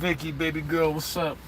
Vicky, baby girl, what's up?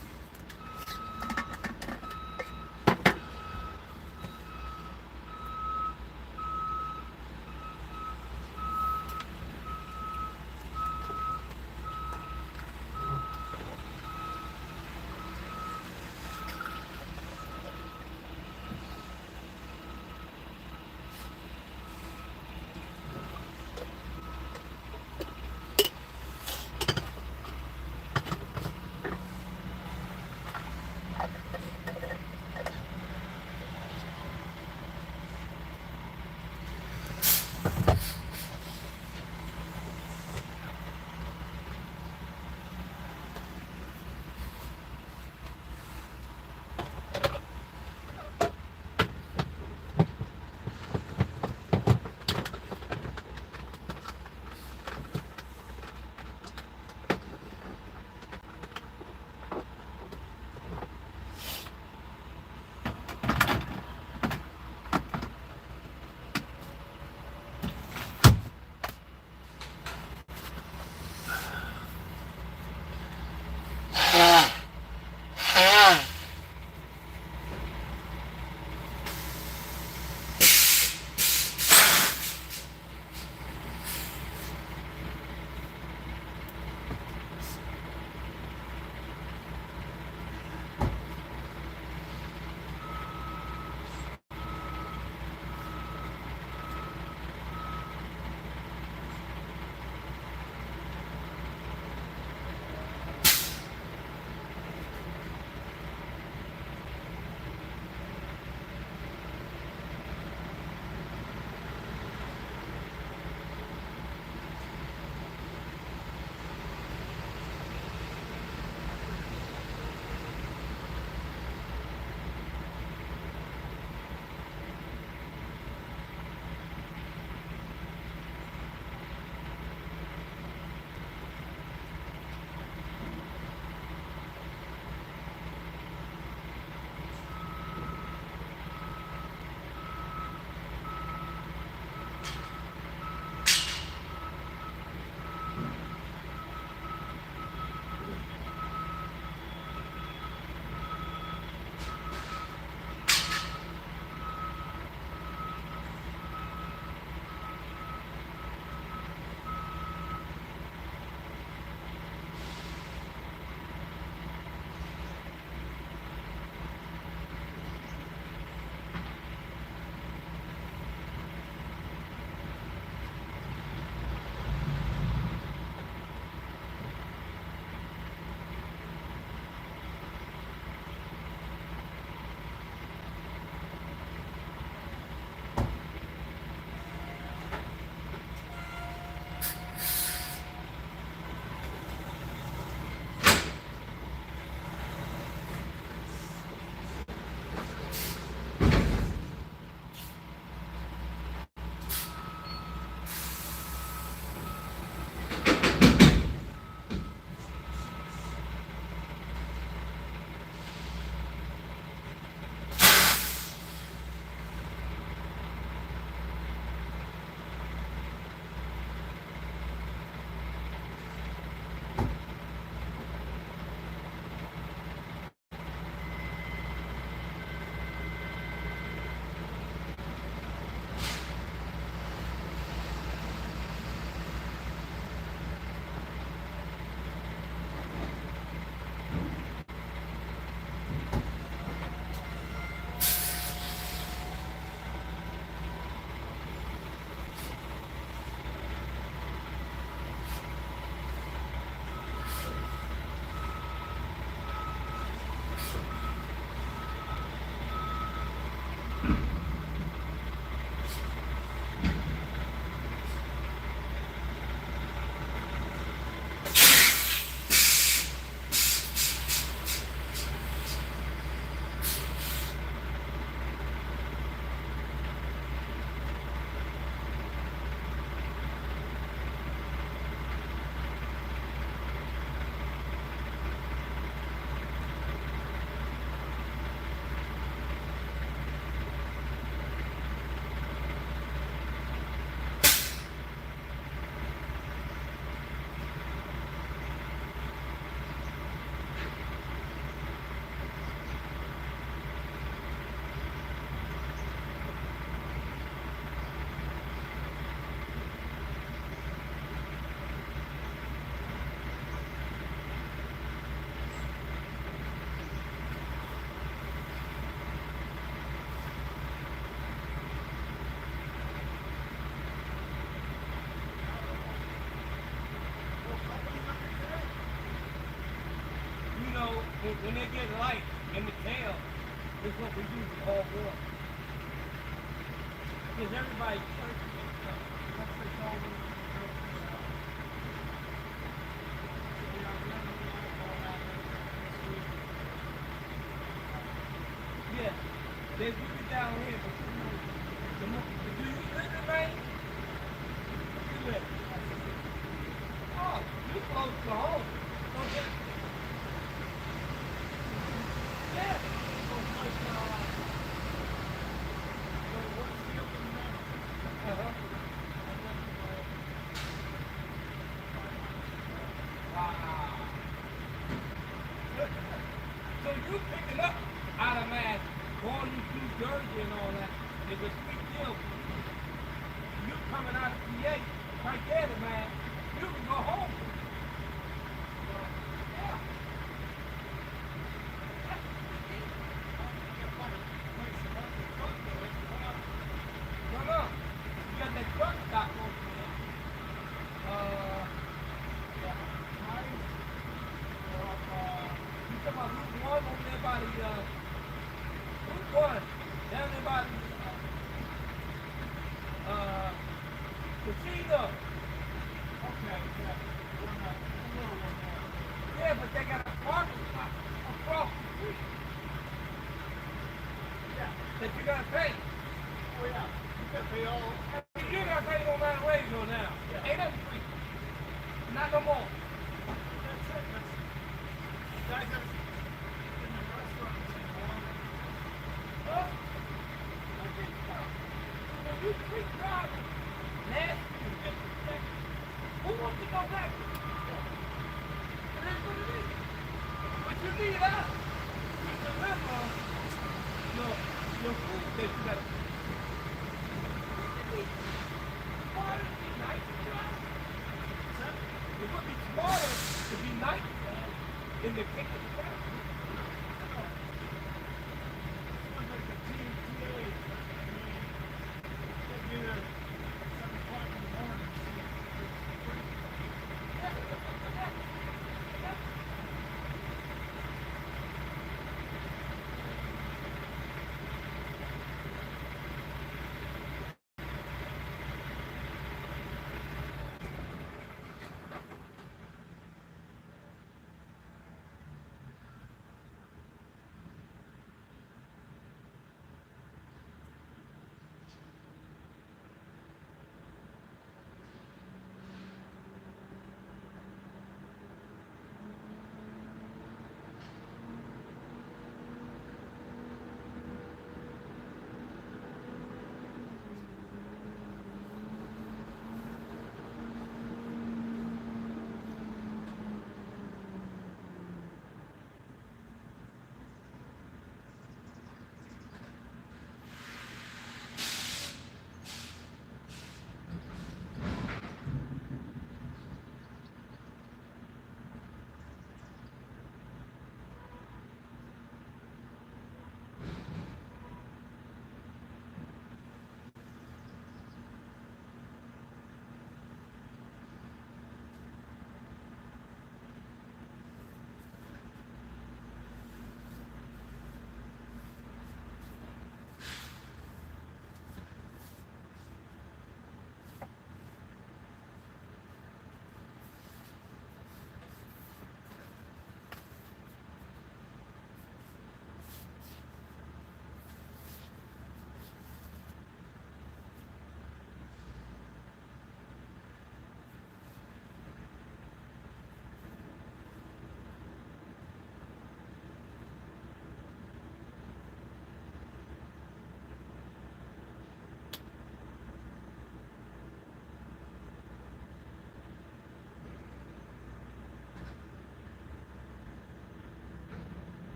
when they get light in the tail, this is what we do with all water. Because everybody yeah, they put it down here, but do you live in rain? You live. Oh, you close to home. Okay. Yeah. Uh-huh. Wow. So you picking up out of Mass, going to New Jersey and all that, is a sweet deal. You coming out of PA, right there, man, you can go home. Yeah. No. You got that truck stop over there. You talking about Route 1 over there by the, Route 1, down there by the, casino. Okay, yeah. Yeah, but they got a parking lot across the street. Yeah, that you gotta pay. Oh yeah, you gotta pay all. You gotta pay no matter where you go now. Yeah. Ain't that free? Not no more. That's it. You guys ever in the restaurant in Walmart? Huh? You free driving. Nasty. Who wants to go back? It is what it is. But you need us to deliver your food that you got. Smarter to be nice to drive. It would be smarter to be nice in the kitchen.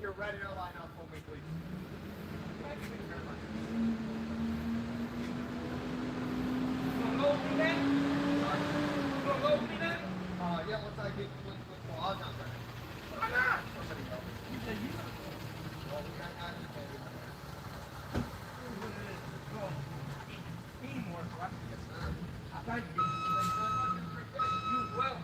your red airline up for me, please. Thank you very much. You gonna load me that? You gonna load me that? Yeah, once I get, well, I'll not run it. Why not? Somebody else. You said you not. Well, we got guys that can't do that. Teamwork, right? Yes, sir. Thank you. You as well.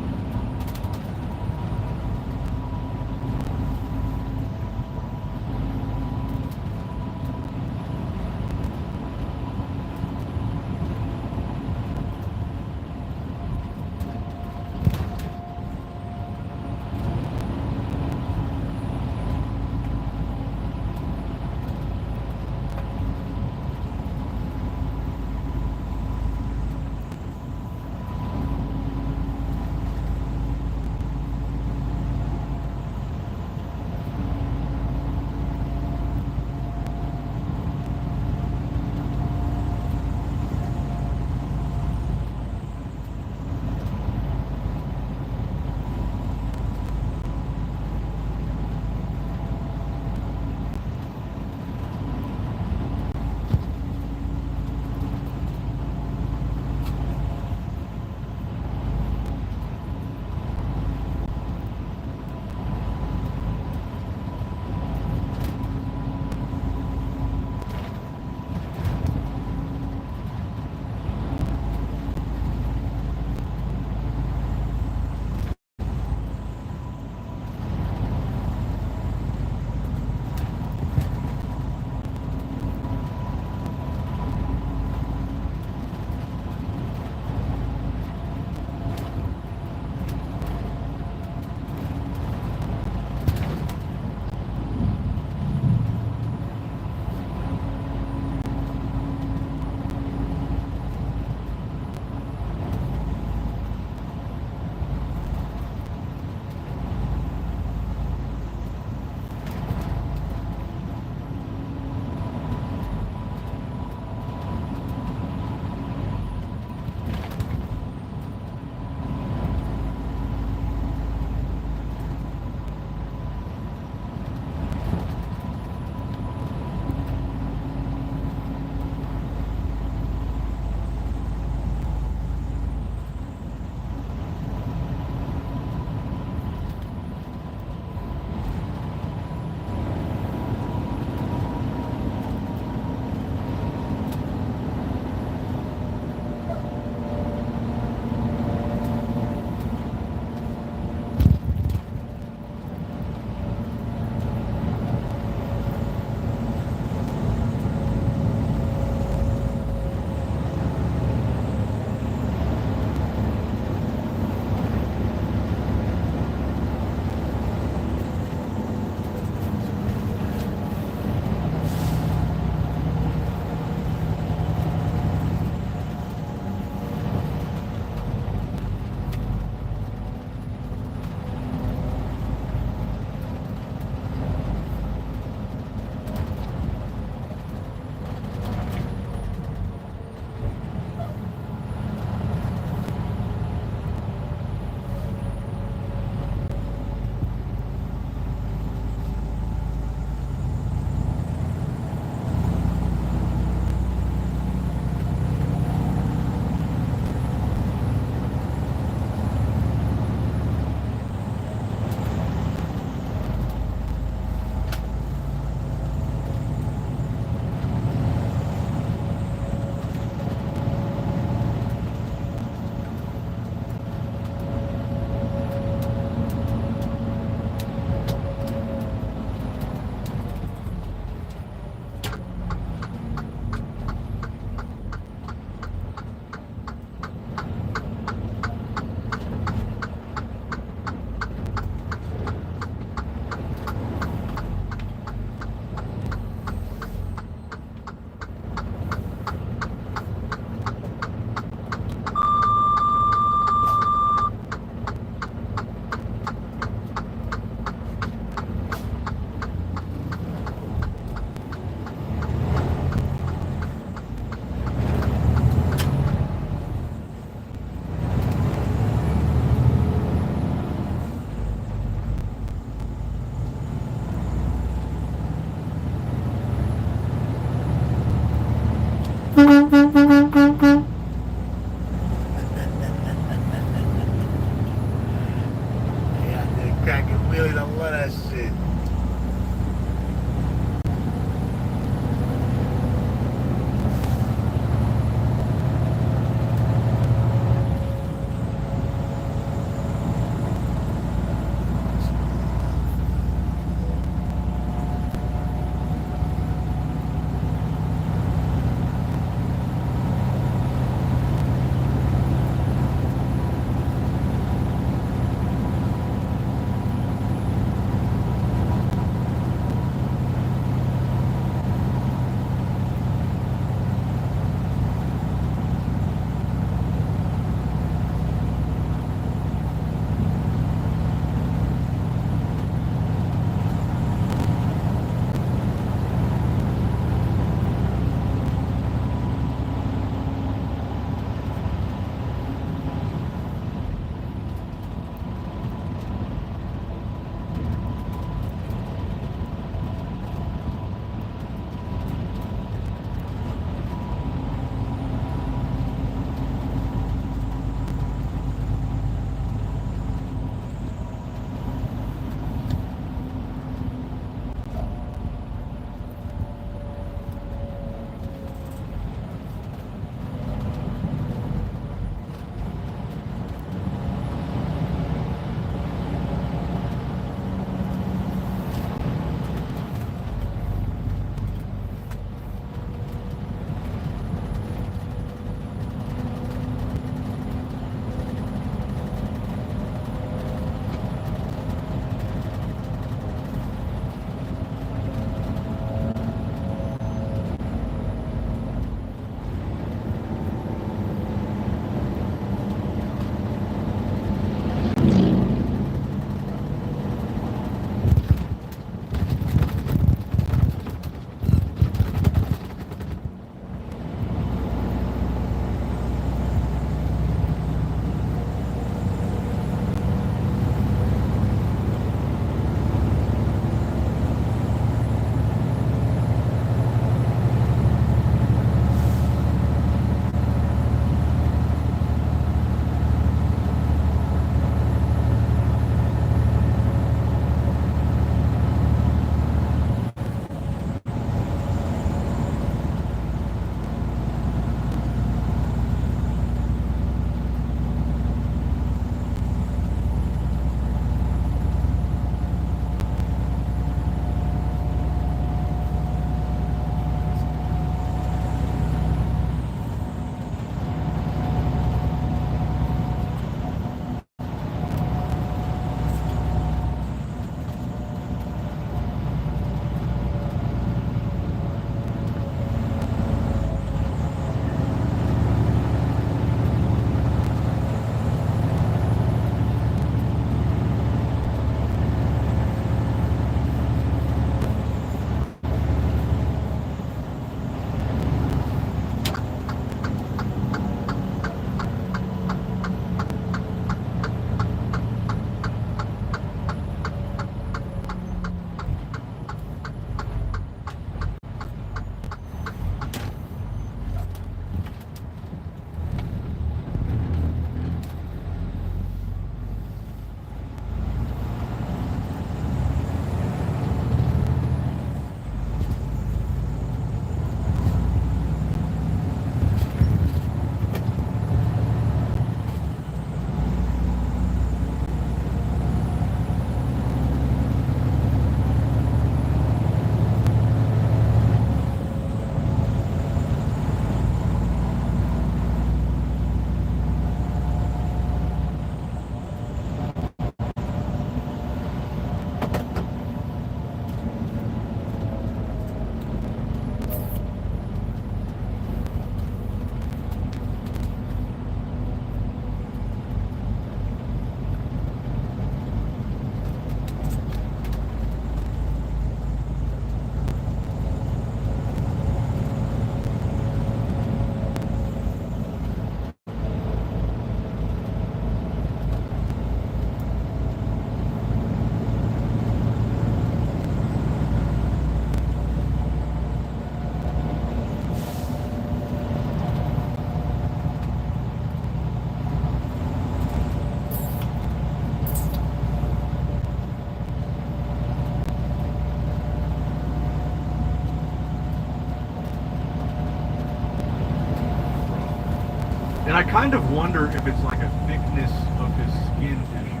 I kind of wonder if it's like a thickness of his skin tissue.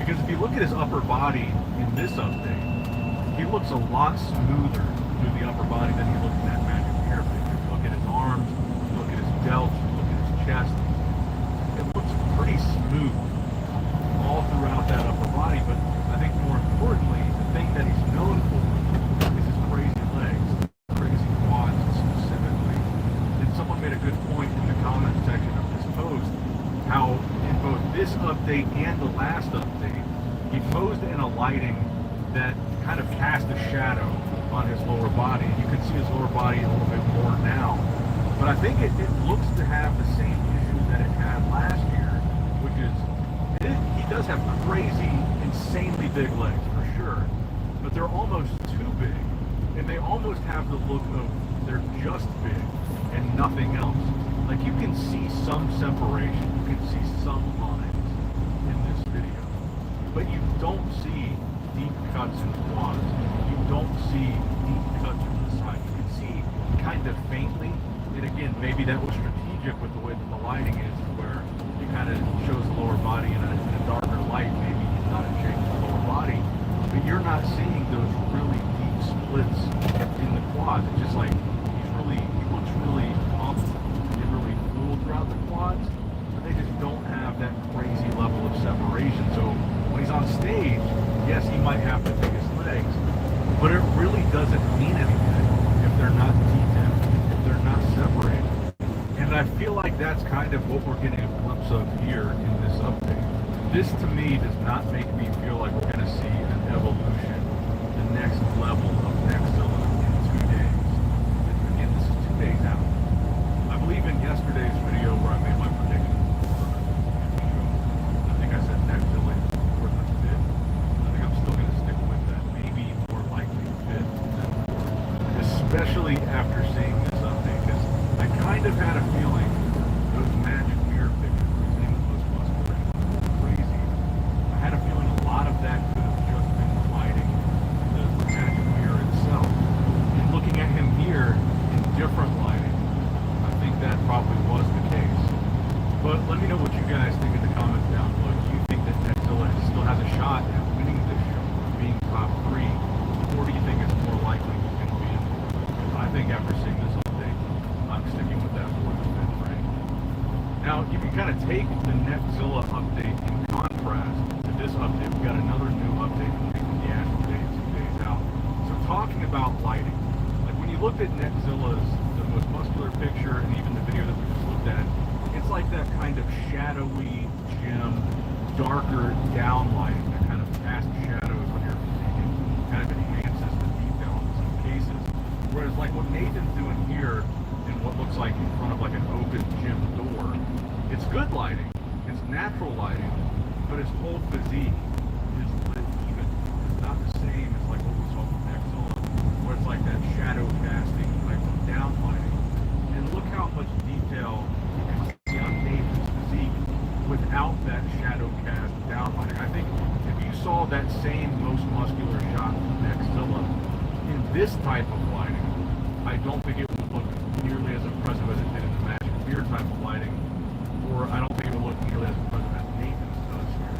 Because if you look at his upper body in this update, he looks a lot smoother through the upper body than he looked in that Magic Mirror picture. You look at his arms, you look at his delts, you look at his chest. It looks pretty smooth all throughout that upper body, but I think more importantly, the thing that he's known for is his crazy legs, crazy quads specifically. And someone made a good point in the comment section of this post, how in both this update and the last update, he posed in a lighting that kind of cast a shadow on his lower body. You can see his lower body a little bit more now. But I think it looks to have the same issues that it had last year, which is he does have crazy, insanely big legs for sure, but they're almost too big, and they almost have the look of they're just big and nothing else. Like you can see some separation, you can see some lines in this video, but you don't see deep cuts in the quads. You don't see deep cuts from the side. You can see kind of faintly, and again, maybe that was strategic with the way that the lighting is, where it kind of shows the lower body in a darker light. Maybe he's not in shape for the lower body, but you're not seeing those really deep splits in the quads. It's just like he looks really pumped and really cool throughout the quads, but they just don't have that crazy level of separation. So when he's on stage, yes, he might have the biggest legs, but it really doesn't mean anything if they're not detailed, if they're not separated. And I feel like that's kind of what we're getting a glimpse of here in this update. This to me does not make me feel like we're going to see an evolution, the next level of Nextzilla in 2 days. Again, this is 2 days out. I believe in yesterday's video where I made my prediction I think I said Nextzilla is fourth or fifth. I think I'm still going to stick with that. Maybe more likely fifth than fourth. Especially after seeing this update, because I kind of had a feeling those Magic Mirror pictures, his name was most muscular and crazy. I had a feeling a lot of that could have just been the lighting, the Magic Mirror itself. And looking at him here in different lighting, I think that probably was the case. But let me know what you guys think in the comments down below. Do you think that Nextzilla still has a shot at winning this show, being top 3, or do you think it's more likely he's going to be in? I think after seeing this update, I'm sticking with that 4th or 5th rank. Now, you can kind of take the Nextzilla update in contrast to this update. We got another new update from the actual day 2 days out. So talking about lighting, like when you looked at Nextzilla's, the most muscular picture, and even the video that we just looked at, it's like that kind of shadowy gym, darker down lighting that kind of casts shadows on your physique and kind of enhances the detail in some cases. Whereas like what Nathan's doing here in what looks like in front of like an open gym door, it's good lighting, it's natural lighting, but his whole physique is lit even. It's not the same as like what we saw from Nextzilla, where it's like that shadow casting type of down lighting. And look how much detail you can see on Nathan's physique without that shadow cast down lighting. I think if you saw that same most muscular shot from Nextzilla in this type of lighting, I don't think it would look nearly as impressive as it did in the Magic Mirror type of lighting, or I don't think it would look nearly as impressive as Nathan's does here.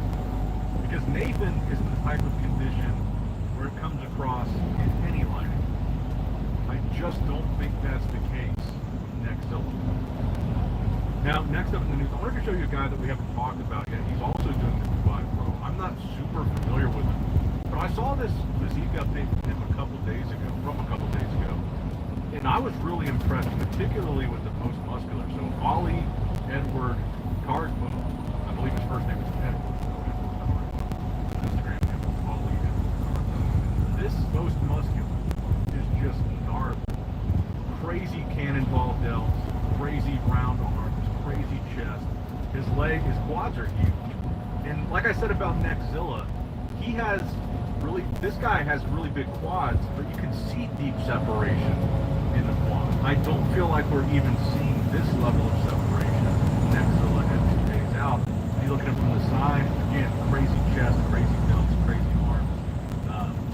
Because Nathan is in the type of condition where it comes across in any lighting. I just don't think that's the case with Nextzilla. Now, next up in the news, I wanted to show you a guy that we haven't talked about yet. He's also doing the Dubai Pro. I'm not super familiar with him, but I saw this physique update from him a couple days ago, and I was really impressed, particularly with the most muscular. So Ollie Edward Cardbo, I believe his first name is Edward. Instagram name is Ollie Edward Cardbo. This most muscular is just gnarly. Crazy cannonball delts, crazy round arms, crazy chest. His quads are huge. And like I said about Nextzilla, this guy has really big quads, but you can see deep separation in the quad. I don't feel like we're even seeing this level of separation Nextzilla at 2 days out. You look at him from the side, again, crazy chest, crazy delts, crazy arms.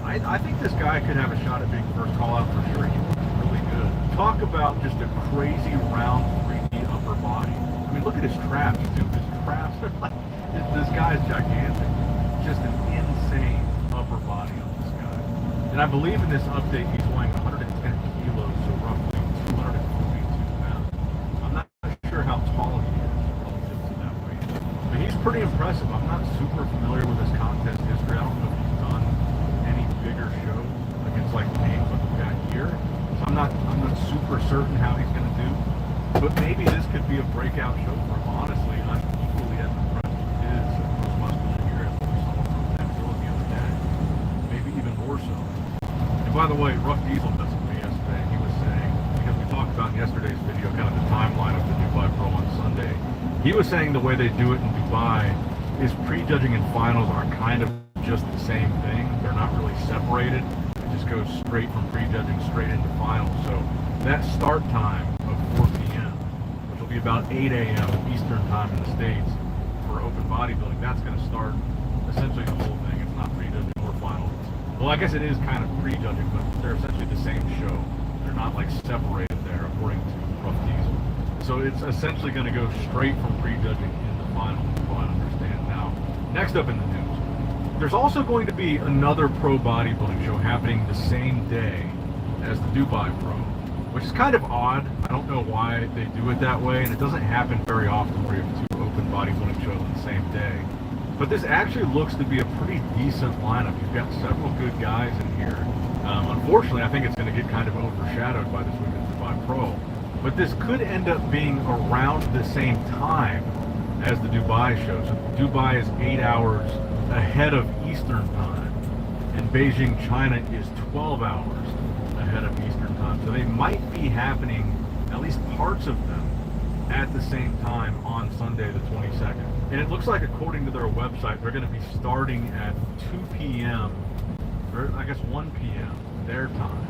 I think this guy could have a shot at being first call out for sure. He looks really good. Talk about just a crazy round 3D upper body. I mean, look at his traps, dude. His traps are like, this guy's gigantic. Just an insane upper body on this guy. And I believe in this update he's weighing 110 kilos, so roughly 242 pounds. I'm not sure how tall he is relative to that weight. But he's pretty impressive. I'm not super familiar with his contest history. I don't know if he's done any bigger shows against like names like we've got here. So I'm not super certain how he's going to do. But maybe this could be a breakout show for him. Honestly, I'm equally as impressed with his most muscular here as we saw from that show the other day. Maybe even more so. And by the way, Rough Diesel messaged me yesterday. He was saying, because we talked about in yesterday's video, kind of the timeline of the Dubai Pro on Sunday. He was saying the way they do it in Dubai is prejudging and finals are kind of just the same thing. They're not really separated. It just goes straight from prejudging straight into finals. So that start time of 4 p.m., which will be about 8 a.m. Eastern time in the States for open bodybuilding, that's going to start essentially the whole thing. It's not prejudging or finals. Well, I guess it is kind of prejudging, but they're essentially the same show. They're not like separated there, according to Rough Diesel. So it's essentially going to go straight from prejudging into finals, if I understand. Now, next up in the news, there's also going to be another pro bodybuilding show happening the same day as the Dubai Pro, which is kind of odd. I don't know why they do it that way, and it doesn't happen very often where you have two open bodybuilding shows on the same day. But this actually looks to be a pretty decent lineup. You've got several good guys in here. Unfortunately, I think it's going to get kind of overshadowed by this weekend's Dubai Pro. But this could end up being around the same time as the Dubai show. So Dubai is 8 hours ahead of Eastern time, and Beijing, China is 12 hours ahead of Eastern time. So they might be happening, at least parts of them, at the same time on Sunday the 22nd. And it looks like, according to their website, they're going to be starting at 2 p.m., or I guess 1 p.m. their time.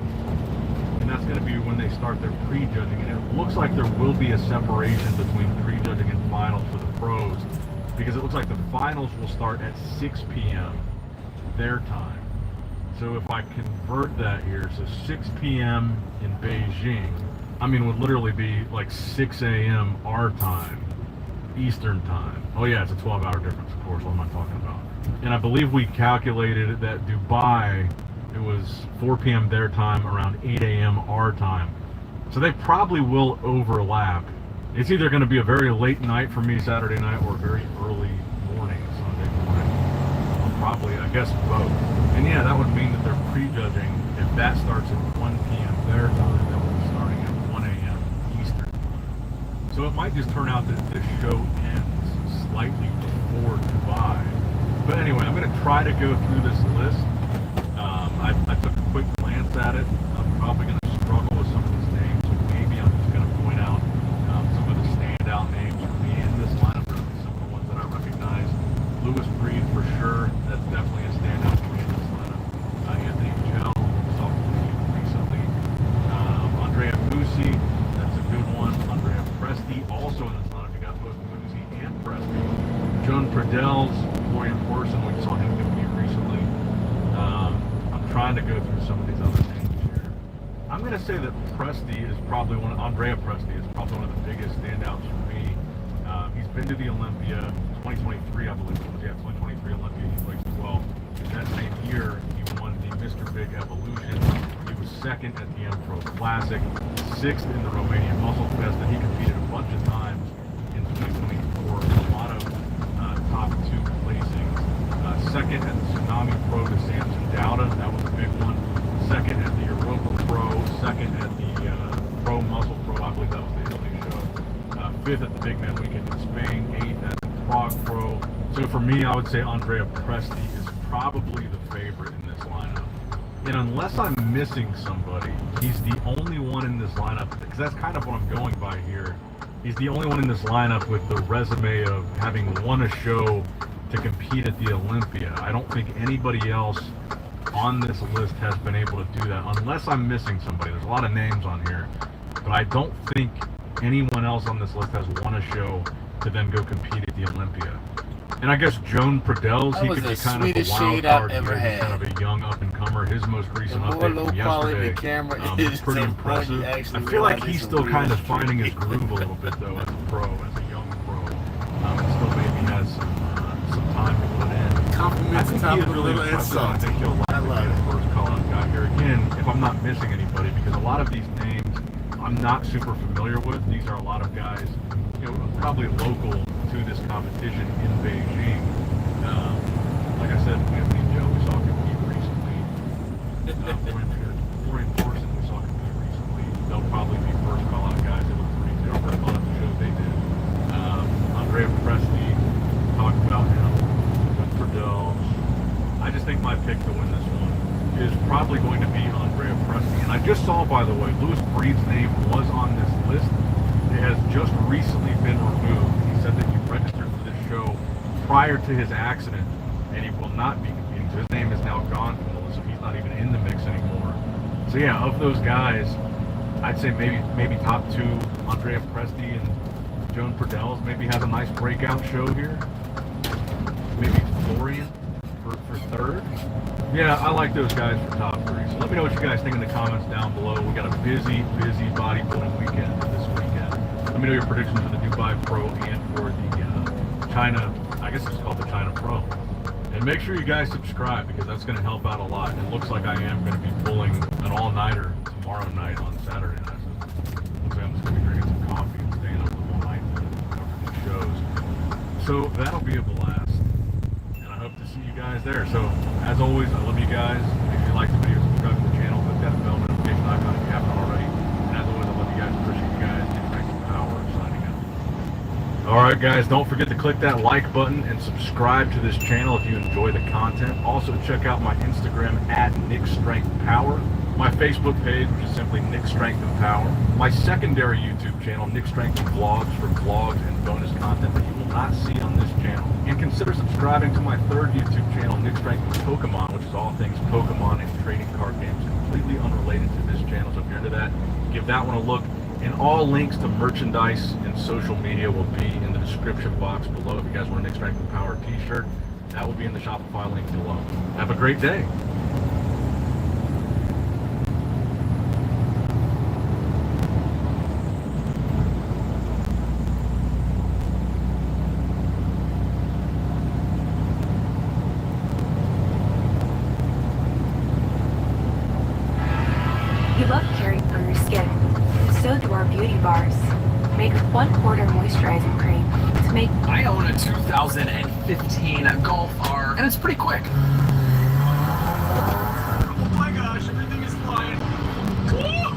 And that's going to be when they start their prejudging. And it looks like there will be a separation between prejudging and finals for the pros, because it looks like the finals will start at 6 p.m. their time. So if I convert that here, so 6 p.m. in Beijing, I mean, would literally be like 6 a.m. our time, Eastern time. Oh yeah, it's a 12-hour difference, of course. What am I talking about? And I believe we calculated that Dubai, it was 4 p.m. their time, around 8 a.m. our time. So they probably will overlap. It's either going to be a very late night for me Saturday night or a very early morning Sunday morning. Probably, I guess, both. And yeah, that would mean that they're prejudging. If that starts at 1 p.m. their time, that would be starting at 1 a.m. Eastern time. So it might just turn out that this show ends slightly before Dubai. But anyway, I'm going to try to go through this list. I took a quick glance at it. I'm probably going to struggle with some of these names, so maybe I'm just going to point out some of the standout names for me in this lineup, or some of the ones that I recognize. Lewis Breed, for sure. That's definitely a standout for me in this lineup. Anthony Michel, saw him recently. Andrea Musi, that's a good one. Andrea Presti, also in this lineup. You got both Musi and Presti. Joan Pradels, Florian Corson, we saw him compete recently. I'm trying to go through some of these other names here. I'm going to say that Presti is probably Andrea Presti is probably one of the biggest standouts for me. He's been to the Olympia 2023, I believe it was. Yeah, 2023 Olympia. He placed 12. That same year, he won the Mr. Big Evolution. He was second at the M-Pro Classic, sixth in the Romanian Muscle Fest, and he competed a bunch of times in 2024. A lot of top two placings. Second at the Tsunami Pro to Samson Dauda. That was a big one. Second at the Europa Pro. Second at the Pro Muscle Pro. I believe that was the Italy show. Fifth at the Big Man Weekend in Spain. Eighth at the Prague Pro. So for me, I would say Andrea Presti is probably the favorite in this lineup. And unless I'm missing somebody, he's the only one in this lineup, because that's kind of what I'm going by here. He's the only one in this lineup with the resume of having won a show to compete at the Olympia. I don't think anybody else on this list has been able to do that, unless I'm missing somebody. There's a lot of names on here, but I don't think anyone else on this list has won a show to then go compete at the Olympia. And I guess Joan Pradels, he could be kind of a wild card here. He's kind of a young up-and-comer. His most recent update from yesterday was pretty impressive. I feel like he's still kind of finding his groove a little bit, though, as a pro, as a young pro. compliments on top of the little impressive. I insult. think he'll I likely love be it. the first call out guy here. Again, if I'm not missing anybody, because a lot of these names I'm not super familiar with. These are a lot of guys, probably local to this competition in Beijing. Like I said, Anthony and Joe, we saw compete recently. More in person, we saw compete recently. They'll probably be first call out guys. They look pretty good. First call out the show they did. Andrea Presti, talked about him. Ferdell. I just think my pick to win this one is probably going to be Andrea Presti. And I just saw, by the way, Louis Breed's name was on this list. It has just recently been removed. He said that he registered for this show prior to his accident, and he will not be competing. So his name is now gone from the list, so he's not even in the mix anymore. So yeah, of those guys, I'd say maybe top two, Andrea Presti and Joan Purdells maybe has a nice breakout show here. Maybe Florian for third. Yeah, I like those guys for top three. So let me know what you guys think in the comments down below. We got a busy bodybuilding weekend this weekend. Let me know your predictions for the Dubai Pro and for the China, I guess it's called the China Pro. And make sure you guys subscribe because that's going to help out a lot. It looks like I am going to be pulling an all-nighter tomorrow night on Saturday night. So looks like I'm just going to be drinking some coffee and staying up the whole night after these shows. So that'll be a blast. Hope to see you guys there. So, as always, I love you guys. If you like the video, subscribe to the channel, click that bell notification icon if you haven't already. And as always, I love you guys. Appreciate you guys. Nick Power signing out. Alright guys, don't forget to click that like button and subscribe to this channel if you enjoy the content. Also, check out my Instagram at NickStrengthPower. My Facebook page, which is simply Nick Strength and Power. My secondary YouTube channel, Nick Strength and Vlogs, for vlogs and bonus content that you will not see on this channel. And consider subscribing to my third YouTube channel, Nick Strength and Pokemon, which is all things Pokemon and trading card games, completely unrelated to this channel. So if you're into that, give that one a look. And all links to merchandise and social media will be in the description box below. If you guys want a Nick Strength and Power t-shirt, that will be in the Shopify link below. Have a great day. You love caring for your skin. So do our beauty bars. Made with 1/4 moisturizing cream to make. I own a 2015 Golf R, and it's pretty quick. Oh my gosh, everything is flying.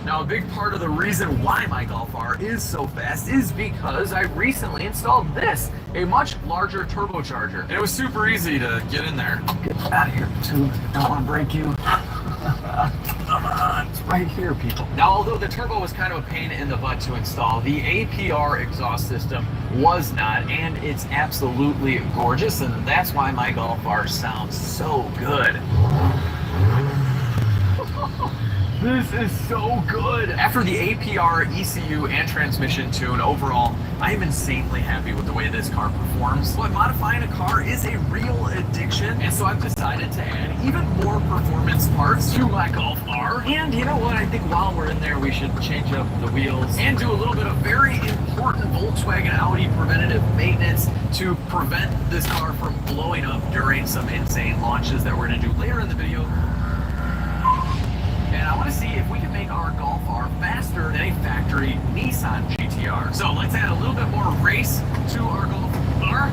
Now, a big part of the reason why my Golf R is so fast is because I recently installed this, a much larger turbocharger. And it was super easy to get in there. Get out of here, too. Don't want to break you. It's right here, people. Now, although the turbo was kind of a pain in the butt to install, the APR exhaust system was not, and it's absolutely gorgeous, and that's why my Golf R sounds so good. This is so good. After the APR, ECU, and transmission tune, overall, I am insanely happy with the way this car performs. But modifying a car is a real addiction, and so I've decided to add even more performance parts to my Golf R. And you know what? I think while we're in there, we should change up the wheels and do a little bit of very important Volkswagen Audi preventative maintenance to prevent this car from blowing up during some insane launches that we're going to do later in the video. And I want to see if we can make our Golf R faster than a factory Nissan GTR. So let's add a little bit more race to our Golf R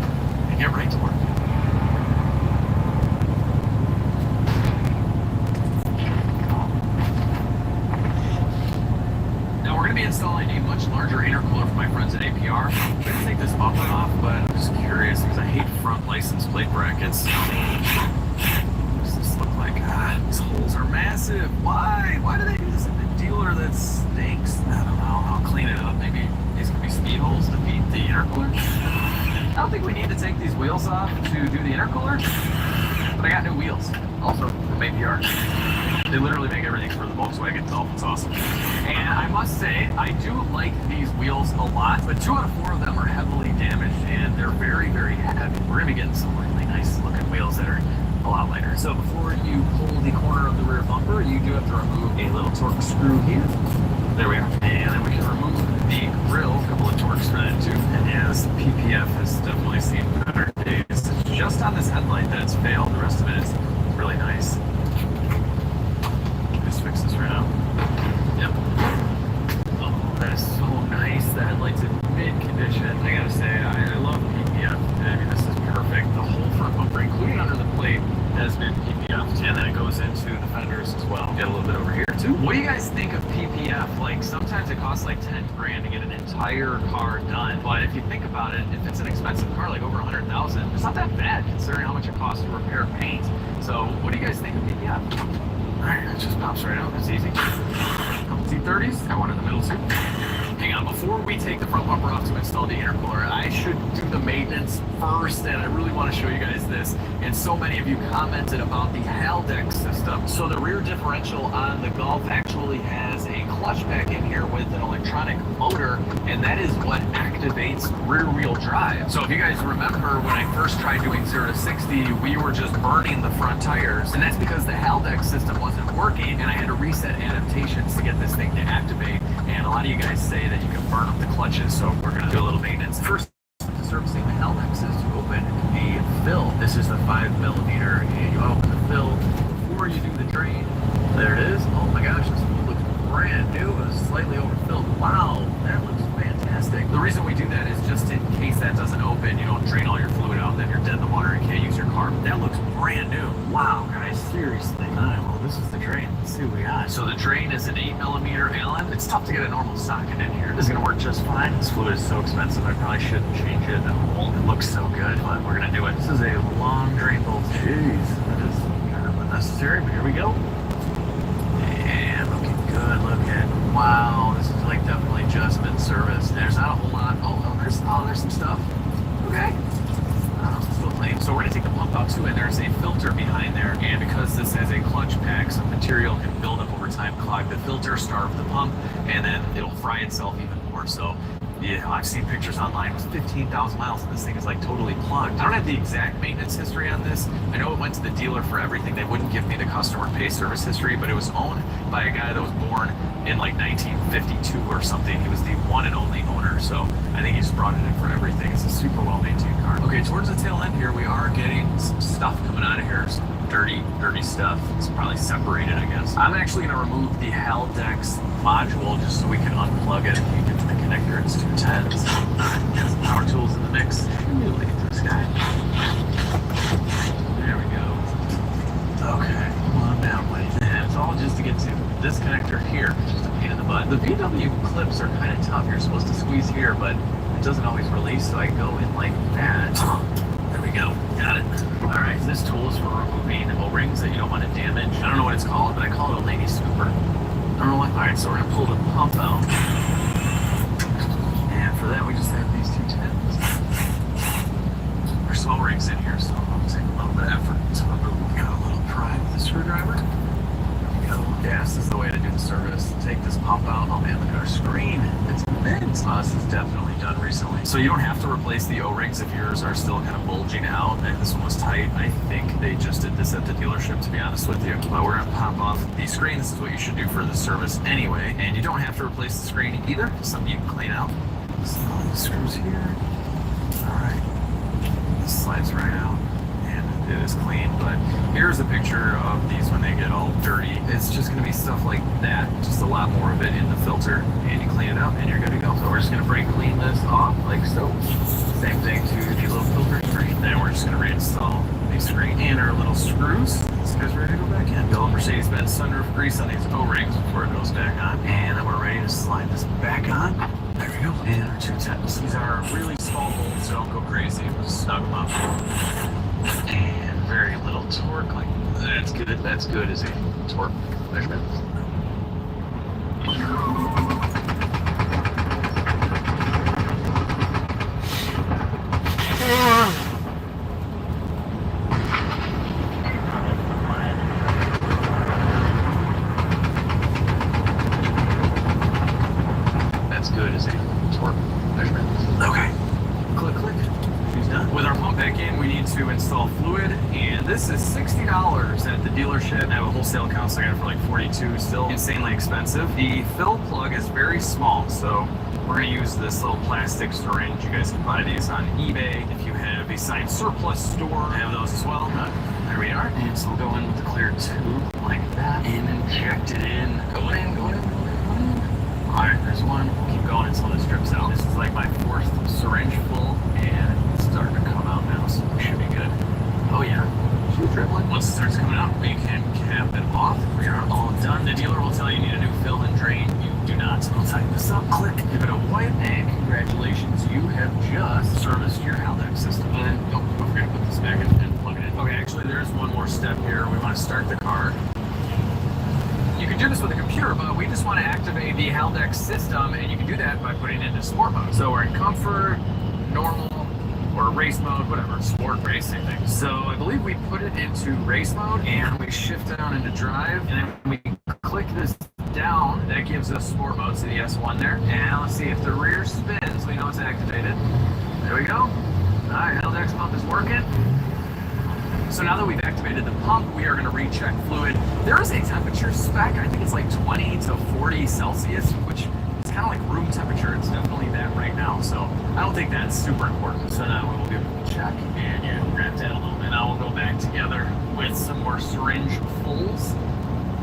and get right to work. Now we're going to be installing a much larger intercooler for my friends at APR. I'm going to take this bumper off, but I'm just curious because I hate front license plate brackets. These holes are massive. Why? Why do they do this at the dealer? That stinks. I don't know. I'll clean it up. Maybe these could be speed holes to feed the intercooler. I don't think we need to take these wheels off to do the intercooler, but I got new wheels. Also from APR. They literally make everything for the Volkswagen itself. It's awesome. And I must say, I do like these wheels a lot, but 2 out of 4 of them are heavily damaged and they're very, very heavy. We're gonna be getting some really nice looking wheels that are a lot lighter. So before you pull the corner of the rear bumper, you do have to remove a little torque screw here. There we are. And then we can remove the grill, a couple of torques for that too. And yes, PPF has definitely seen better days. Just on this headlight that it's failed. fenders as well. Get a little bit over here too. What do you guys think of PPF? Like sometimes it costs like 10 grand to get an entire car done. But if you think about it, if it's an expensive car, like over 100,000, it's not that bad considering how much it costs to repair paint. So what do you guys think of PPF? All right, it just pops right out. It's easy. Couple T30s. Got one in the middle too. Hang on, before we take the front bumper off to install the intercooler, I should do the maintenance first, and I really want to show you guys this. And so many of you commented about the Haldex system. So the rear differential on the Golf actually has a clutch pack in here with an electronic motor, and that is what activates rear wheel drive. So if you guys remember when I first tried doing 0 to 60, we were just burning the front tires, and that's because the Haldex system wasn't working, and I had to reset adaptations to get this thing to activate. And a lot of you guys say that you can burn up the clutches, so we're going to do a little maintenance. First, servicing the Haldex is to open the fill. This is the 5mm, and you open the fill before you do the drain. There it is. Oh my gosh, this looks brand new. It was slightly overfilled. Wow, that looks fantastic. The reason we do that is just in case that doesn't open, you don't drain all your fluid out, then you're dead in the water and can't use your car. But that looks brand new. Wow, guys, seriously. Alright, well, this is the drain. Let's see what we got. So the drain is an 8mm Allen. It's tough to get a normal socket in here. This is gonna work just fine. This fluid is so expensive, I probably shouldn't change it at all. It looks so good, but we're gonna do it. This is a long drain bolt. Jeez, that is kind of unnecessary, but here we go. And looking good, look at, wow, this is like definitely just been serviced. There's not a whole lot. There's some stuff. Okay. Still clean. So we're gonna take the pump out too, and there's a filter behind there. And because this has a clutch pack, some material can build up over time, clog the filter, starve the pump, and then it'll fry itself even more. So yeah, I've seen pictures online with 15,000 miles and this thing is like totally plugged. I don't have the exact maintenance history on this. I know it went to the dealer for everything. They wouldn't give me the customer pay service history, but it was owned by a guy that was born in like 1952 or something. He was the one and only owner, so I think he just brought it in for everything. It's a super well-maintained car. Okay, towards the tail end here, we are getting some stuff coming out of here. Some dirty stuff. It's probably separated, I guess. I'm actually gonna remove the Haldex module just so we can unplug it. You get to the connector, it's 210s. Got some power tools in the mix. Ooh, look at this guy. There we go. Okay, come on down, buddy. And it's all just to get to this connector here. It's just a pain in the butt. The VW clips are kind of tough. You're supposed to squeeze here, but it doesn't always release, so I go in like that. There we go. Got it. All right, this tool is for removing O-rings that you don't want to damage. I don't know what it's called, but I call it a lady scooper. I don't know what. All right, so we're gonna pull the pump out. And for that, we just have these 210s. There's some O-rings in here, so I'll take a little bit of effort to remove. Got a little pry with the screwdriver. Gas is the way to do the service. Take this pump out. Oh man, look at our screen. It's mint. This is definitely done recently. So you don't have to replace the O-rings if yours are still kind of bulging out. And this one was tight. I think they just did this at the dealership, to be honest with you. But we're gonna pop off the screen. This is what you should do for the service anyway. And you don't have to replace the screen either. It's something you can clean out. So the screws here. All right. This slides right out. It is clean, but here's a picture of these when they get all dirty. It's just going to be stuff like that, just a lot more of it in the filter, and you clean it up and you're good to go. So we're just going to brake clean this off like so. Same thing to the little filter screen. Then we're just going to reinstall the screen and our little screws. This guy's ready to go back in. Bill Mercedes-Benz sunroof grease on these O-rings before it goes back on, and then we're ready to slide this back on. There we go. And our 210s. These are really small bolts, so don't go crazy. Just snug them up. And very little torque, like that's good. That's good as a torque measurement. That's good as a torque measurement. Okay. Click, click. He's done. With our pump back in, we need to install fluid, and this is $60 at the dealership. I have a wholesale account, so I got it for like $42. Still insanely expensive. The fill plug is very small, so we're going to use this little plastic syringe. You guys can buy these on eBay. If you have a signed surplus store, I have those as well. There we are. And so we'll go in with the clear tube like that and inject it in. Going in, going in, going in, going in. All right, there's one. We'll keep going until this drips out. This is like my 4th syringe full, and it's starting to come out now, so it should be good. Oh yeah, she's dribbling. Once it starts coming out, we can cap it off. We are all done. The dealer will tell you need a new fill and drain. You do not. So I'll tighten this up, click, give it a wipe, and congratulations, you have just serviced your Haldex system. And then, don't forget to put this back in and plug it in. Okay, actually there's one more step here. We want to start the car. You can do this with a computer, but we just want to activate the Haldex system, and you can do that by putting it into sport mode. So we're in comfort, normal, or race mode, whatever, sport, race, same thing. So I believe we put it into race mode, and we shift down into drive, and then we click this down. That gives us sport mode, see the S1 there. And let's see if the rear spins, we know it's activated. There we go. All right, Haldex pump is working. So now that we've activated the pump, we are going to recheck fluid. There is a temperature spec. I think it's like 20 to 40 Celsius, which is kind of like room temperature. It's definitely that right now. So I don't think that's super important. So now we will give it a check. And yeah, wrap that a little bit. Now we'll go back together with some more syringe fulls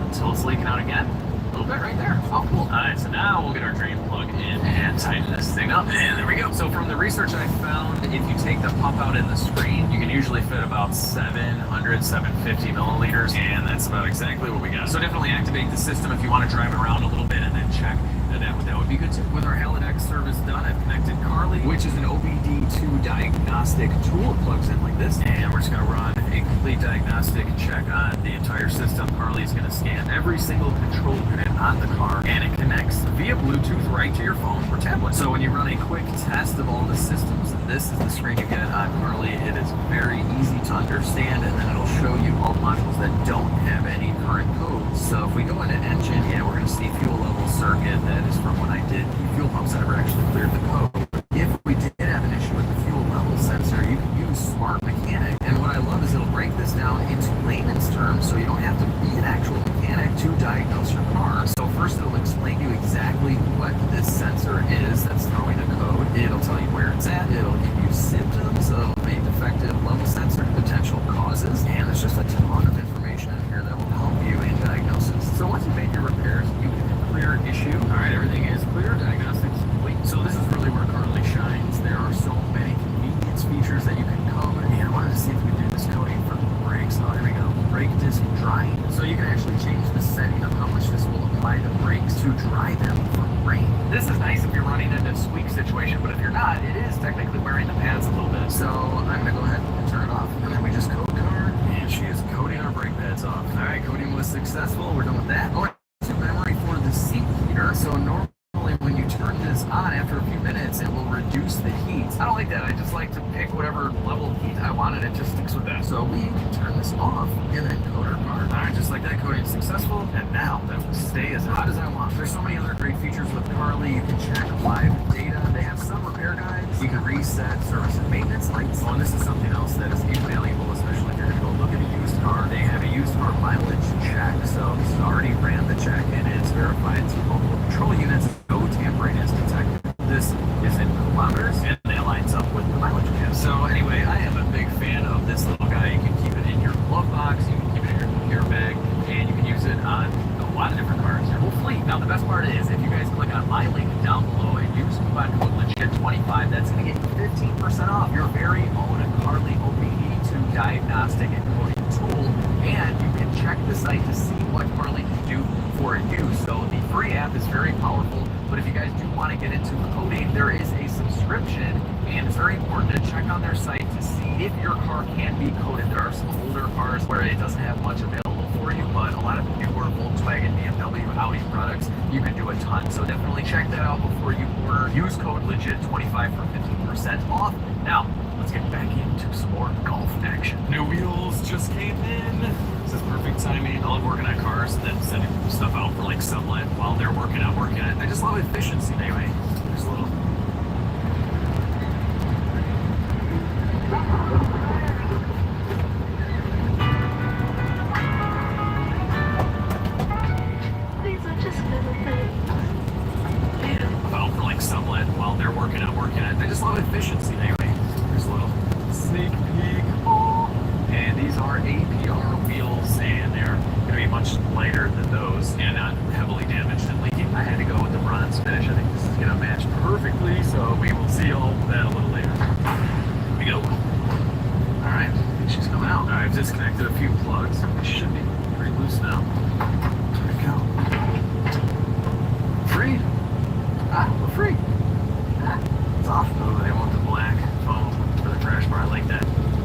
until it's leaking out again. A little bit right there. Oh, cool. All right, so now we'll get our drain plug in and tighten this thing up. And there we go. So from the research I found, if you take the pump out in the screen, you can usually fit about 700, 750 milliliters. And that's about exactly what we got. So definitely activate the system if you want to drive it around a little bit and then check. That would be good too. With our Haldex service done, I've connected Carly, which is an OBD2 diagnostic tool. It plugs in like this, and we're just going to run a complete diagnostic check on the entire system. Carly's going to scan every single control unit on the car, and it connects via Bluetooth right to your phone or tablet. So when you run a quick test of all the systems, this is the screen you get on Carly. It is very easy to understand, and then it'll show you all modules that don't have any current codes. So if we go into engine, yeah, we're going to see fuel level circuit. That is from when I did fuel pumps. I never actually cleared the code. If we did have an issue with the fuel level sensor, you can use Smart Mechanic. And what I love is it'll break this down into layman's terms, so you don't have to be an actual mechanic to diagnose your car. So first it'll explain to you exactly what this sensor is that's throwing a code. It'll tell you where it's at. It'll give you symptoms of a defective level sensor, potential causes, and there's just a ton of information in here that will help you in diagnosis. So once you've made your repairs, you can clear issue. All right, everything is clear. Diagnostics complete. So this is really where Carly shines. There are so many convenience features that you can code. And I wanted to see if we could do this coding for the brakes. Oh, there we go. Brake disc drying. So you can actually change the setting of how much this will apply to brakes to dry them from rain. This is nice if you're running into a squeak situation, but if you're not, it is technically wearing the pads a little bit. So I'm going to go ahead and turn it off. And then we just code car, and she is coding our brake pads off. All right, coding was successful. We're done with that. Oh, memory for the seat heater. So normally when you turn this on after a few minutes, it will reduce the heat. I don't like that. I just like to pick whatever level of heat I want, and it just sticks with that. So we can turn this off and then code our car. All right, just like that, coding is successful. And now that will stay as hot as I want. There's so many other great features with Carly. You can check live data. They have some repair guides. You can reset service and maintenance lights. Oh, and this is something else that is invaluable, especially if you're going to go look at a used car. They have a used car mileage check. So this has already ran the check, and it's verified through multiple control units. No tampering is detected. This is in kilometers, and that lines up with the mileage kit. So anyway, I am a big fan of this little guy. You can keep it in your glove box, you can keep it in your computer bag, and you can use it on a lot of different cars, your whole fleet. Now the best part is, if you guys click on my link down below and use coupon code LEGIT25, that's going to get you 15% off your very own Carly OBD2 diagnostic and coding tool, and you can check the site to see what Carly can do for you. So the free app is very powerful, but if you guys do want to get into coding, there is a subscription, and it's very important to check on their site to see if your car can be coded. There are some older cars where it doesn't have much available for you, but a lot of newer Volkswagen, BMW, Audi products, you can do a ton. So definitely check that out before you order. Use code LEGIT25 for 15% off. Now, let's get back into some more golf action. New wheels just came in. This is perfect timing. I love working on cars and then sending stuff out for like sublet while they're working on it. I just love efficiency. Anyway, there's a little. These are just little things. Out for like sublet while they're working on it. I just love efficiency. Anyway, there's a little sneak peek. Oh. And these are APR wheels, and they're going to be much lighter than those and not heavily damaged and leaking. I had to go with the bronze finish. I think this is going to match perfectly, so we will see all that a little later. Here we go. All right, I think she's coming out. I've disconnected a few plugs. It should be pretty loose now. Where'd it go? Free? Ah, we're free. Ah, it's off. Oh, they want the black foam for the crash bar. I like that.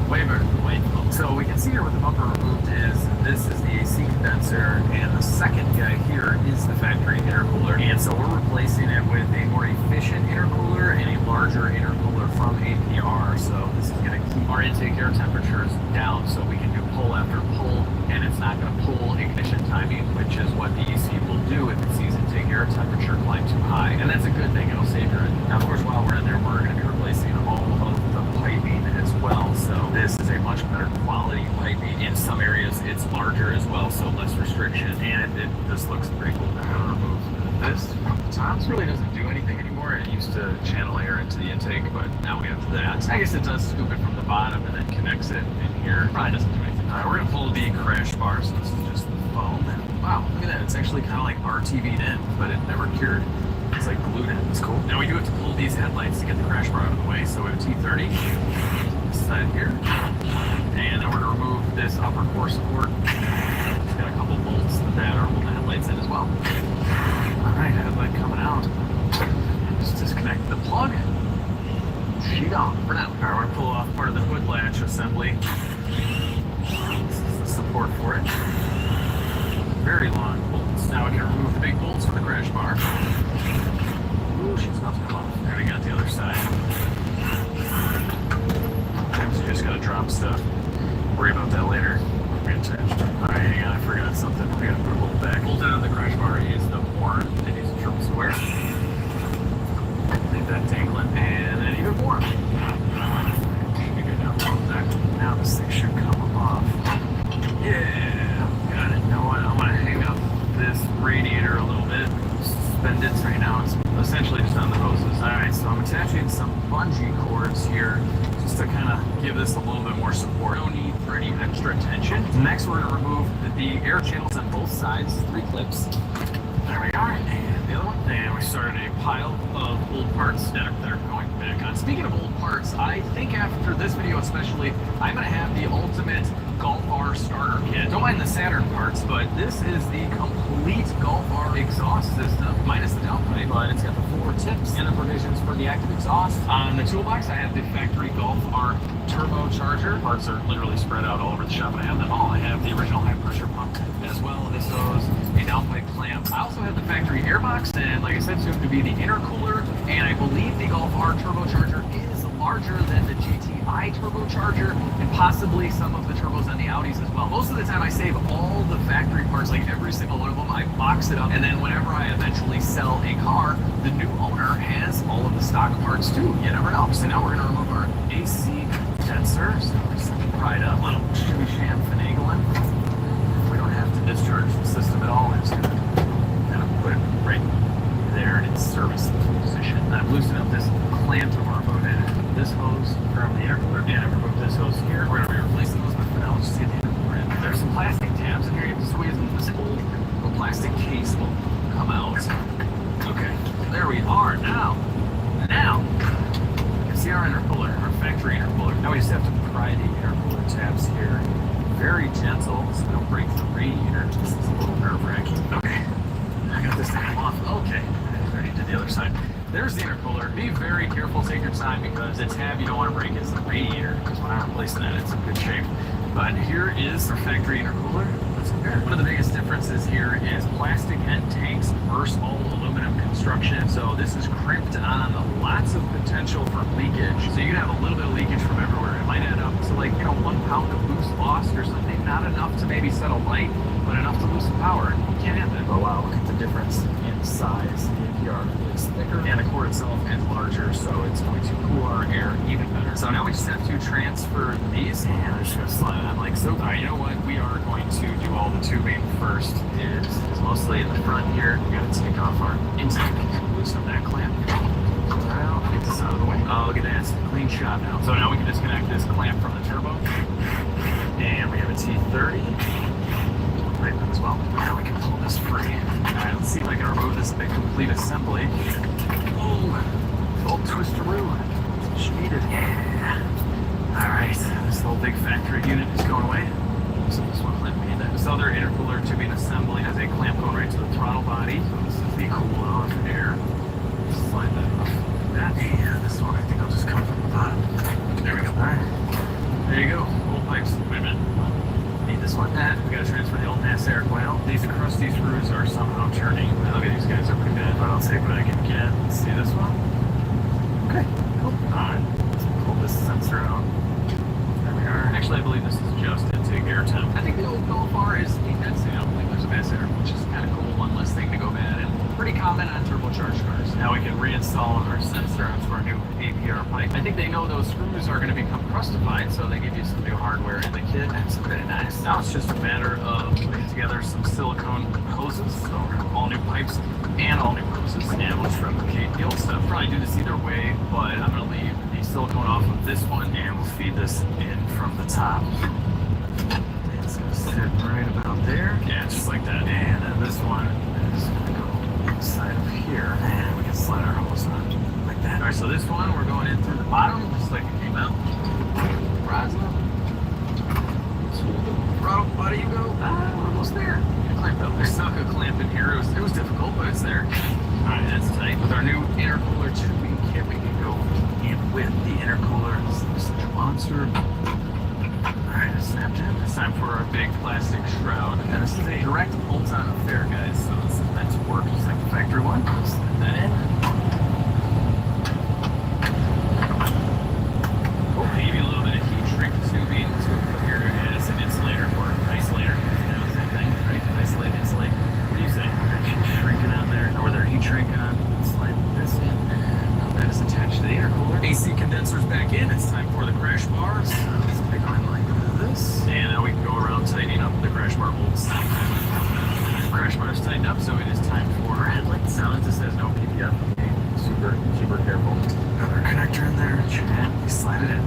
Way better than the white foam. So we can see here what the bumper removed is. This is the AC condenser, and the second guy here is the factory intercooler. And so we're replacing it with a more efficient intercooler and a larger intercooler from APR. So this is going to keep our intake air temperatures down so we can do pull after pull, and it's not going to pull ignition timing, which is what the EC will do if it sees intake air temperature climb too high. And that's a good thing. It'll save your engine. Now, of course, while we're in there, we're going to be replacing all of the piping as well. So this is a much better quality piping. In some areas, it's larger as well, so less restriction. And this looks pretty cool. I'm going to remove this. Tom's really doesn't do anything anymore. It used to channel air into the intake, but now we have that. I guess it does scoop it from the bottom and then connects it in here. Probably doesn't do anything. All right, we're going to pull the crash bar, so this is just the foam. Wow, look at that. It's actually kind of like RTV'd in, but it never cured. It's like glued in. It's cool. Now we do have to pull these headlights to get the crash bar out of the way. So we have T30 this side here. And then we're going to remove this upper core support. It's got a couple bolts that are holding the headlights in as well. Alright, headlight coming out. Just disconnect the plug. Sheet off for now. Alright, we're going to pull off part of the hood latch assembly. This is the support for it. Very long bolts. Now we can remove the big bolts for the crash bar. Ooh, she's about to come off. There we got the other side. Sometimes you just gotta drop stuff. Worry about that later. Reattached. Alright, hang on, I forgot something. We gotta put a bolt back. Bolted on the crash bar is the horn. It is a triple square. Leave that dangling. And then even more. Should be good now. Now this thing should come off. Yeah, got it. You know what? I'm gonna hang up this radiator a little bit. Suspend it. Right now it's essentially just on the hoses. Alright, so I'm attaching some bungee cords here just to kind of give this a little bit more support. No need for any extra tension. Next, we're going to remove the air channels on both sides, 3 clips. There we are, and the other one. And we started a pile of old parts that are going back on. Speaking of old parts, I think after this video especially, I'm going to have the ultimate Golf R starter kit. Don't mind the Saturn parts, but this is the complete Golf R exhaust system, minus the downpipe, but it's got the 4 tips and the provisions for the active exhaust. On the toolbox, I have the factory Golf R turbocharger. Parts are literally spread out all over the shop, and I have them all. I have the original high pressure pump as well, this hose, a downpipe clamp. I also have the factory airbox, and like I said, soon to be the intercooler, and I believe the Golf R turbocharger is larger than the GTI turbocharger, and possibly some of the turbos on the Audis as well. Most of the time I save all the factory parts, like every single one of them, I box it up, and then whenever I eventually sell a car, the new owner has all of the stock parts too. You never know. So now we're going to remove our AC condenser. So we're just pried up, a little shimmy sham finagling. We don't have to discharge the system at all. I'm just going to kind of put it right there in its service position. I'm loosening up this clamp to remove it. This hose from the intercooler, and I removed this hose here. We're going to be replacing those, but for now, let's just get the intercooler in. There's some plastic tabs in here. You have to squeeze them. This old little plastic case will come out. Okay, there we are. Now, you can see our intercooler, our factory intercooler. Now we just have to pry the intercooler tabs here. Very gentle, so we don't break the radiator. This is a little nerve-wracking. Okay, I got this thing off. Okay, ready to the other side. There's the intercooler. Be very careful, take your time, because the tab you don't want to break is the radiator, because when I'm replacing that, it's in good shape. But here is our factory intercooler. Let's compare. One of the biggest differences here is plastic end tanks versus all aluminum construction. So this is crimped on, lots of potential for leakage. So you can have a little bit of leakage from everywhere. It might add up to 1 pound of loose lost or something. Not enough to maybe set a light, but enough to lose some power. You can't have that. Oh wow, look at the difference in size. The APR is thicker and the core itself is larger, so it's going to cool our air even better. So now we just have to transfer these, and I'm just going to slide it on like so. Alright, you know what? We are going to do all the tubing first. It's mostly in the front here. We got to take off our intake, loosen that clamp. Well, get this out of the way. Oh, look at that. It's a clean shot now. So now we can disconnect this clamp from the turbo. And we have a T30. Right as well. Now we can pull this free. Alright, let's see if I can remove this big complete assembly. Oh, full twisteroo. Speeded. Yeah. Alright, this whole big factory unit is going away. So this one let me in. So other intercooler tubing assembly has a clamp going right to the throttle body. So this is the cool off air. Slide that off. That, and this one I think I'll just come from the bottom. There we go. All right. There you go. Old pipes. Wait a minute. Need this one. We gotta transfer the old mass air coil. These crusty screws are somehow turning. Look at these guys, they're pretty bad, but I'll take what I can get. Let's see this one. Okay, cool. Alright, let's pull this sensor out. There we are. Actually, I believe this is just intake air temp. I think the old bar is condensing. I don't believe there's a mass air, which is kind of cool. One less thing to go bad, and pretty common on turbocharged cars. Now we can reinstall our sensor onto our new APR pipe. I think they know those screws are going to become crustified, so they give you some new hardware in the kit. That's pretty nice. Now it's just a matter of putting together some silicone hoses. So all new pipes and all new hoses. And we'll replicate the old stuff. Probably do this either way, but I'm going to leave the silicone off of this one, and we'll feed this in from the top. It's going to sit right about there. Yeah, just like that. And then this one is going to go inside of here, and we can slide our hose on like that. All right, so this one we're going in through the bottom, just like it came out. Rise up. Throttle body, you go. We're almost there. Clamp up. There's not a clamp in here. It was difficult, but it's there. All right, that's tight. With our new intercooler tubing kit, we can go in with the intercooler. This is such a monster. All right, it's snapped in. It's time for our big plastic shroud. And this is a direct bolt-on affair, guys. So this is meant to work just like the factory one. Slide that in. Oh, maybe a little bit of heat shrink tubing. So here is an insulator or isolator. You know, same thing, right? Isolate, insulate. What do you say? Heat shrinking on there, or their heat shrink on. Slide this in. And now that is attached to the intercooler. AC condensers back in. It's time for the crash bars. Let's pick on like this. And now we can go around tightening up the crash bar bolts. Crash bar is tightened up, so it is time for headlight sound. This says no PPF. Okay, super careful. Another connector in there. And we slide it in.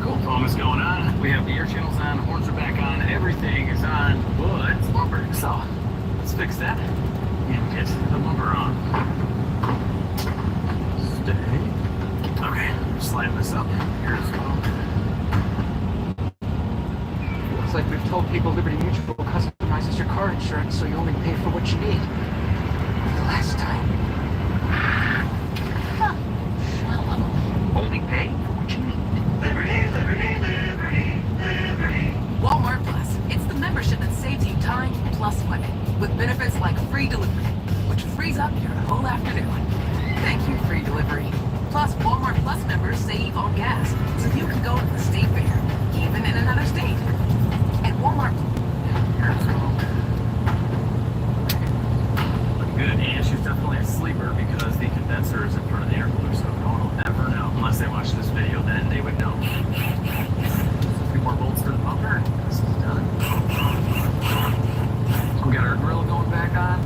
Cool. Foam is going on. We have the air channels on. Horns are back on. Everything is on. But it's lumber. So let's fix that and get the lumber on. Stay. Okay. Sliding this up. Here's foam. Looks like we've told people Liberty Mutual customizes your car insurance so you only pay for what you need. The last time. Only pay for what you need. Liberty, liberty, liberty, liberty. Walmart Plus. It's the membership that saves you time plus money. With benefits like free delivery, which frees up your whole afternoon. Thank you, free delivery. Plus, Walmart Plus members save on gas, so you can go to the state fair, even in another state. And Walmart. Looking good. And she's definitely a sleeper because the condenser is in front of the intercooler, so no one will ever know. Unless they watch this video, then they would know. A few more bolts for the bumper. This is done. We got our grill going back on.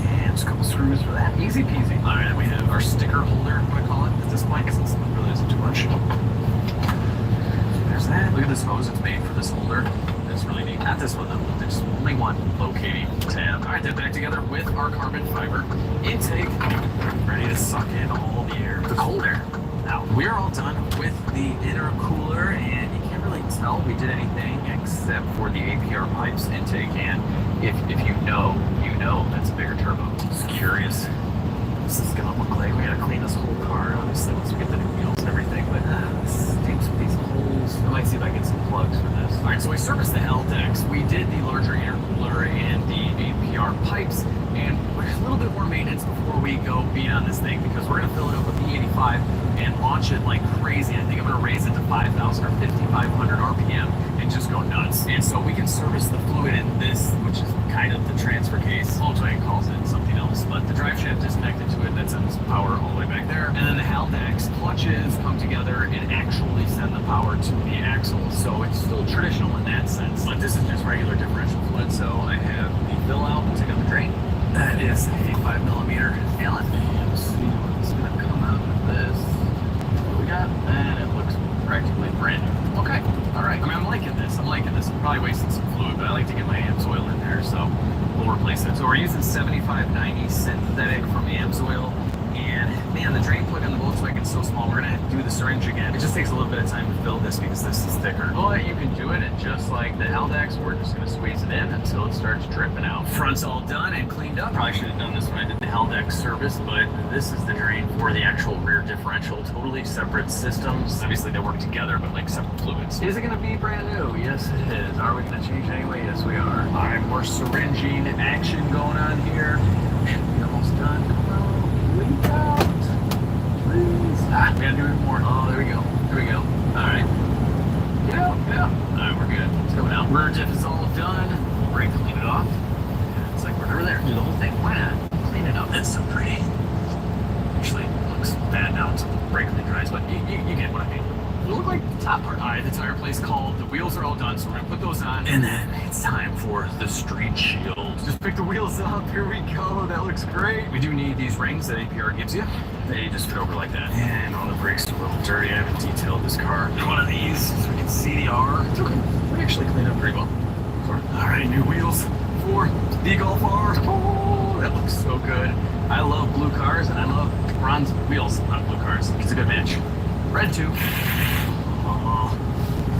And just a couple screws for that. Easy peasy. All right, we have our sticker holder, I'm gonna call it at this point, because it really isn't too much. There's that. Look at this hose. It's made for this holder. It's really neat. Not this one though. There's only one locating tab. All right, then back together with our carbon fiber intake, ready to suck in all the air, the cold air. Now we're all done with the intercooler, and you can't really tell we did anything except for the APR pipes intake. And if you know, that's a bigger turbo. Just curious. This is gonna look like. We gotta clean this whole car, obviously, once we get the new wheels and everything. But this takes these holes. I might see if I get some plugs for this. All right, so we serviced the L decks. We did the larger intercooler and the APR pipes, and there's a little bit more maintenance before we go beat on this thing because we're gonna fill it up with E85 and launch it like crazy. I think I'm gonna raise it to 5,000 or 5,500 RPM and just go nuts. And so we can service the fluid in this, which is kind of the transfer case. Volkswagen calls it something else, but the drive shaft is connected to it. That sends power all the way back there. And then the Haldex clutches come together and actually send the power to the axle. So it's still traditional in that sense, but this is just regular differential fluid. So I have the fill out to take out the drain. That is a 5mm Allen. Let's see what's gonna come out of this. What we got? And it looks practically brand new. Okay, all right. I mean, I'm liking this. I'm probably wasting some fluid, but I like to get my AMSOIL in there, so we'll replace it. So we're using 7590 synthetic from AMSOIL, and Man, the drain plug on the Volkswagen is so small, we're gonna have to do the syringe again. It just takes a little bit of time to fill this because this is thicker. But you can do it, and just like the Haldex, we're just gonna squeeze it in until it starts dripping out. Front's all done and cleaned up. Probably should have done this when I did the Haldex service, but this is the drain for the actual rear differential. Totally separate systems. Obviously they work together, but like separate fluids. Is it gonna be brand new? Yes, it is. Are we gonna change anyway? Yes, we are. All right, more syringing action going on here. Should be almost done. Come on, leak out. Please. We gotta do it more. Oh, there we go. Here we go. All right. Yeah. All right, we're good. It's coming out. Rear diff is all done. Brake clean it off. It's like we're never there. Do the whole thing. Why not? Clean it up. That's so pretty. Actually, it looks bad now until the brake clean dries, but you get what I mean. It'll look like the top part. All right, the tire place called. The wheels are all done, so we're gonna put those on. And then it's time for the street shield. Just pick the wheels up. Here we go. That looks great. We do need these rings that APR gives you. They just fit over like that. And all the brakes are a little dirty. I haven't detailed this car. And one of these, so we can see the R. It's okay. We actually cleaned up pretty well. All right, new wheels for the Golf R. Oh, that looks so good. I love blue cars, and I love bronze wheels on blue cars. It's a good match. Red too. Oh,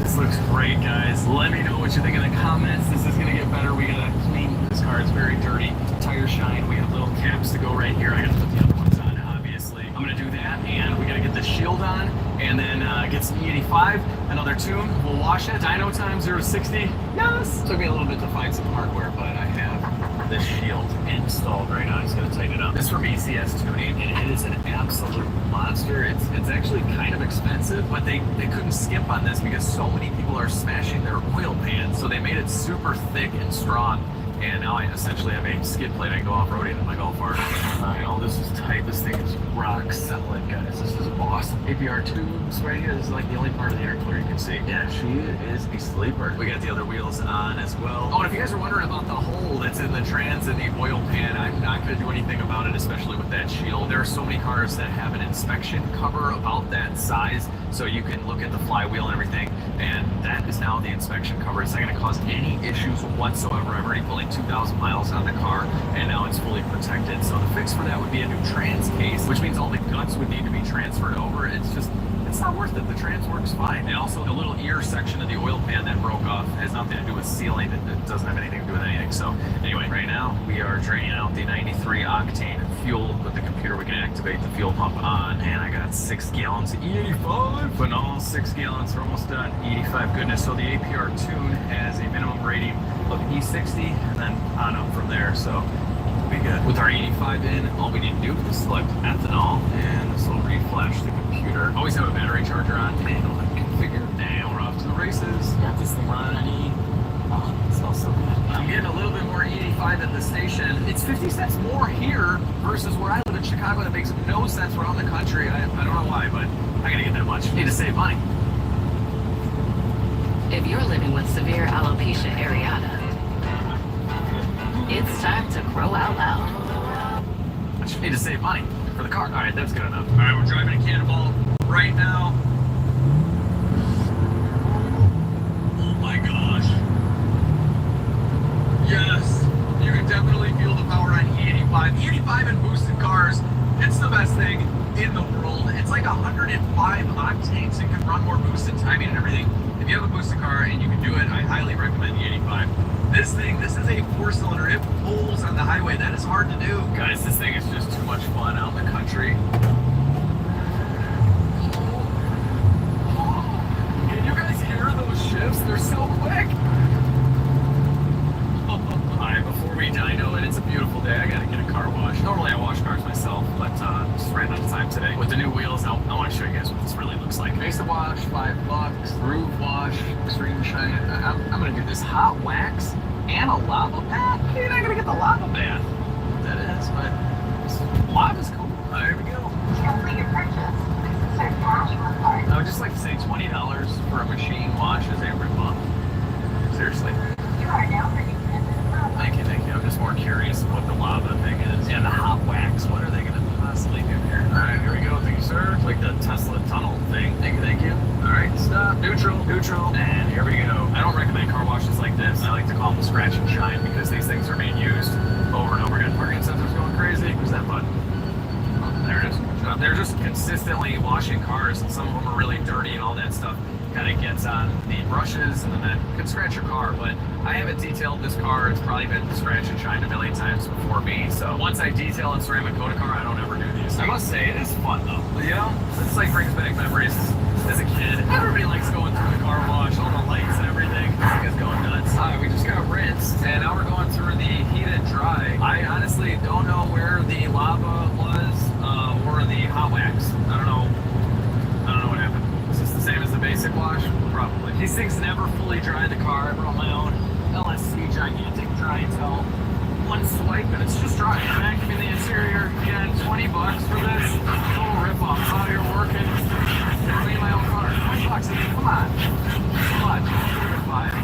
this looks great, guys. Let me know what you think in the comments. This is gonna get better. We gotta clean this car. It's very dirty. Tire shine. We have little caps to go right here. I gotta put the other ones on, obviously. I'm gonna do that, and we gotta get the shield on, and then get some E85, another tune. We'll wash it. Dyno time 0 to 60. Yes. Took me a little bit to find some hardware, but I have the shield installed right now. I'm just gonna tighten it up. This is from ECS Tuning, and it is an absolute monster. It's actually kind of expensive, but they couldn't skimp on this because so many people are smashing their oil pans, so they made it super thick and strong. And now I essentially have a skid plate. I can go off-roading in my Golf R. I know this is tight. This thing is rock solid, guys. This is awesome. APR tubes right here. This is like the only part of the intercooler you can see. Yeah, she is a sleeper. We got the other wheels on as well. Oh, and if you guys are wondering about the hole that's in the trans and the oil pan, I'm not going to do anything about it, especially with that shield. There are so many cars that have an inspection cover about that size, so you can look at the flywheel and everything, and that is now the inspection cover. It's not going to cause any issues whatsoever. I've already pulling 2,000 miles on the car, and now it's fully protected. So the fix for that would be a new trans case, which means all the guts would need to be transferred over. It's not worth it. The trans works fine. And also the little ear section of the oil pan that broke off has nothing to do with sealing. It doesn't have anything to do with anything. So anyway, right now we are draining out the 93 octane fuel. With the computer we can activate the fuel pump on, and I got 6 gallons of E85. But all 6 gallons, we're almost done. E85 goodness. So the APR tune has a minimum rating of E60 and then on up from there. So we'll be good. With our 85 in, all we need to do is select ethanol, and this will reflash the computer. Always have a battery charger on, and I'll configure. And we're off to the races. Got this thing running. Oh, it smells so good. I'm getting a little bit more E85 at the station. It's 50 cents more here versus where I live in Chicago. That makes no sense around the country. I don't know why, but I gotta get that much. Need to save money. If you're living with severe alopecia areata, it's time to grow out loud. I just need to save money for the car. All right, that's good enough. All right, we're driving a Cannonball right now. Oh my gosh. Yes, you can definitely feel the power on E85. E85 in boosted cars, it's the best thing in the world. It's like 105 octanes. It can run more boosted timing and everything. If you have a boosted car and you can do it, I highly recommend the 85. This is a 4-cylinder. It pulls on the highway. That is hard to do. Guys, this thing is just too much fun out in the country. Can you guys hear those shifts? They're so quick. Alright, before we dyno it, it's a beautiful day. I gotta get a car wash. Normally I wash cars myself, but just ran out of time today. With the new wheels, I want to show you guys what this really looks like. Basic wash, $5. Groove wash, extreme shine. I'm gonna do this hot wax and a lava bath. You're not gonna get the lava bath. That is, but lava's cool. There we go. Complete your purchase. Insert cash on card. I would just like to say $20 for a machine wash is a rip-off. Seriously. You are now ready for this. Thank you. I'm just more curious what the lava thing is. And the hot wax, what are they going to possibly do here? All right, here we go. Thank you, sir. Like the Tesla tunnel thing. Thank you. All right, stop. Neutral. And here we go. I don't recommend car washes like this. I like to call them the scratch and shine because these things are being used over and over again. Parking sensors going crazy. Where's that button? Oh, there it is. There consistently washing cars, and some of them are really dirty and all that stuff kind of gets on the brushes, and then that could scratch your car. But I haven't detailed this car. It's probably been scratched and shined a million times before me. So once I detail and ceramic coat a car, I don't ever do these. I must say, it is fun though. You know, it's like brings back memories as a kid. Everybody likes going through the car wash, all the lights and everything. This thing is going nuts. We just got rinsed, and now we're going through the heated dry. I honestly don't know where the lava was or the hot wax. I don't know what happened. Is this the same as the basic wash? Probably. These things never fully dry the car. I brought my own LSC gigantic dry until one swipe and it's just dry. Vacuum in the interior. Again, $20 for this. Total rip-off. Out here working. Clean my own car. $20 again. Come on. So much. $5.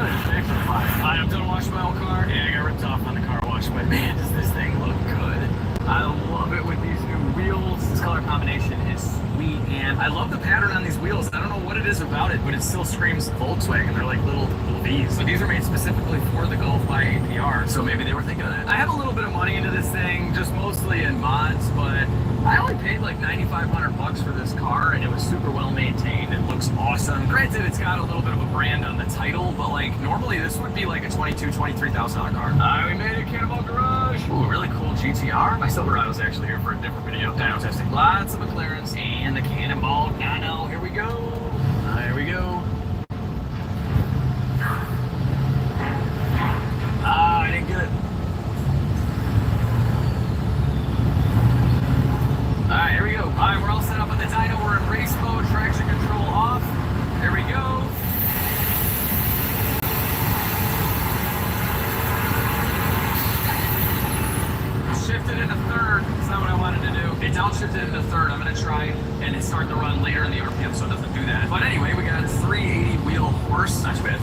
Good. Extra $5. I'm done washing my own car. Yeah, I got ripped off on the car wash, but man, does this thing look good. I love it with these new wheels. This color combination is sweet, and I love the pattern on these wheels. I don't know what it is about it, but it still screams Volkswagen. They're like little V's. So these are made specifically for the Golf by APR, so maybe they were thinking of that. I have a little bit of money into this thing, just mostly in mods, but I only paid like $9,500 for this car, and it was super well maintained. It looks awesome. Granted, it's got a little bit of a brand on the title, but like normally this would be like a $22,000, $23,000 car. We made it, Cannonball Garage. Ooh, really cool GTR. My Silverado's actually here for a different video. Dyno testing. Lots of McLarens and the Cannonball Dyno. Here we go. Here we go. I didn't get it. Alright, here we go. Alright, we're all set up on the dyno. We're in race mode, traction control off. There we go. Shifted into third. That's not what I wanted to do. It downshifted into third. I'm going to try and it's starting to run later in the RPM, so it doesn't do that. But anyway, we got 380 wheel horse. Not too bad.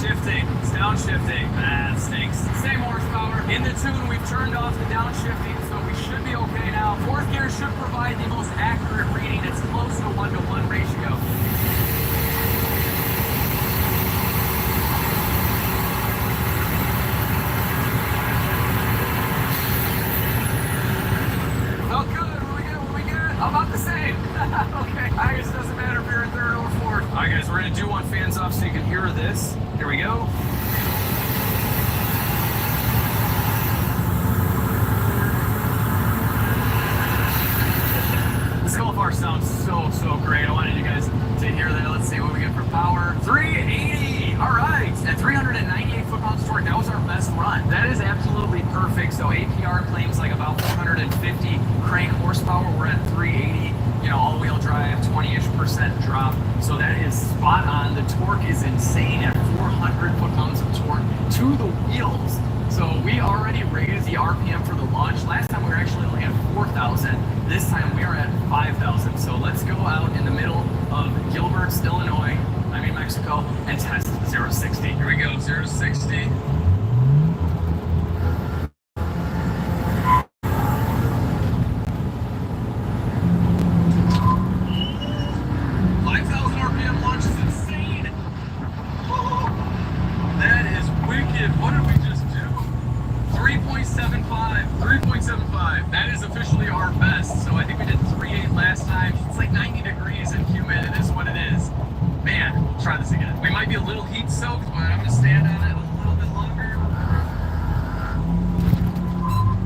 Shifting, it's downshifting. That stinks. Same horsepower. In the tune, we've turned off the downshifting, so we should be okay now. Fourth gear should provide the most accurate reading. It's close to 1-to-1 ratio. Felt good. What we get? About the same. Okay. I guess it doesn't matter if you're in third or fourth. All right, guys, we're gonna do one fans off so you can hear this. Here we go. This Golf R sounds so great. I wanted you guys to hear that. Let's see what we get for power. 380. All right. At 398 foot-pounds torque, that was our best run. That is absolutely perfect. So APR claims like about 450 crank horsepower. We're at 380. You know, all-wheel drive, 20-ish% drop. So that is spot on. The torque is insane at 400 foot-pounds of torque to the wheels. So we already raised the RPM for the launch. Last time we were actually only at 4,000. This time we are at 5,000. So let's go out in the middle of Gilbert, Illinois, Mexico, and test 0-60. Here we go, 0-60. What did we just do? 3.75. That is officially our best. So I think we did 3.8 last time. It's like 90 degrees and humid. It is what it is. Man, we'll try this again. We might be a little heat soaked, but I'm gonna stand on it a little bit longer.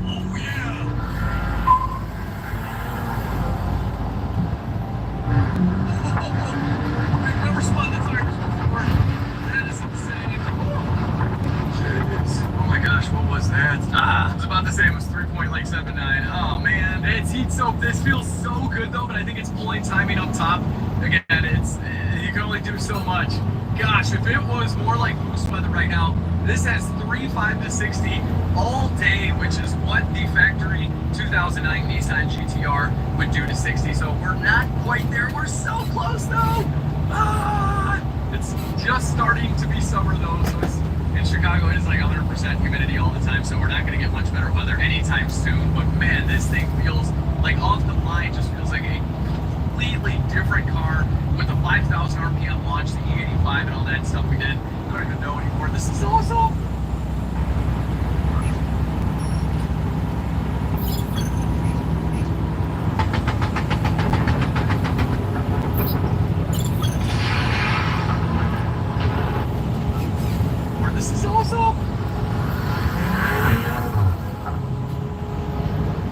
Oh yeah! I've never spun the tires before. That is insane. Oh my gosh, what was that? It was about the same as 3.79. Oh man, it's heat soaked. This feels so good though, but I think it's pulling timing up top. Again, you can only do so much. Gosh, if it was more like boost weather right now, this has 3.5 to 60 all day, which is what the factory 2009 Nissan GTR would do to 60. So we're not quite there. We're so close though. It's just starting to be summer though, so it's in Chicago, it is like 100% humidity all the time, so we're not going to get much better weather anytime soon. But man, this thing feels like off the line, just feels like a completely different car with the 5,000 RPM launch, the E85 and all that stuff we did. don't even know anymore. This is awesome. This is awesome.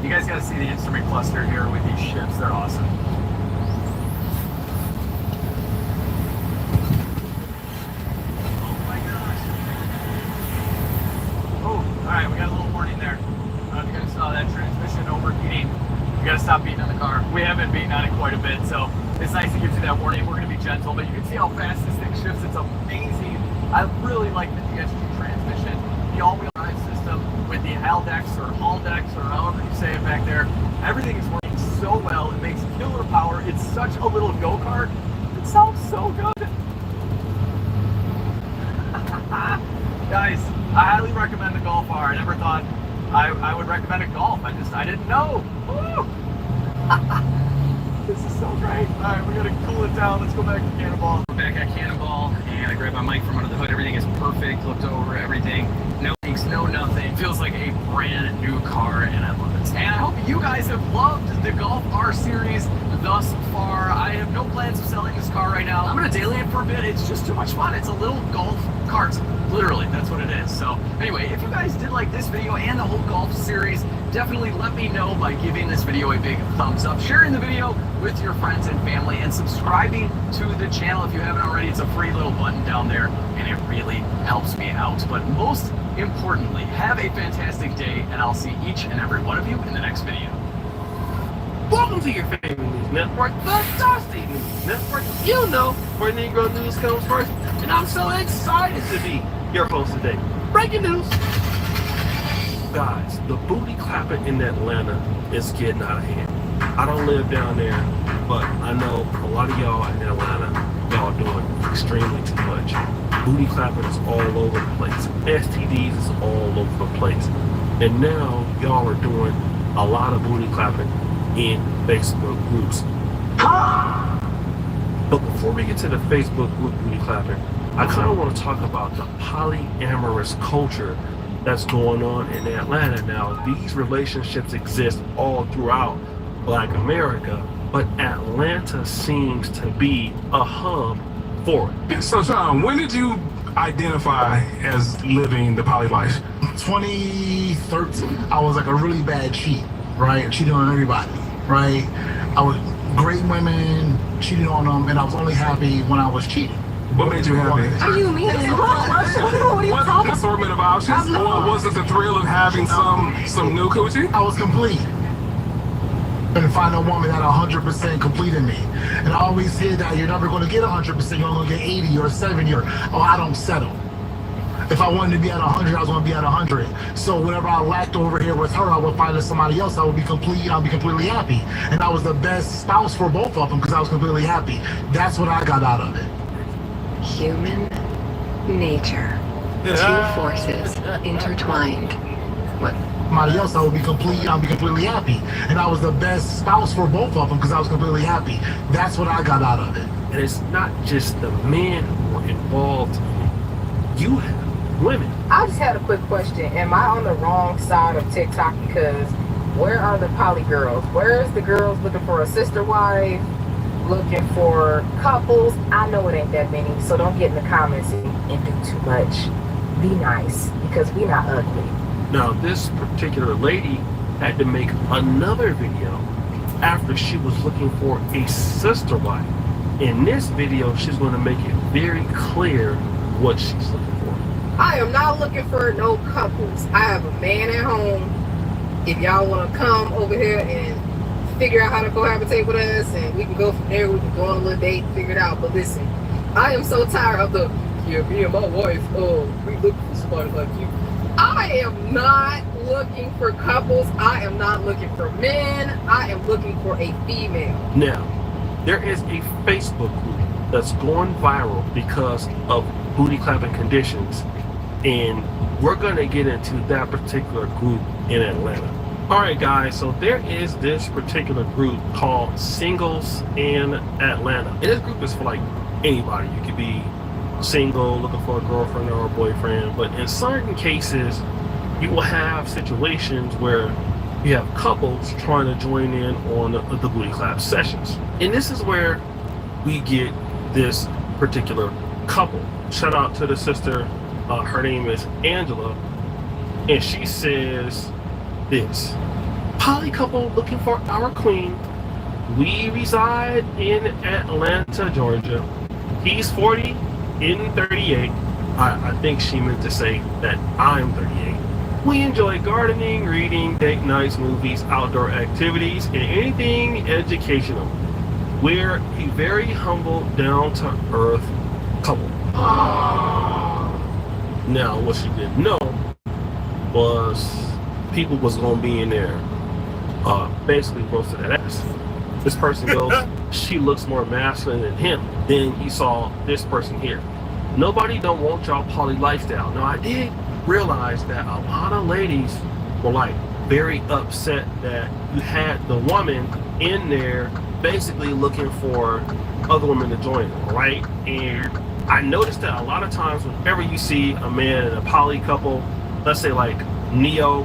You guys got to see the instrument cluster here with these ships. They're awesome. Oh my gosh. Oh, all right. We got a little warning there. I don't know if you guys saw that transmission overheating. We got to stop beating on the car. We have been beating on it quite a bit, so it's nice to give you that warning. We're going to be gentle, but you can see how fast this thing shifts. It's amazing. I really like the DSG transmission, the all-wheel drive system with the Haldex or Haldex or however you say it back there. Everything is working so well. It makes killer power. It's such a little go-kart. It sounds so good. Guys, I highly recommend the Golf R. I never thought I would recommend a Golf. I didn't know. Woo! This is so great. All right, we gotta cool it down. Let's go back to Cannonball. We're back at Cannonball, and I grabbed my mic from under the hood. Everything is perfect. Looked over everything. No leaks, no nothing. Feels like a brand new car, and I love it. And I hope you guys have loved the Golf R series thus far. I have no plans of selling this car right now. I'm gonna daily it for a bit. It's just too much fun. It's a little golf cart. Literally, that's what it is. So anyway, if you guys did like this video and the whole golf series, definitely let me know by giving this video a big thumbs up, sharing the video with your friends and family, and subscribing to the channel if you haven't already. It's a free little button down there, and it really helps me out. But most importantly, have a fantastic day, and I'll see each and every one of you in the next video. Welcome to your favorite news network, the Dusty News Network. You know where Negro news comes first, and I'm so excited to be your host today. Breaking news. Guys, the booty clapping in Atlanta is getting out of hand. I don't live down there, but I know a lot of y'all in Atlanta, y'all doing extremely too much. Booty clapping is all over the place. STDs is all over the place. And now y'all are doing a lot of booty clapping in Facebook groups. But before we get to the Facebook group booty clapping, I kind of want to talk about the polyamorous culture that's going on in Atlanta now. These relationships exist all throughout Black America, but Atlanta seems to be a hub for it. So, Sean, when did you identify as living the poly life? 2013. I was like a really bad cheat, right? Cheating on everybody, right? I was great women, cheating on them, and I was only happy when I was cheating. What made you happy? What do you mean? What are you What talking about? assortment of options? Or was it the thrill of having some new coochie? I was complete. And find a woman that 100% completed me. And I always hear that you're never going to get 100%, you're only going to get 80 or 70 or, oh, I don't settle. If I wanted to be at 100, I was going to be at 100. So whenever I lacked over here with her, I would find somebody else. I would be complete. I'll be completely happy. And I was the best spouse for both of them because I was completely happy. That's what I got out of it. Human nature. Two forces intertwined. What? Somebody else, I would be complete. I'll be completely happy. And I was the best spouse for both of them because I was completely happy. That's what I got out of it. And it's not just the men who are involved. You have women. I just had a quick question. Am I on the wrong side of TikTok? Because where are the poly girls? Where's the girls looking for a sister wife, looking for couples? I know it ain't that many, so don't get in the comments and do too much. Be nice, because we not ugly. Now, this particular lady had to make another video after she was looking for a sister wife. In this video, she's going to make it very clear what she's looking for. I am not looking for no couples. I have a man at home. If y'all want to come over here and figure out how to cohabitate with us, and we can go from there, we can go on a little date and figure it out. But listen, I am so tired of the, yeah, me and my wife, we look for somebody like you. I am not looking for couples. I am not looking for men. I am looking for a female. Now, there is a Facebook group that's going viral because of booty clapping conditions, and we're going to get into that particular group in Atlanta. Alright guys, so there is this particular group called Singles in Atlanta. And this group is for like anybody. You could be single, looking for a girlfriend or a boyfriend. But in certain cases, you will have situations where you have couples trying to join in on the booty clap sessions. And this is where we get this particular couple. Shout out to the sister. Her name is Angela. And she says this: poly couple looking for our queen. We reside in Atlanta, Georgia. He's 40 in 38. I think she meant to say that I'm 38. We enjoy gardening, reading, date nights, movies, outdoor activities, and anything educational. We're a very humble, down-to-earth couple. Now, what she didn't know was people was going to be in there basically roasted that ass. This person goes, she looks more masculine than him. Then you saw this person here. Nobody don't want y'all poly lifestyle. Now, I did realize that a lot of ladies were like very upset that you had the woman in there basically looking for other women to join them, right? And I noticed that a lot of times whenever you see a man in a poly couple, let's say like Neo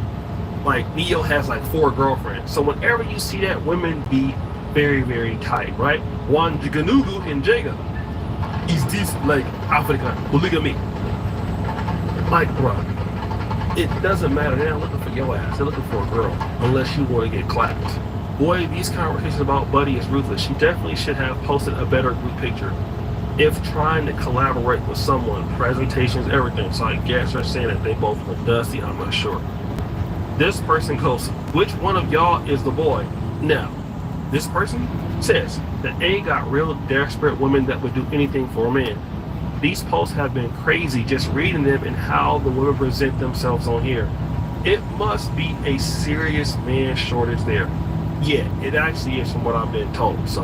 has like 4 girlfriends. So whenever you see that, women be very, very tight, right? One Jiganugu and Jaga. Is this like Africa polygamy? Like, bro, it doesn't matter. They're not looking for your ass. They're looking for a girl, unless you want to get clapped. Boy, these conversations about Buddy is ruthless. She definitely should have posted a better group picture if trying to collaborate with someone. Presentations, everything. So I guess they're saying that they both look dusty. I'm not sure. This person goes, which one of y'all is the boy? Now, this person says that A got real desperate women that would do anything for a man. These posts have been crazy just reading them and how the women present themselves on here. It must be a serious man shortage there. Yeah, it actually is from what I've been told. So,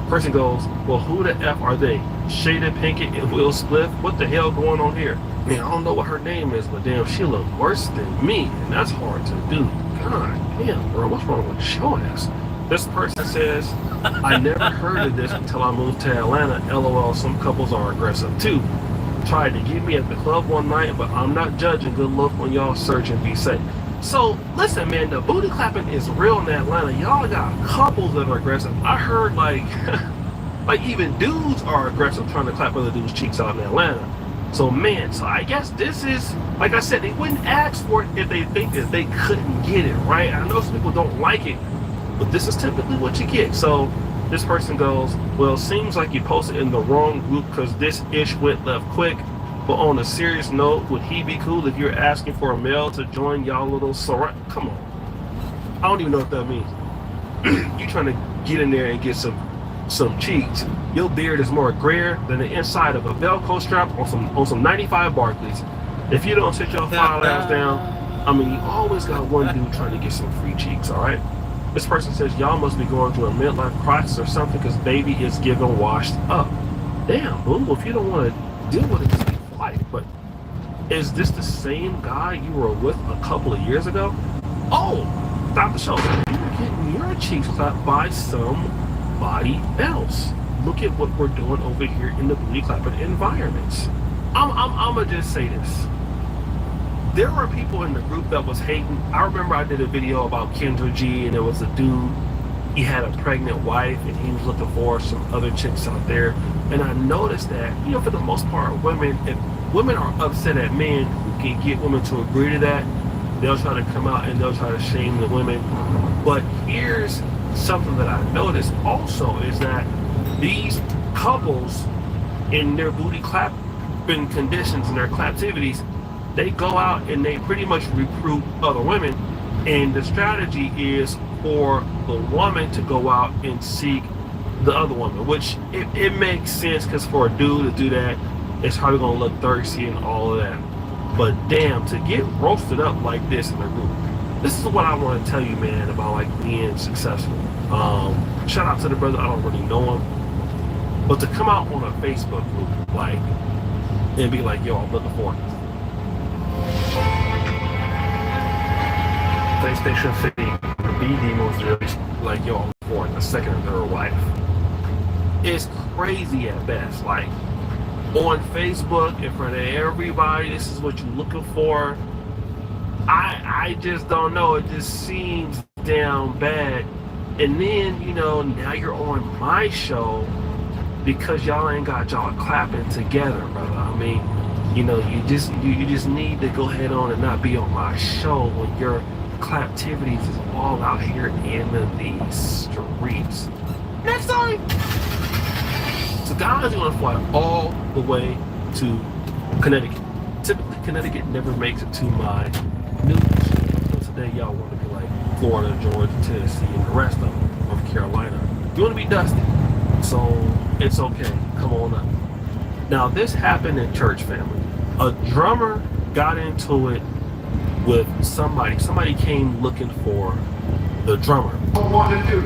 person goes, well, who the F are they? Shada Pinkett and Will Spliff? What the hell going on here? Man, I don't know what her name is, but damn, she look worse than me, and that's hard to do. God damn, bro, what's wrong with your ass? This person says, I never heard of this until I moved to Atlanta. LOL, some couples are aggressive too. Tried to get me at the club one night, but I'm not judging. Good luck when y'all search and be safe. So, listen, man, the booty clapping is real in Atlanta. Y'all got couples that are aggressive. I heard, like, like even dudes are aggressive trying to clap other dudes' cheeks out in Atlanta. So, man, so I guess this is, like I said, they wouldn't ask for it if they think that they couldn't get it, right? I know some people don't like it, but this is typically what you get. So, this person goes, well, seems like you posted in the wrong group because this ish went left quick. But on a serious note, would he be cool if you're asking for a male to join y'all little sorority? Come on. I don't even know what that means. You trying to get in there and get some cheeks. Your beard is more grayer than the inside of a Velcro strap on some 95 Barclays. If you don't sit your foul ass down, I mean, you always got one dude trying to get some free cheeks, all right? This person says, y'all must be going through a midlife crisis or something because baby is getting washed up. Damn, boo, if you don't want to deal with it, just be quiet. But is this the same guy you were with a couple of years ago? Oh, stop the show. You were getting your cheeks clapped by somebody else. Look at what we're doing over here in the booty clapping environments. I'm gonna just say this. There were people in the group that was hating. I remember I did a video about Kendra G, and there was a dude, he had a pregnant wife, and he was looking for some other chicks out there. And I noticed that, you know, for the most part, if women are upset at men who can get women to agree to that, they'll try to come out and they'll try to shame the women. But here's something that I noticed also is that these couples in their booty clapping conditions and their claptivities, they go out and they pretty much recruit other women, and the strategy is for the woman to go out and seek the other woman, which it makes sense because for a dude to do that, it's probably gonna look thirsty and all of that. But damn, to get roasted up like this in a group, this is what I want to tell you, man, about like being successful. Shout out to the brother, I don't really know him, but to come out on a Facebook group like and be like, yo, I'm looking for it. PlayStation City, the BD was released like, yo, I'm for a second or third wife. It's crazy at best. Like, on Facebook in front of everybody. This is what you're looking for. I just don't know. It just seems damn bad. And then, you know, now you're on my show because y'all ain't got y'all clapping together, brother. I mean, you know, you just need to go ahead on and not be on my show when your claptivities is all out here in the streets. Next time. So guys, you're gonna fly all the way to Connecticut. Typically, Connecticut never makes it to my news. So today, y'all want to be like Florida, Georgia, Tennessee, and the rest of them, North Carolina. You want to be dusty, so it's okay. Come on up. Now, this happened in church, family. A drummer got into it with somebody. Somebody came looking for the drummer. What to do?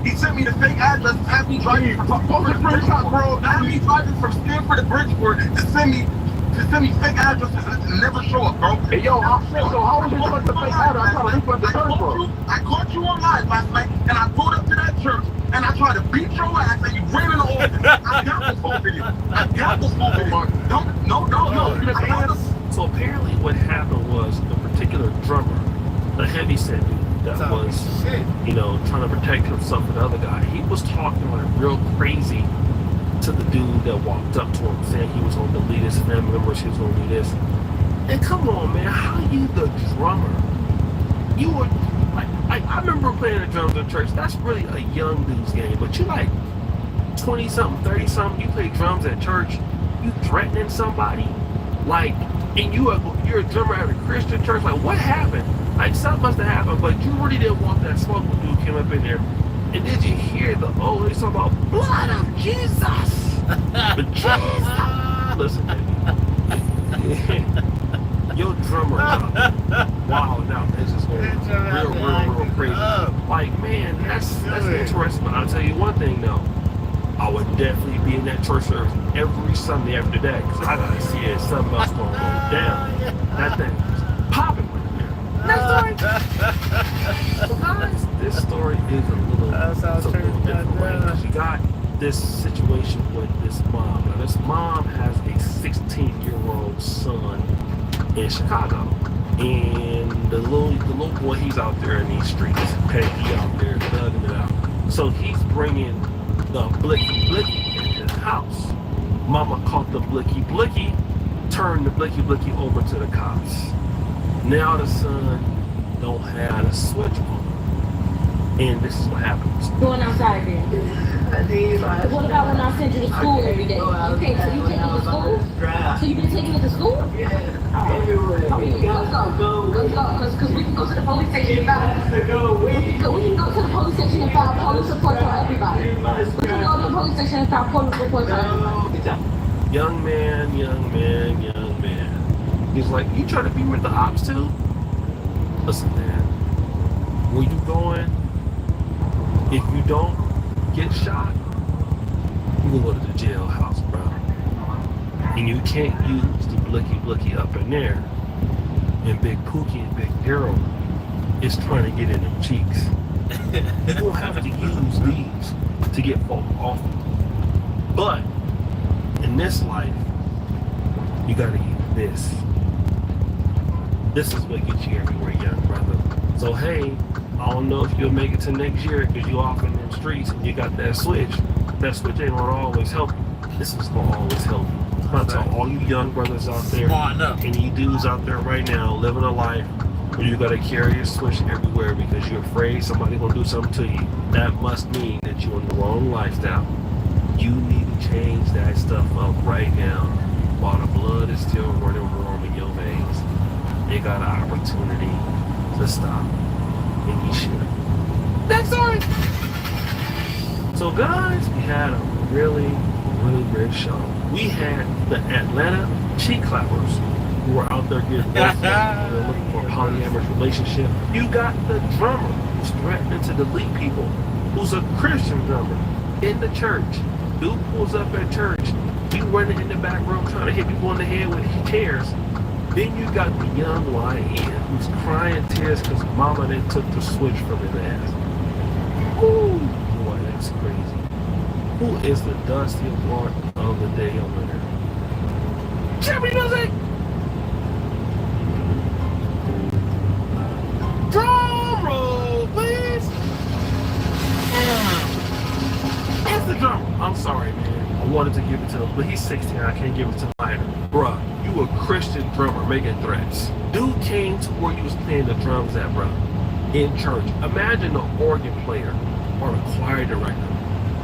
He sent me the fake address, had me driving from Bridgeport, bro. Had me driving from Stanford to Bridgeport to send me fake addresses and never show up, bro. Hey, yo, so how was you supposed to fake address? I caught you on live last night, and I pulled up to that church, and I tried to beat your ass, and you ran in the office. I got this whole video. No. So apparently what happened was the particular drummer, the heavy set dude that was, you know, trying to protect himself and the other guy, he was talking like real crazy to the dude that walked up to him saying he was going to delete his family members, he was going to do this. And come on, man, how you the drummer? You were, like I remember playing the drums in church. That's really a young dude's game, but you like 20-something, 30-something, you play drums at church, you threatening somebody, like, and you're a drummer at a Christian church, like what happened? Like something must have happened, but you really didn't want that smoke when dude came up in there. And did you hear they talking about blood of Jesus? The Jesus. Listen, baby. Your drummer wild out. It's just going real crazy. Like, man, that's interesting. But I'll tell you one thing though. I would definitely be in that church service every Sunday after that, because I gotta see if something else gonna go down. That thing is popping right there. Next story. So guys, this story is a little different way, because you got this situation with this mom. Now this mom has a 16-year-old son in Chicago, and the little boy, he's out there in these streets. Okay, he out there thugging it out. So he's bringing the blicky into the house. Mama caught the blicky, turned the blicky over to the cops. Now the son don't have a switch on. And this is what happens. Going outside then. What about when I send you to school every day? Okay, so you take me to school? So you been taking me to school? Yeah. Alright. Okay, let's go. Because we can go to the police station and file. We can go to the police station and file police reports on everybody. We can go to the police station and file police reports on everybody. Young man. He's like, you trying to be with the ops too? Listen, man. Where you going? If you don't get shot, you go to the jailhouse, bro. And you can't use the blicky up in there. And Big Pookie and Big Daryl is trying to get in them cheeks. You don't have to use these to get folk off. But in this life, you gotta use this. This is what gets you everywhere, young brother. So hey, I don't know if you'll make it to next year because you off in them streets and you got that switch. That switch ain't gonna always help you. This is gonna always help you. I'm tell all you young brothers out there and you dudes out there right now living a life where you gotta carry a switch everywhere because you're afraid somebody gonna do something to you. That must mean that you're in the wrong lifestyle. You need to change that stuff up right now while the blood is still running warm in your veins. You got an opportunity to stop, and you should. That's all. So guys, we had a really great show. We had the Atlanta cheek clappers who were out there getting looking for a polyamorous relationship. You got the drummer who's threatening to delete people, who's a Christian drummer in the church. Dude pulls up at church, you running in the back room trying to hit people in the head with chairs. Then you got the young YN who's crying tears because mama then took the switch from his ass. Ooh, boy, that's crazy. Who is the Dusty Award of the day winner? Cherry music! Drum roll, please! It's the drummer. I'm sorry, man. I wanted to give it to him, but he's 16. I can't give it to minor. Bruh, you a Christian drummer making threats. Dude came to where you was playing the drums at, bruh, in church. Imagine an organ player or a choir director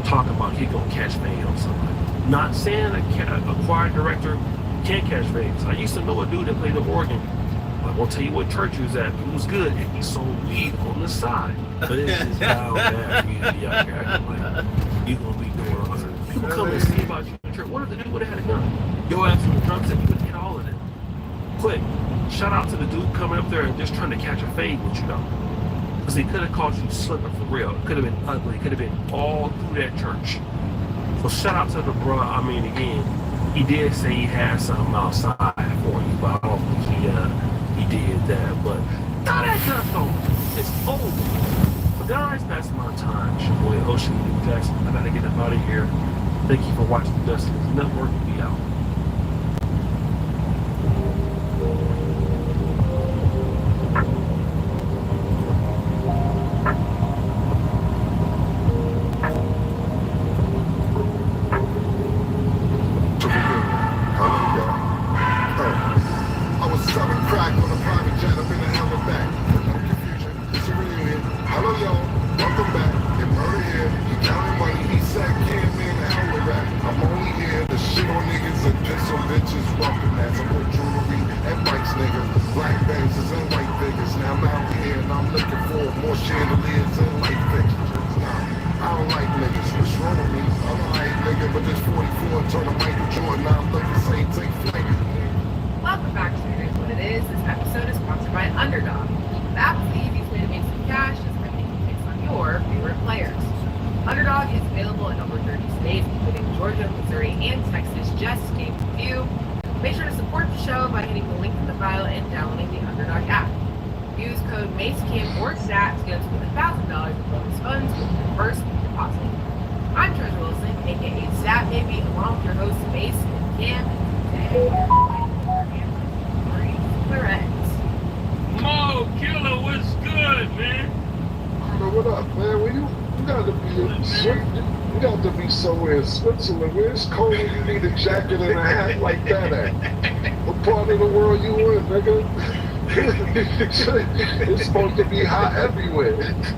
talking about he gonna catch fame or something. Not saying a choir director can't catch fame. I used to know a dude that played the organ. I won't tell you what church he was at, but he was good, and he sold weed on the side. But it's just how bad for you to be out here acting like you gonna be doing all this. People come and see about you in church. What if the dude would have had a gun? Your ass on the drum set, you would hit all of them. Quick, shout out to the dude coming up there and just trying to catch a fade with you, though. Because he could have caught you slipping for real. It could have been ugly. It could have been all through that church. So shout out to the bro. I mean, again, he did say he had something outside for you, but I don't think he did that. But now that dust over. It's over. But guys, that's my time. It's your boy Ocean Jackson. I gotta get up out of here. Thank you for watching the Dusty Network. Be out. Welcome back to Here's What It Is. This episode is sponsored by Underdog. The app's the easiest way to make some cash is by taking picks on your favorite players. Underdog is available in over 30 states, including Georgia, Missouri, and Texas, just to name a few. Make sure to support the show by hitting the link in the bio and downloading the Underdog app. Use code MACECAM or SAT to get up to $1,000 in bonus funds with your first deposit. I'm Treasure Wilson, aka SAT Baby, along with your hosts Mace and Cam. Mo Killer, what's good, man? What up, man? You got to be you got to be somewhere in Switzerland where it's cold and you need a jacket and a hat like that at. What part of the world you in, nigga? It's supposed to be hot everywhere. It's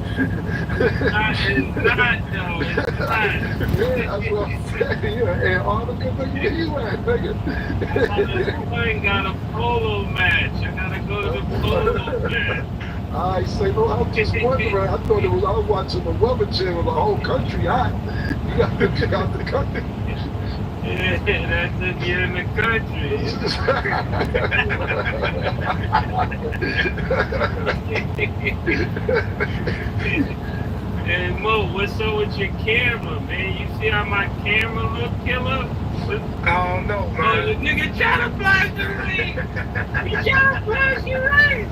not, though. It's not. Yeah, that's what I'm saying. Yeah, Antarctica, nigga, where you at, nigga? I ain't got a polo match. I gotta go to the polo match. I say, no, I'm just wondering. I thought I was watching the Weather Channel, the whole country hot. You got to get out the country. Yeah, that's if you're in the country. And Mo, what's up with your camera, man? You see how my camera look, killer? I don't know, Oh, man. the nigga trying to flash the ring. He trying to flash your ring.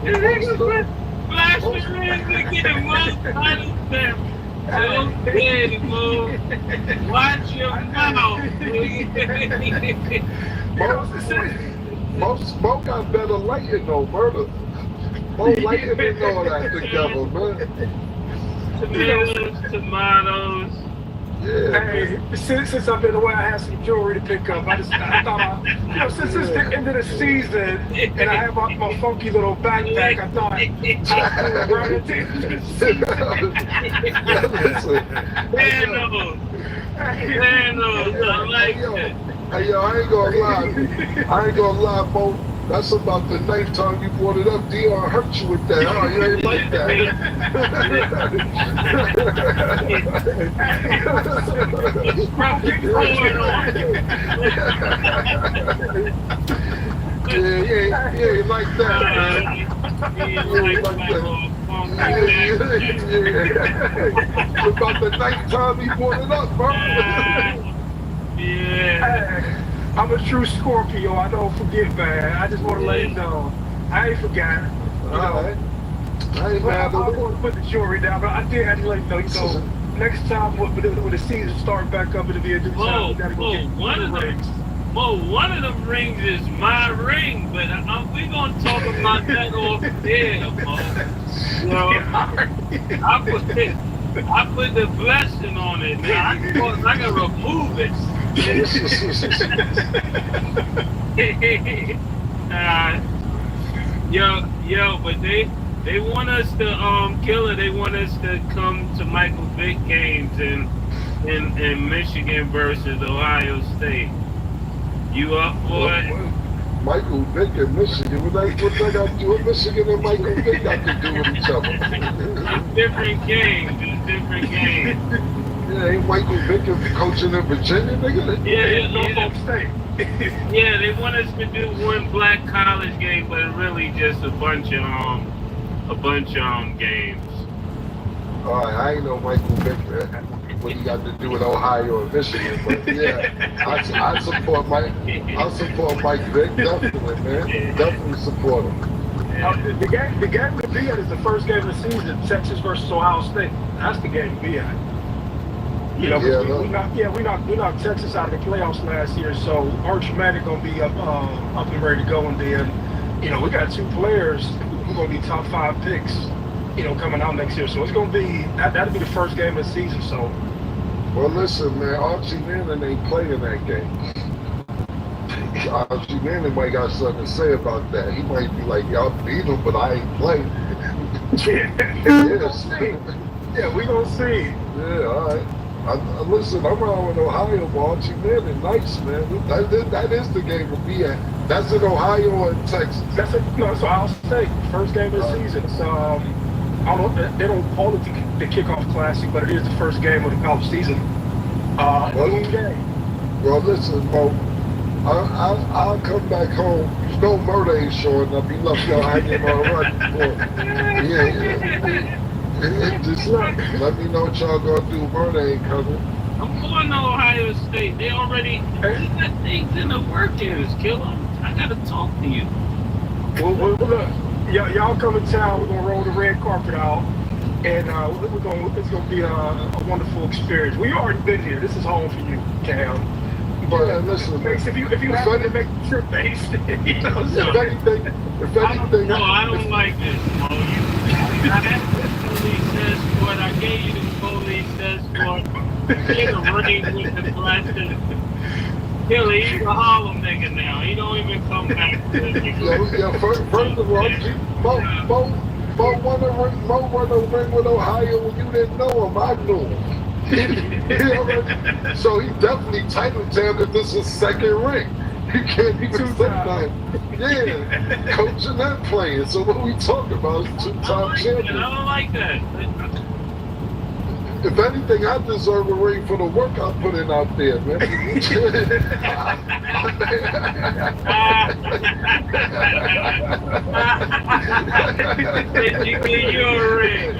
The nigga flash the ring to get the most out of them. Okay, Mo. Watch your mouth. Mo got better lighting though, murder. Mo lighting and all that together, man. Tomatoes. Yeah. Hey, since I've been away, I had some jewelry to pick up. I thought, since it's the end of the season and I have my funky little backpack, I thought I'd run into the season. Manos, I like that. Hey, yo, I ain't gonna lie, Mo. That's about the ninth time you brought it up. Dion hurt you with that. Oh, you ain't like that. Yeah, you like that. You ain't like that. It's about the ninth time he brought it up, bro. Yeah. I'm a true Scorpio. I don't forget, man. I just want to let you know. I ain't forgot. Alright. I ain't mad I want to put the jewelry down, but I did have to let you know. Next time when the season start back up, it'll be a new time. We gotta go get one of Michael Vick in Michigan. What they got to do with Michigan and Michael Vick got to do with each other? It's different games. Yeah, ain't Michael Vick coaching in Virginia, nigga? Yeah, they want us to do one black college game, but it's really just a bunch of games. Alright, I ain't know Michael Vick, man. What he got to do with Ohio and Michigan, but yeah, I support Mike Vick, definitely, man. Definitely support him. The game to be at is the first game of the season, Texas versus Ohio State. That's the game to be at. You know, we knocked Texas out of the playoffs last year, so Arch Manning gonna be up and ready to go, and then, you know, we got two players who are gonna be top 5 picks, you know, coming out next year. So it's gonna be that'll be the first game of the season. So, well, listen, man, Archie Manning ain't playing that game. Archie Manning might got something to say about that. He might be like, y'all beat him, but I ain't playing. Yeah, we gonna see. Yeah, all right. Listen, I'm around with Ohio, but Archie Manning, nice, man. That is the game to be at. That's in Ohio or in Texas. It's Ohio State. First game of the season. It's I don't know. They don't call it the kickoff classic, but it is the first game of the college season. Well, listen, Mo. I'll come back home. You know murder ain't showing up. He left y'all hanging on right before. Yeah. Just let me know what y'all gonna do. Murder ain't coming. I'm going to Ohio State. They got things in the workings, Killer. I gotta talk to you. Well, look, y'all come to town. We're gonna roll the red carpet out, and it's gonna be a wonderful experience. We already been here. This is home for you, Cam. But listen, if you happen to make the trip based, if anything, I don't like this. I gave you the police escort. Get a ring with the plastic. Kill, he's a Harlem nigga now. He don't even come back. First of all, Mo won a ring with Ohio when you didn't know him. I knew him. So he definitely title tapped this is second ring. He can't even say that. Yeah, coaching and playing. So what we talking about is two-time champion. I don't like that. If anything, I deserve a ring for the work I put in out there, man. You're right.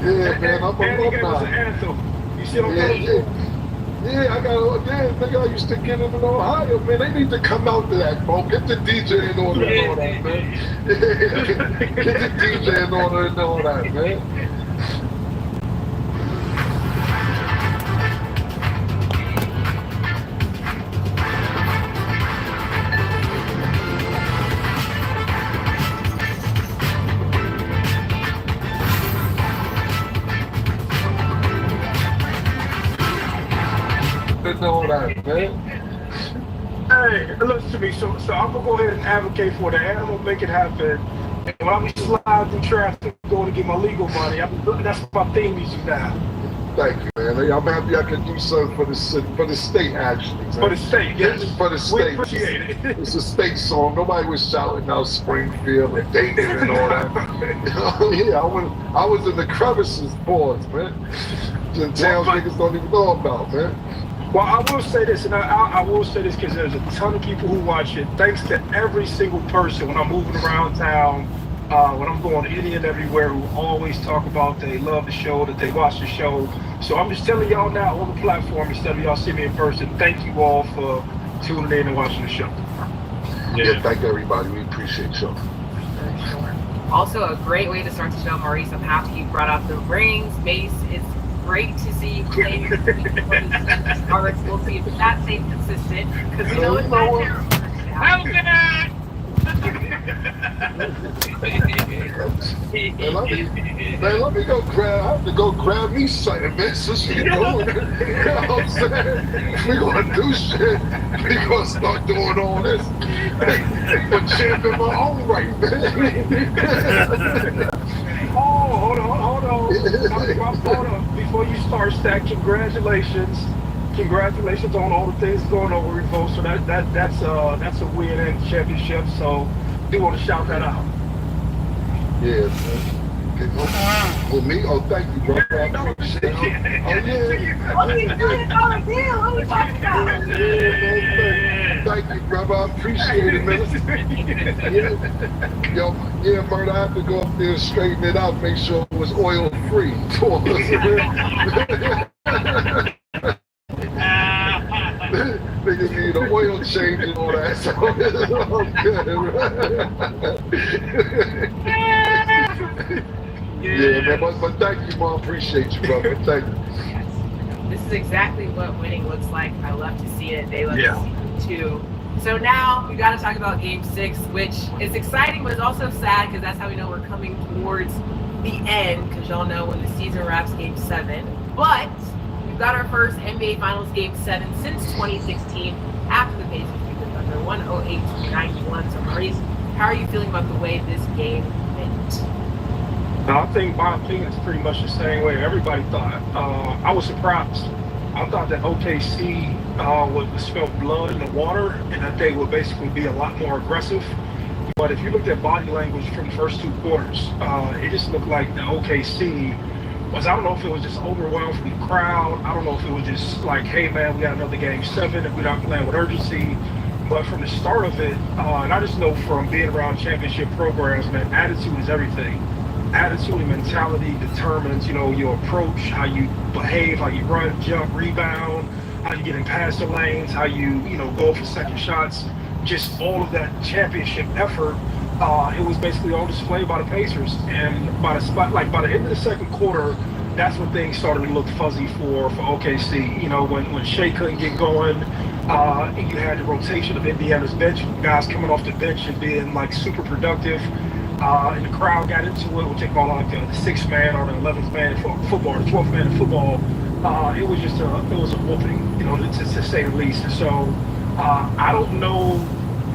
Yeah, man, I'm And he gave us an alumni. anthem. You see what I'm Yeah, saying? yeah. Yeah, nigga, I used to get them in Ohio, man. They need to come out to that, bro. Get the DJ in order and all that, man. Yeah, get the DJ in order and all that, man. And all that, man. Hey, listen to me. So I'm gonna go ahead and advocate for that, and I'm gonna make it happen. And when I'm sliding through traffic, going to get my legal money, that's my theme music now. Thank you, man. I'm happy I could do something for the state, actually. Man. For the state, yes. For the state. We appreciate it. It's a state song. Nobody was shouting out Springfield and Dayton and all that. Yeah, I was in the crevices, boys, man. The towns niggas don't even know about, man. Well, I will say this, and I will say this because there's a ton of people who watch it. Thanks to every single person when I'm moving around town, when I'm going any and everywhere, who always talk about they love the show, that they watch the show. So I'm just telling y'all now on the platform, instead of y'all see me in person, thank you all for tuning in and watching the show. Yeah, thank everybody. We appreciate y'all. For sure. Also, a great way to start the show, Maurice. I'm happy you brought up the rings. Mace, it's great to see you play. We'll see if that stays consistent, because we know it's not terrible. How can I? Man, let me go grab. I have to go grab me something, man. Since we doing it, you know what I'm saying? We gonna do shit. We gonna start doing all this. I'm champion my own right, man. Oh, hold on. Before you start that, congratulations on all the things going on with Revolt. So that's a win and championship. So do want to shout that out. Yeah, man. For me? Oh, thank you, bro. I appreciate it. What are you talking about? Thank you, brother. I appreciate it, man. Yeah, Murder, I have to go up there and straighten it out, make sure it was oil free for us. Niggas need an oil change and all that. So it's all good. Yeah, man, but thank you, Mom. Appreciate you, brother. Thank you. Yes. This is exactly what winning looks like. I love to see it. They love to see it too. So now we got to talk about Game 6, which is exciting, but it's also sad because that's how we know we're coming towards the end, because y'all know when the season wraps Game 7. But we've got our first NBA Finals Game 7 since 2016 after the Pacers beat the Thunder 108-91. So Maurice, how are you feeling about the way this game went? I think my opinion is pretty much the same way everybody thought. I was surprised. I thought that OKC would smell blood in the water and that they would basically be a lot more aggressive. But if you looked at body language from the first 2 quarters, it just looked like the OKC was, I don't know if it was just overwhelmed from the crowd. I don't know if it was just like, hey man, we got another Game 7 and we're not playing with urgency. But from the start of it, and I just know from being around championship programs, man, attitude is everything. Attitude and mentality determines, your approach, how you behave, how you run, jump, rebound, how you get in past the lanes, how you, go for second shots. Just all of that championship effort, it was basically on display by the Pacers. And by the end of the second quarter, that's when things started to look fuzzy for OKC. When Shea couldn't get going, and you had the rotation of Indiana's bench, guys coming off the bench and being super productive. And the crowd got into it, which they call the 6th man or the 11th man in football, the 12th man in football. It was just a whooping, to say the least. And so I don't know,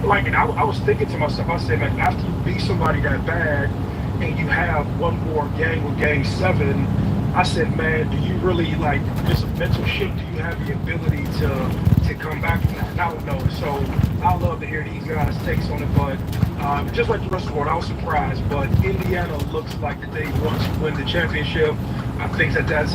and I was thinking to myself, I said, man, after you beat somebody that bad and you have one more game with Game 7, I said, man, do you really just a mental shift? Do you have the ability to come back from that? I don't know. So I love to hear these guys' takes on it, but just like the rest of the world, I was surprised. But Indiana looks like that they want to win the championship. I think that's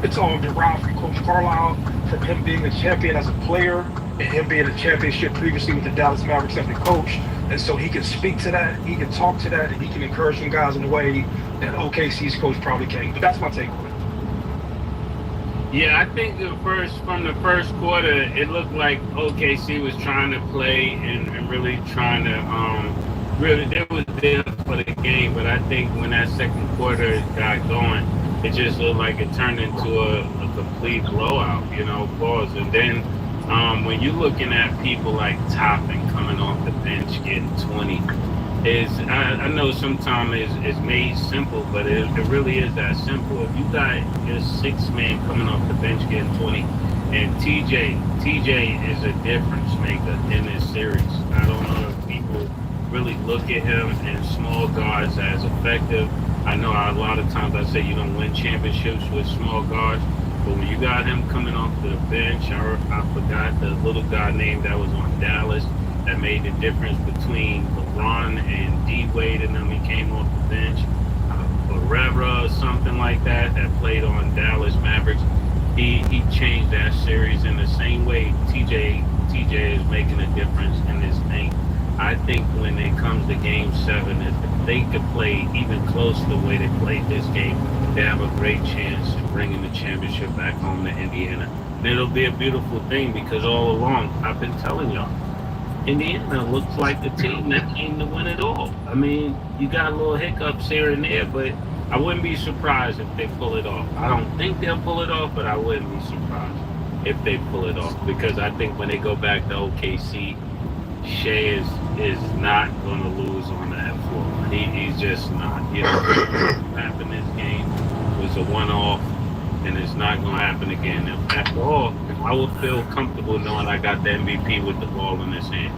it's all derived from Coach Carlisle, from him being a champion as a player. and him being a championship previously with the Dallas Mavericks as the coach. And so he can speak to that, he can talk to that, and he can encourage some guys in a way that OKC's coach probably can't. But that's my take on it. Yeah, I think from the first quarter, it looked like OKC was trying to play and really trying to really they was there for the game. But I think when that second quarter got going, it just looked like it turned into a complete blowout, pause. And then when you're looking at people like Toppin coming off the bench getting 20, I know sometimes it's made simple, but it really is that simple. If you got your 6 man coming off the bench getting 20, and TJ is a difference maker in this series. I don't know if people really look at him and small guards as effective. I know a lot of times I say you don't win championships with small guards, but when you got him coming off the bench, I forgot the little guy name that was on Dallas that made the difference between LeBron and D-Wade, and then he came off the bench. Barrera or something like that played on Dallas Mavericks. He changed that series in the same way TJ is making a difference in this thing. I think when it comes to Game 7, if they could play even close to the way they played this game, they have a great chance of bringing the championship back home to Indiana. And it'll be a beautiful thing because all along, I've been telling y'all, Indiana looks like the team that came to win it all. I mean, you got little hiccups here and there, but I wouldn't be surprised if they pull it off. I don't think they'll pull it off, but I wouldn't be surprised if they pull it off because I think when they go back to OKC, Shea is not going to lose on that floor. He's just not. What happened this game was a one-off, and it's not going to happen again. After all, I would feel comfortable knowing I got the MVP with the ball in his hand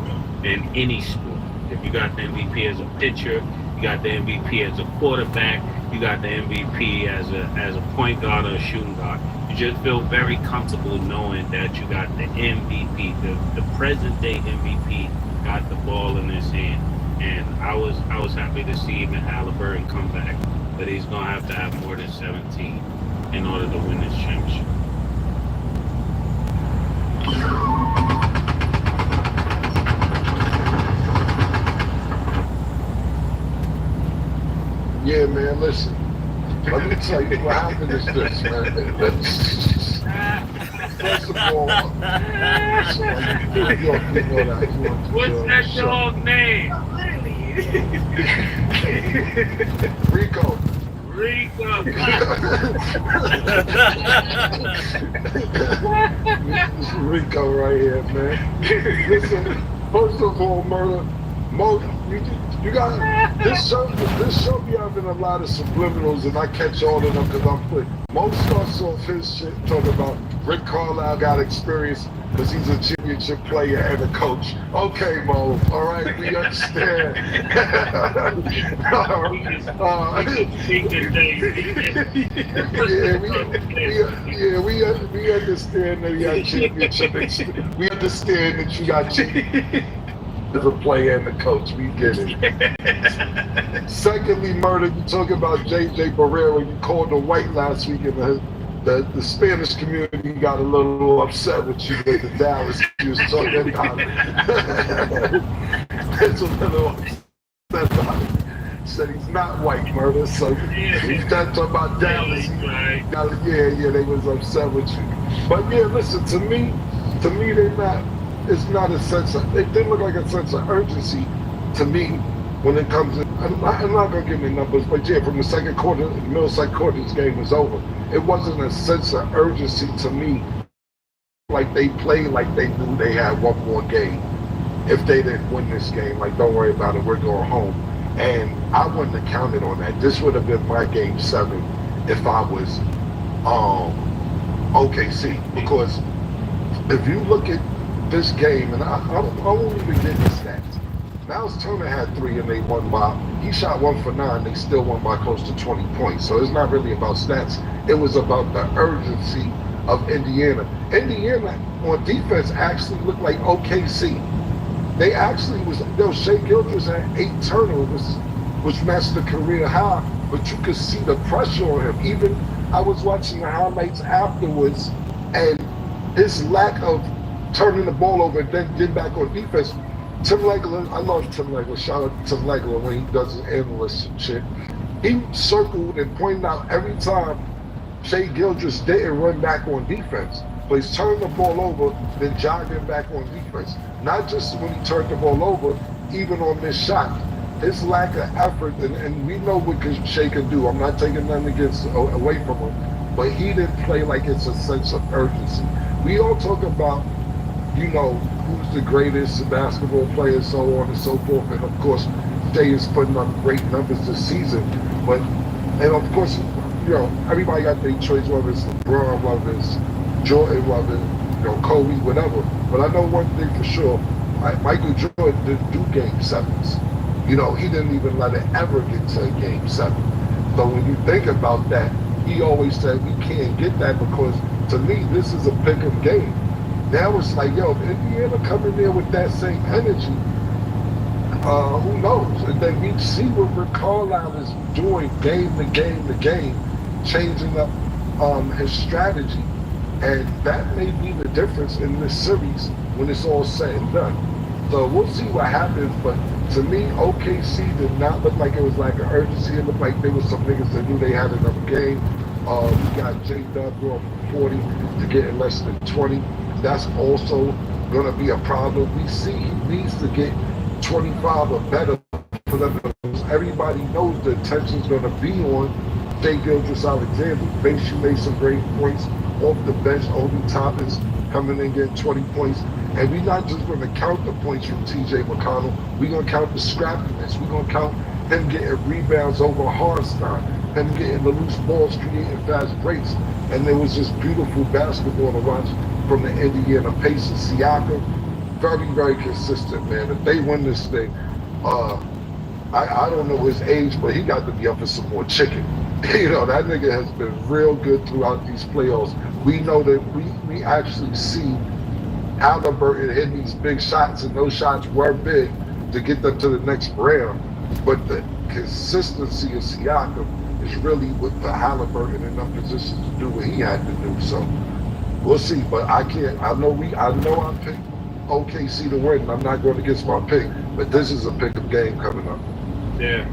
in any sport. If you got the MVP as a pitcher, you got the MVP as a quarterback, you got the MVP as a point guard or a shooting guard. You just feel very comfortable knowing that you got the MVP, the present day MVP got the ball in his hand. And I was happy to see even Halliburton come back, but he's gonna have to have more than 17 in order to win this championship. Yeah, man, listen. Let me tell you what happened is this, man. First of all, what's that dog name? Rico. This is Rico right here, man. Listen, first of all, Mo, you got this show be having a lot of subliminals, and I catch all of them because I'm quick. Mo starts off his shit talking about Rick Carlisle got experience because he's a championship player and a coach. Okay, Mo, all right, we understand. We understand that you got championship experience. We understand that you got championship. As a player and the coach, we get it. Secondly, Murder, you talking about JJ Barrera, you called him white last week, and the Spanish community got a little upset with you with the Dallas. You was talking about it. It's a little upset about it. Said he's not white, Murder, so he's not talking about Dallas. Yeah, they was upset with you. But yeah, listen, to me, they're not. It's not a sense of, it didn't look like a sense of urgency to me when it comes to, I'm not going to give me numbers, but yeah, from the second quarter, the middle second quarter, this game was over. It wasn't a sense of urgency to me, like they played like they knew they had one more game. If they didn't win this game, like, don't worry about it, we're going home. And I wouldn't have counted on that. This would have been my Game 7 if I was OKC, because if you look at this game, and I won't even get the stats. Miles Turner had 3 and they won by, he shot 1 for 9, they still won by close to 20 points. So it's not really about stats. It was about the urgency of Indiana. Indiana on defense actually looked like OKC. They actually Shea Gilgeous had 8 turnovers, which matched the career high, but you could see the pressure on him. Even I was watching the highlights afterwards, and his lack of turning the ball over and then getting back on defense. Tim Legler, I love Tim Legler. Shout out to Tim Legler when he does his analyst and shit. He circled and pointed out every time Shea Gildress didn't run back on defense. But he's turning the ball over, then jogging back on defense. Not just when he turned the ball over, even on this shot. His lack of effort, and we know what Shea can do. I'm not taking nothing away from him, but he didn't play like it's a sense of urgency. We all talk about, you know, who's the greatest basketball player, so on and so forth. And of course, Shea is putting up great numbers this season. But, and of course, you know, everybody got their choice, whether it's LeBron, whether it's Jordan, whether, you know, Kobe, whatever. But I know one thing for sure, Michael Jordan didn't do game sevens. You know, he didn't even let it ever get to a game 7. So when you think about that, he always said we can't get that because to me, this is a pick-em game. Now it's like, yo, if Indiana come in there with that same energy, who knows? And then we see what Rick Carlisle is doing game to game to game, changing up his strategy. And that may be the difference in this series when it's all said and done. So we'll see what happens, but to me, OKC did not look like it was like an urgency. It looked like there was some niggas that knew they had another game. We got J-Dub going from 40 to getting less than 20. That's also going to be a problem. We see he needs to get 25 or better for them. Everybody knows the attention's going to be on Shai Gilgeous-Alexander. She made some great points off the bench. Obi Toppin's coming in getting 20 points. And we're not just going to count the points from TJ McConnell. We're going to count the scrappiness. We're going to count him getting rebounds over Harstein, him getting the loose balls, creating fast breaks. And there was just beautiful basketball to watch from the Indiana Pacers. Siakam, very, very consistent, man. If they win this thing, I don't know his age, but he got to be up for some more chicken. You know, that nigga has been real good throughout these playoffs. We know that we actually see Halliburton hitting these big shots, and those shots were big to get them to the next round. But the consistency of Siakam is really with the Halliburton in them positions to do what he had to do. So we'll see. But I know I picked OKC to win. I'm not going against my pick, but this is a pick-up game coming up. Yeah.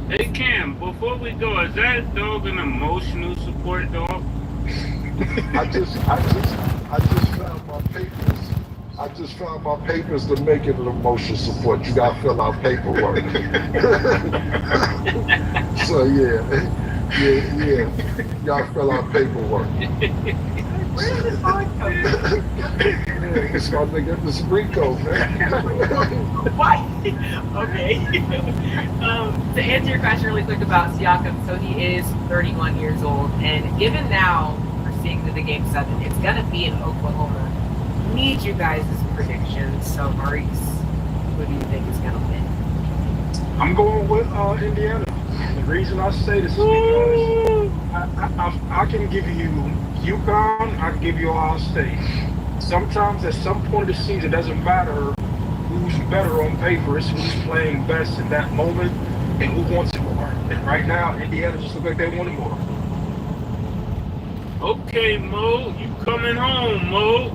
Hey Cam, before we go, is that dog an emotional support dog? I just found my papers. I just found my papers to make it an emotional support. You gotta fill out paperwork. So yeah. You gotta fill out paperwork. Where did this line come from? It's my nigga, this Rico, man. Why? Okay. To answer your question really quick about Siakam, so he is 31 years old, and given now we're seeing the Game 7, it's gonna be in Oklahoma. Need you guys' predictions. So Maurice, who do you think is gonna win? I'm going with Indiana. The reason I say this is because I can give you UConn, I can give you Ohio State. Sometimes at some point of the season, it doesn't matter who's better on paper, it's who's playing best in that moment and who wants it more. And right now, Indiana just looks like they want it more. Okay, Mo, you coming home, Mo.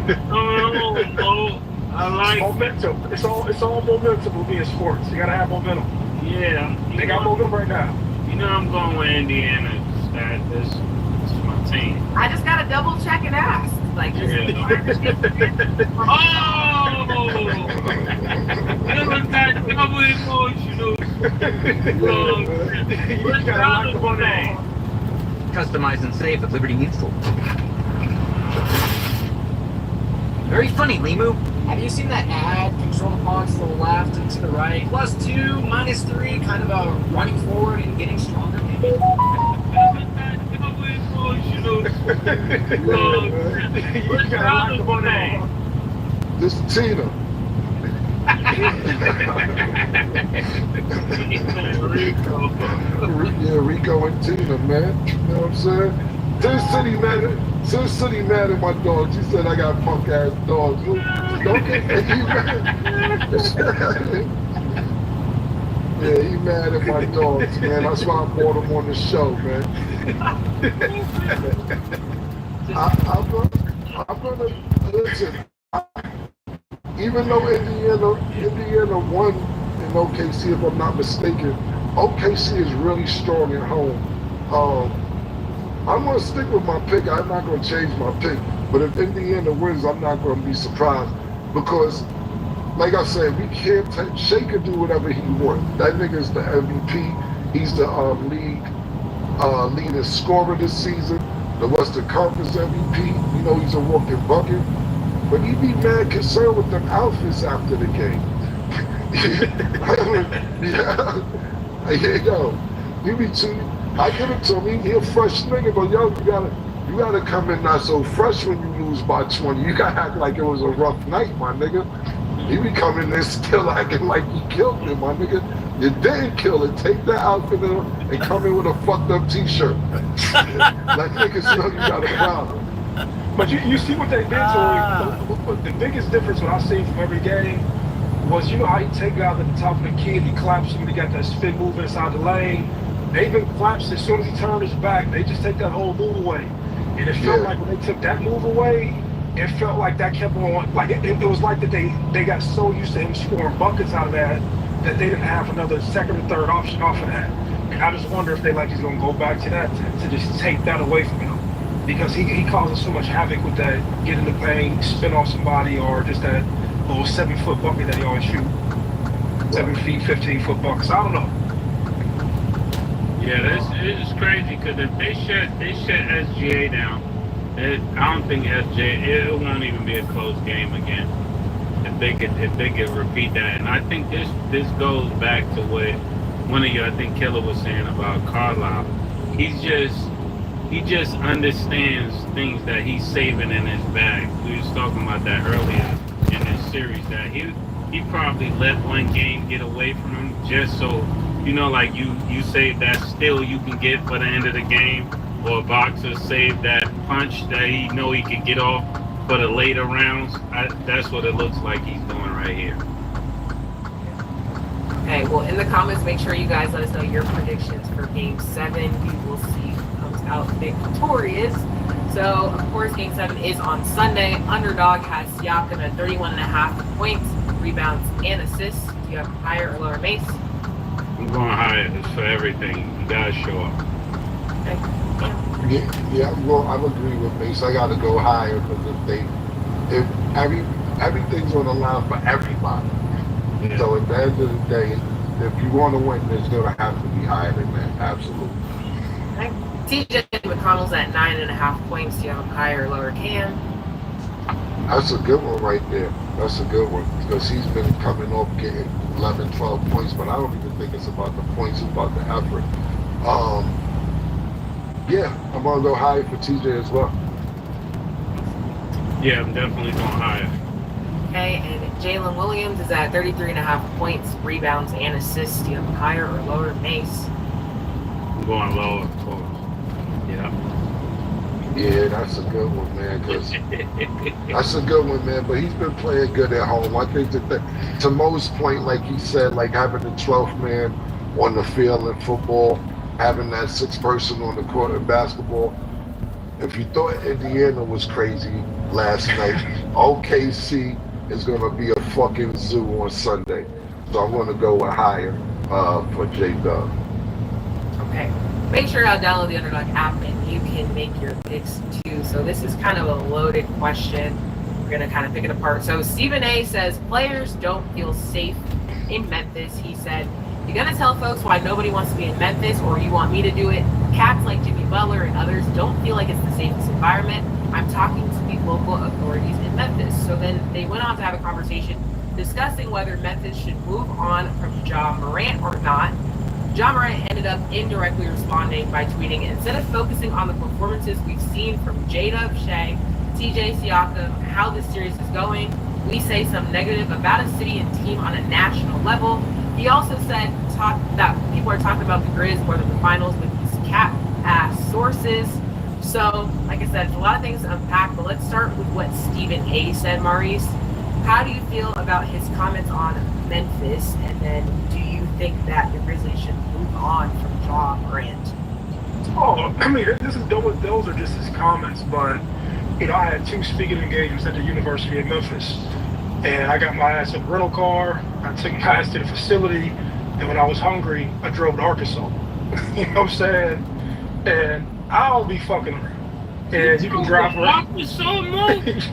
Coming home, Mo. I like momentum. It's all momentum with being sports. You gotta have momentum. Yeah. They got momentum right now. You know I'm going with Indiana. This is my team. I just gotta double check and ask. Like, Oh! That was that double emotional. What's the other name? Customize and save at Liberty Mutual. Very funny, Limu. Have you seen that ad? Control the pods to the left and to the right. +2, -3, kind of a running forward and getting stronger, maybe? What's the other name? This is Tina. Rico and Tina, man. You know what I'm saying? Sin City mad at my dogs. He said I got punk ass dogs. Don't get he mad. Yeah, he mad at my dogs, man. That's why I brought him on the show, man. I'm gonna listen. Even though Indiana won in OKC, if I'm not mistaken, OKC is really strong at home. I'm gonna stick with my pick. I'm not gonna change my pick. But if Indiana wins, I'm not gonna be surprised because, like I said, we can't take Shea can do whatever he wants. That nigga's the MVP. He's the leading scorer this season. The Western Conference MVP. You know he's a walking bucket. But he be mad concerned with them outfits after the game. Yeah, yo, you be too. I give it to him. He a fresh nigga, but yo, you gotta come in not so fresh when you lose by 20. You gotta act like it was a rough night, my nigga. He be coming there still acting like he killed it, my nigga. You didn't kill it. Take that outfit and come in with a fucked up t-shirt. Like niggas know you got a problem. But you see what they did to him. The biggest difference what I seen from every game was, you know how he take out at the top of the key and he claps him, he got that spin move inside the lane. They even claps as soon as he turned his back. They just take that whole move away. And it felt like when they took that move away, it felt like that kept on, like it was like that they got so used to him scoring buckets out of that they didn't have another second or third option off of that. And I just wonder if he's gonna go back to that to just take that away from him. Because he causes so much havoc with that get in the paint, spin off somebody, or just that little 7-foot bucket that he always shoot. 7 feet, 15-foot buckets. I don't know. Yeah, it's crazy because if they shut SGA down, I don't think it won't even be a close game again. If they could repeat that, and I think this goes back to what one of you, I think Killer was saying about Carlisle. He just understands things that he's saving in his bag. We was talking about that earlier in this series, that he probably let one game get away from him just so, you know, like you save that steal you can get for the end of the game, or a boxer save that punch that he know he can get off for the later rounds. That's what it looks like he's doing right here. Okay, well, in the comments, make sure you guys let us know your predictions for Game 7. We will see who comes out victorious. So, of course, Game 7 is on Sunday. Underdog has Siakam at 31.5 points, rebounds, and assists. Do you have higher or lower Mace? I'm going higher for everything. You gotta show up. Okay. Yeah, I'm agreeing with Mace. I gotta go higher because if everything's on the line for everybody. Yeah. So at the end of the day, if you want to win, it's gonna have to be higher than that. Absolutely. Okay. TJ McConnell's at 9.5 points. Do you have higher or lower Cam? That's a good one right there. That's a good one because he's been coming off getting 11, 12 points, but I don't even think it's about the points, it's about the effort. Yeah, I'm gonna go higher for TJ as well. Yeah, I'm definitely going higher. Okay, and Jalen Williams is at 33.5 points, rebounds, and assists. Do you have higher or lower Mace? I'm going lower, of course. Yeah, that's a good one, man. That's a good one, man. But he's been playing good at home. I think that to Mo's point, like he said, like having the 12th man on the field in football, having that 6th person on the court in basketball. If you thought Indiana was crazy last night, OKC is going to be a fucking zoo on Sunday. So I'm going to go with higher for J-Dub. Okay. Make sure to download the Underdog app and you can make your picks too. So this is kind of a loaded question. We're going to kind of pick it apart. So Stephen A says, players don't feel safe in Memphis. He said, you're going to tell folks why nobody wants to be in Memphis, or you want me to do it? Cats like Jimmy Butler and others don't feel like it's the safest environment. I'm talking to the local authorities in Memphis. So then they went on to have a conversation discussing whether Memphis should move on from Ja Morant or not. Ja Morant ended up indirectly responding by tweeting, instead of focusing on the performances we've seen from J-Dub, Shea, TJ, Siakam, how this series is going, we say some negative about a city and team on a national level. He also said that people are talking about the Grizz more than the finals with these cap-ass sources. So, like I said, it's a lot of things to unpack, but let's start with what Stephen A. said, Maurice. How do you feel about his comments on Memphis, and then do you think that the Grizzlies should move on from Ja Morant? Oh, I mean, those are just his comments, but I had 2 speaking engagements at the University of Memphis. And I got my ass in a rental car. I took my ass to the facility. And when I was hungry, I drove to Arkansas. You know what I'm saying? And I'll be fucking around. And you can drive around.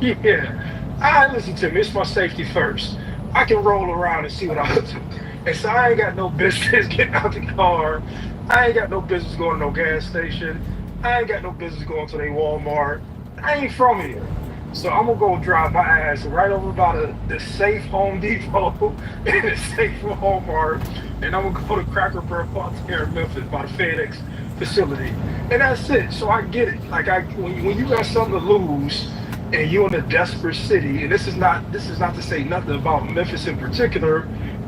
Yeah. Listen to me. It's my safety first. I can roll around and see what I'm doing. And so I ain't got no business getting out the car. I ain't got no business going to no gas station. I ain't got no business going to the Walmart. I ain't from here. So I'm gonna go drive my ass right over by the safe Home Depot and the safe Walmart, and I'm gonna go to Cracker Barrel out there in Memphis by the FedEx facility. And that's it. So I get it. Like when you got something to lose and you're in a desperate city, and this is not to say nothing about Memphis in particular,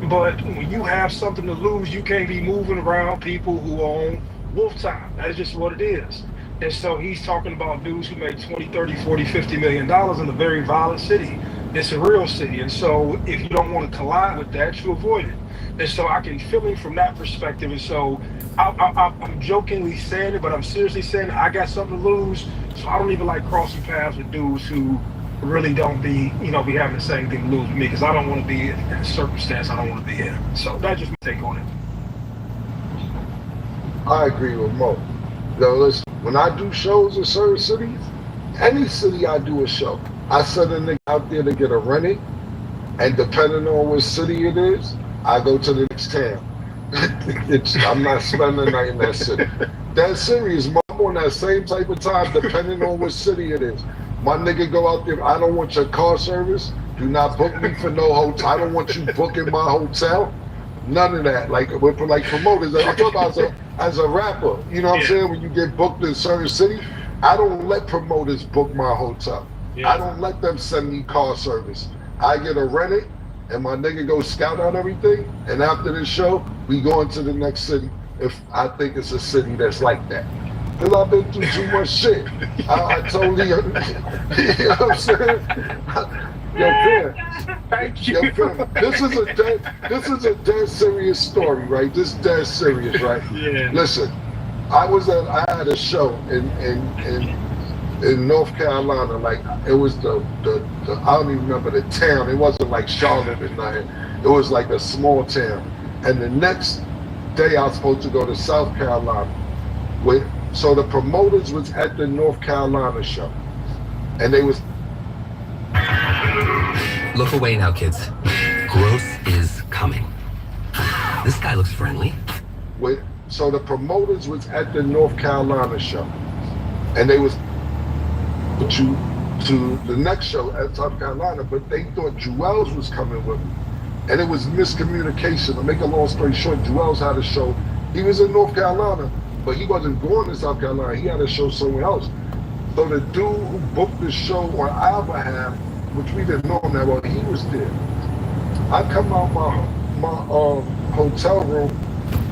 but when you have something to lose, you can't be moving around people who own wolf time. That's just what it is. And so he's talking about dudes who made 20, 30, 40, 50 million dollars in a very violent city. It's a real city. And so if you don't want to collide with that, you avoid it. And so I can feel him from that perspective. And so I'm jokingly saying it, but I'm seriously saying it. I got something to lose. So I don't even like crossing paths with dudes who really don't be having the same thing to lose with me, because I don't want to be in a circumstance I don't want to be in. So that's just my take on it. I agree with Mo. Yo, listen, when I do shows in certain cities, any city I do a show, I send a nigga out there to get a rented, and depending on which city it is, I go to the next town. I'm not spending the night in that city. That serious, I'm on that same type of time, depending on which city it is. My nigga go out there, I don't want your car service, do not book me for no hotel, I don't want you booking my hotel. None of that. Like promoters, I'm talking about as a rapper. You know what I'm saying? When you get booked in certain cities, I don't let promoters book my hotel. I don't let them send me car service. I get a rented, and my nigga go scout out everything. And after the show, we go into the next city if I think it's a city that's like that. Because I've been through too much shit. I totally, you know what I'm saying? Yo, this is a dead serious story, right? This is dead serious, right? Yeah. Listen, I had a show in North Carolina. Like it was the I don't even remember the town. It wasn't like Charlotte or nothing. It was like a small town. And the next day I was supposed to go to South Carolina. So the promoters was at the North Carolina show, and they was. Look away now, kids. Growth is coming. This guy looks friendly. So the promoters was at the North Carolina show, and they was to the next show at South Carolina, but they thought Jewels was coming with them, and it was miscommunication. To make a long story short, Jewels had a show. He was in North Carolina, but he wasn't going to South Carolina. He had a show somewhere else. So the dude who booked the show on our behalf, which we didn't know him that well, he was there. I come out my hotel room,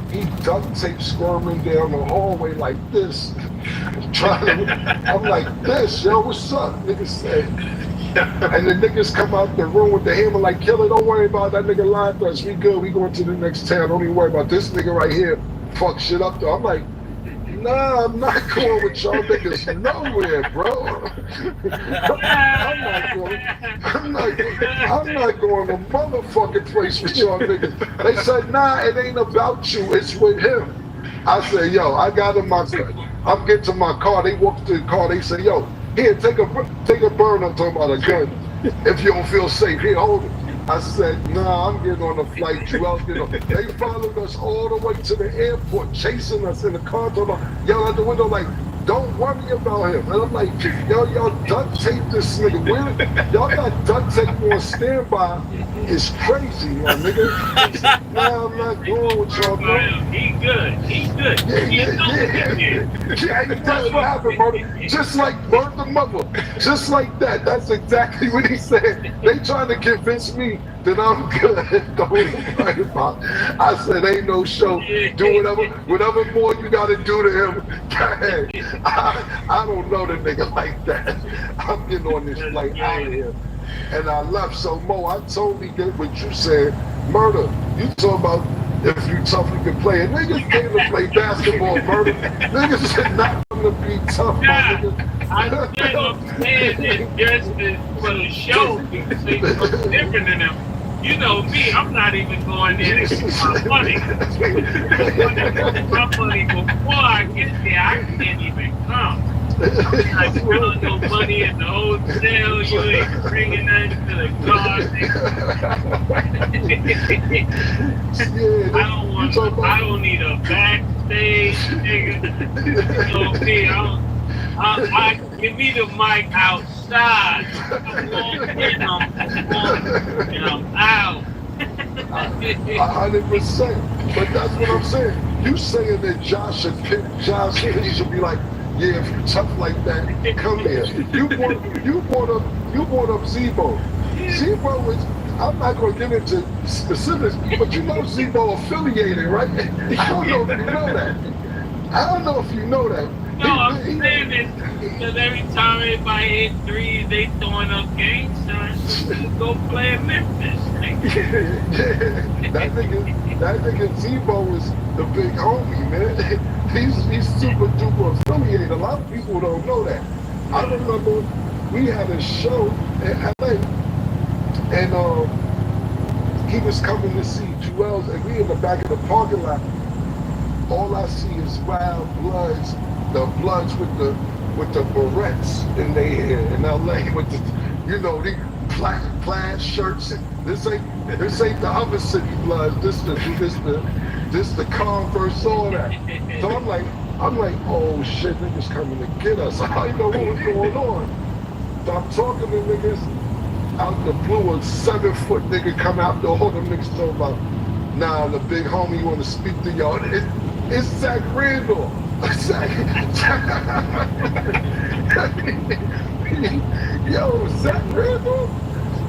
he duct tape squirming down the hallway like this. I'm like this, yo, what's up? Niggas say. And the niggas come out the room with the hammer like, killer, don't worry about that nigga lying to us. We good, we going to the next town. Don't even worry about this nigga right here. Fuck shit up though. I'm like, nah, I'm not going with y'all niggas nowhere, bro. I'm not going to motherfucking place with y'all niggas. They said, nah, it ain't about you, it's with him. I said, yo, I got in my car. I'm getting to my car. They walk to the car. They say, yo, here, take a burn. I'm talking about a gun. If you don't feel safe, here, hold it. I said, nah, I'm getting on the flight. They followed us all the way to the airport, chasing us in the car, talking about, yelling out the window like, don't worry about him. And I'm like, yo, y'all duct tape this nigga. Y'all got duct tape on standby. It's crazy, my nigga. Nah, I'm not going with y'all, bro. He good. Yeah, that's what happened, brother. Just like Bird the Mother. Just like that. That's exactly what he said. They trying to convince me that I'm good. Don't worry about it. I said, ain't no show. Do whatever more you got to do to him. Go ahead. I don't know the nigga like that. I'm getting on this flight out of here. And I left. So Mo, I totally get what you said. Murder, you talk about if you tough, you can play. And niggas came to play basketball, Murder. Niggas said not to be tough, my nigga. I'm saying it just for the show because they look different than them. You know me, I'm not even going there to get my money. My money before I get there, I can't even come. I'm not spending no money at the hotel. You ain't bringing nothing to the car. I don't need a backstage, nigga. You know me, I give me the mic outside. I'm on and I'm out. 100%. But that's what I'm saying. You saying that Josh should be like, yeah, if you tough like that, come here. You brought up Zebo. Zebo was, I'm not gonna get into specifics, but you know Zebo affiliated, right? I don't know if you know that. I don't know if you know that. No, I'm saying this because every time everybody hit threes, they throwing up game signs. Go play in Memphis. That nigga Zebo is the big homie, man. He's super duper affiliated. A lot of people don't know that. I remember we had a show in LA, and he was coming to see Jewels, and we in the back of the parking lot. All I see is wild bloods, the bloods with the barrettes in their hair in LA with the, you know, the plaid shirts. This ain't the other city bloods. This the Converse, all that. So I'm like, oh shit, niggas coming to get us. I didn't know what was going on. So I'm talking to niggas out the blue, a 7-foot nigga come out there, all them niggas talking about, nah, the big homie want to speak to y'all. It's Zach Randall. Yo, Zach Randall?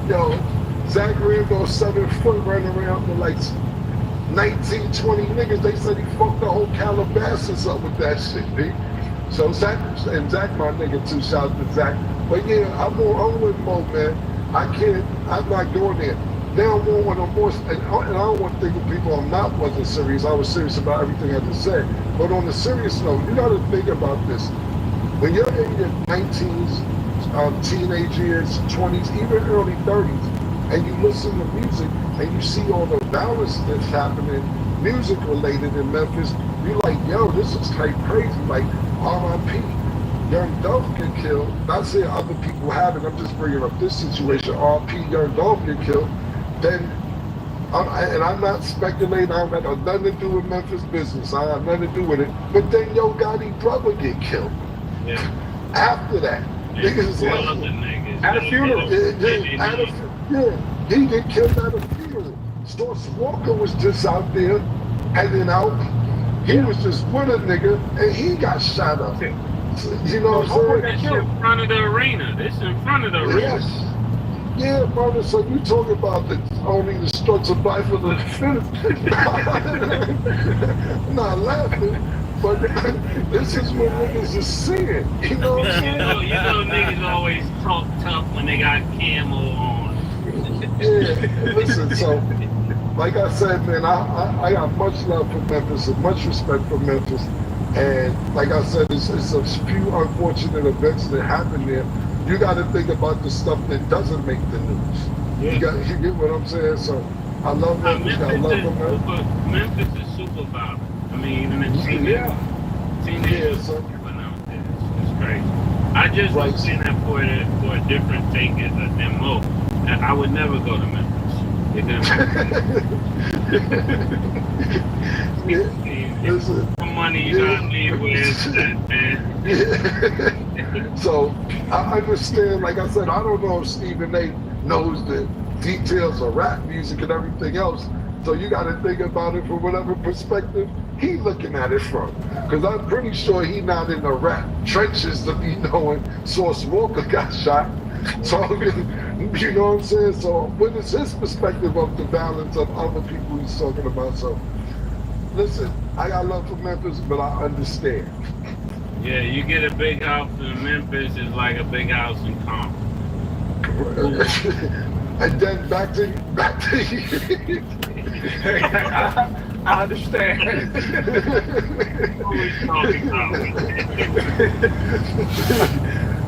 Yo, Zach Randall, 7 foot, running around with like 19, 20 niggas. They said he fucked the whole Calabasas up with that shit, B. So Zach my nigga too, shout out to Zach. But yeah, I'm with Mo, man. I'm not going there. They don't want no more, and I don't want to think of people wasn't serious. I was serious about everything I just said. But on the serious note, you gotta think about this. When you're in your 19s, teenage years, 20s, even early 30s, and you listen to music and you see all the violence that's happening, music related in Memphis, you're like, yo, this is like crazy. Like R.I.P. Young Dolph get killed. Not saying other people haven't. I'm just bringing up this situation. R.I.P. Young Dolph get killed. Then, I'm not speculating. I don't have nothing to do with Memphis business. I have nothing to do with it. But then Yo Gotti brother get killed. Yeah. After that, niggas like at a funeral. He get killed at a funeral. Storch Walker was just out there, hanging out. He was just with a nigga, and he got shot up. You know what I'm saying? That's in front of the arena. This in front of the arena. Yes. Yeah, brother, so you talking about only the struts of life of the finish. I'm not laughing, but this is what niggas is seeing. You know what I'm saying? You know niggas always talk tough when they got camo on. Yeah, listen, so, like I said, man, I got much love for Memphis and much respect for Memphis. And like I said, it's a few unfortunate events that happen there. You got to think about the stuff that doesn't make the news. Yeah. You get what I'm saying? So I love Memphis. I love them. Memphis is super violent. I mean, even in teenagers, it's crazy. I just was saying that for a different take than Mo. I would never go to Memphis. It didn't the money you gotta leave with that, man. So I understand, like I said, I don't know if Stephen A knows the details of rap music and everything else. So you got to think about it from whatever perspective he's looking at it from. Because I'm pretty sure he's not in the rap trenches to be knowing Sauce Walker got shot. So, you know what I'm saying? So what is his perspective of the balance of other people he's talking about? So listen, I got love for Memphis, but I understand. Yeah, you get a big house in Memphis, it's like a big house in Compton. And then back to I understand.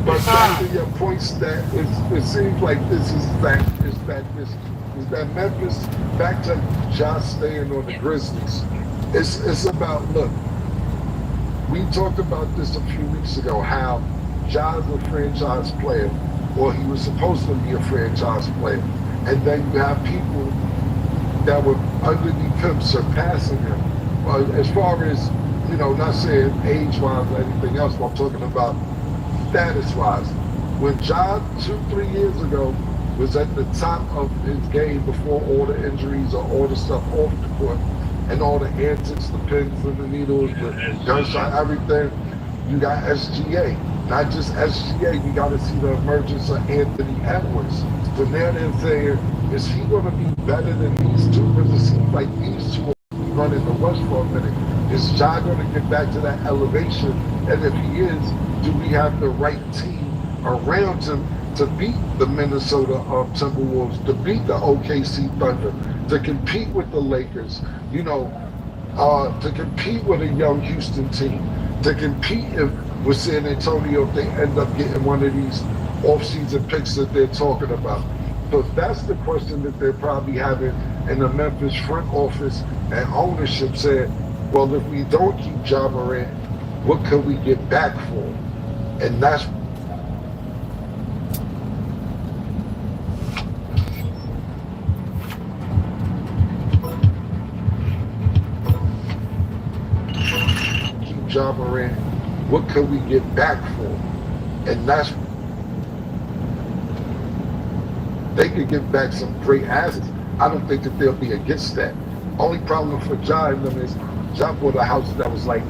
But back to your point, Stat, it seems like this is that Memphis, back to Josh staying on the Grizzlies. It's about, look, we talked about this a few weeks ago, how Josh was a franchise player, or he was supposed to be a franchise player. And then you have people that were underneath him surpassing him. As far as, not saying age-wise or anything else, but I'm talking about status-wise. When John 2-3 years ago was at the top of his game before all the injuries or all the stuff off the court and all the antics, the pins and the needles, the gunshot, everything, you got SGA. Not just SGA, you got to see the emergence of Anthony Edwards. So now they're saying, is he going to be better than these two? Because it seems like these two are running the West for a minute. Is Ja going to get back to that elevation? And if he is, do we have the right team around him to beat the Minnesota Timberwolves, to beat the OKC Thunder, to compete with the Lakers, to compete with a young Houston team, to compete with San Antonio if they end up getting one of these off-season picks that they're talking about. So that's the question that they're probably having in the Memphis front office and ownership, saying, well, if we don't keep Ja Morant, what could we get back for? And that's keep Ja Morant, what could we get back for? And that's, they could get back some great assets. I don't think that they'll be against that. Only problem for Ja and them is Ja bought a house that was like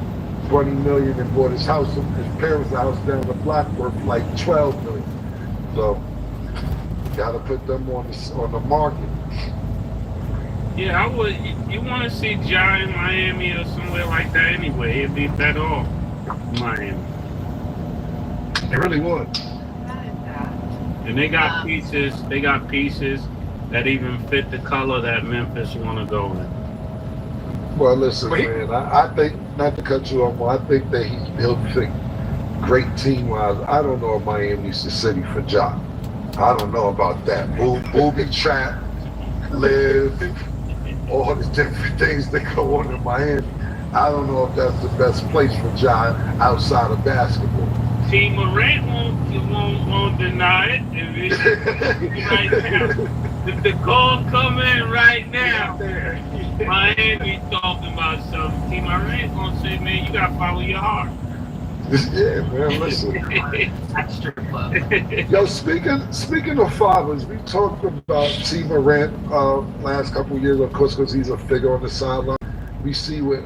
$20 million and bought his parents' house down the block worth like $12 million. So gotta put them on the market. Yeah, I would. You want to see Ja in Miami or somewhere like that anyway? It'd be better off in Miami. It really would. And they got pieces. They got pieces that even fit the color that Memphis want to go in. Well, listen, man. I think, not to cut you off, I think that he'll fit great team-wise. I don't know if Miami's the city for Ja. I don't know about that. Booby trap, live, all the different things that go on in Miami. I don't know if that's the best place for Ja outside of basketball. T. Morant won't deny it. Right now, if the call come in right now, Miami talking about something. T. Morant gonna say, man, you gotta follow your heart. Yeah, man, listen. Yo, speaking of fathers, we talked about T. Morant last couple of years, of course, because he's a figure on the sideline. We see with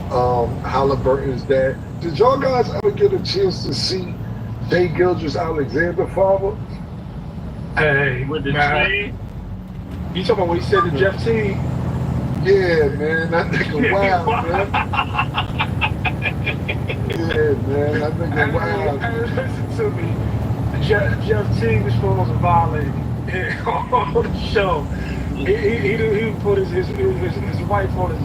Halliburton's dad. Did y'all guys ever get a chance to see Shai Gilgeous-Alexander father? Hey, with the trade? You talking about what he said to Jeff Teague? Yeah, man, that nigga wild, man. Yeah, man, that nigga wild. Hey, listen to me. Jeff Teague was supposed to violate on the show. He put his wife on his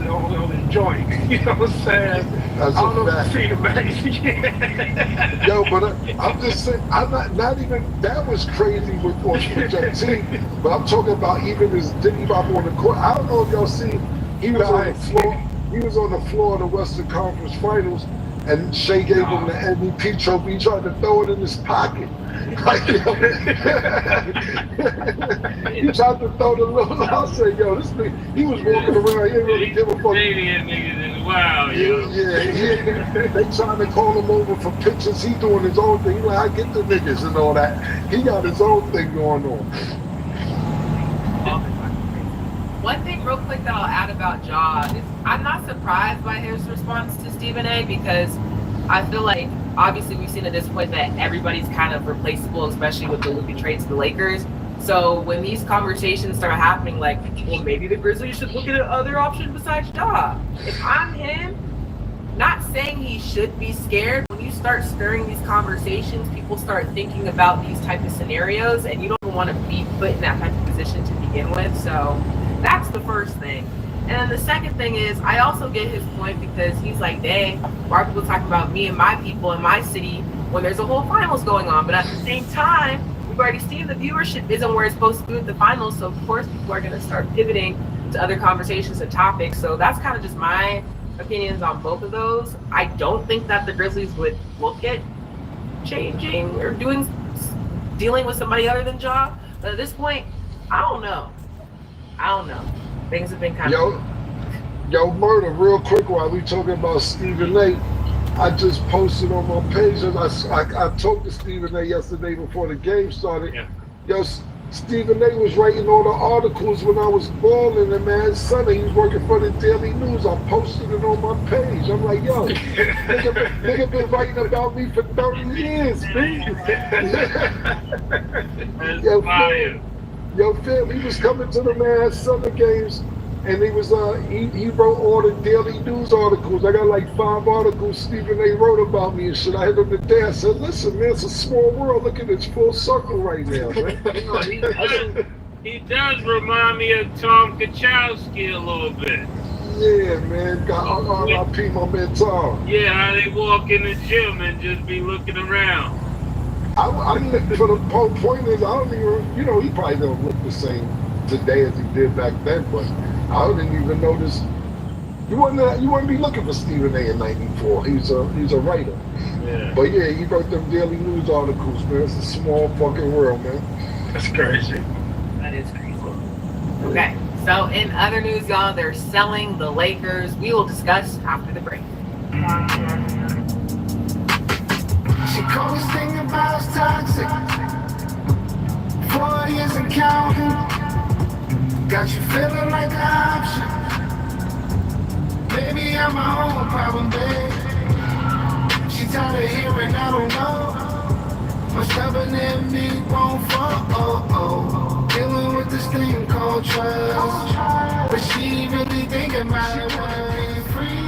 joint. You know what I'm saying? That's I don't know fact. if you seen the Yo, but I'm just saying, I'm not even, that was crazy with Jeff Teague, but I'm talking about even his Diddy Bop on the court. I don't know if y'all seen, he was on the floor. He was on the floor of the Western Conference Finals, and Shai gave him the MVP trophy. He tried to throw it in his pocket. Like, yo, he tried to throw the little. I said, yo, this nigga, he was walking around. He didn't really give a fuck. Wow, Yeah. They trying to call him over for pictures. He doing his own thing. He like, I get the niggas and all that. He got his own thing going on. One thing real quick that I'll add about Ja is I'm not surprised by his response to Stephen A. because I feel like obviously we've seen at this point that everybody's kind of replaceable, especially with the Luka trades to the Lakers. So when these conversations start happening, like, well, maybe the Grizzlies should look at other options besides Ja. If I'm him, not saying he should be scared. When you start stirring these conversations, people start thinking about these type of scenarios, and you don't want to be put in that type of position to begin with. So that's the first thing. And then the second thing is, I also get his point because he's like, dang, why are people talking about me and my people in my city when there's a whole finals going on. But at the same time, we've already seen the viewership isn't where it's supposed to be with the finals. So of course, people are going to start pivoting to other conversations and topics. So that's kind of just my opinions on both of those. I don't think that the Grizzlies would look at changing or dealing with somebody other than Ja. But at this point, I don't know. Things have been kind of... Yo, Murder, real quick while we talking about Stephen A. I just posted on my page, and I talked to Stephen A yesterday before the game started. Yeah. Yo, Stephen A was writing all the articles when I was balling, and man, Sunday he was working for the Daily News. I posted it on my page. I'm like, yo, nigga been writing about me for 30 years, man. Yo, fam, he was coming to the man Sunday games. And he was he wrote all the Daily News articles. I got like 5 articles Stephen A wrote about me and shit. I hit him today. I said, listen, man, it's a small world. Look at this full circle right now, man. He does remind me of Tom Kachowski a little bit. Yeah, man. Got RIP my man Tom. Yeah, how they walk in the gym and just be looking around. I mean, for the whole point is, I don't even, he probably don't look the same today as he did back then, but I didn't even notice. You wouldn't be looking for Stephen A in '94. He's a writer. Yeah. But yeah, he wrote them Daily News articles, man. It's a small fucking world, man. That's crazy. That is crazy. Okay, so in other news, y'all, they're selling the Lakers. We will discuss after the break. She called this thing about toxic. 4 years and counting. Got you feeling like an option. Maybe I'm my own problem, babe. She tired of hearing I don't know. My stubborn and me won't fall. Dealing with this thing called trust. But she really thinking about it wanna be free.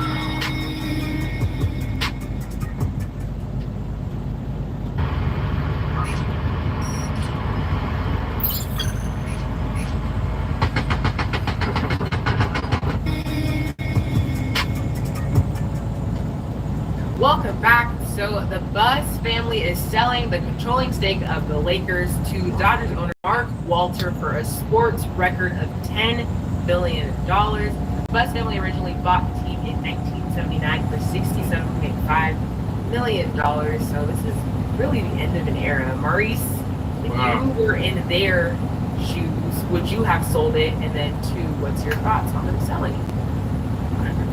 Welcome back. So the Buzz family is selling the controlling stake of the Lakers to Dodgers owner Mark Walter for a sports record of $10 billion. The Buzz family originally bought the team in 1979 for $67.5 million. So this is really the end of an era. Maurice, if you were in their shoes, would you have sold it? And then 2, what's your thoughts on them selling it?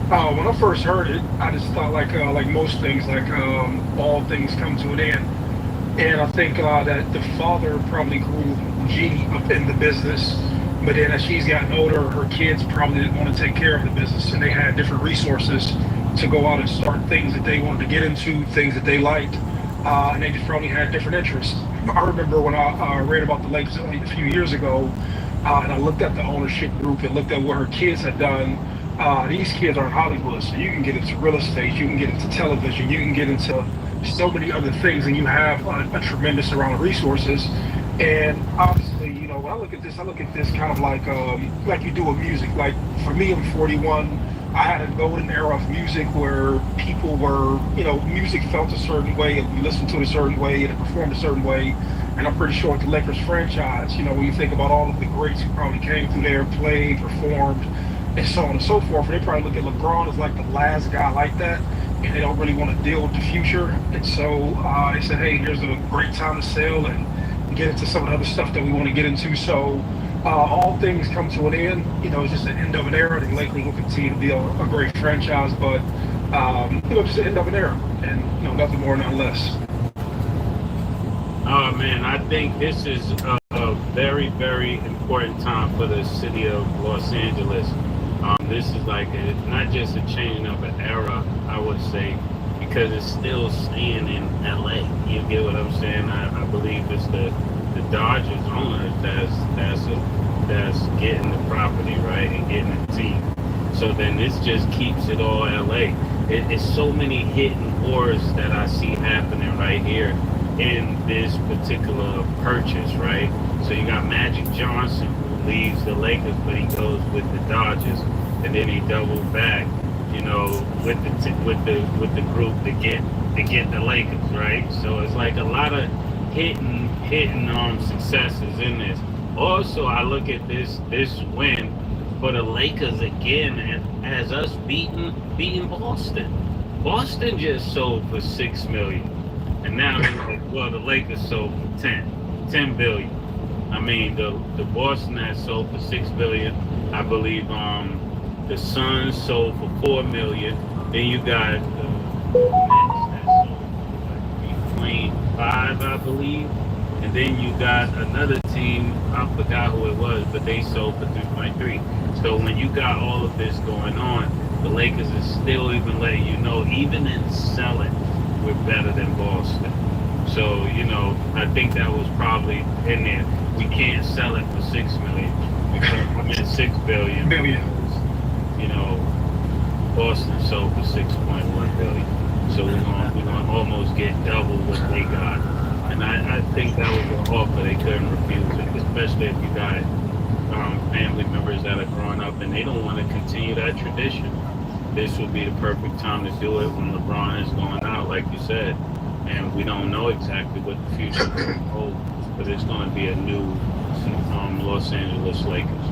When I first heard it, I just thought like most things, all things come to an end. And I think that the father probably grew Jeannie up in the business, but then as she's gotten older, her kids probably didn't want to take care of the business, and they had different resources to go out and start things that they wanted to get into, things that they liked, and they just probably had different interests. I remember when I read about the Lakers a few years ago, and I looked at the ownership group and looked at what her kids had done. These kids are in Hollywood, so you can get into real estate, you can get into television, you can get into so many other things, and you have a tremendous amount of resources. And obviously, when I look at this kind of like you do with music. Like for me, I'm 41. I had a golden era of music where people were, music felt a certain way, and we listened to it a certain way, and it performed a certain way. And I'm pretty sure with the Lakers franchise, when you think about all of the greats who probably came through there, played, performed, and so on and so forth, they probably look at LeBron as like the last guy like that, and they don't really want to deal with the future. And so they said, hey, here's a great time to sell and get into some of the other stuff that we want to get into. So all things come to an end. It's just the end of an era. The Lakers will continue to be a great franchise, but just the end of an era, and nothing more, nothing less. Oh man, I think this is a very, very important time for the city of Los Angeles. This is not just a changing of an era, I would say, because it's still staying in LA. You get what I'm saying? I believe it's the Dodgers owner that's getting the property, right, and getting the team. So then this just keeps it all LA. It's so many hidden wars that I see happening right here in this particular purchase, right? So you got Magic Johnson, who leaves the Lakers, but he goes with the Dodgers, and then he doubled back, with the group to get to get the Lakers, right? So it's like a lot of hitting successes in this. Also, I look at this win for the Lakers again as us beating Boston. Boston just sold for $6 million, and now they're like, well, the Lakers sold for 10 billion. I mean, the Boston has sold for $6 billion. I believe the Suns sold for $4 million. Then you got the Nets that sold for like 3.5, I believe. And then you got another team, I forgot who it was, but they sold for 3.3. So when you got all of this going on, the Lakers is still even letting you know, even in selling, we're better than Boston. So, you know, I think that was probably in there. We can't sell it for $6 million. We can't come in $6 billion. You know, Boston sold for $6.1 billion. So we're gonna almost get double what they got. And I think that was an offer they couldn't refuse it, especially if you got family members that are growing up and they don't want to continue that tradition. This would be the perfect time to do it when LeBron is going out, like you said. And we don't know exactly what the future will hold, but it's going to be a new Los Angeles Lakers.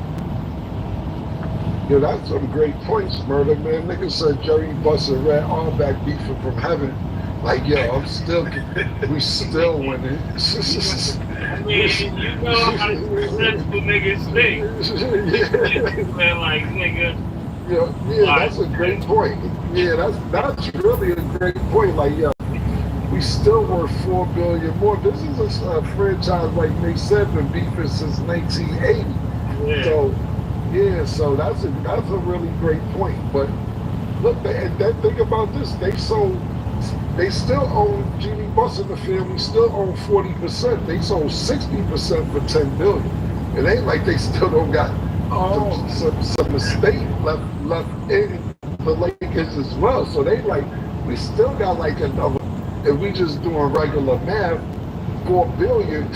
Yo, that's some great points, Murder, man. Nigga said Jerry Buss and Red Auerbach beefing from heaven. Like, yo, we still winning. I mean, you know how successful niggas think. They're like, nigga. Yeah, that's a great point. Yeah, that's really a great point. Like, yo, we still worth $4 billion more. This is a franchise, like they said, been beefing since 1980. Yeah. So that's a really great point. But look, think about this. They still own Jeannie Buss and the family still own 40%. They sold 60% for $10 billion. It ain't like they still don't got some estate left in the Lakers as well. So they like, we still got like another, if we just doing regular math, $4 billion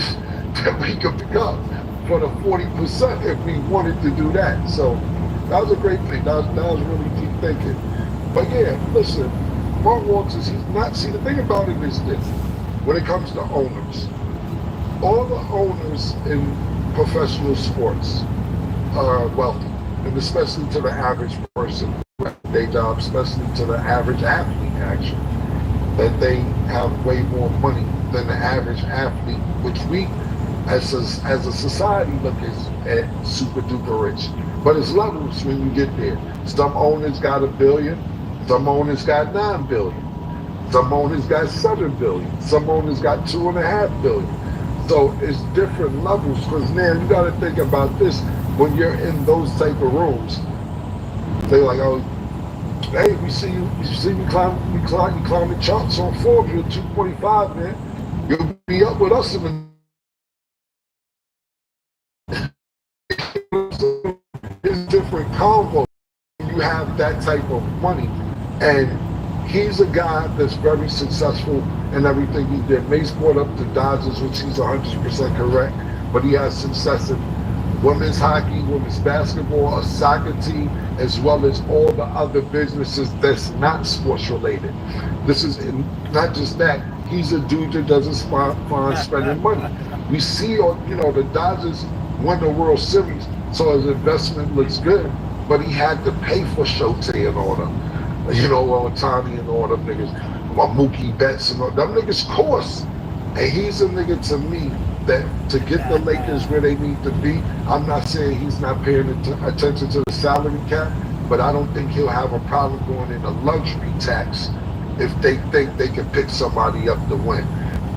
that we could pick up for the 40% if we wanted to do that. So that was a great thing. That was really deep thinking. But yeah, listen, Mark Walters, the thing about it is this, when it comes to owners, all the owners in professional sports are wealthy, and especially to the average person, their job, especially to the average athlete, actually, that they have way more money than the average athlete, which we, as a society, look at super duper rich. But it's levels when you get there. Some owners got $1 billion, some owners got $9 billion, some owners got $7 billion, some owners got $2.5 billion. So it's different levels, because now you got to think about this. When you're in those type of rooms, they're like, oh, hey, we see you climbing charts on Forbes, you're 225, man. You'll be up with us in the it's different convo. You have that type of money, and he's a guy that's very successful in everything he did. Mace brought up the Dodgers, which he's 100% correct, but he has success in women's hockey, women's basketball, a soccer team, as well as all the other businesses that's not sports related. This is not just that. He's a dude that doesn't find spending money. We see, the Dodgers won the World Series, so his investment looks good, but he had to pay for Shote and all them, Otani and all them niggas, Mookie Betts and all them niggas cost. And he's a nigga to me that to get the Lakers where they need to be, I'm not saying he's not paying attention to the salary cap, but I don't think he'll have a problem going into luxury tax if they think they can pick somebody up to win.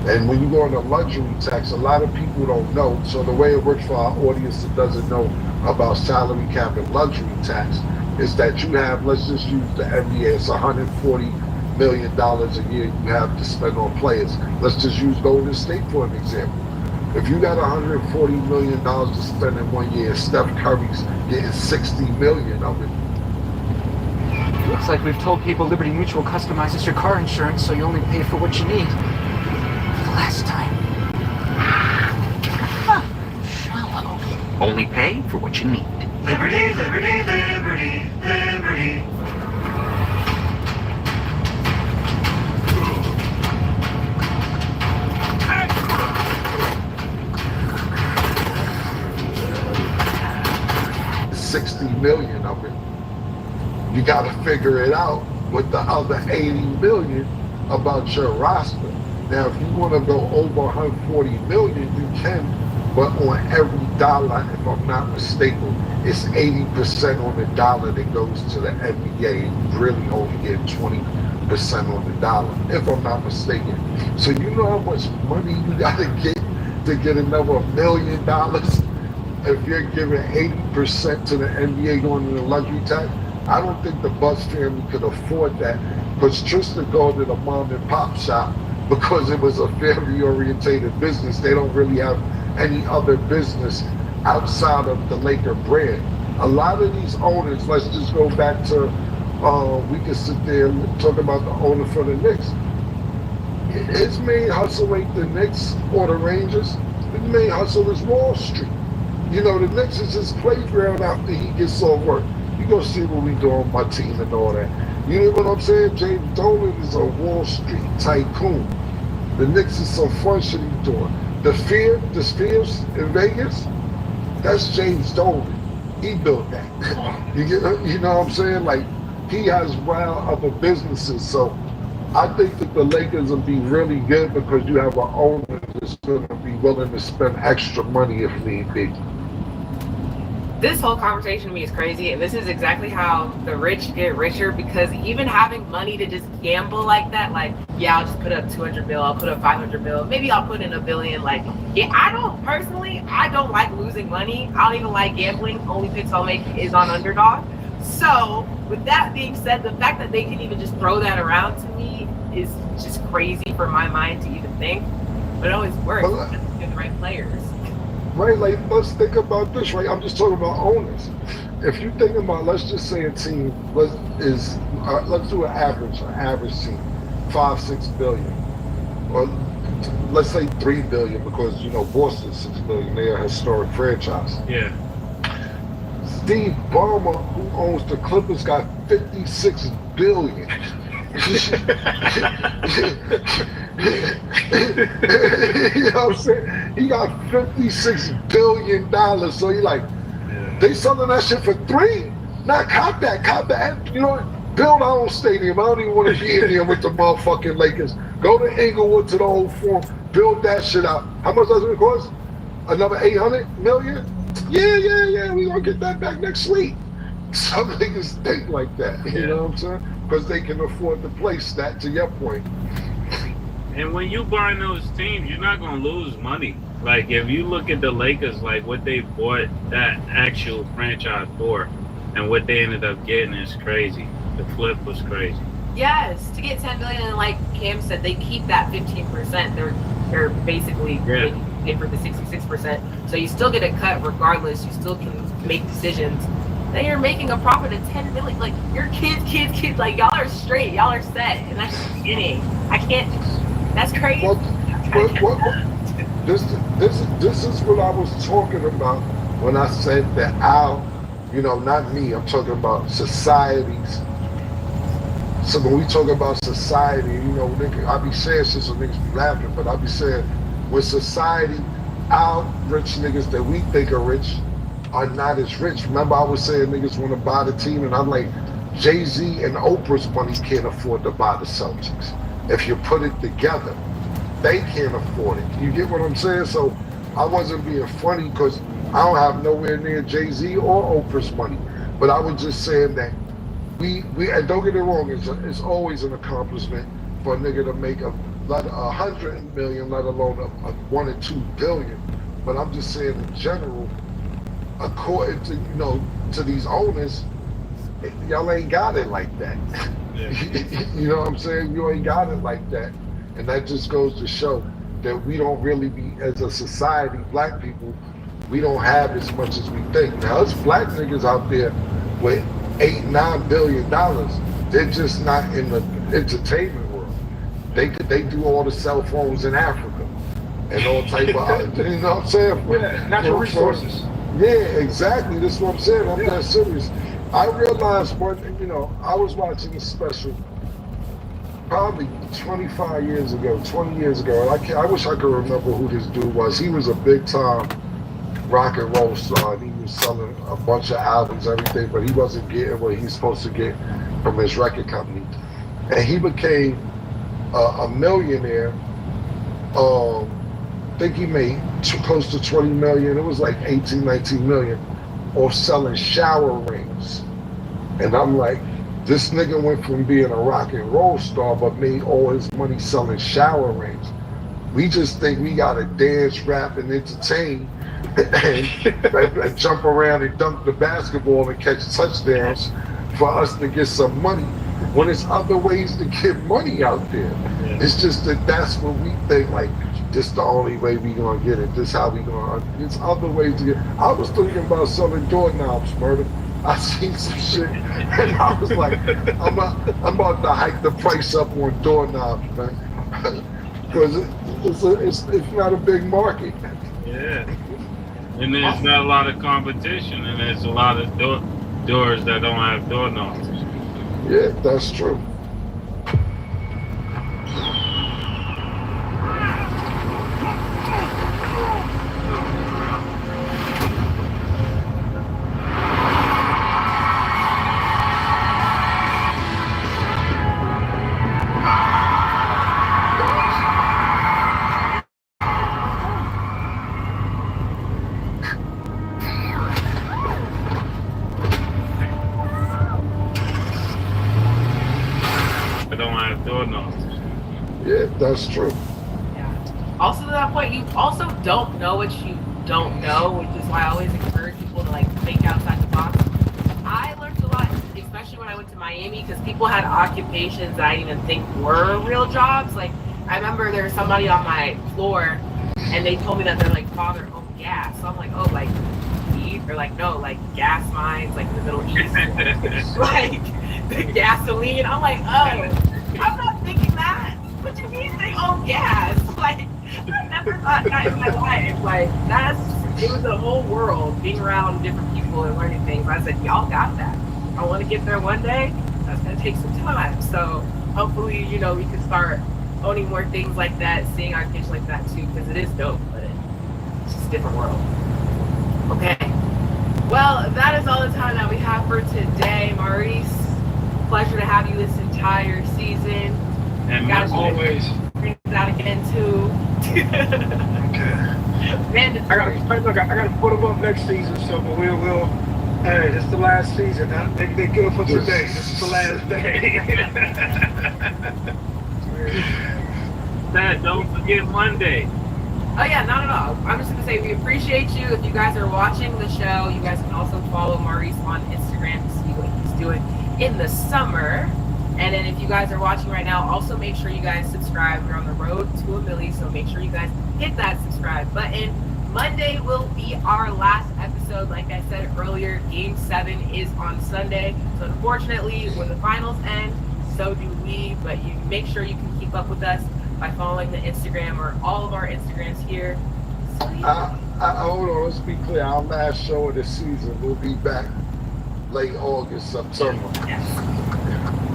And when you go into luxury tax, a lot of people don't know. So the way it works for our audience that doesn't know about salary cap and luxury tax is that you have, let's just use the NBA, it's $140 million a year you have to spend on players. Let's just use Golden State for an example. If you got $140 million to spend in 1 year, Steph Curry's getting $60 million of it. Looks like we've told people Liberty Mutual customizes your car insurance so you only pay for what you need. For the last time. Shallow. Only pay for what you need. Liberty, liberty, liberty, liberty. 60 million of it. You got to figure it out with the other 80 million about your roster. Now, if you want to go over 140 million, you can, but on every dollar, if I'm not mistaken, it's 80% on the dollar that goes to the NBA. You really only get 20% on the dollar, if I'm not mistaken. So you know how much money you got to get another $1 million if you're giving 80% to the NBA going into luxury tax. I don't think the Bucks family could afford that, because Tristan called it a mom and pop shop because it was a family orientated business. They don't really have any other business outside of the Laker brand. A lot of these owners, let's just go back to, we can sit there and talk about the owner for the Knicks. His main hustle ain't the Knicks or the Rangers. His main hustle is Wall Street. You know, the Knicks is his playground after he gets off work. You go see what we do on my team and all that. You know what I'm saying? James Dolan is a Wall Street tycoon. The Knicks is some fun shit he's doing. The Spheres in Vegas, that's James Dolan. He built that. You know what I'm saying? Like, he has wild other businesses. So I think that the Lakers will be really good because you have an owner that's going to be willing to spend extra money if need be. This whole conversation to me is crazy, and this is exactly how the rich get richer, because even having money to just gamble like that, like, yeah, I'll just put up 200 bill, I'll put up 500 bill, maybe I'll put in $1 billion. Like, yeah, I don't like losing money. I don't even like gambling. Only picks I'll make is on underdog. So with that being said, the fact that they can even just throw that around to me is just crazy for my mind to even think. But it always works because you get the right players. Right, like, let's think about this, right? I'm just talking about owners. If you think about, let's just say a team, let's do an average team, 5-6 billion, or let's say 3 billion, because you know Boston's 6 billion, they're a historic franchise. Yeah. Steve Ballmer, who owns the Clippers, got 56 billion. You know what I'm saying? He got $56 billion. So he like, they selling that shit for 3? Not cop that. You know what? Build our own stadium. I don't even want to be in there with the motherfucking Lakers. Go to Inglewood to the old Forum. Build that shit out. How much does it cost? Another 800 million? Yeah. We gonna get that back next week. Some niggas think like that. You know what I'm saying? Because they can afford to place that, to your point. And when you buy those teams, you're not going to lose money. Like, if you look at the Lakers, like, what they bought that actual franchise for and what they ended up getting is crazy. The flip was crazy. Yes, to get $10 billion, and like Cam said, they keep that 15%. They're basically pay for the 66%. So you still get a cut regardless. You still can make decisions. Then you're making a profit of $10 million. Like, your kids, like, y'all are straight, y'all are set, and that's the beginning. I can't. That's crazy. This is what I was talking about when I said that not me, I'm talking about societies. So when we talk about society, I be saying shit so niggas be laughing, but I be saying, with society, our rich niggas that we think are rich are not as rich. Remember I was saying niggas want to buy the team, and I'm like, Jay-Z and Oprah's money can't afford to buy the Celtics. If you put it together, they can't afford it. You get what I'm saying? So I wasn't being funny because I don't have nowhere near Jay-Z or Oprah's money. But I was just saying that we and don't get it wrong, it's always an accomplishment for a nigga to make $100 million, let alone a 1 or 2 billion. But I'm just saying in general, according to to these owners, y'all ain't got it like that. You know what I'm saying? You ain't got it like that. And that just goes to show that we don't really be, as a society, black people, we don't have as much as we think. Now, us black niggas out there with $8-9 billion, they're just not in the entertainment world. They do all the cell phones in Africa and all type of, you know what I'm saying? Yeah, natural resources. Yeah, exactly. That's what I'm saying. I'm that serious. I realized one thing, I was watching a special probably 25 years ago, 20 years ago. I wish I could remember who this dude was. He was a big time rock and roll star. And he was selling a bunch of albums, everything, but he wasn't getting what he's supposed to get from his record company. And he became a millionaire. I think he made close to 20 million. It was like 18, 19 million off selling shower rings. And I'm like, this nigga went from being a rock and roll star, but made all his money selling shower rings. We just think we gotta dance, rap, and entertain, and jump around and dunk the basketball and catch touchdowns for us to get some money. When there's other ways to get money out there. It's just that's what we think, like, this the only way we gonna get it. This how we gonna, it's other ways to get. I was thinking about selling doorknobs, murder. I seen some shit, and I was like, I'm about to hike the price up on doorknobs, man. Because it's not a big market. Yeah. And there's not a lot of competition, and there's a lot of doors that don't have doorknobs. Yeah, that's true. Yeah, that's true. Yeah. Also, to that point, you also don't know what you don't know, which is why I always encourage people to like think outside the box. I learned a lot, especially when I went to Miami, because people had occupations that I didn't even think were real jobs. Like, I remember there was somebody on my floor, and they told me that their like father owned gas. So I'm like, oh, like weed, or like no, like gas mines, like in the Middle East, like the gasoline. I'm like, oh. I'm not thinking that. What do you mean they own gas? Like, I never thought that in my life. Like, it was a whole world, being around different people and learning things. I said, y'all got that. I want to get there one day. That's going to take some time. So hopefully, we can start owning more things like that, seeing our kids like that too, because it is dope, but it's just a different world. Okay. Well, that is all the time that we have for today, Maurice. Pleasure to have you this entire season. And as always, bring that again too. Okay. And I gotta put them up next season, so but we'll. Hey, it's the last season. Huh? They're good for today. This is the last day. Dad, don't forget Monday. Oh yeah, not at all. I'm just gonna say we appreciate you. If you guys are watching the show, you guys can also follow Maurice on Instagram to see what he's doing in the summer. And then if you guys are watching right now, also make sure you guys subscribe. We're on the road to a milli, so make sure you guys hit that subscribe button. Monday will be our last episode. Like I said earlier, Game 7 is on Sunday. So unfortunately, when the finals end, so do we. But you make sure you can keep up with us by following the Instagram or all of our Instagrams here. So, yeah. Hold on, let's be clear. Our last show of the season will be back late August, September.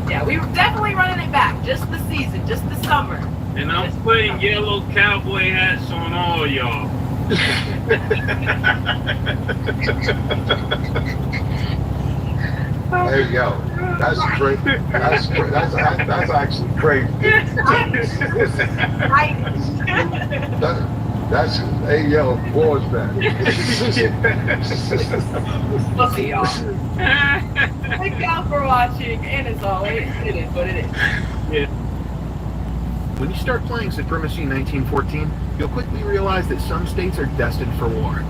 Yeah, we were definitely running it back. Just the season, just the summer. And I'm putting yellow cowboy hats on all y'all. Hey yo, that's crazy. That's actually crazy. That's hey yo, boys back. We'll see y'all. Thank y'all for watching, and as always, it is what it is. Yeah. When you start playing Supremacy 1914, you'll quickly realize that some states are destined for war.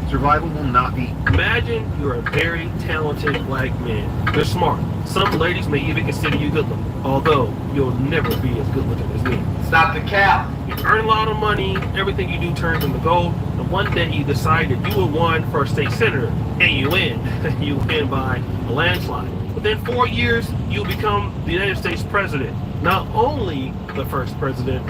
Survival will not be. Imagine you're a very talented black man. You're smart. Some ladies may even consider you good looking, although you'll never be as good looking as me. Stop the cap. You earn a lot of money, everything you do turns into gold, and one day you decide to do a run for a state senator, and you win. You win by a landslide. Within 4 years, you'll become the United States president. Not only the first president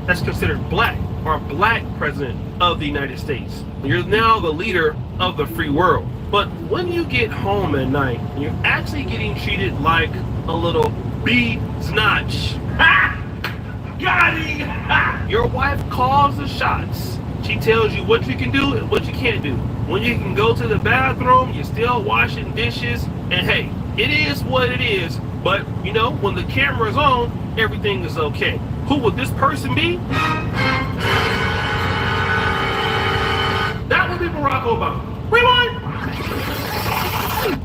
that's considered black, or black president of the United States. You're now the leader of the free world. But when you get home at night, you're actually getting treated like a little B-snotch. Ha! Got him! Ha! Your wife calls the shots. She tells you what you can do and what you can't do. When you can go to the bathroom, you're still washing dishes, and hey, it is what it is. But you know, when the camera's on, everything is okay. Who would this person be? That would be Barack Obama. Rewind!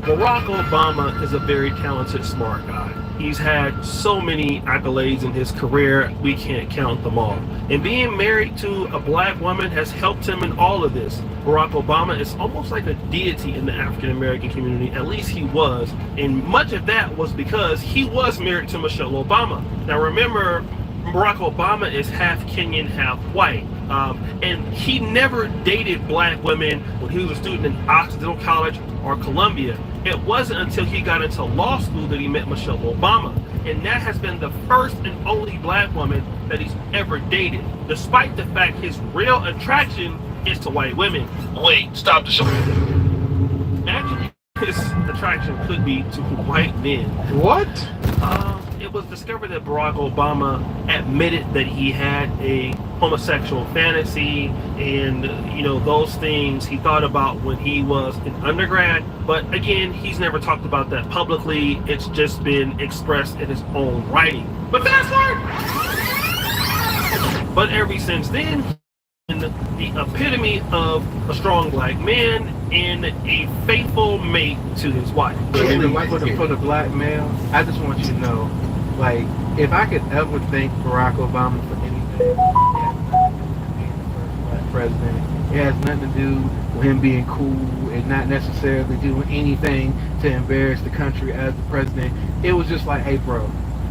Barack Obama is a very talented, smart guy. He's had so many accolades in his career, we can't count them all. And being married to a black woman has helped him in all of this. Barack Obama is almost like a deity in the African American community, at least he was. And much of that was because he was married to Michelle Obama. Now remember, Barack Obama is half Kenyan, half white. And he never dated black women when he was a student in Occidental College or Columbia. It wasn't until he got into law school that he met Michelle Obama. And that has been the first and only black woman that he's ever dated, despite the fact his real attraction is to white women. Wait, stop the show. Actually, his attraction could be to white men. What? It was discovered that Barack Obama admitted that he had a homosexual fantasy, and you know, those things he thought about when he was an undergrad. But again, he's never talked about that publicly. It's just been expressed in his own writing. But fast forward. But ever since then, the epitome of a strong black man and a faithful mate to his wife. For the black male, I just want you to know, like, if I could ever thank Barack Obama for anything, black president, it has nothing to do with him being cool and not necessarily doing anything to embarrass the country as the president. It was just like, hey bro,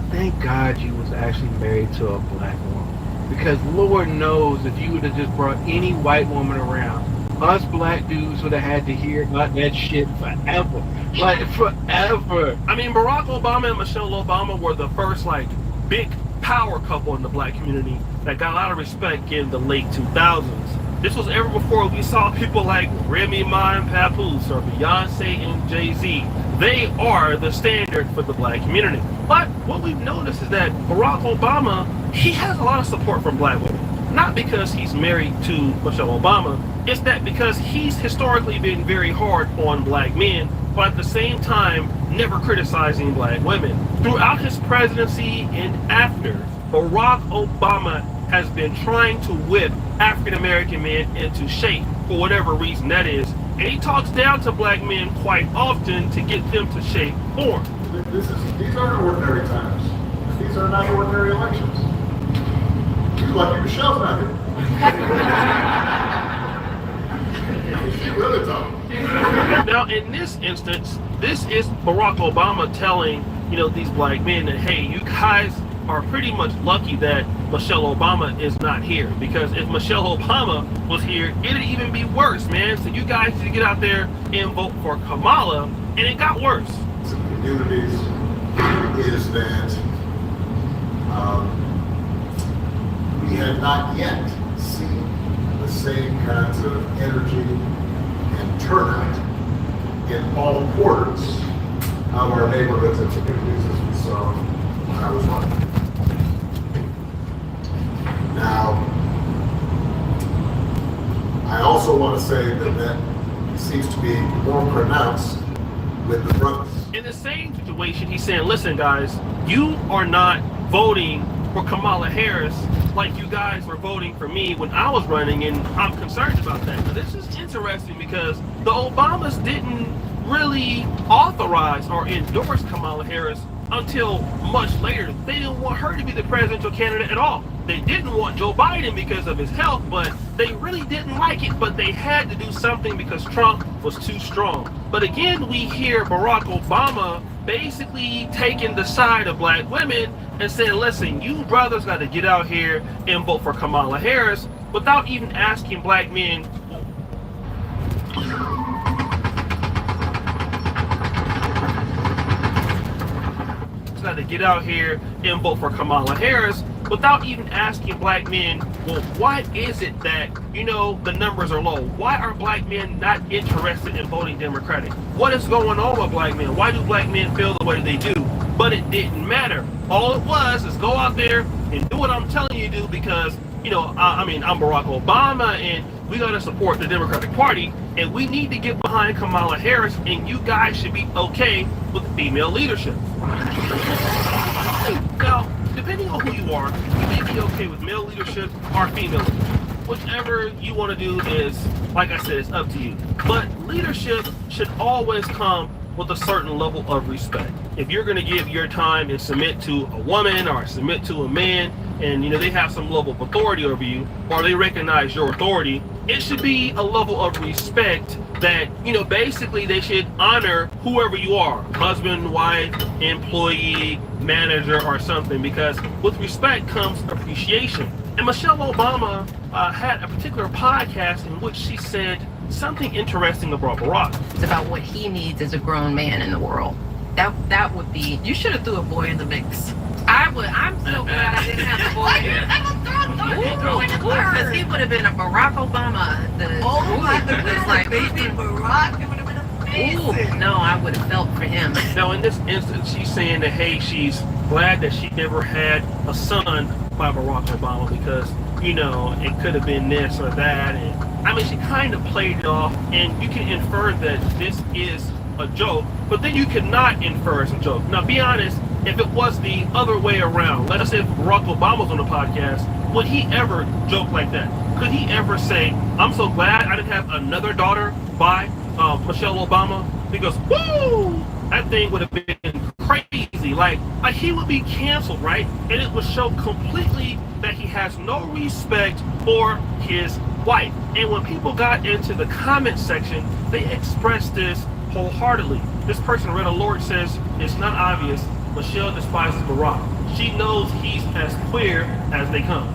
thank God you was actually married to a black woman. Because Lord knows if you would have just brought any white woman around, us black dudes would have had to hear about that shit forever. Like, forever. I mean, Barack Obama and Michelle Obama were the first, like, big power couple in the black community that got a lot of respect in the late 2000s. This was ever before we saw people like Remy Ma and Papoose or Beyonce and Jay-Z. They are the standard for the black community. But what we've noticed is that Barack Obama, he has a lot of support from black women. Not because he's married to Michelle Obama, it's that because he's historically been very hard on black men, but at the same time, never criticizing black women. Throughout his presidency and after, Barack Obama has been trying to whip African American men into shape, for whatever reason that is. And he talks down to black men quite often to get them to shape form. These aren't ordinary times. These are not ordinary elections. You're lucky Michelle's not here. She really talking. Now, in this instance, this is Barack Obama telling, you know, these black men that, hey, you guys are pretty much lucky that Michelle Obama is not here, because if Michelle Obama was here, it'd even be worse, man. So you guys need to get out there and vote for Kamala, and it got worse. Some communities is that we have not yet seen the same kinds of energy and turnout in all quarters of our neighborhoods and communities as we saw when I was running. Now, I also want to say that seems to be more pronounced with the brothers. In the same situation, he's saying, listen guys, you are not voting for Kamala Harris like you guys were voting for me when I was running, and I'm concerned about that. But this is interesting because the Obamas didn't really authorize or endorse Kamala Harris until much later. They didn't want her to be the presidential candidate at all. They didn't want Joe Biden because of his health, but they really didn't like it, but they had to do something because Trump was too strong. But again, we hear Barack Obama basically taking the side of black women and saying, listen, you brothers got to get out here and vote for Kamala Harris, without even asking black men. Got to get out here and vote for Kamala Harris without even asking black men, well, why is it that, you know, the numbers are low? Why are black men not interested in voting Democratic? What is going on with black men? Why do black men feel the way they do? But it didn't matter. All it was is go out there and do what I'm telling you to do, because, you know, I mean, I'm Barack Obama, and we got to support the Democratic Party, and we need to get behind Kamala Harris, and you guys should be okay with female leadership. Now, depending on who you are, you may be okay with male leadership or female leadership. Whichever you want to do is, like I said, it's up to you. But leadership should always come with a certain level of respect. If you're going to give your time and submit to a woman or submit to a man, and they have some level of authority over you, or they recognize your authority, it should be a level of respect that, basically they should honor whoever you are, husband, wife, employee, manager, or something, because with respect comes appreciation. And Michelle Obama had a particular podcast in which she said something interesting about Barack. It's about what he needs as a grown man in the world. That would be. You should have threw a boy in the mix. I'm so glad I didn't have the boy. Because he would have been a Barack Obama. It's like baby Barack. It would have been amazing. No, I would have felt for him. Now, in this instance, she's saying that hey, she's glad that she never had a son by Barack Obama because it could have been this or that, and she kind of played it off, and you can infer that this is a joke, but then you cannot infer it's a joke. Now, be honest, if it was the other way around, let us say if Barack Obama was on the podcast, would he ever joke like that? Could he ever say, I'm so glad I didn't have another daughter by Michelle Obama? Because, woo! That thing would have been crazy. Like he would be canceled, right? And it would show completely that he has no respect for his wife. And when people got into the comment section, they expressed this wholeheartedly. This person, Retta Lord, says, it's not obvious. Michelle despises Barack. She knows he's as queer as they come.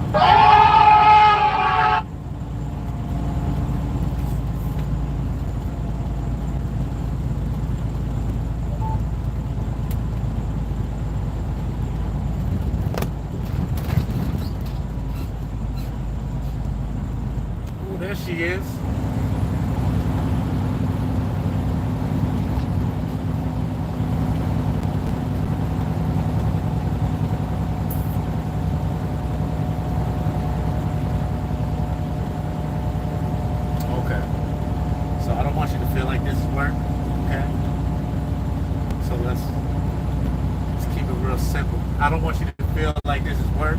Oh, there she is. I don't want you to feel like this is work.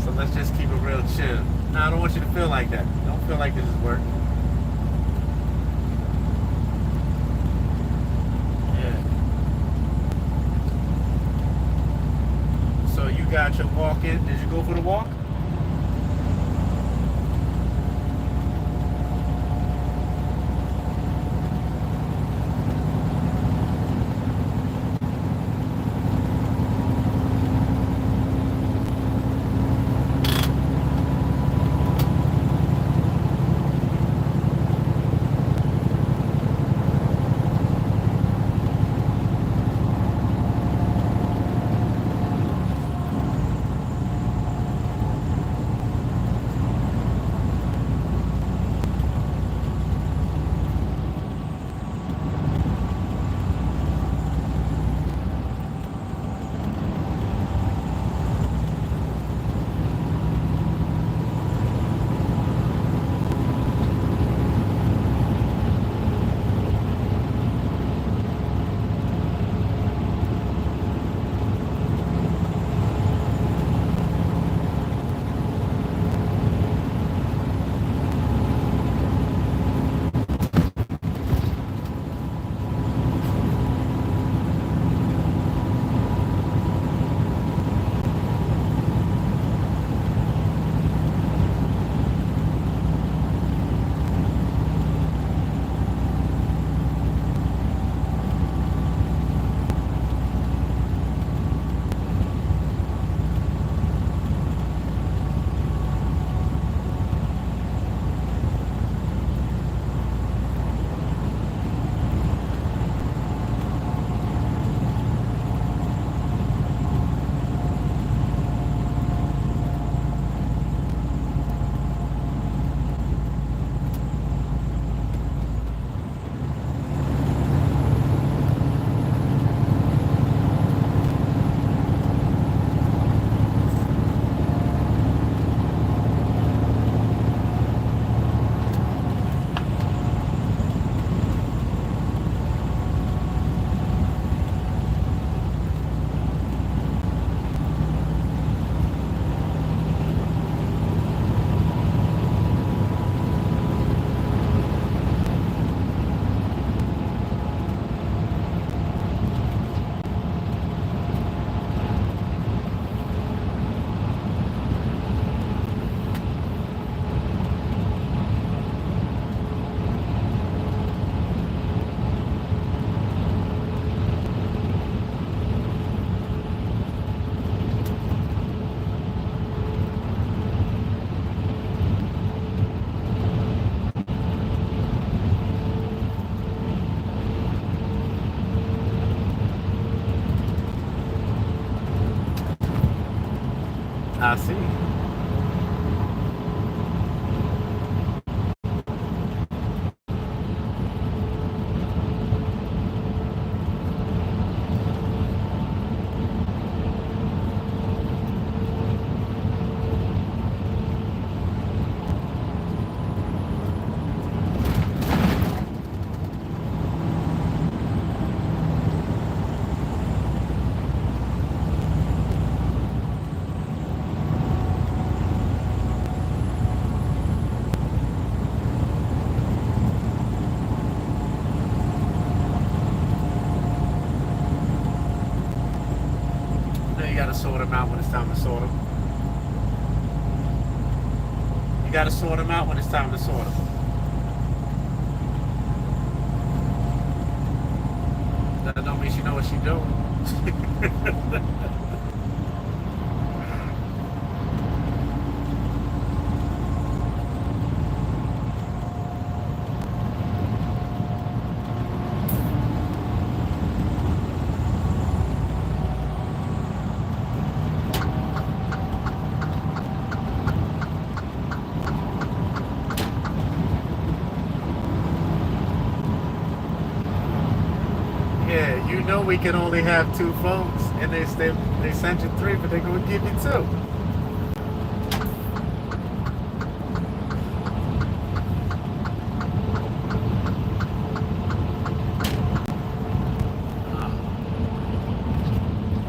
So let's just keep it real chill. No, I don't want you to feel like that. Don't feel like this is work. Yeah. So you got your walk in. Did you go for the walk? I see. You gotta sort them out when it's time to sort them. You gotta sort them out when it's time to sort them. That don't mean she know what she doing. Yeah, you know we can only have 2 phones, and they sent you 3, but they're gonna give you 2.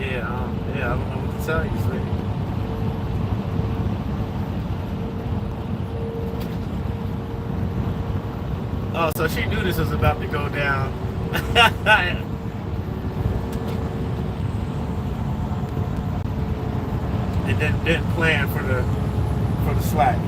Yeah, I don't know what to tell you, sweetie. Oh, so she knew this was about to go down. It didn't plan for the slack.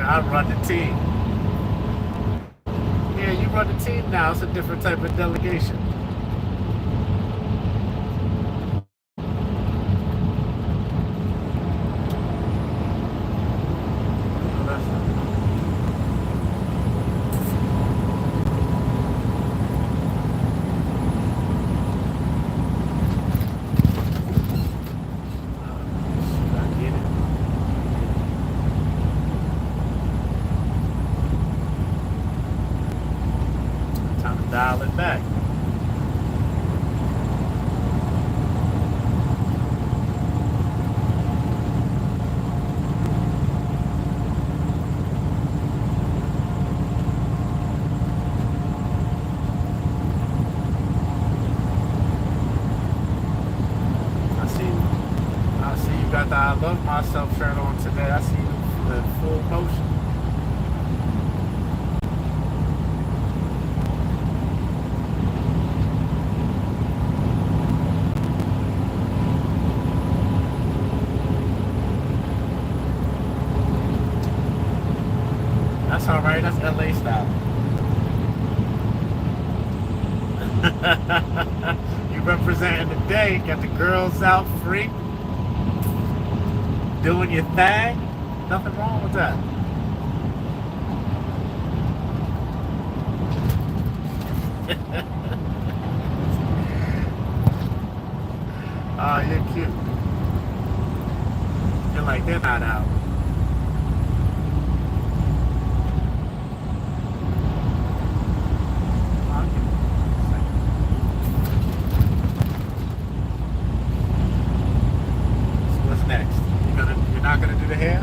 I run the team. Yeah, you run the team now. It's a different type of delegation. Dial it back. I see you got the I love myself shirt on today. I see you in full motion. That's all right. That's LA style. You representing the day. Got the girls out free, doing your thing. Nothing wrong with that. Oh, you're cute. You're like, they're not out. Next, you're not gonna do the hair?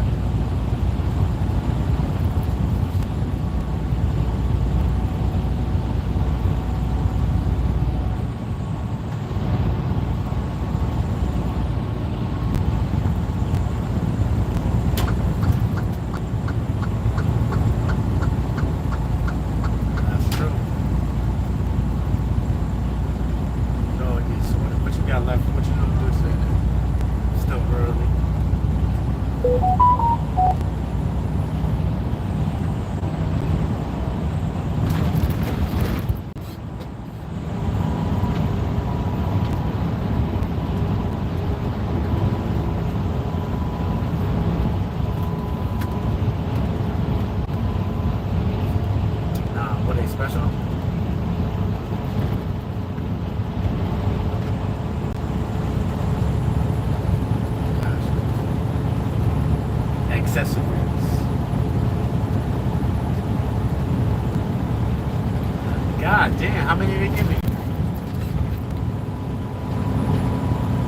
Damn, how many did they give me?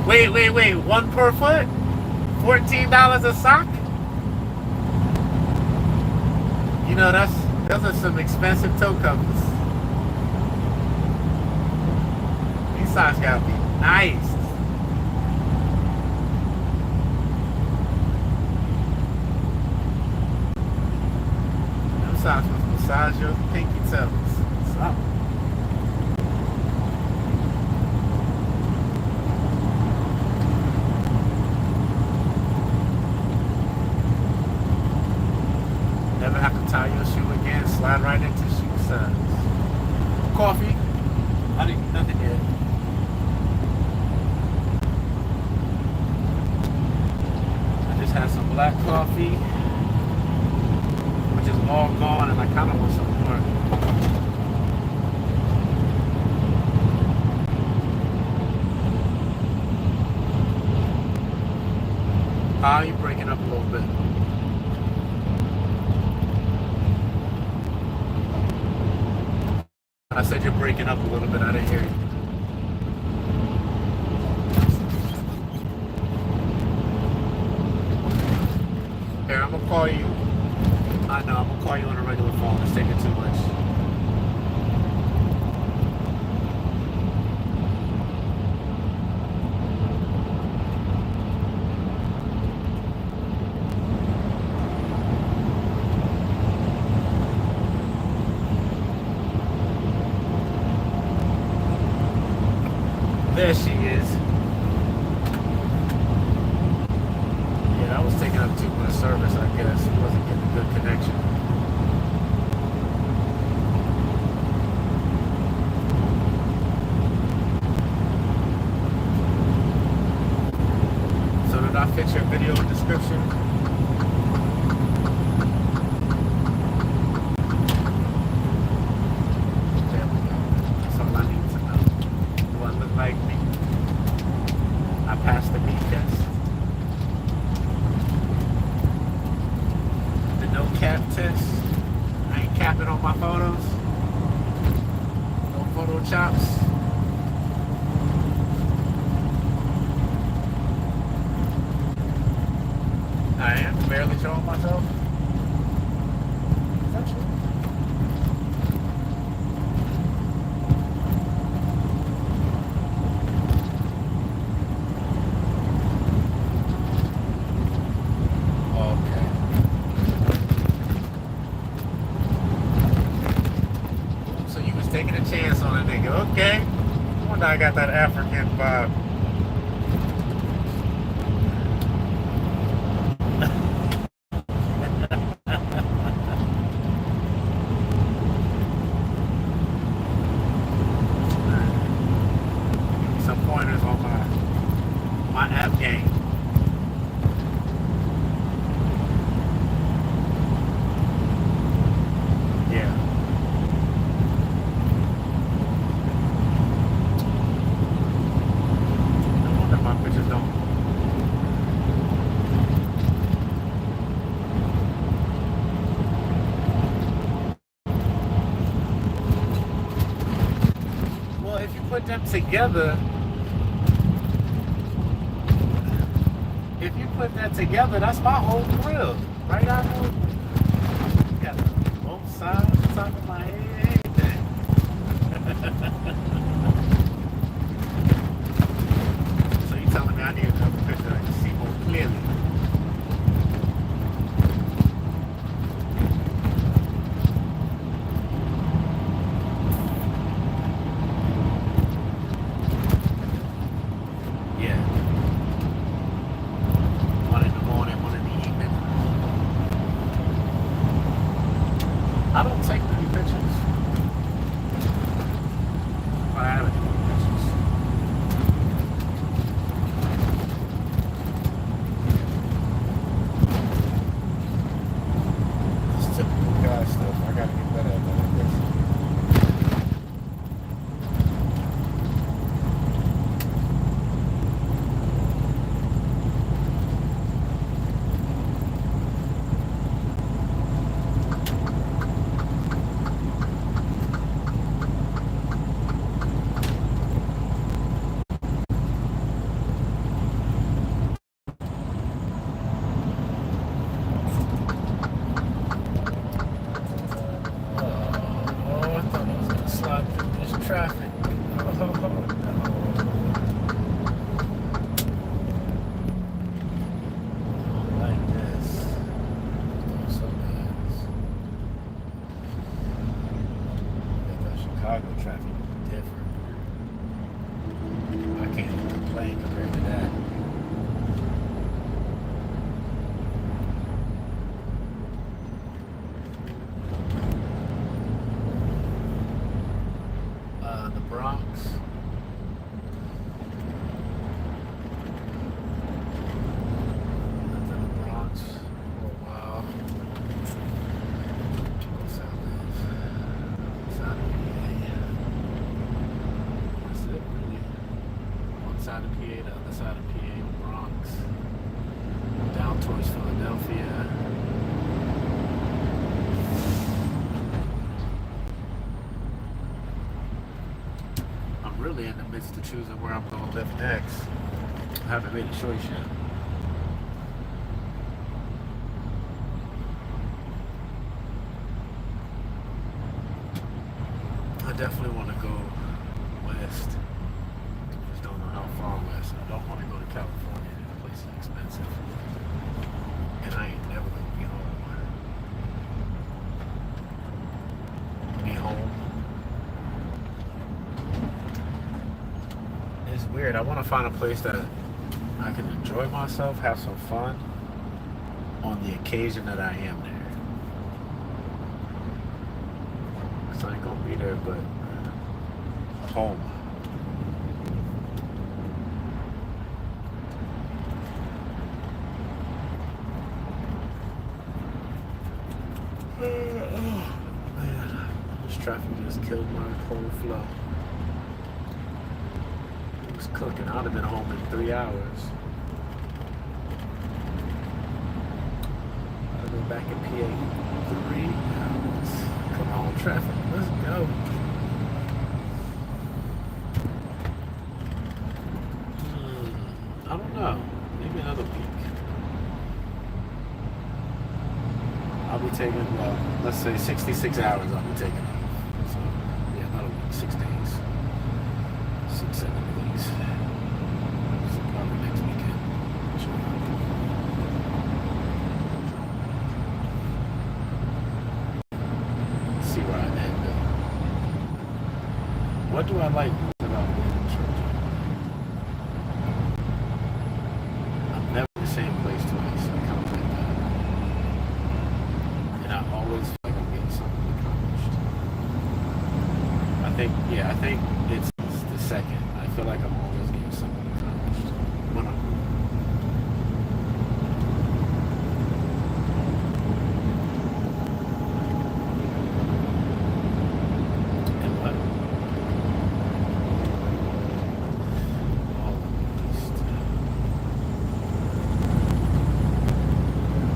Wait. 1 per foot? $14 a sock? You know, those are some expensive toe covers. These socks gotta be nice. Them socks must massage your pinky toes. Something. Never have to tie your shoe again. Slide right into shoe size. Coffee. I didn't eat nothing yet. I just had some black coffee, which is all gone, and I kind of want some more. How are you breaking up a little bit? I said you're breaking up a little bit. I didn't hear you. Here, I'm gonna call you. I know, I'm gonna call you on a regular phone. It's taking too much. There she is. Yeah, that was taking up too much service, I guess. It wasn't getting a good connection. So did I fix your video description? There we go. That's all I need to know. Do I look like me? I passed the meat test. The no cap test. I ain't capping on my photos. No photo chops. I am barely showing myself. Is that true? Taking a chance on a nigga. Okay. I wonder I got that African vibe. Give me some pointers on my app game. Yeah. Well, if you put them together, that's my whole grill. Right out here. Got both sides, the top of my head, everything. So you telling me I need another picture I can see more clearly? Yeah. One in the morning, one in the evening. I don't take many pictures. traffic. Oh, no. Like this. Also nice. That Chicago traffic is different. I can't even complain compared to that. The Bronx. Lived in the Bronx for a while. What's out there? Side of PA. That's it, really. One side of PA, the other side of PA, the Bronx. Down towards Philadelphia. I'm really in the midst of choosing where I'm going to live next. I haven't made a choice yet. I definitely want to go west. Just don't know how far west. I don't want to go to California. That place is expensive. And I ain't never going to be home. Be home. It's weird. I want to find a place that I can enjoy myself, have some fun on the occasion that I am there. Because I ain't going to be there, but home. Oh, man. This traffic just killed my whole flow. It was cooking. I'd have been home in 3 hours. I'd have been back in PA 3 hours. Come on, traffic. Let's go. I don't know. Maybe another week. I'll be taking, let's say 66 hours I'll be taking off. So, yeah, another week, 6 days. 6, 7 days. So probably next weekend. See where I end up. What do I like about being in church? I'm never in the same place twice. I kind of like that. And I always feel like I'm getting something accomplished. I think it's the second. I feel like I'm always getting something accomplished. When I'm and what?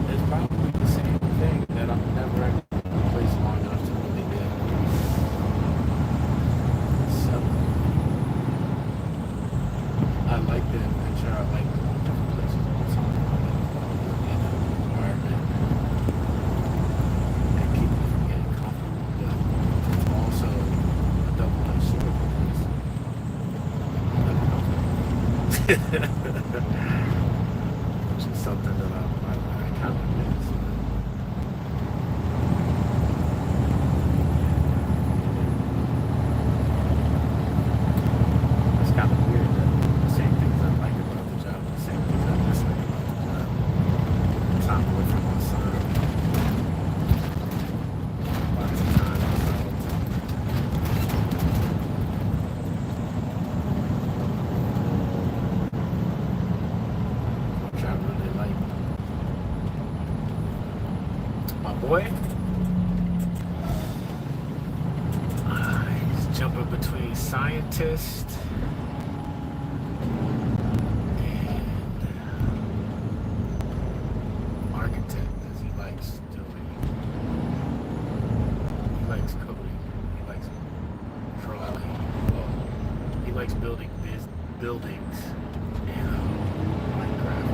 It's probably the same thing that I'm never in a place long enough to really be able to settle. I like the adventure. I like going different places all the time. I like being in an environment and keep me from getting comfortable. But it's also a double-edged sword because I never know. Which is something that I kind of miss. It's kind of weird that the same things I like about the job, the same things I dislike about the job. Time away from my son. Lots of time outside. Which I really like. My boy, he's jumping between scientist and architect because he likes doing, he likes coding, he likes drawing, he likes building buildings in Minecraft.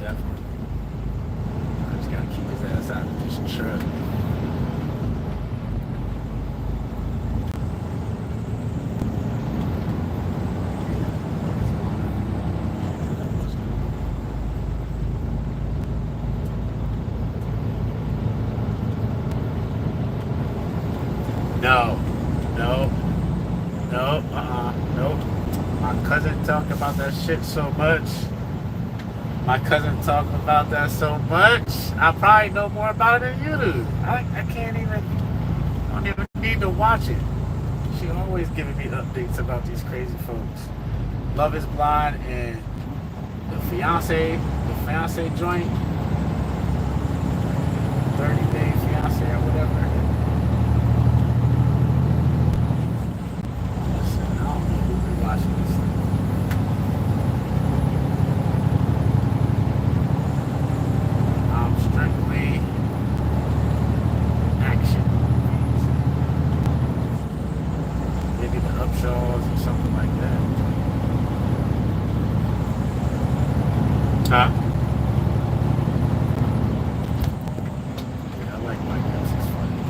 Definitely. I just gotta No, no, no, nope. My cousin talked about that shit so much. My cousin talked about that so much. I probably know more about it than you do. I can't even, I don't even need to watch it. She always giving me updates about these crazy folks. Love is Blind and the fiance joint. 30-day fiance or whatever. Listen, I don't know who be watching this thing. Strictly action movies. Maybe the Upshaws or something like that. Huh? Yeah, I like Mike Epps. It's funny.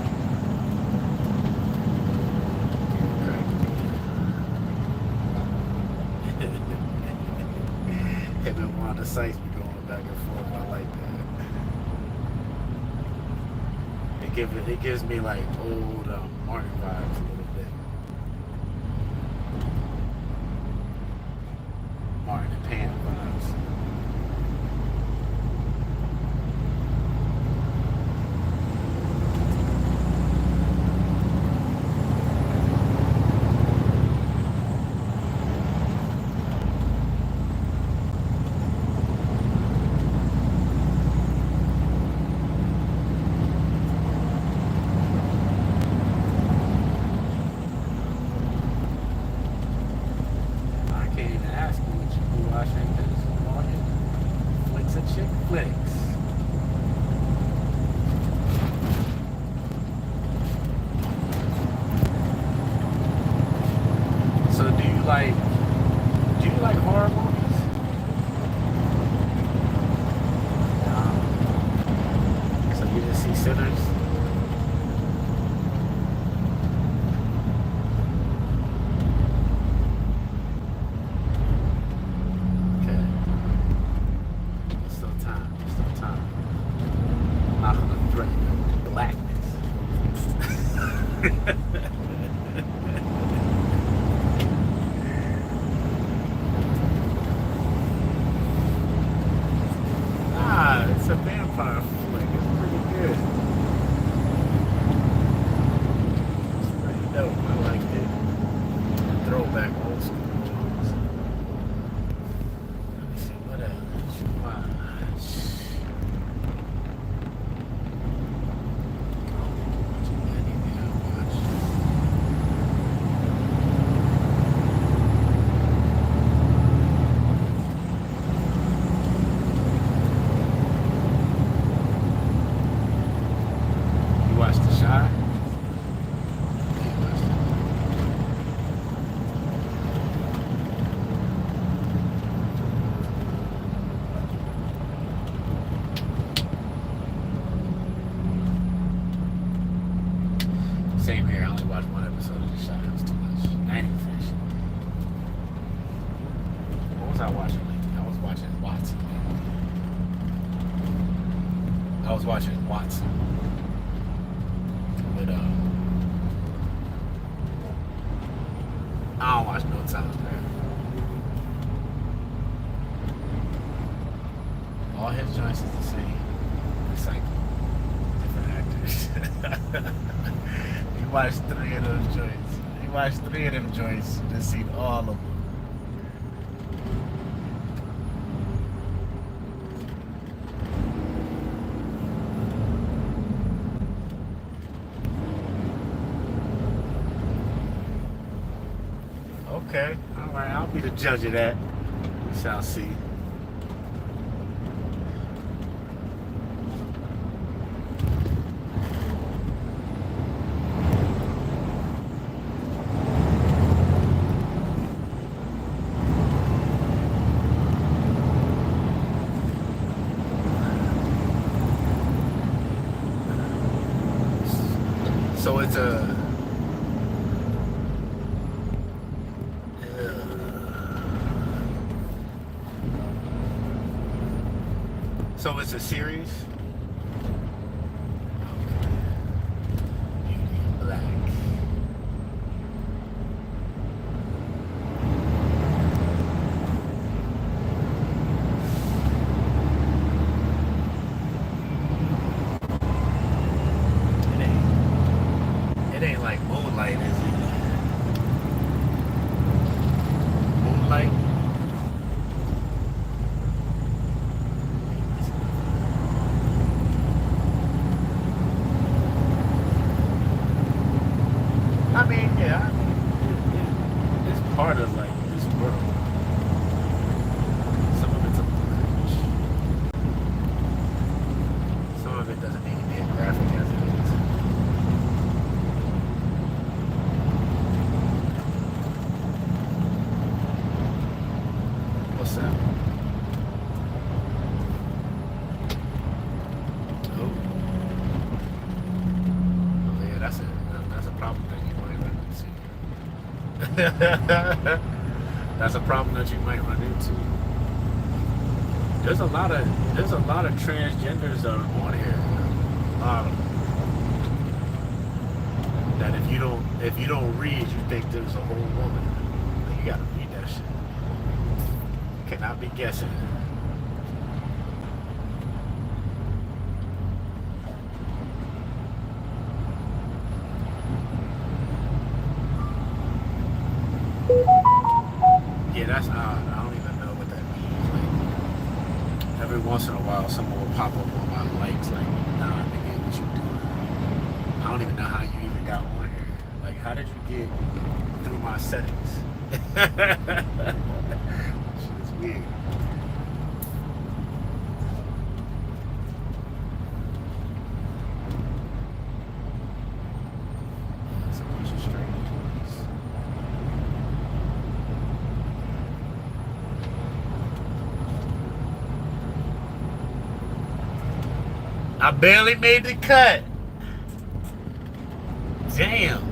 Him and Wanda Sykes be going back and forth. I like that. It gives me like old Martin vibes a little bit. Martin and Pam vibes. Do you like horror movies? So you didn't see Sinners? Okay. There's still time. I'm not gonna threaten you with blackness. It's a vampire flick. It's pretty good. It's pretty dope. I like it. Throwback old school movies. Let me see what else. Same here. I only watched one episode of The Shot. It was too much. I ain't even finished it. What was I watching lately? I was watching Watson. But I don't watch No Time to Die. All his joints is the same. It's like different actors. You watched 3 of those joints. You watched 3 of them joints. You just seen all of them. Okay, all right. I'll be the judge of that. We shall see. So it's a series. Okay. Beauty and Black. moonlight, is it? Moonlight? I mean, yeah, it's part of like this world. Some of it's a bridge. Some of it doesn't need to be as graphic as it is. What's that? Oh, yeah, that's a problem that you might run into. That's a problem that you might run into. There's a lot of transgenders on here. A lot of them. That if you don't read, you think there's a whole woman. You gotta read that shit. You cannot be guessing. Yeah, that's odd. I don't even know what that means. Like, every once in a while, someone will pop up on my likes, like, nah, nigga, what you doing? I don't even know how you even got on here. Like, how did you get through my settings? Shit is weird. That's a bunch of strange ones. I barely made the cut. Damn.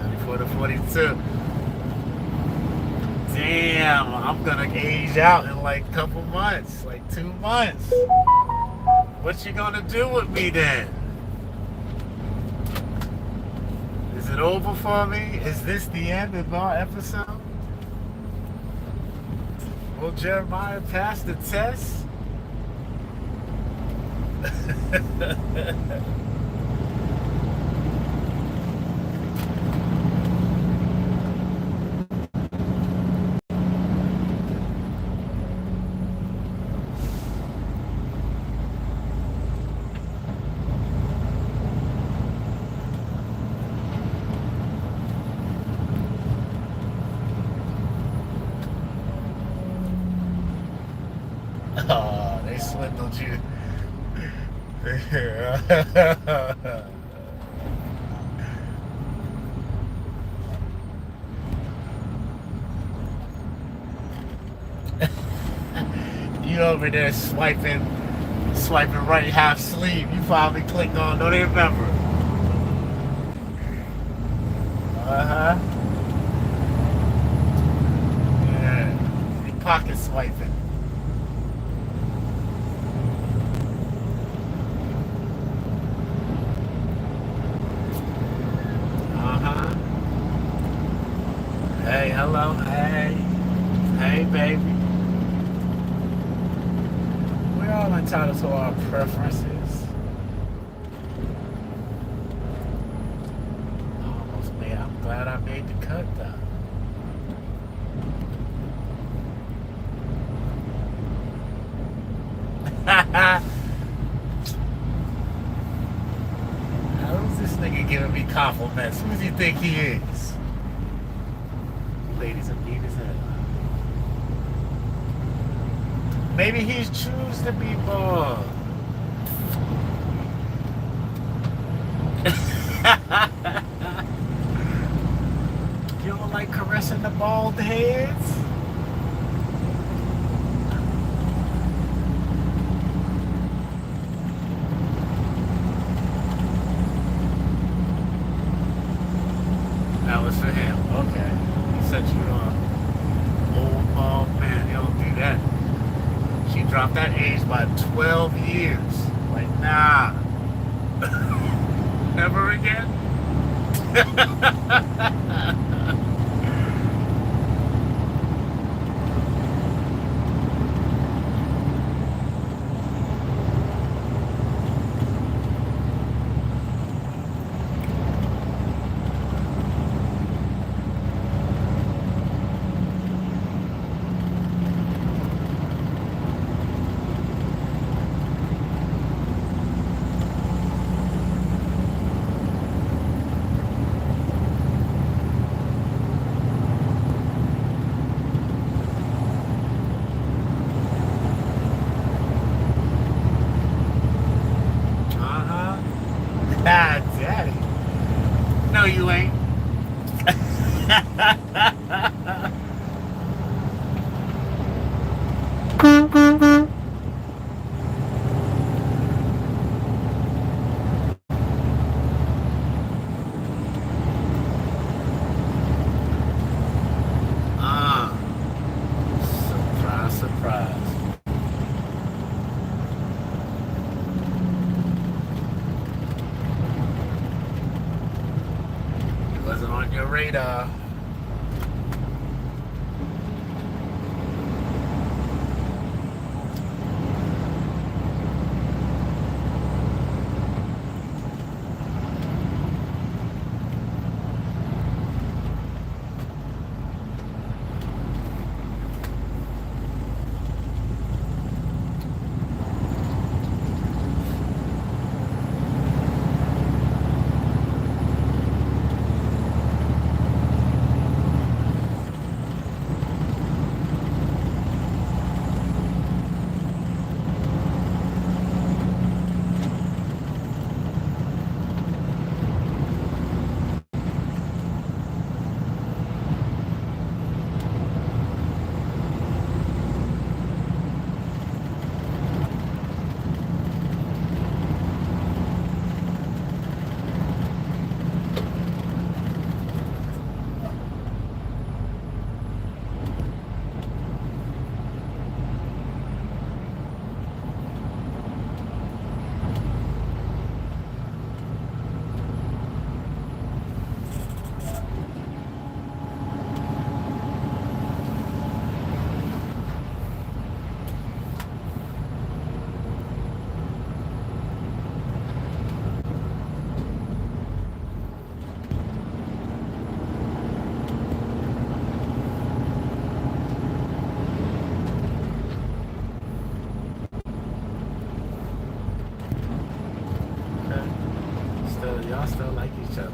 34 to 42. Damn, I'm gonna age out in like a couple months, like 2 months. What you gonna do with me then? Is it over for me? Is this the end of our episode? Will Jeremiah pass the test? Oh, they swindled you. You over there swiping right, half sleep. You probably clicked on, don't even remember. Uh-huh. Yeah. You pocket swiping. Uh-huh. Hey, hello, hey. Hey, baby. We're all entitled to our preferences. Almost made. I'm glad I made the cut, though. Who's this nigga giving me compliments? Who does he think he is? Ladies are mean as hell. Maybe he's choose to be bald. You don't like caressing the bald heads? That was for him. Okay. He set you on. Old bald man. He don't do that. She dropped that age by 12 years. Like, nah. Never again? Surprise, surprise. It wasn't on your radar. Y'all still like each other.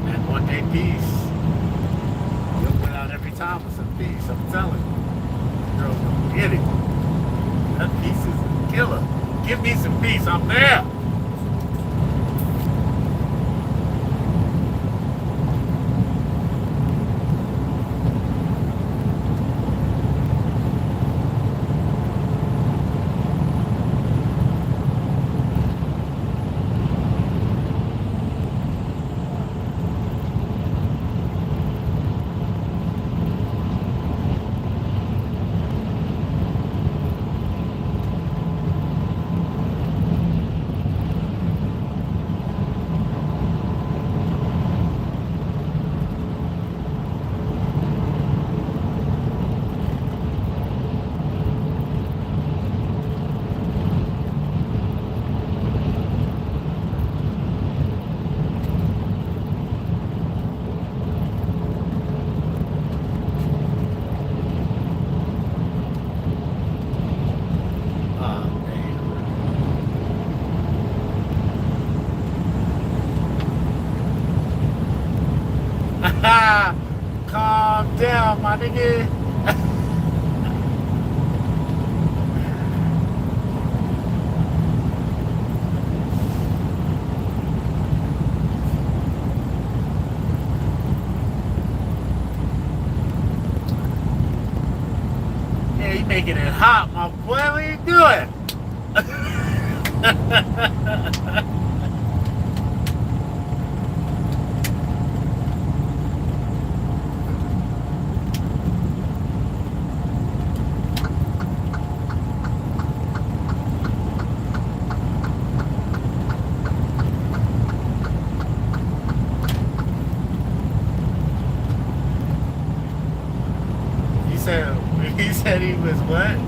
And one day peace. You'll win out every time with some peace. I'm telling you. Girls don't get it. That peace is a killer. Give me some peace. I'm there. Calm down, my nigga. Yeah, you making it hot, my boy. What are you doing? He said he was what?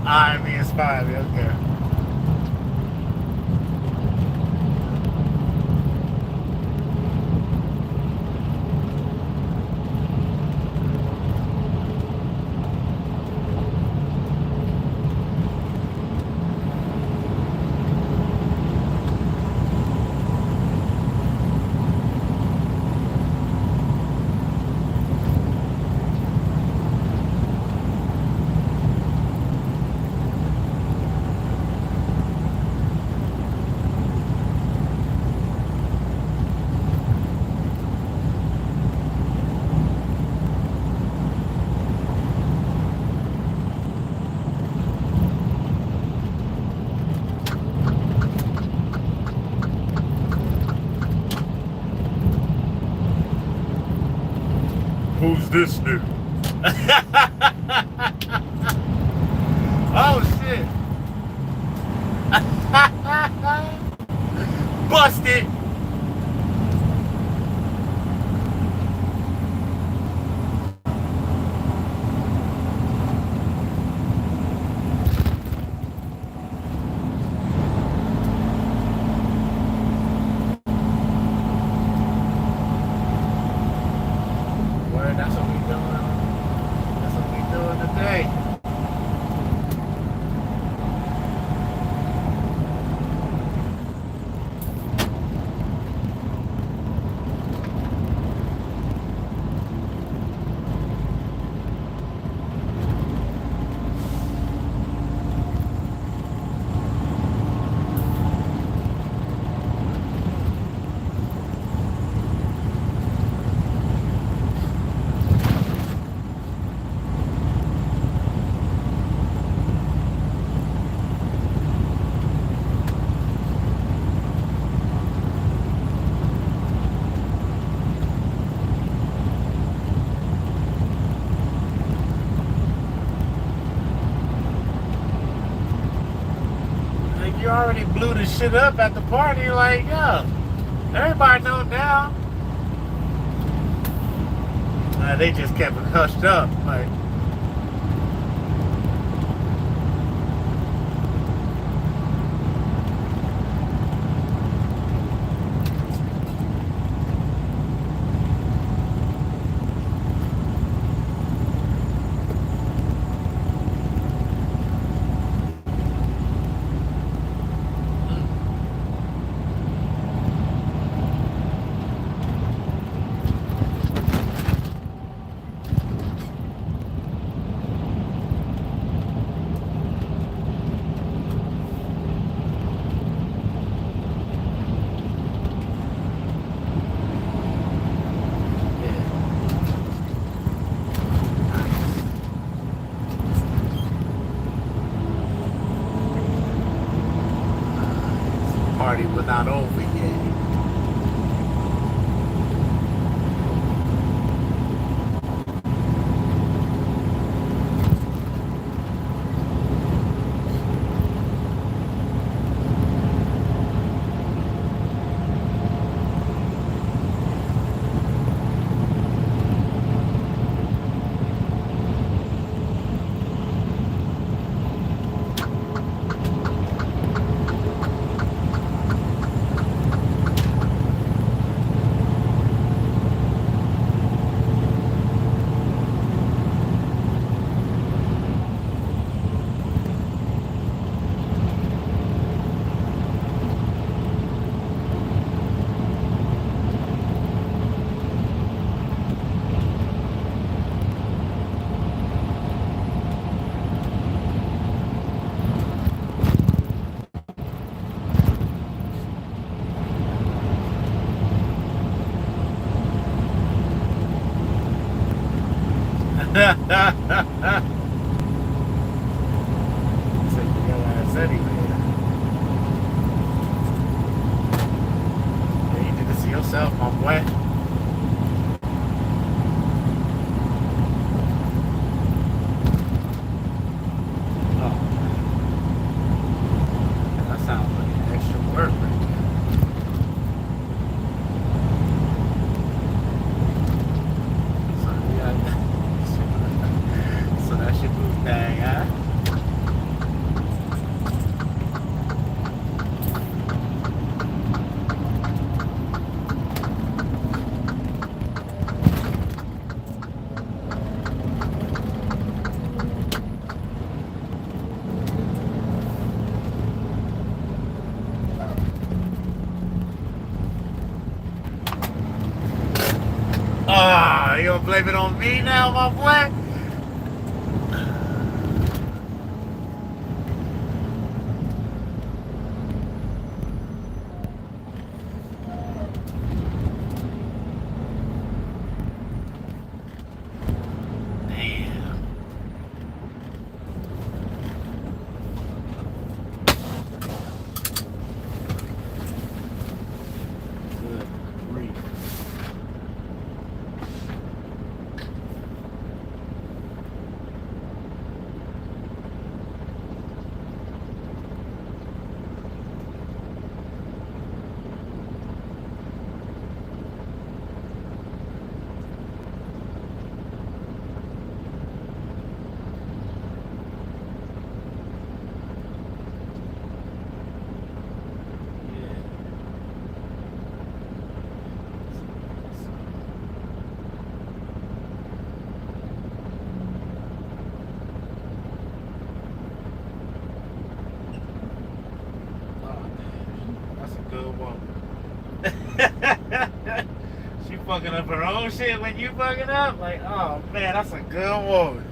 I mean, it's fine. Okay. Who's this dude? Oh shit! Busted! That's what we doing. That's what we doing today. You already blew the shit up at the party, like, yo, everybody know now. They just kept it hushed up, like. Party was not over yet. your ass anyway. Yeah, you did this to yourself, my boy. Oh, that sounds like extra work right there. So that's your boo thing, huh? Ah, you gonna blame it on me now, my boy? She fucking up her own shit when you fucking up? Like, oh man, that's a good woman.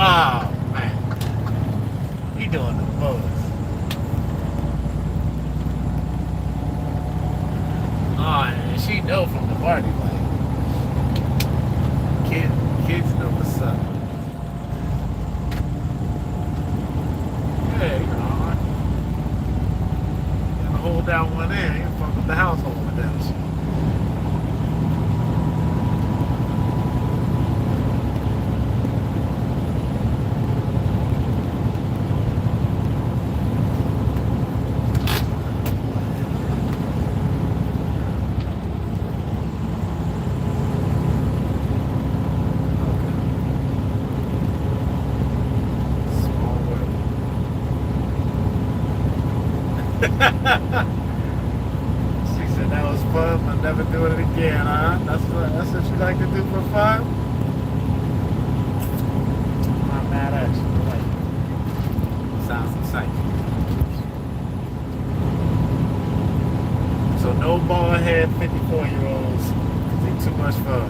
Oh man, you doing the most. Oh, and she know from the party, like kids know what's up. Yeah, you know, you gotta hold that one in. You fuck with the household with that shit. She said that was fun, but never do it again, huh? That's what you like to do for fun? I'm not mad at you. Like, sounds exciting. So no bald head 54-year-olds. They too much fun.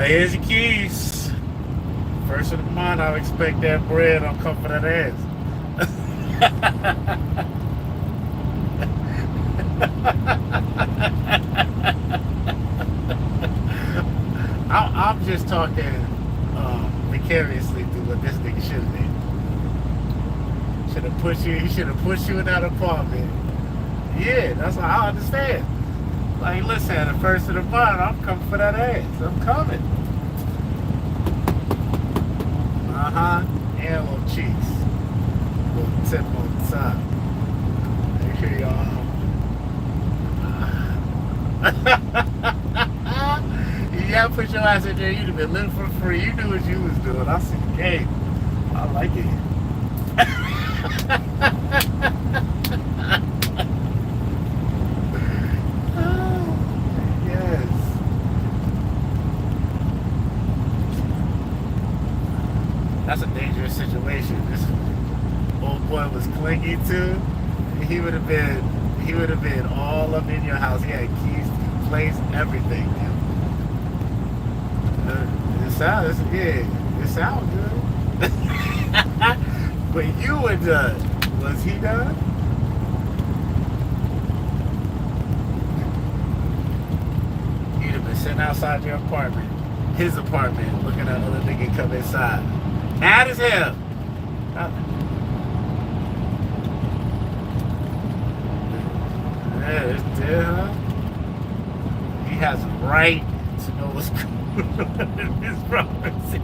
here's your keys. First of the month, I'll expect that bread. I'll come for that ass. I'm just talking vicariously through what this nigga should have did. He should have pushed you in that apartment. Yeah, that's what I understand. Like, listen, the first of the month, I'm coming for that ass. I'm coming. And little cheeks. Little tip on the side. Make sure y'all. Yeah, put your ass in there. You'd have been living for free. You knew what you was doing. I see the game. I like it. Yes. That's a dangerous situation. This old boy was clingy too. He would have been all up in your house. He had keys to the place, everything. It sounds good. But you were done. Was he done? You'd have been sitting outside your apartment, his apartment, looking at other nigga come inside. Mad as hell. Yeah, it's dead, huh? He has a right to know what's going on in his property.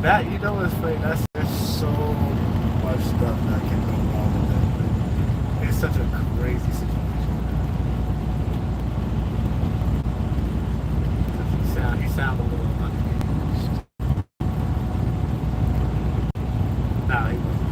That, you know what's funny? There's so much stuff that can go wrong with that. It's such a crazy situation. He sound a little unhinged. Nah, he wasn't.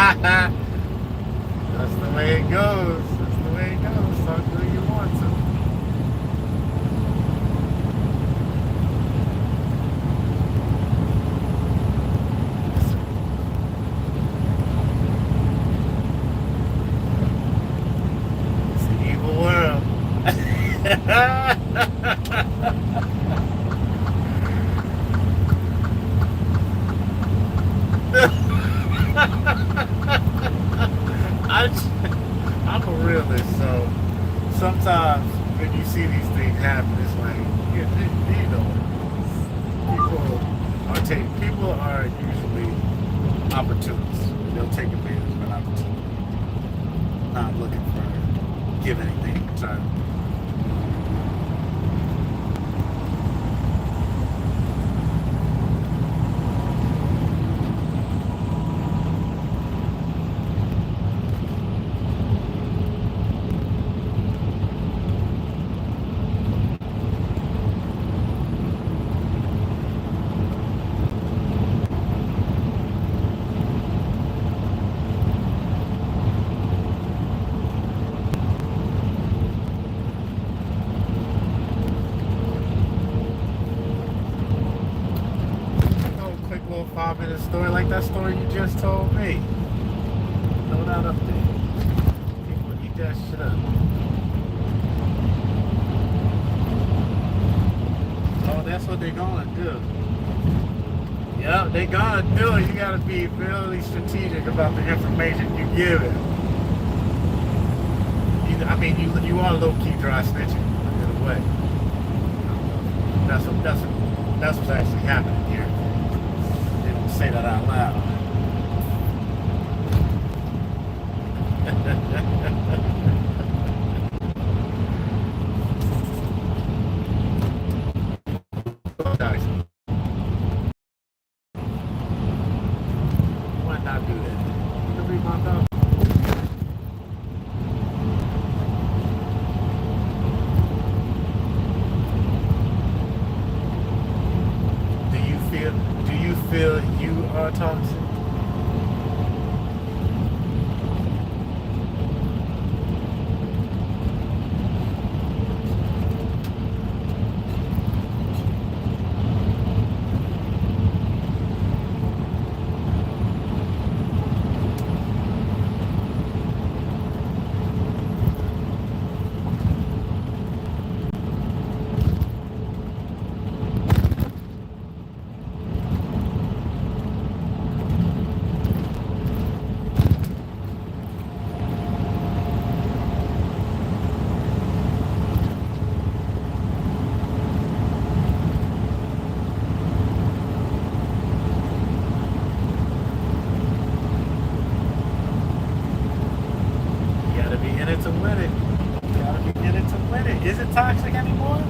That's the way it goes. That's the way it goes. Talk to who you want to. sometimes when you see these things happen, it's like, you know, people are usually opportunists. They'll take advantage of an opportunity. Not looking for give anything in return. Little 5-minute story like that story you just told me. Throw that up there. People eat that shit up. Oh, that's what they're gonna do. Yep, they gonna do it. You gotta be really strategic about the information you give it. You are low-key dry snitching in a way. That's what's actually happening here. Say that out loud. Why not do that? You can read my thoughts. Do you feel you are toxic? To win it. You gotta be in it to win it. Is it toxic anymore?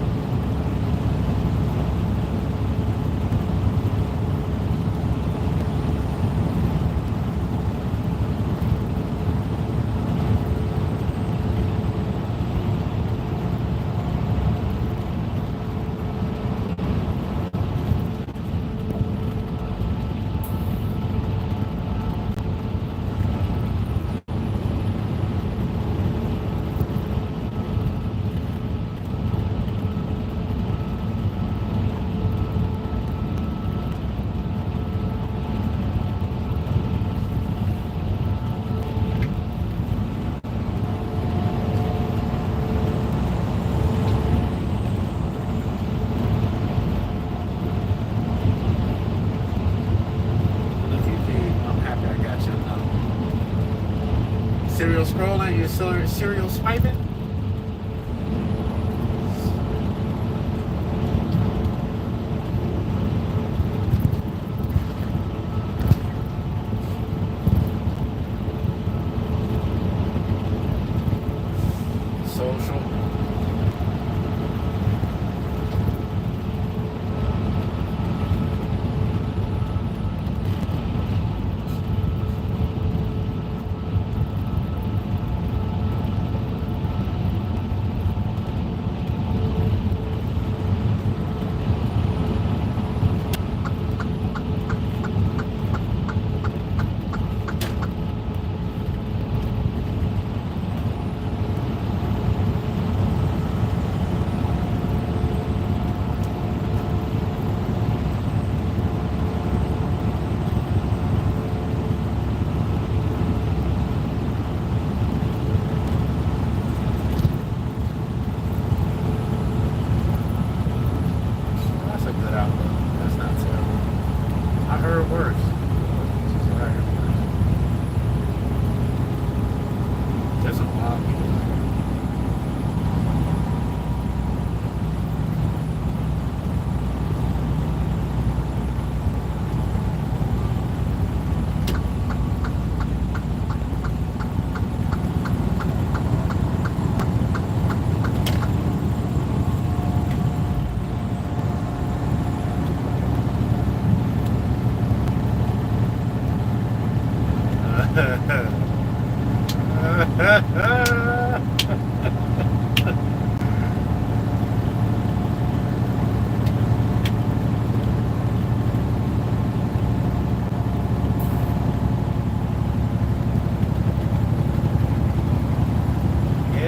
Serial scrolling, you're serial swiping? Social. Yeah,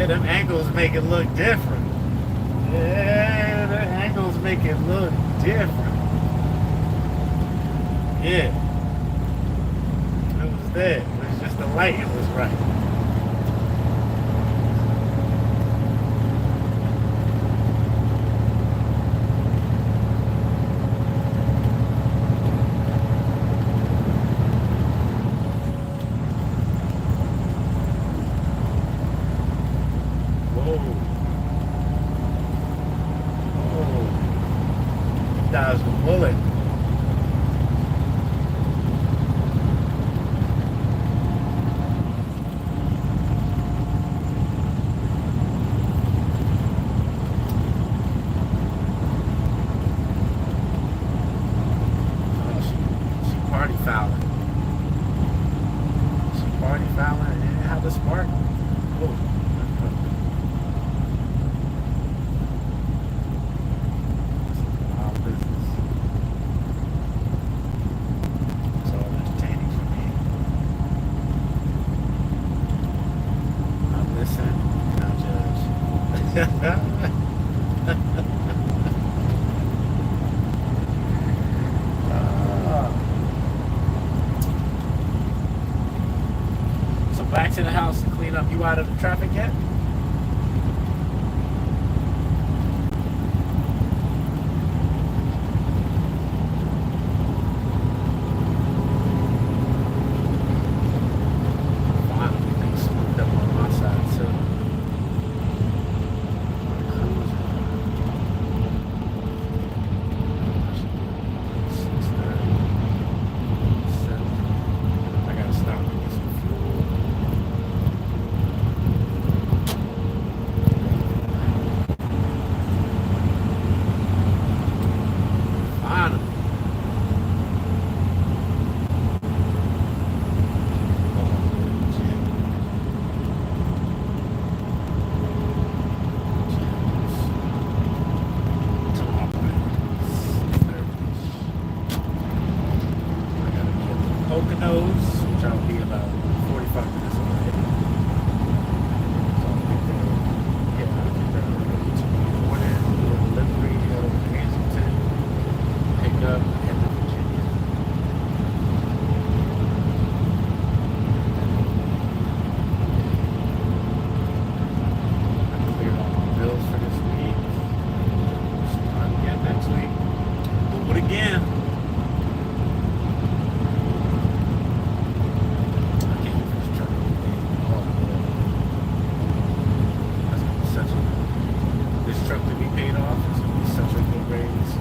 them angles make it look different. Yeah, the angles make it look different. Yeah. It was there. It was just the light, it was right. Dodged the bullet. Oh, she party fouling. She party fouling and didn't have the spark. Whoa. So back to the house to clean up. You out of the traffic yet? Poconos, which I'll be about 45 minutes away. So I'll get there. Yeah, I'll get there early tomorrow morning, do a delivery of Kensington, pick up, head to Virginia. I cleared all my bills for this week. Start again next week. Do it again. Truck to be paid off is going to be such a good raise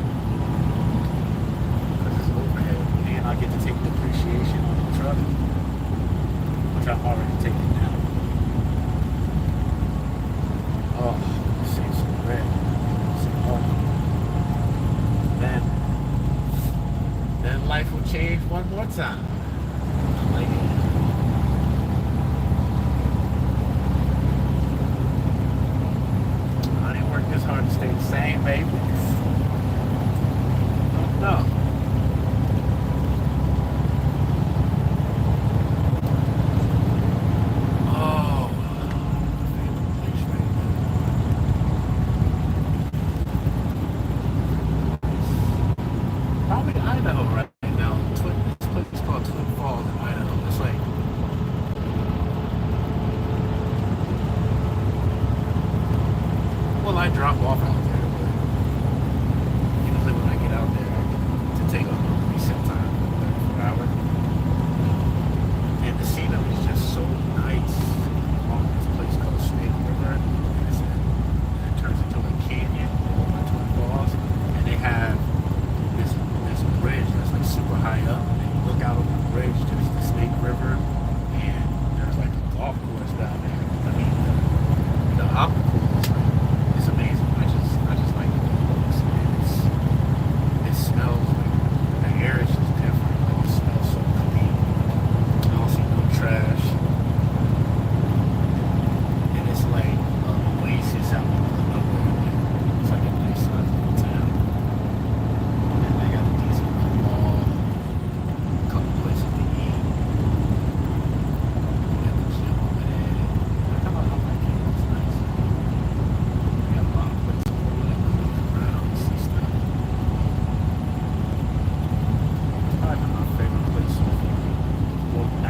because it's overhead and I get to take depreciation on the truck, which I'm already taking now. Oh, save some bread. Then life will change one more time. I like it. It's hard to stay the same, baby. No.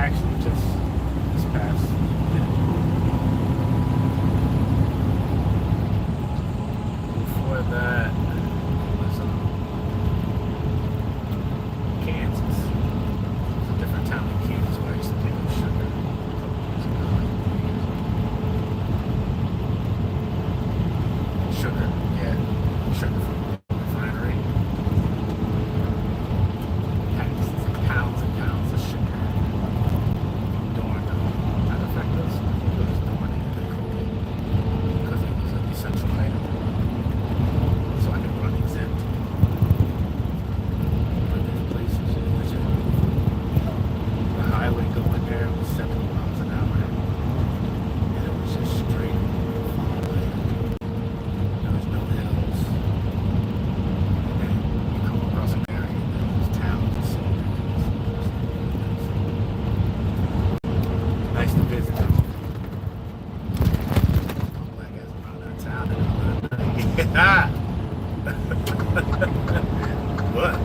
actually just this past. Before that was Kansas. It was a different town in Kansas where I used to pick up sugar a couple years ago. Sugar, yeah, sugar from the refinery. Pounds and pounds of sugar. Dorn, that affected us. It was dorn and cocaine because it was an essential item. So I could run exempt. But there's places in which the highway going there was 70 miles an hour. And it was just straight farmland. There was no hills. And then you come across an area and there's towns and cities. Nice to visit. Black guys around that town. Yeah. What?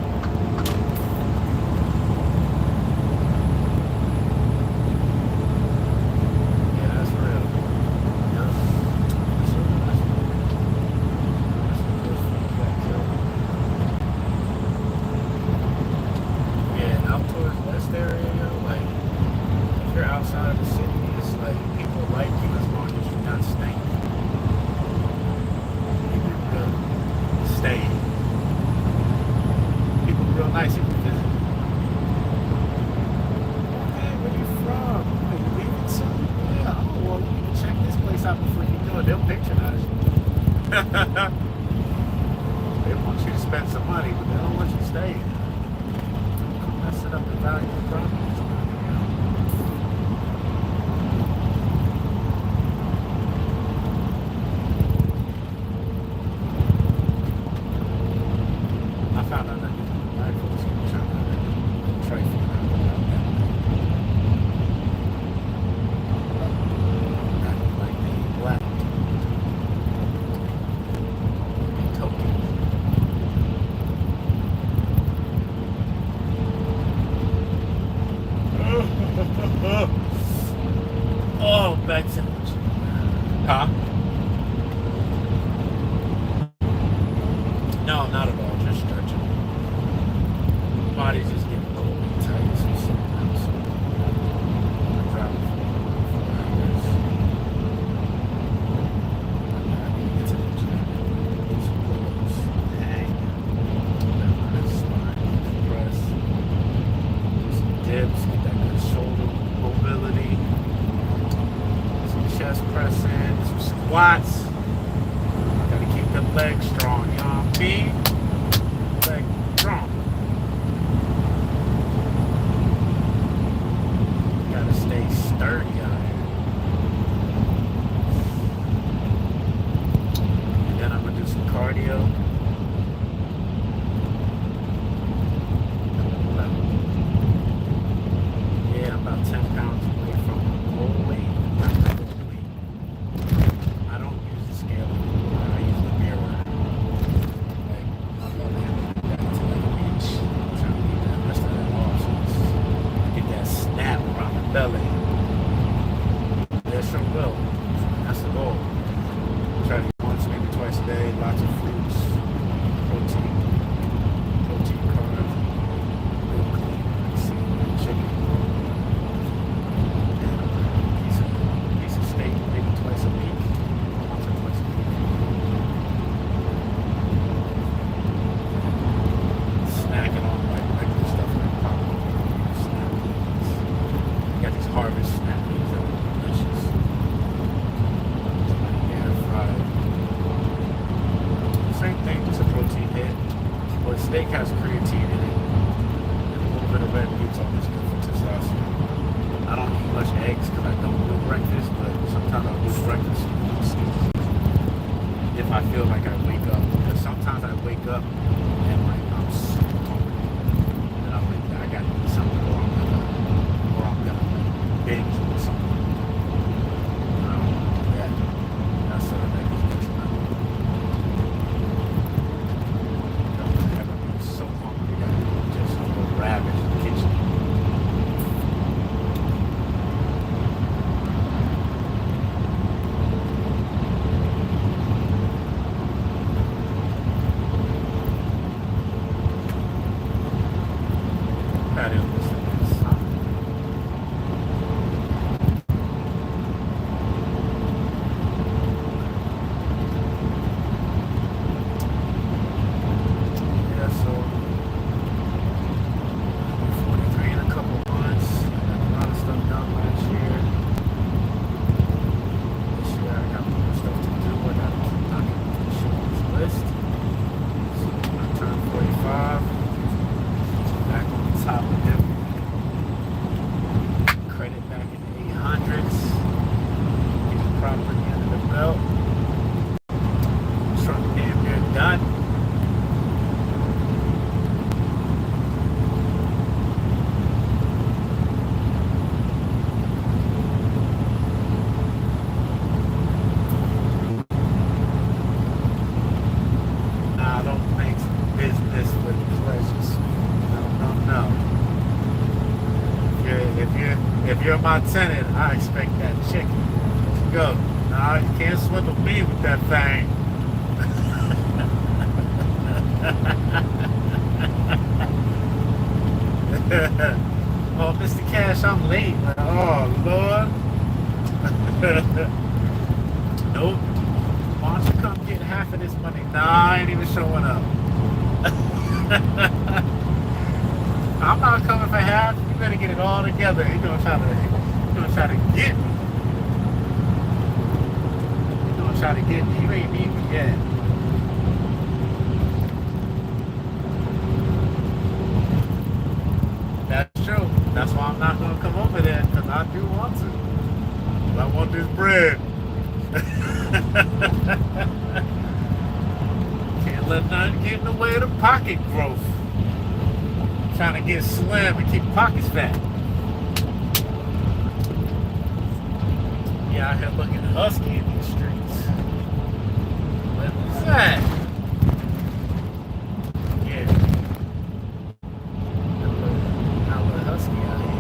Yeah, that's real. Yeah. Yeah, out towards West area, like, if you're outside of the city, it's like people like you as long as you're not staying. People real staying. People real nice if you visit. Hey, where you from? Are you leaving soon? Yeah, oh, well, you can check this place out before you do it. They'll patronize you. They want you to spend some money, but they don't want you to stay. Come messing up the value of the property. I found out that black folks were trying to trifle around about that. Not like they black. Token. Oh, bad sandwich. Huh? No, not at all. Just stretching. Body's just getting a little bit tight. So I'm driving for 4 hours. I need to get to the gym. Do some pull-ups. Hang. Spine. Press. Do some dips. Get that good shoulder mobility. Some chest pressing. Some squats. Gotta keep the legs strong, you know what I mean? Legs strong. Gotta stay sturdy out here. And then I'm gonna do some cardio. Yeah, I'm about 10 pounds away from goal weight. I don't use the scale anymore. I use the mirror. Like, I'm gonna have to get back to the beach. I'm trying to get that rest of that off. So get that snap around the belly. Yeah, sure will. That's the goal. Try to eat once, maybe twice a day. Lots of fruits, protein, carbs, real clean, seafood, chicken. Piece of steak, maybe twice a week. Once or twice a week. Snacking on like regular stuff like popcorn, snap peas. Got these Harvest snap peas that are delicious. Air fried. Same thing, just a protein hit. But steak has creatine in it. And a little bit of red meat's always good for testosterone. I don't eat much eggs because I don't do breakfast, but sometimes I'll do breakfast. If I feel like I wake up, because sometimes I wake up and like I'm super hungry, and I'm like, I gotta eat something, or I'm gonna binge with something. That's that gives me I'm so hungry that I just go ravage the kitchen. if you're my tenant, I expect that chicken. Let's go. Nah, you can't swindle me with that thing. Oh, Mr. Cash, I'm late. Oh, Lord. Nope. Why don't you come get half of this money? Nah, I ain't even showing up. I'm not coming for half. You better get it all together. You're gonna try to get me. You're gonna try to get me. You ain't need me yet. That's true. That's why I'm not gonna come over there, because I do want to. But I want this bread. Can't let nothing get in the way of the pocket growth. Trying to get slim and keep pockets fat. Yeah, out here looking husky in these streets. What was that? Yeah. I look husky out here.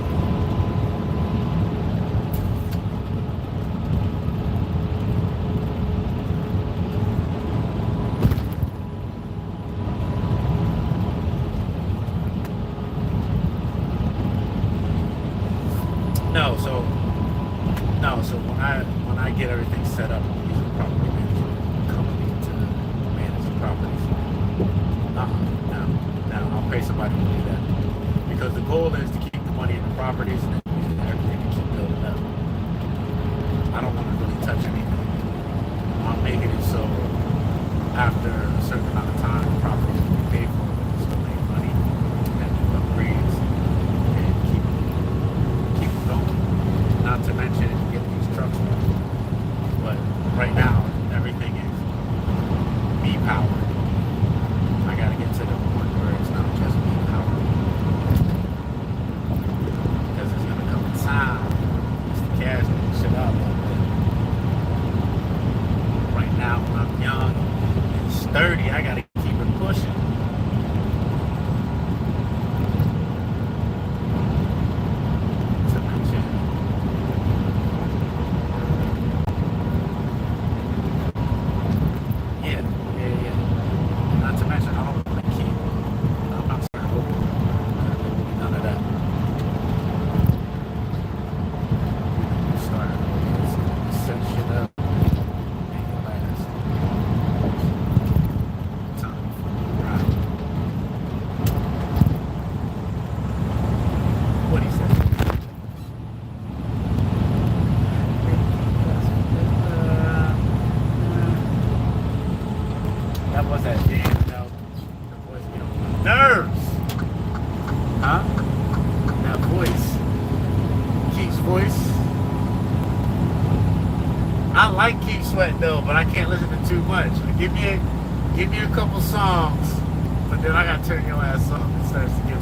So when I get everything set up, I'm using a property management company to manage the properties. Now I'll pay somebody to do that, because the goal is to keep the money in the properties and then everything to keep building up. I don't want to really touch anything. I'm making it so after a certain amount of time, the properties will be paid for, but we still make money and do upgrades and keep it going. Not to mention get these trucks running. But right now, everything is me powered. I gotta get to the point where it's not just me powered. Because there's gonna come a time, Mr. Cash will shit out a little bit. Right now, when I'm young and sturdy, I gotta keep it pushing. Though, but I can't listen to too much. Give me a couple songs, but then I gotta turn your ass off. It starts to get.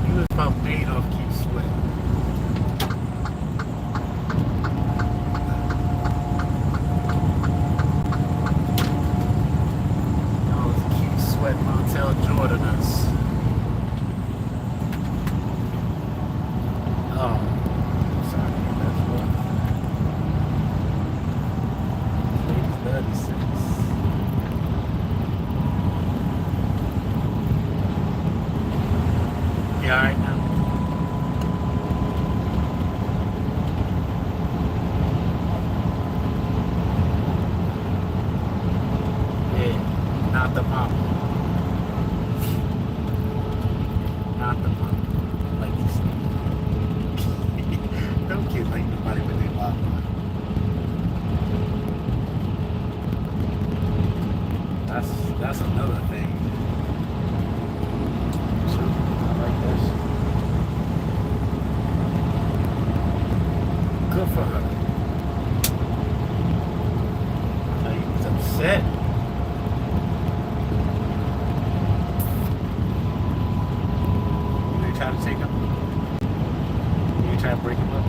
You was about made off Keith Sweat. Oh, it's Keith Sweat, Montel Jordaners. Oh. Yeah, all right now. Yeah, not the mama. Not the mama. Like you said. Don't kids like nobody with their mama. That's another thing. I like this. Good for her. Like, he's upset. You gonna try to take him? You gonna try to break him up?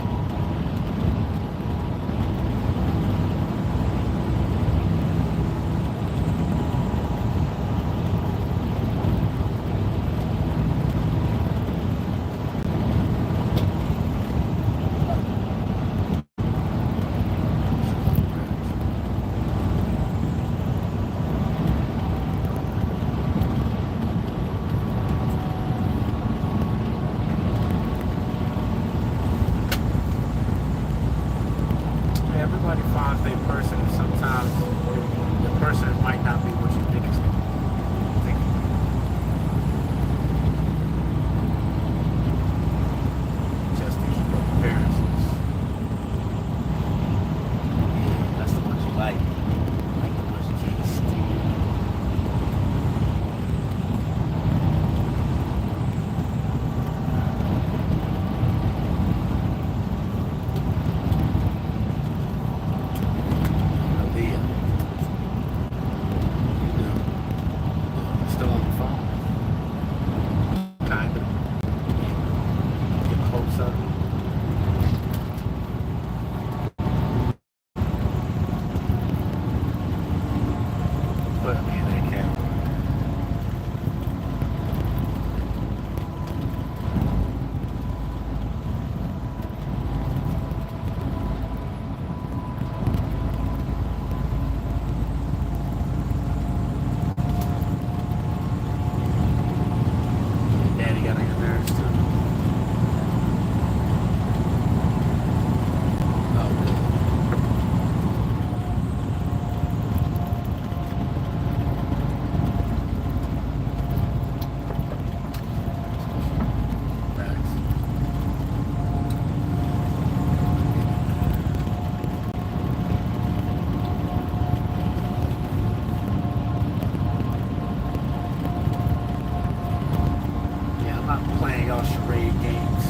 playing y'all charade games.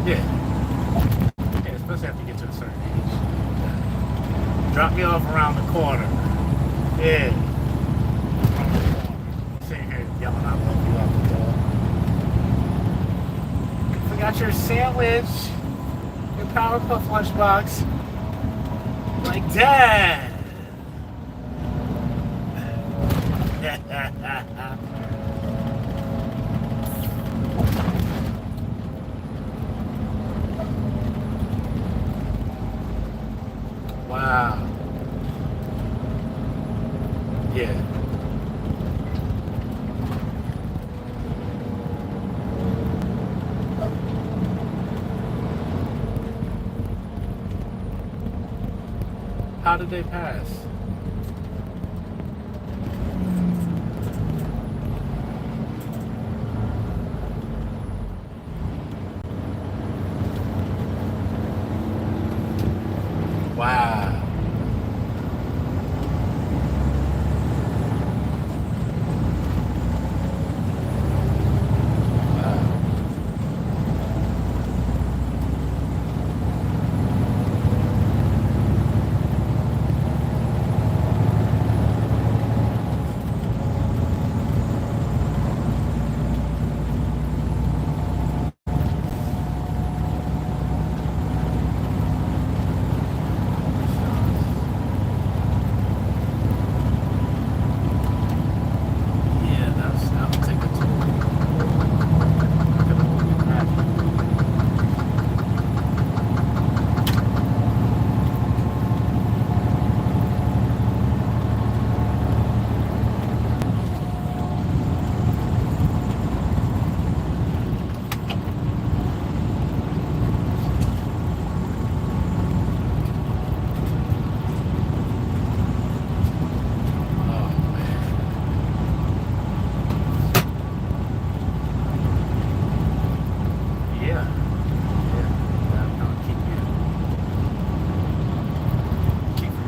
Yeah. Yeah, especially after you get to a certain age. Drop me off around the corner. Yeah. Sitting here yelling, I love you out the door. Forgot your sandwich. Your Powerpuff lunchbox. Like, Dad. Wow. Yeah. How did they pass? Wow.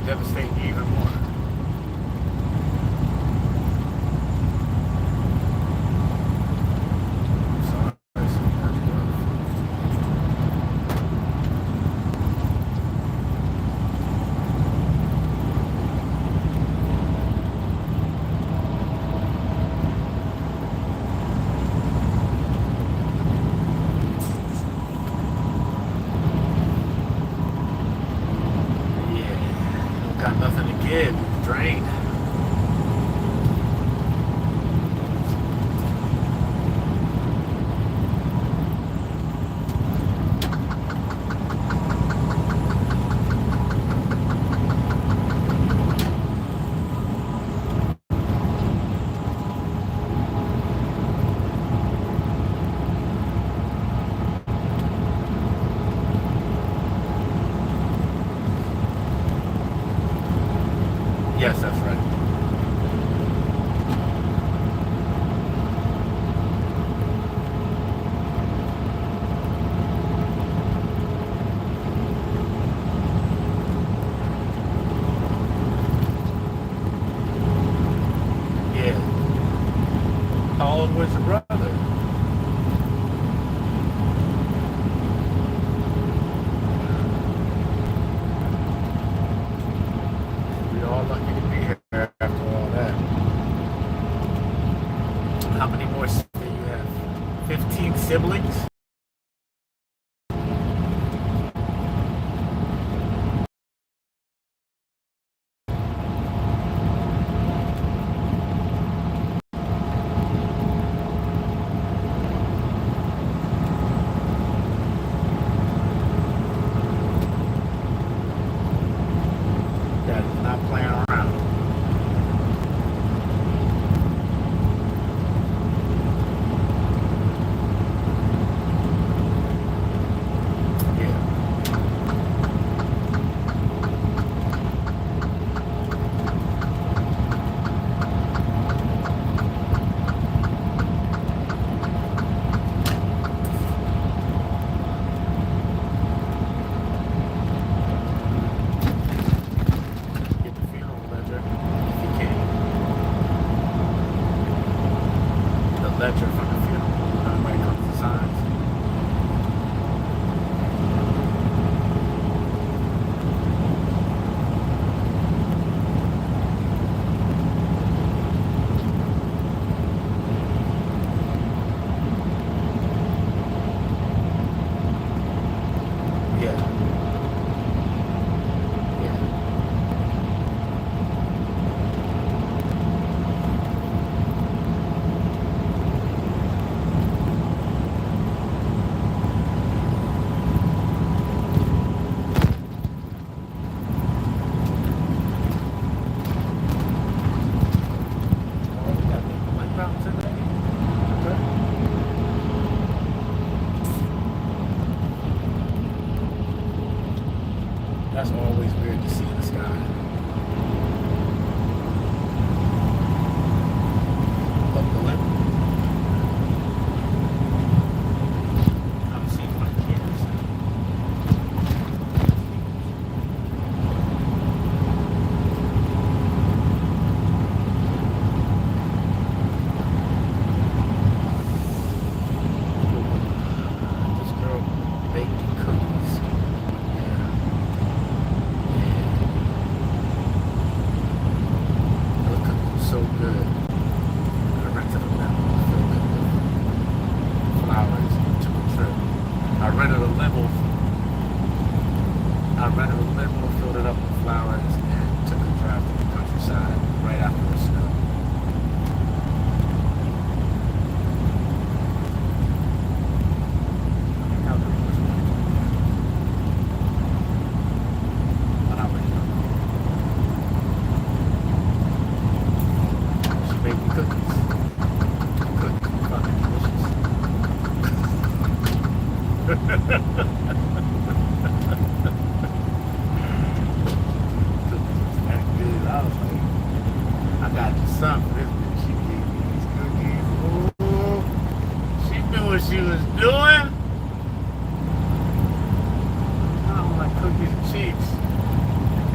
Devastating even more. Got nothing to give. Drained. Yes, that's right. Yeah. How old was your brother? We all lucky to be here. That's always weird to see in the sky. Up the lip. I'm seeing my kids. This girl baked cookies. The cookies were so good. I rented a limo, filled it with flowers, and took a trip. I rented a limo, filled it up with flowers, and took a drive to the countryside right after the snow. When I was young. She made me cookies. Cookies were fucking that good. I was like, I got you something for this bitch. She gave me these cookies. Ooh, she knew what she was doing. I don't like cookies and cheeks.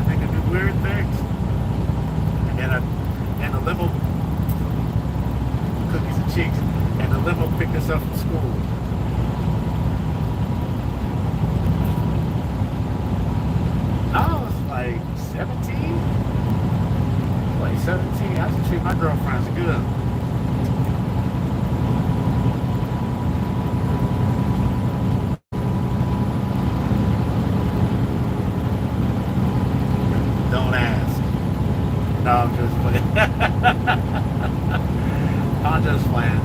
They can do weird things. And the limo, cookies and cheeks, and the limo picked us up from school. I was like 17. Like 17. I used to treat my girlfriends good. Don't ask. No, I'm just playing. I'm just playing.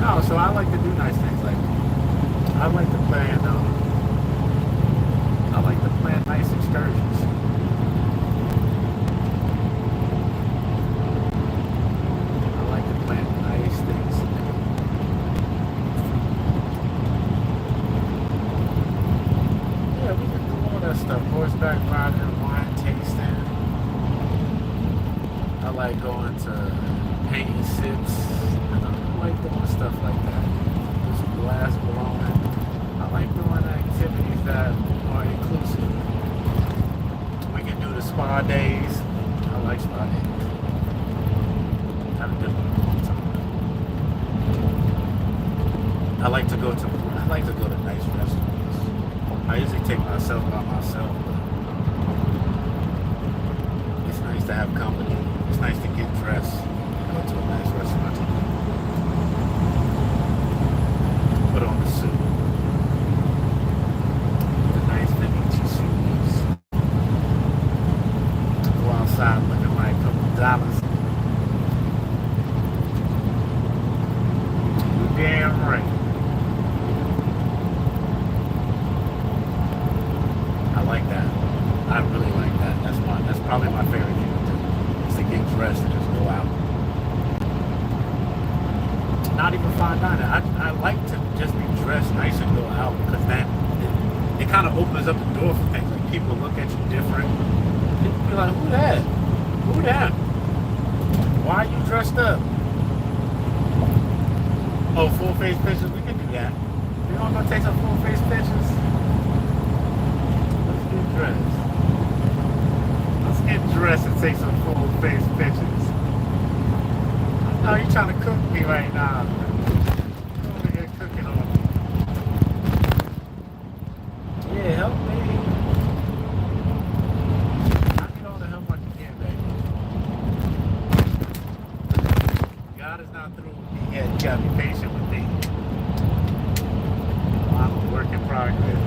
No, so I like to do nice things. Like I like to plan. I like to plan nice excursions. I like to plan nice things. Yeah, we can do all that stuff. Horseback riding, wine tasting. I like going to painting sips. I like doing stuff like that. Just glass blowing. I like doing activities that are inclusive. We can do the spa days. I like spa days. Haven't done one in a long time. I like to go to nice restaurants. I usually take myself by myself, but it's nice to have company. It's nice to get dressed and go to a nice restaurant. Put on the suit. The nice Vinci shoes. Go outside looking like a couple dollars. You damn right. I like that. I really like that. That's probably my favorite thing to do. Is to get dressed and just go out. Not even fine dining. I like to just be dressed nice and go out because then it kind of opens up the door for things. Like people look at you different. People be like, who that? Who that? Why are you dressed up? Oh, full face pictures? We can do that. We want to go take some full face pictures? Let's get dressed. Let's get dressed and take some full face pictures. Oh, you're trying to cook me right now. You're over here cooking on me. Yeah, help me. I need all the help I can get, baby. God is not through with me yet. You gotta be patient with me. I'm a work in progress.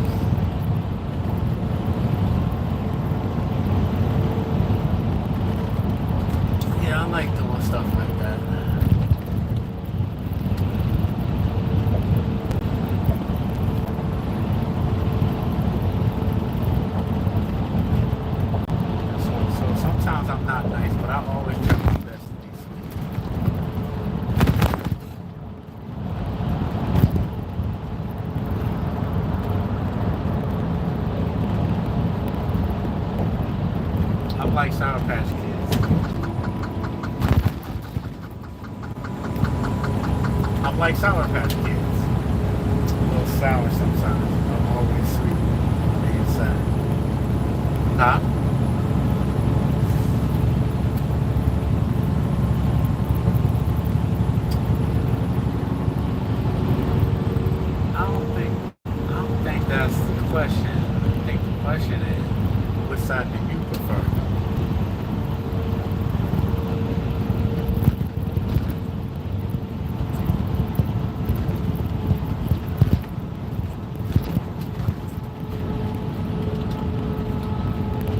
Yeah, I like doing stuff like that. So sometimes I'm not nice, but I always try my best to be sweet. like Sour Patch Kids. I'm like Sour Patch Kids. A little sour sometimes. I'm always sweet on the inside. Huh? I don't think that's the question. I think the question is, which side do you prefer?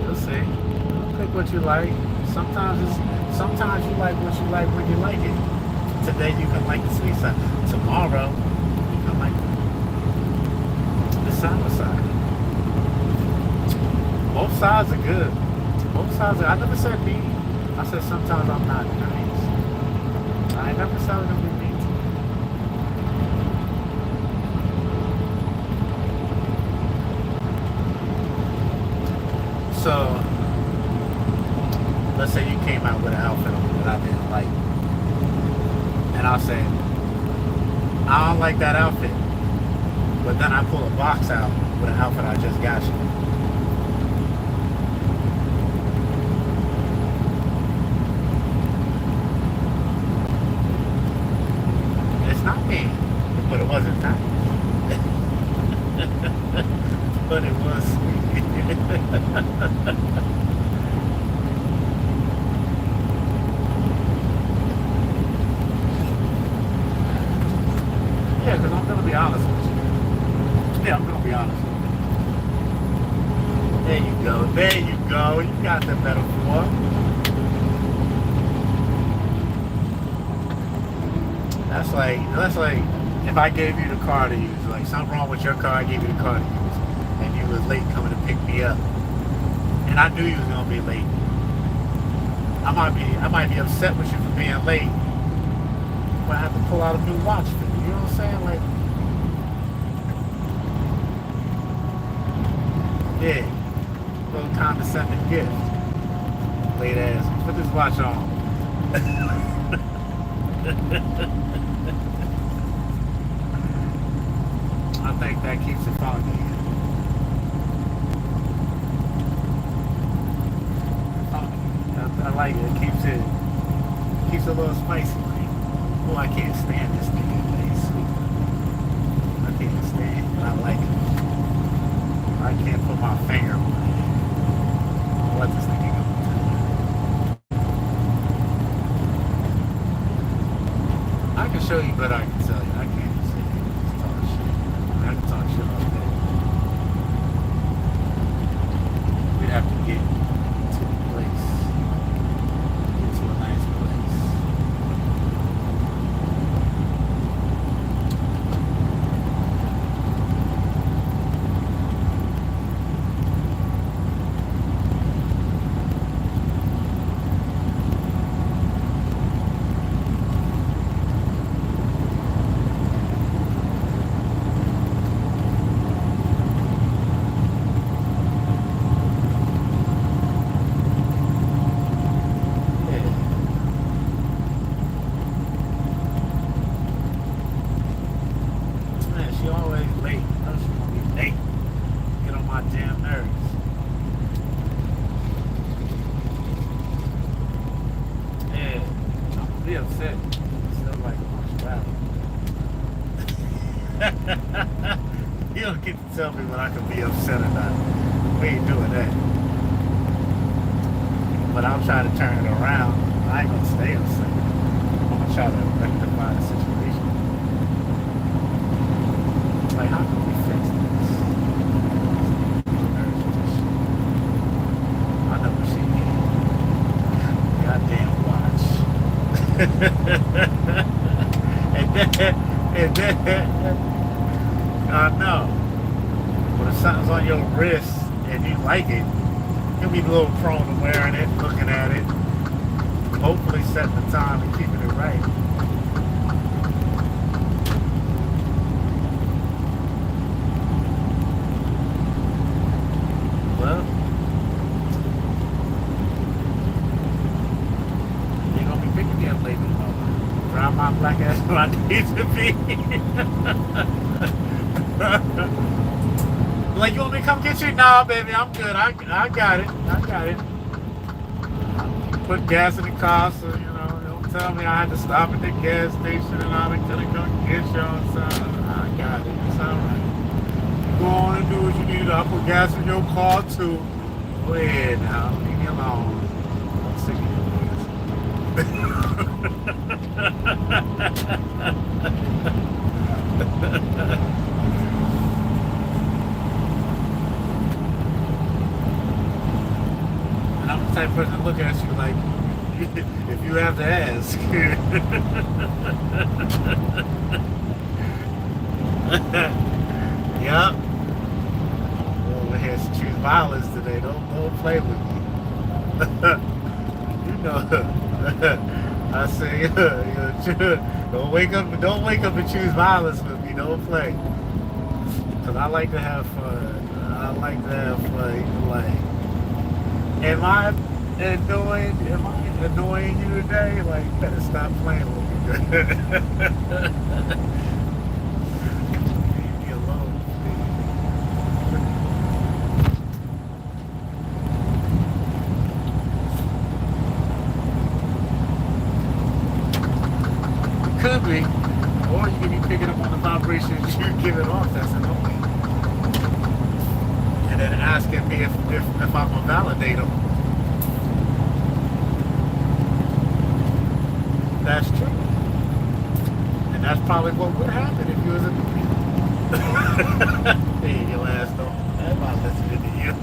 You'll see. Pick what you like. Sometimes you like what you like when you like it. Today you can like the sweet side. Tomorrow you can like the sour side. Both sides are good. Both sides are. I never said mean. I said sometimes I'm not nice. I never said I'm gonna be mean to you. So let's say you came out with an outfit on that I didn't like, and I'll say I don't like that outfit, but then I pull a box out with an outfit I just got you. Not me, but it wasn't nice. But it was sweet. Yeah, because I'm going to be honest with you. Yeah, I'm going to be honest with you. There you go. There you go. You got the metaphor. That's like if I gave you the car to use, like something wrong with your car, I gave you the car to use, and you was late coming to pick me up, and I knew you was gonna be late. I might be upset with you for being late, but I have to pull out a new watch for you. You know what I'm saying? Like, yeah, little condescending gift. Late ass, put this watch on. I think that keeps it funky. I like it. It keeps it a little spicy. Like, oh, I can't stand this nigga. He's sweet. I can't stand it. I like it. I can't put my finger on it. I'll let this nigga go. I can show you, but I can tell you. I can't just talk shit. I can talk shit all day. We'd have to get to a place. Get to a nice place. You don't get to tell me when I can be upset or not. We ain't doing that. But I'll try to turn it around. I ain't gonna stay upset. I'm gonna try to rectify the situation. Like, how can we fix this? I know what she needs. Goddamn watch. I know. But if something's on your wrist and you like it, you'll be a little prone to wearing it, looking at it, hopefully setting the time and keeping it right. Well, where I need to be. Like, you want me to come get you? Nah, baby, I'm good. I got it. I got it. Put gas in the car, so, you know, don't tell me I had to stop at the gas station and I'm gonna go get y'all. So I got it. It's all right. Go on and do what you need to. I'll put gas in your car, too. Go ahead now. Leave me alone. I'm sick of you And I'm the type of person to look at you like, if you have to ask. Yup. Over here to choose violence today. Don't play with me. You know. I say, don't wake up and choose violence with me. Don't play. Cause I like to have fun. I like to have fun. Like, am I annoying you today? Like, you better stop playing with me. Leave me alone, please. Could be, or you could be picking up on the vibrations you're giving off. That's annoying. And then asking me if I'm gonna validate them. That's true. And that's probably what would happen if you was a hey, your ass don't. I'm not listening to you.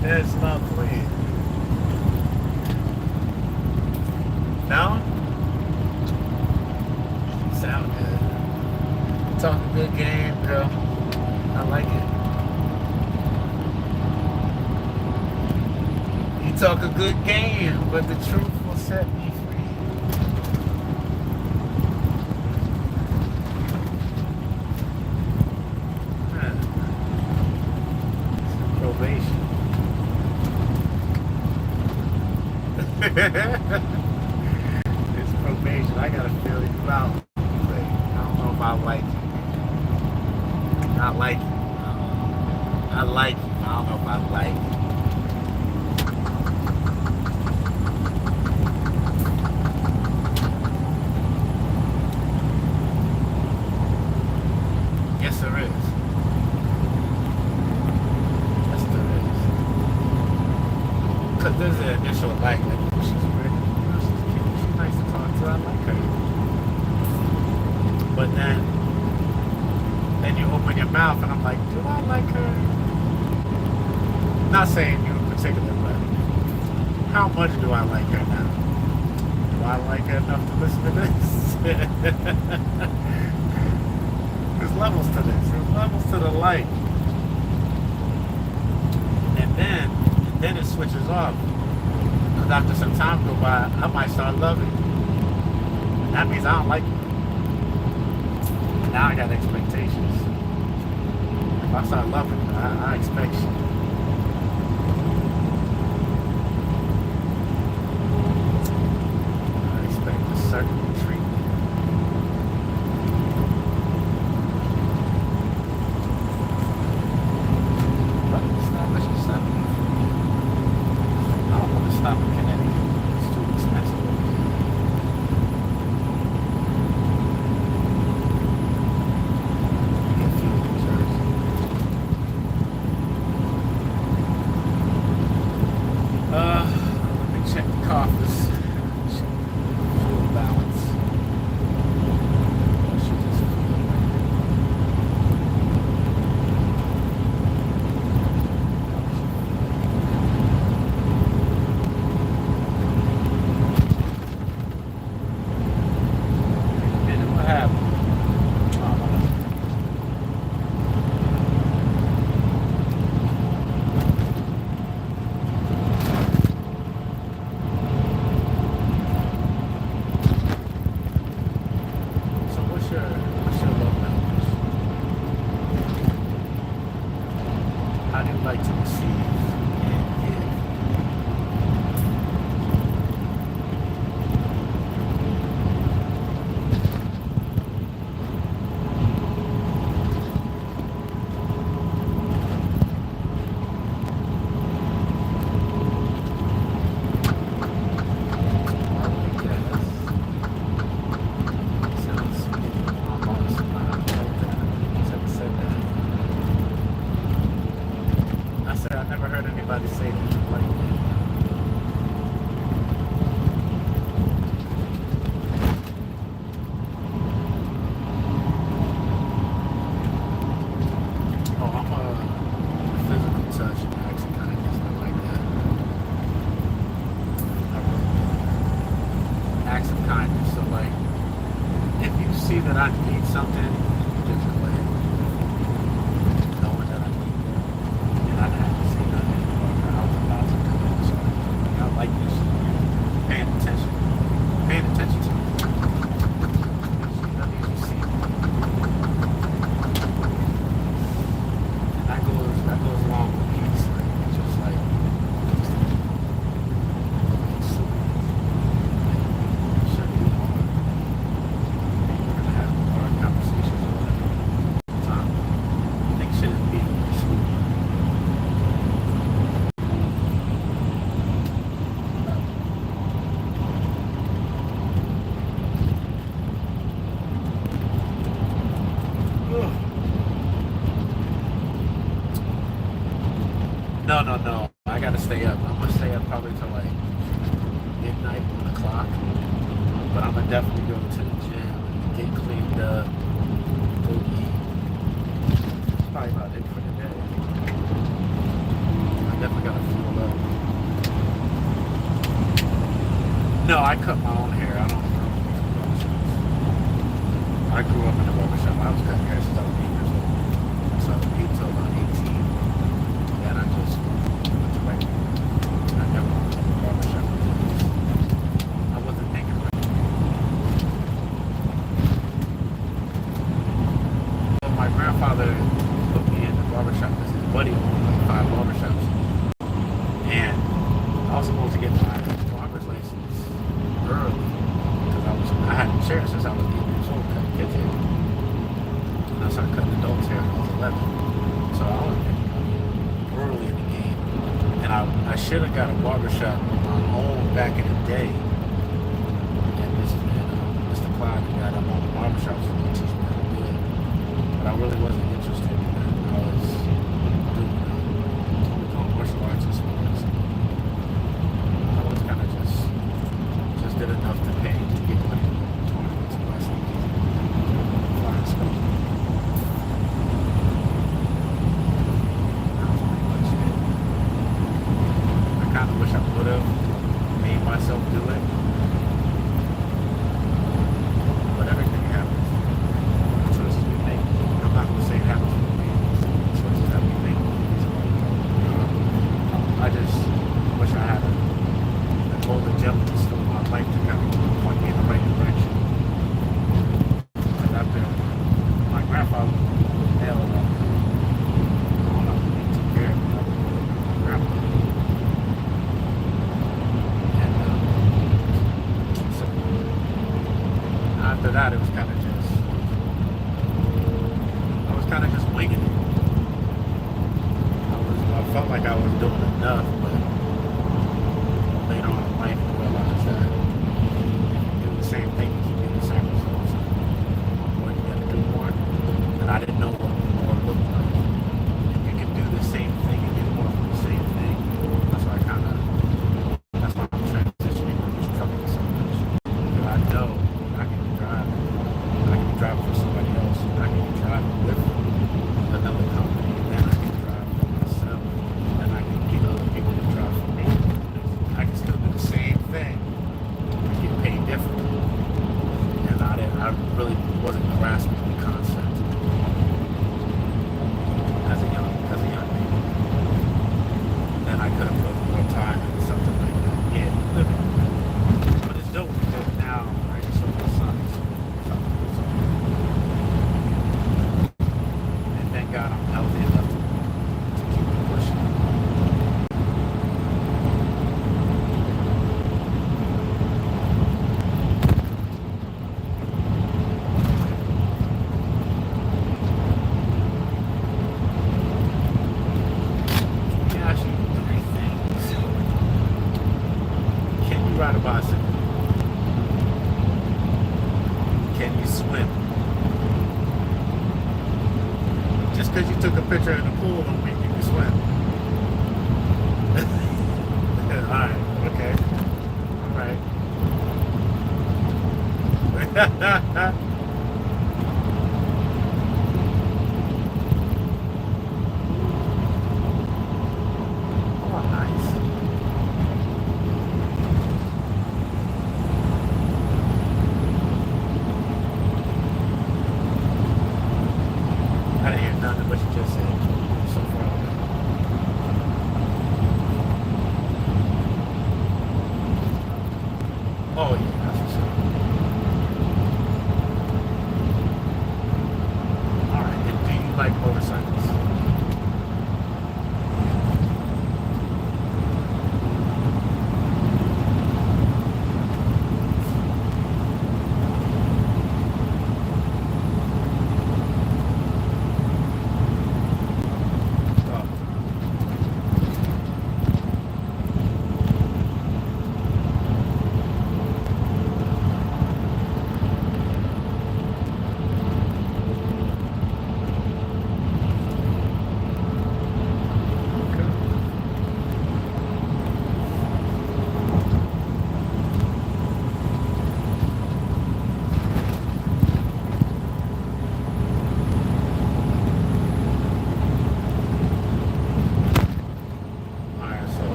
That's not playing. No? Sound good. Talk a good game, girl. I like it. You talk a good game, but the truth will set me free. Probation. It's probation. I gotta feel you out. I don't know if I like you. I like you. I like you. I don't know if I like you. Yes, there is. Yes, there is. Because there's an initial like, she's pretty, she's cute, she's nice to talk to, I like her. But then you open your mouth and I'm like, do I like her? Not saying you in particular, but how much do I like her now? Do I like her enough to listen to this? There's levels to this. There's levels to the like. And then it switches off. Because after some time go by, I might start loving you. And that means I don't like you. Now I got expectations. If I start loving you, I expect you. I expect a certain treatment. But it's not much to stop me. I don't want to stop in Connecticut. It's too expensive. made it like oh, I'm a physical touch and acts of kindness. I like that. I really acts of kindness. So like, if you see that I need something, just go ahead. Knowing that I need it. And I didn't have to say nothing. Or I was about to do it. So I like this. Paying attention. Paying attention to me. Nothing you see. And that goes along with peace. Like, it's just like, shouldn't be hard. We're gonna have hard conversations all the time. Things shouldn't be sweet. No. I gotta stay up. I'm gonna stay up probably till like midnight, 1 o'clock. But I'm gonna definitely go to the gym, get cleaned up, go eat. That's probably about it for the day. I definitely gotta fuel up. No, I cut my own hair. I don't know. I grew up in a barbershop. I was cutting hair since I was 8 years old. So 8 till about 18. And I just went to regular. I never went to the barbershop. I wasn't thinking right. Well, my grandfather put me in the barbershop because his buddy owned like 5 barbershops. And I was supposed to get my driver's license early because I had insurance since I was 8 years old, cutting kids' hair. And I started cutting adults' hair when I was 11. So I was early in the game. And I should have got a barbershop on my own back in the day. And Mr. Clyde, the guy that owned the barbershop, was going to teach me how to do it. But I really wasn't interested in that. I was doing martial arts and sports. I was kind of just did enough to pay to get money to tournaments and wrestling. Flying stuff. I kind of wish I would have made myself do it. But everything happens. The choices we make. I'm not going to say it happens for me. The choices that we make. I just wish I had a golden gem still in my life to kind of point me in the right direction. And I've been, my grandfather nailed up. Growing up, he took care of me. My grandpa. So after that, it was kind of just, I was kind of just winging it. I felt like I was doing enough, but later on in life, I realized that you do the same thing, you get the same results. Or you gotta do more. And I didn't know what more looked like. You can do the same thing and get more from the same thing. That's why that's why I'm transitioning from this trucking so much. Because I know I can be driving for somebody else, and I can be driving with another company, and then I can drive for myself, and I can get other people to drive for me. I can still do the same thing, but get paid differently. And I really wasn't grasping the concept as a young man. Then I could have put more time into something like that. Yeah, living. But it's dope because now I just saw my sons. And thank God I'm healthy enough to keep it pushing. Can I ask you 3 things? Can you ride a bicycle? Can you swim? Just because you took a picture in the pool don't mean you can swim. nice. I didn't hear nothing what you just said so far. Oh yeah, that's what's up. Alright, and do you like motorcycles?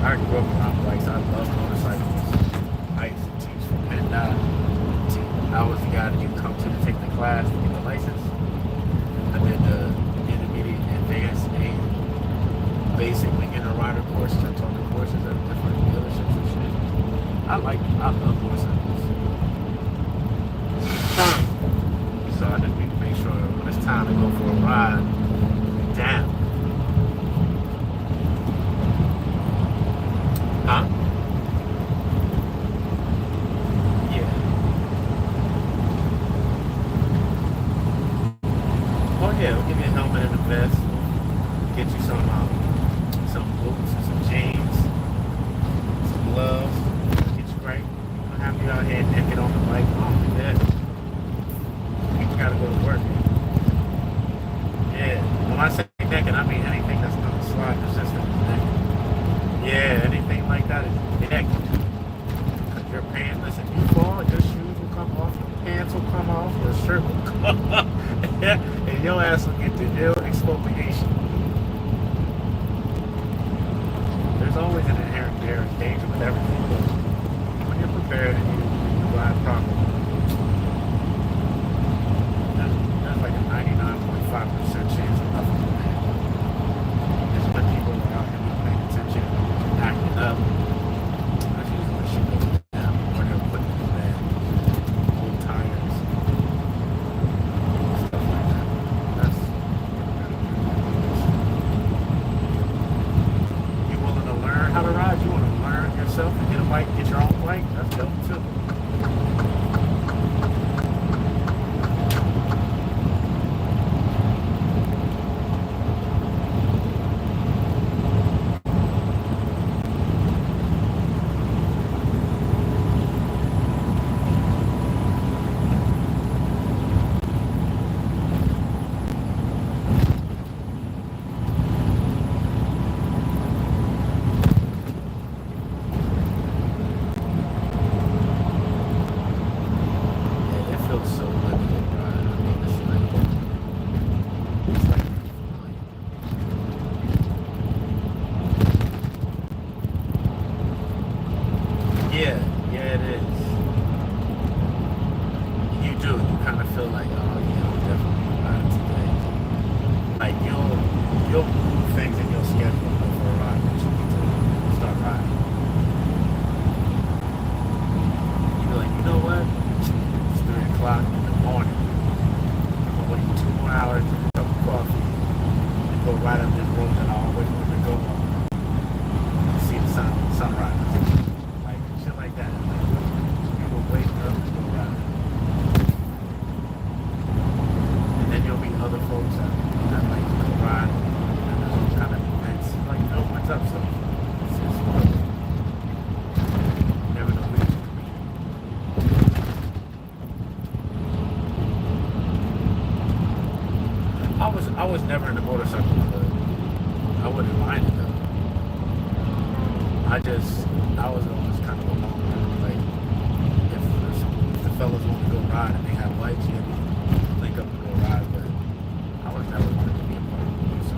I grew up around bikes. I love motorcycles. I used to teach and I was the guy that you come to take the class to get the license. I did the intermediate advanced and basic beginner rider courses. I taught the courses at different dealerships and shit. I love motorcycles. So I just need to make sure when it's time to go for a ride, damn. Huh? Yeah. Oh yeah, we'll give you a helmet and a vest. Get you some boots and some chains, some gloves. Get you right. I'll have you out here naked on the bike. Oh, yeah. You gotta go to work. Yeah. When I say naked, I mean anything that's not slide resistant is naked. Yeah, anything like that is connected. Because your pants, listen, you fall, your shoes will come off, your pants will come off, your shirt will come off, and your ass will get the real exfoliation. There's always an inherent danger with everything, but when you're prepared and you ride properly, that's like a 99.5% chance of nothing will happen. It's when people are out here not paying attention, acting up. That's usually when shit goes down, or they're putting in bad old tires, stuff like that. That's you willing to learn how to ride? You want to learn yourself and get a bike, get your own bike? That's dope too. I was never in the motorcycle club. I wouldn't mind it though. I was always kind of alone. Like, if the fellas want to go ride and they have bikes, you know, link up and go ride, but I was never wanted to be a part of it. So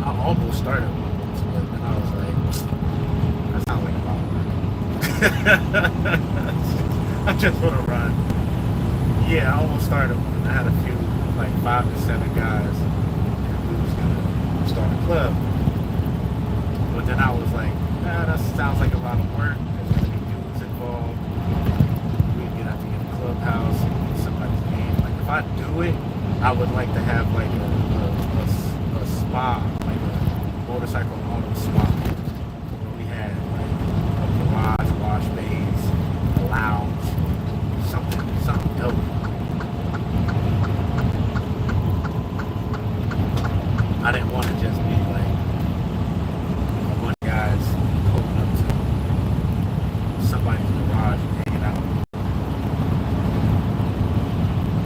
I almost started one once, but then I was like, that sounds like a lot of work. I just want to run. Yeah, I almost started one. I had a few, like 5 to 7 guys, and we was going to start a club. But then I was like, nah, that sounds like a lot of work. There's going to be dudes involved. We're going to have to get a clubhouse and somebody's name. Like, if I do it, I would like to have like a spa, like a motorcycle auto spa. Where we had like a garage, wash bays, a lounge, something dope. I didn't want to just be like a bunch of guys pulling up to somebody's garage and hanging out.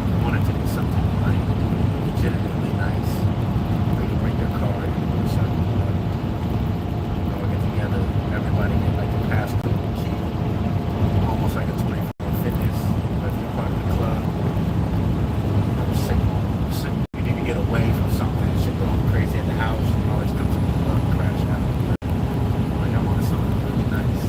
I wanted to do something like legitimately nice. They could bring their car, you know, something. We all get together, everybody get like a passcode key, almost like a 24 fitness, but you're part of the club. You need to get away from something, shit going crazy at the house, you always come to the club and crash out. Like, I wanted something really nice.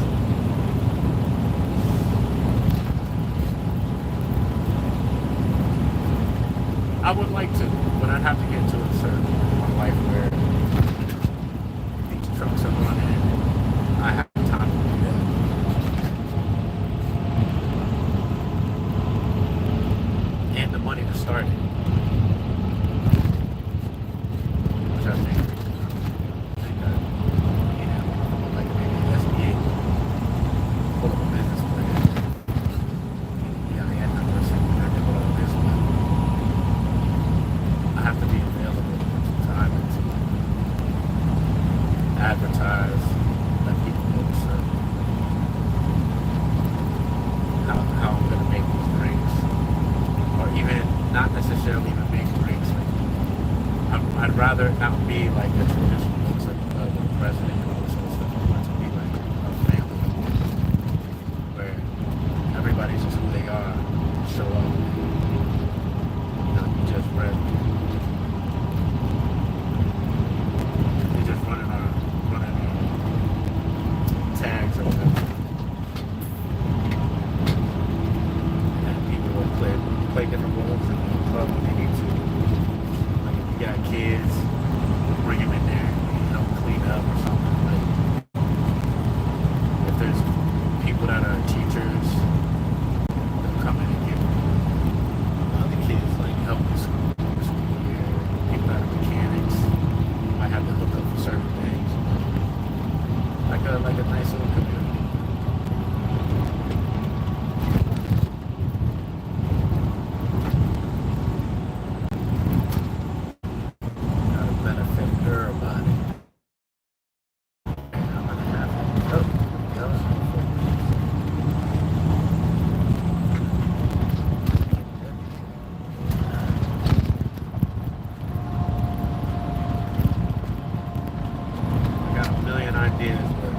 I would like to, but I'd have to get to a certain point in my life where these trucks are running and I have time to do that. And the money to start it. Which I think that, you know, like maybe an SBA, pull up a business plan. Yeah, I had numbers and I can pull up a business plan. I have to be available to put some time into advertise, let people know how I'm going to make these drinks. Or even not necessarily even make drinks. Like, I'd rather it not be like the traditional looks of the president and all this other stuff. I want it to be like a family where everybody's just who they are, show up. You know, you just running our tags or whatever. And people will play different roles in the club when they need to. Like if you got kids, bring them in there and help clean up or something. Like if there's people that are teachers, they'll come in and give other kids like help with school year. People that are mechanics might have to hook up for certain things. Like a nice little community. Gotta benefit everybody. And I'm gonna have to I got a million ideas, but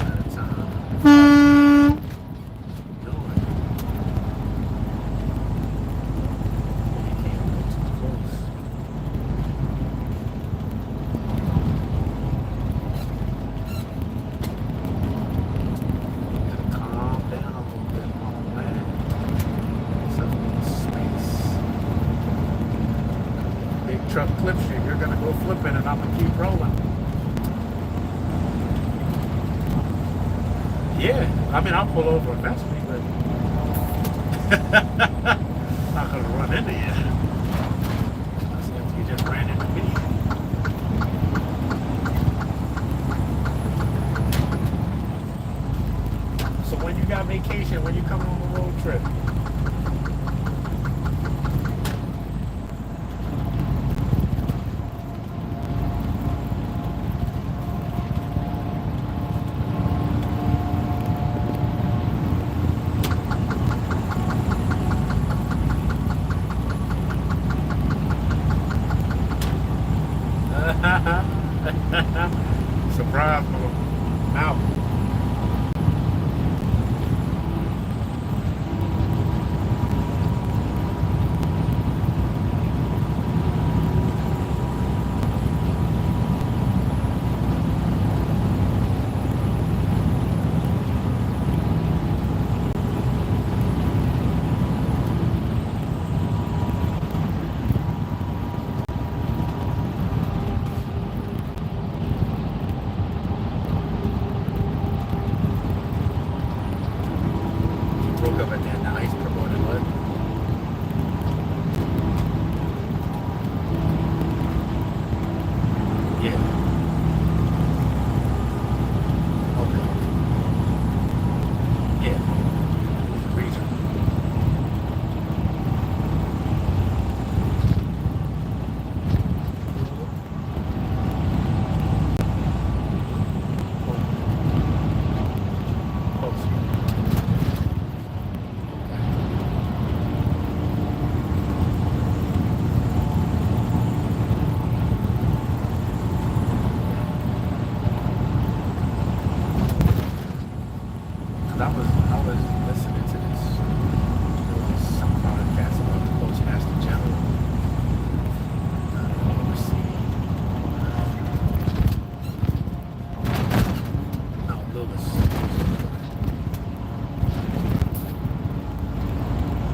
at a time. Truck clips you, you're gonna go flipping and I'm gonna keep rolling. Yeah, I mean I'll pull over eventually, but I'm not gonna run into you. That's like you just ran into me. So when you got vacation, when you come on a road trip, surprise, out. was listening to this. There was some podcast about the Postmaster General overseas. No, Lewis.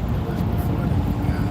It was before the guy.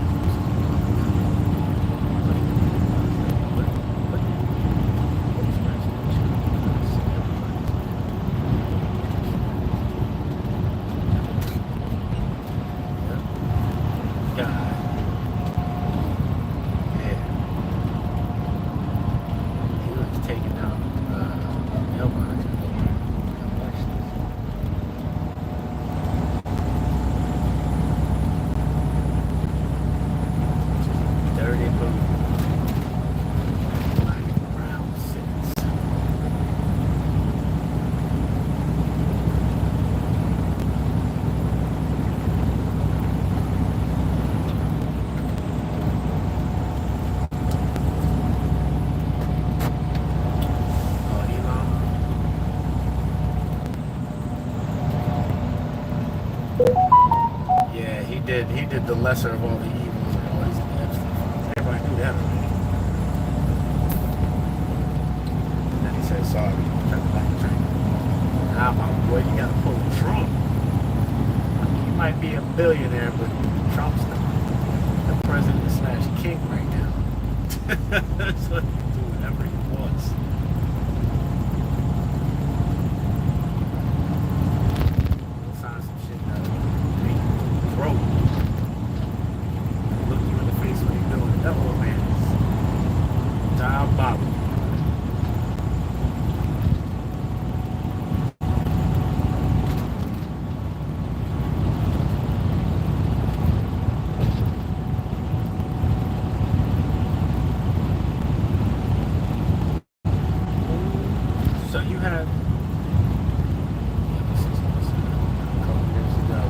He did the lesser of all the evils and all these Epstein. Everybody knew that already. And then he said, sorry, turn the back train. Nah, my boy, you gotta pull Trump. He might be a billionaire, but Trump's the president / king right now. So he can do whatever he wants. He'll sign some shit that will make you broke. Look you in the face when you're doing it. That old man is diabolical. So you had, a couple years ago.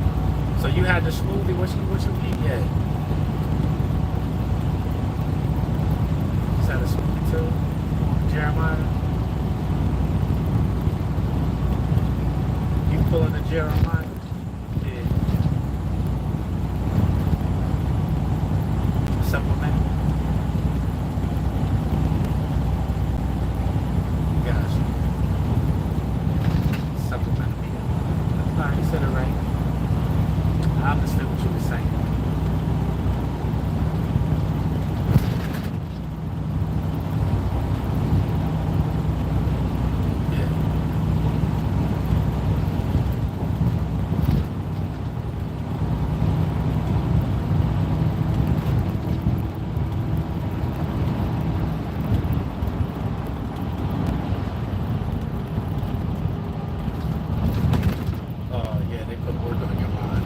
So you had the smoothie. What you eat yet? Is that a smoothie too, Jeremiah? You pulling the Jeremiah? Yeah. Supplement. Gotcha. Supplement. No, you said it right. I understood what you were saying. Yeah, they put work on your mind.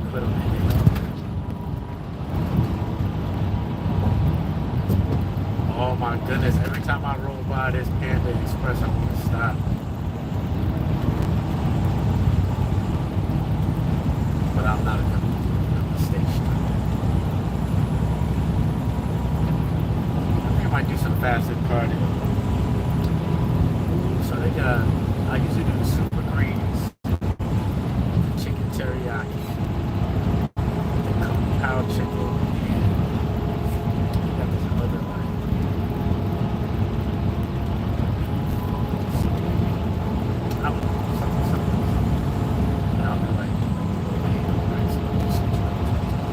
Put them in there. Oh my goodness, every time I roll by this Panda Express, I want to stop. But I'm not a station. I think I might do some fasted cardio. So they got, I usually do the super greens, chicken teriyaki, the kung pao chicken, and they got this other line. I don't know, something. And I'll be like,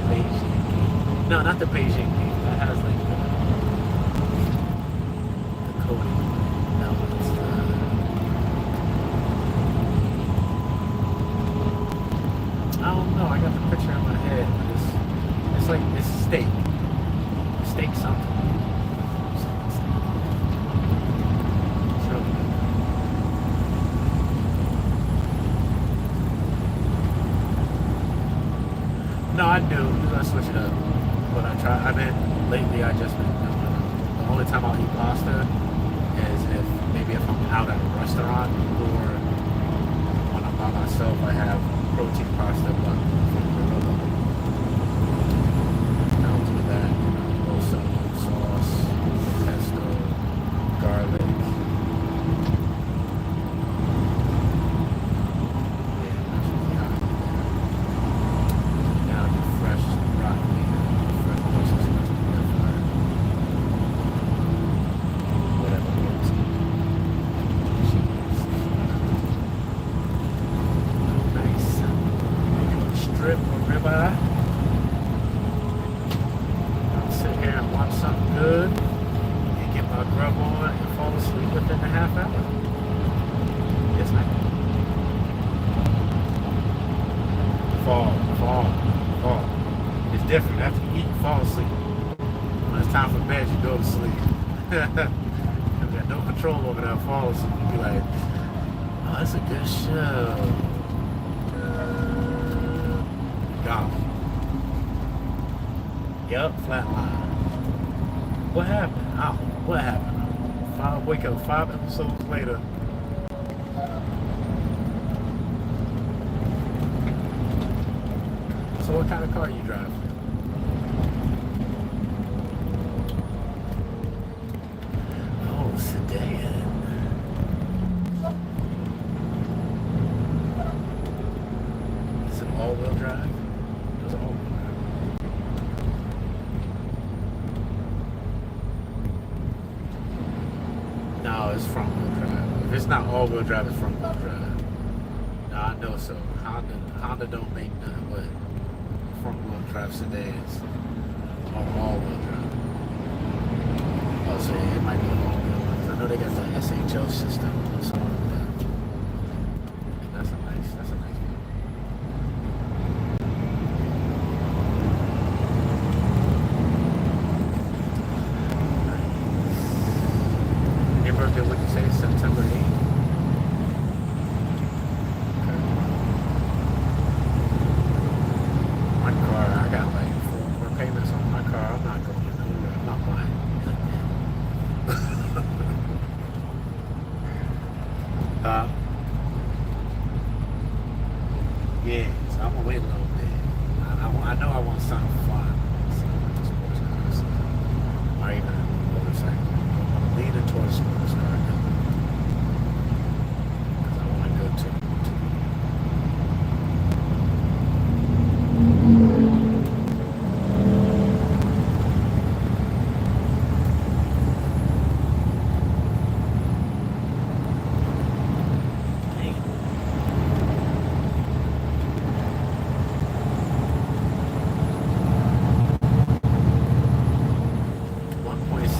Beijing. No, not the Beijing game. That has like the Cody. No, it's I don't know. I got the picture in my head. It's like it's steak. Steak something. It's really good. No, I do. You gotta switch it up. But lately I just been doing the only time I'll eat pasta is if I'm out at a restaurant or when I'm by myself. as you go to sleep. You got no control over that fall asleep. You be like, oh, that's a good show. Gone. Yup, flatline. What happened? I don't know. What happened? Wake up 5 episodes later. So what kind of car you drive? Oh, sedan. Is it all-wheel drive? It's all-wheel drive. No, it's front-wheel drive. If it's not all-wheel drive, it's front-wheel drive. No, I know so. Honda don't make none, but front-wheel drive sedans or all-wheel drive. Oh, so it might be all-wheel. I know they got the SHO system or something like that. That's a nice vehicle. Your birthday, what you say, September 8th? My car, I got like 4 more payments on my car. I'm not going nowhere. I'm not buying it. Yeah, so I'm gonna wait a little bit. I know I want something fun. Something sports cars. Or even a motorcycle. I'm leaning towards sports car now. Because I want to go to.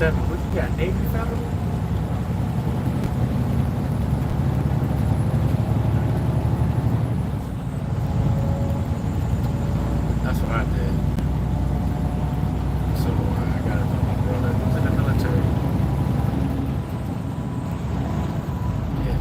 What you got, Navy Federal? That's what I did. So I got to know my brother who's in the military. Yeah.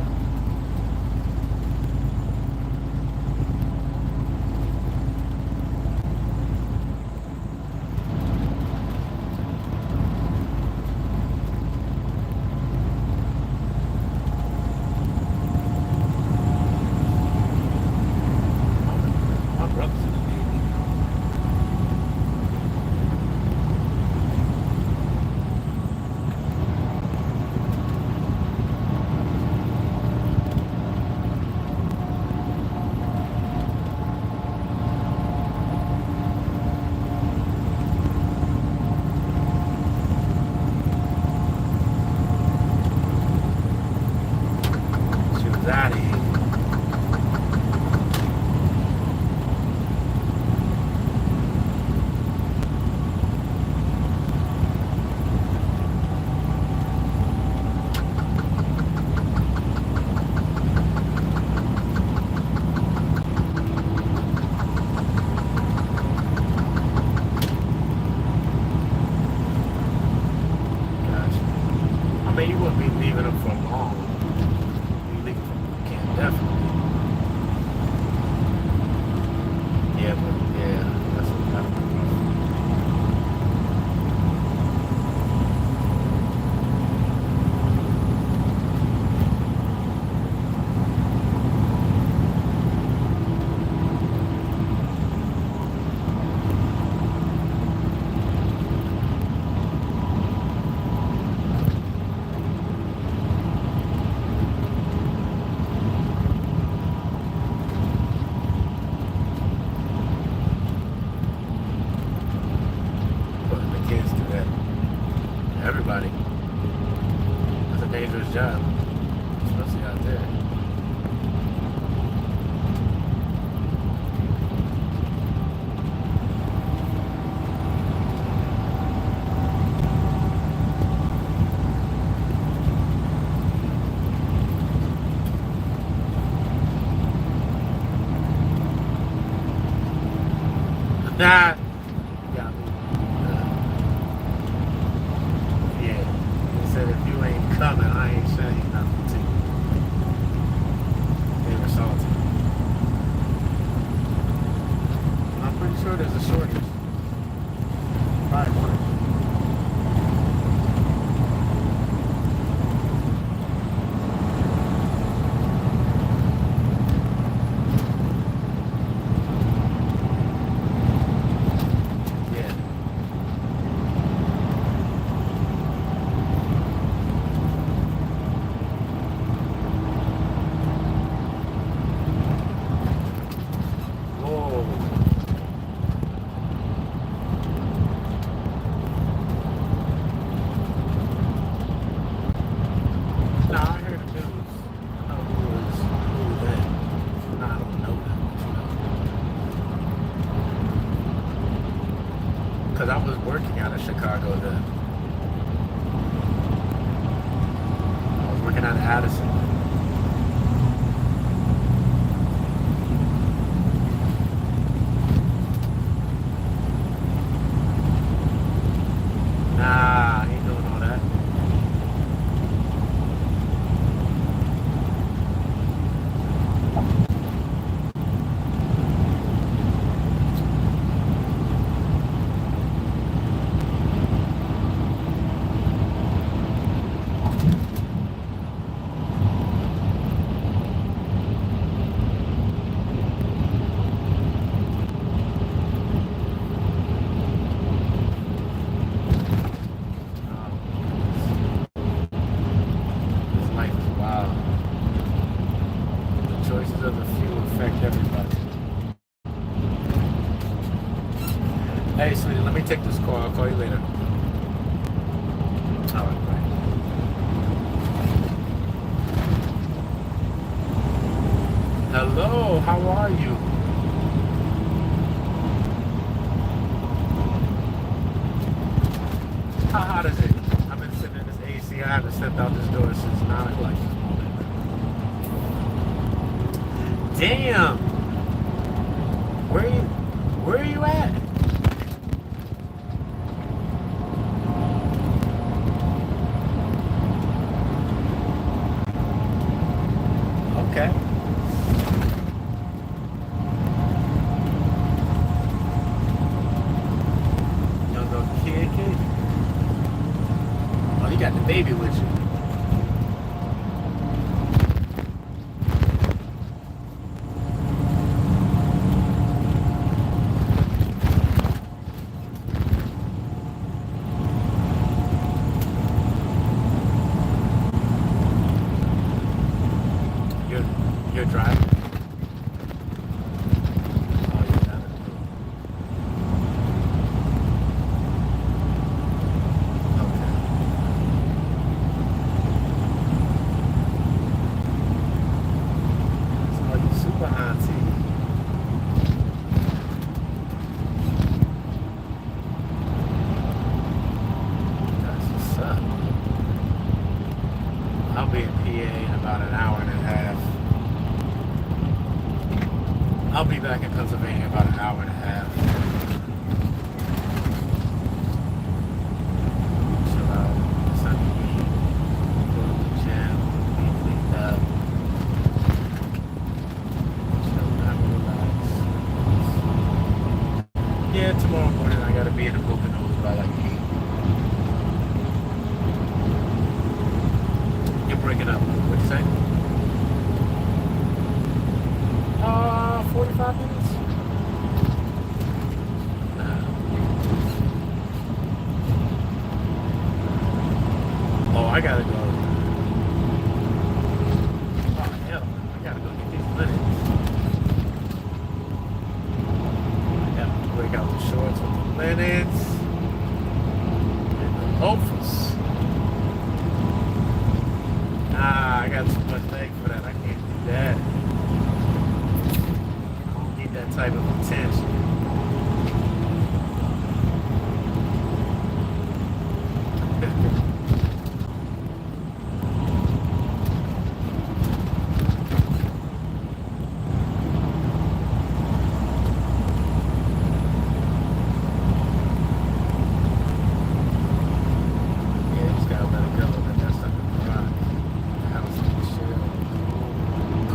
My brother's in the Navy. She was out of here. Gotcha. I mean, you wouldn't be leaving them for long. You leave them from camp, definitely. Yeah, but yeah, that's what that would be. Putting the kids through that. Everybody. That's a dangerous job, especially out there. Nah. Yeah, I mean, choices of the few affect everybody. Hey, sweetie, let me take this call. I'll call you later. All right, bye. Hello, how are you? How hot is it? I've been sitting in this AC. I haven't stepped out this door since 9 o'clock this morning. Damn! Where are you at? Okay. You don't go kid? Oh, you got the baby with you. You're driving? Oh, you're driving. Okay. So you super auntie. That's what's up. I'll be in PA in about an hour and a half. I'll be back in Pennsylvania about an hour and a half. Chill out, Sunday, go to the gym, be cleaned up, chill out, relax. Yeah, tomorrow morning I gotta be in the Poconos by like 8. You're breaking up. What'd you say? 45 minutes? Oh, I gotta go. Oh, hell, I gotta go get these linens. I gotta break out the shorts with the linens and the loafers. Nah, I got too much leg for that. I can't do that. That type of attention. Yeah, just gotta let it go. Let that stuff rock. The house is chill,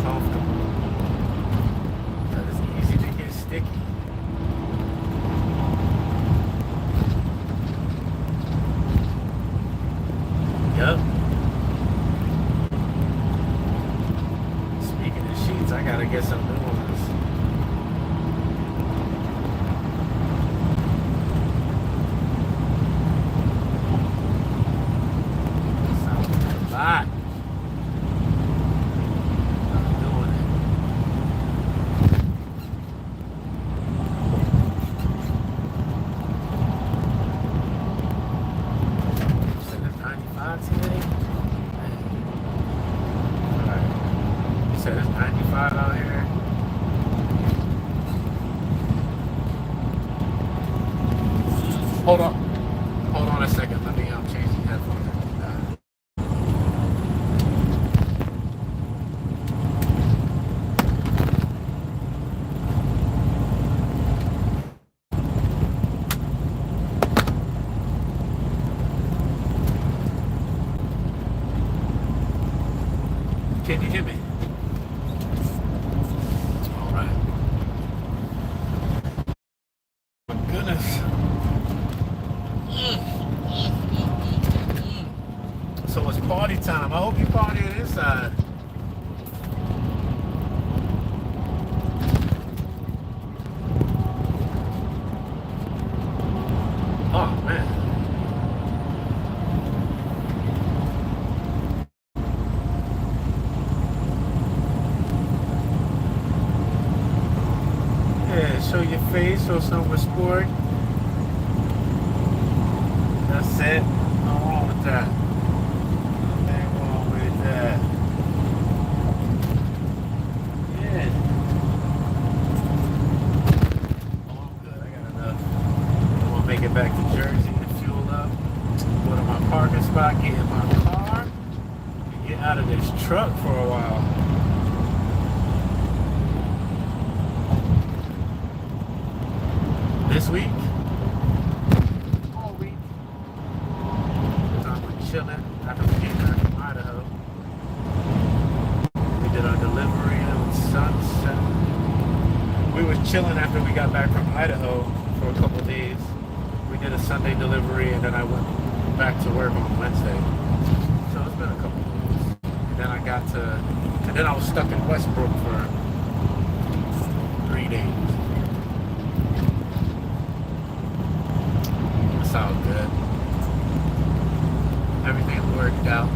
comfortable. Sticky. Yup. Speaking of sheets, I gotta get some new ones. Sounds like a lot. I'm doing it. Today? Alright. You said it's 95 out here? Hold on. Hold on a second. Let me change the headphones. Can you hear me? All right. My goodness. So it's party time. I hope you party inside. Oh, man. face, show some respect. That's it. Nothing wrong with that. Nothing wrong with that. Yeah. Oh, I'm good. I got enough. I'm gonna make it back to Jersey and fuel up. Go to my parking spot, get in my car, and get out of this truck for a while. This week, all week, I'm chilling after we came back from Idaho. We did our delivery at sunset. We was chilling after we got back from Idaho for a couple days. We did a Sunday delivery, and then I went back to work on Wednesday. So it's been a couple days. And then and then I was stuck in Westbrook for 3 days. It's all good. Everything worked out.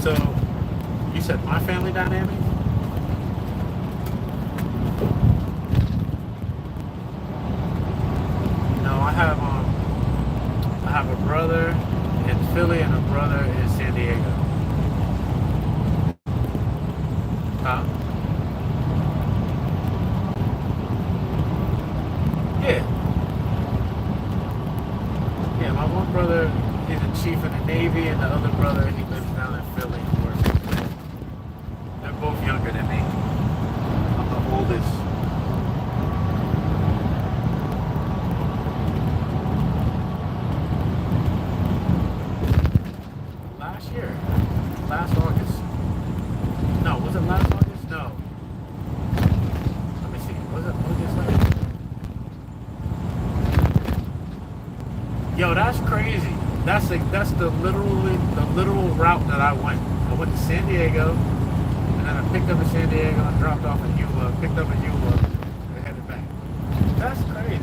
So you said my family dynamic? No, I have a brother in Philly and a brother in San Diego. Huh? Yeah. Yeah, my one brother is a chief in the Navy, and the other brother, he lives down in Philly. They're both younger than me. I'm the oldest. Last year. Last August. No, was it last August? No. Let me see. Was it August last? Yo, that's crazy. That's the literal route that I went. I went to San Diego, and then I picked up in San Diego and dropped off in Yuma, picked up in Yuma, and headed back. That's crazy.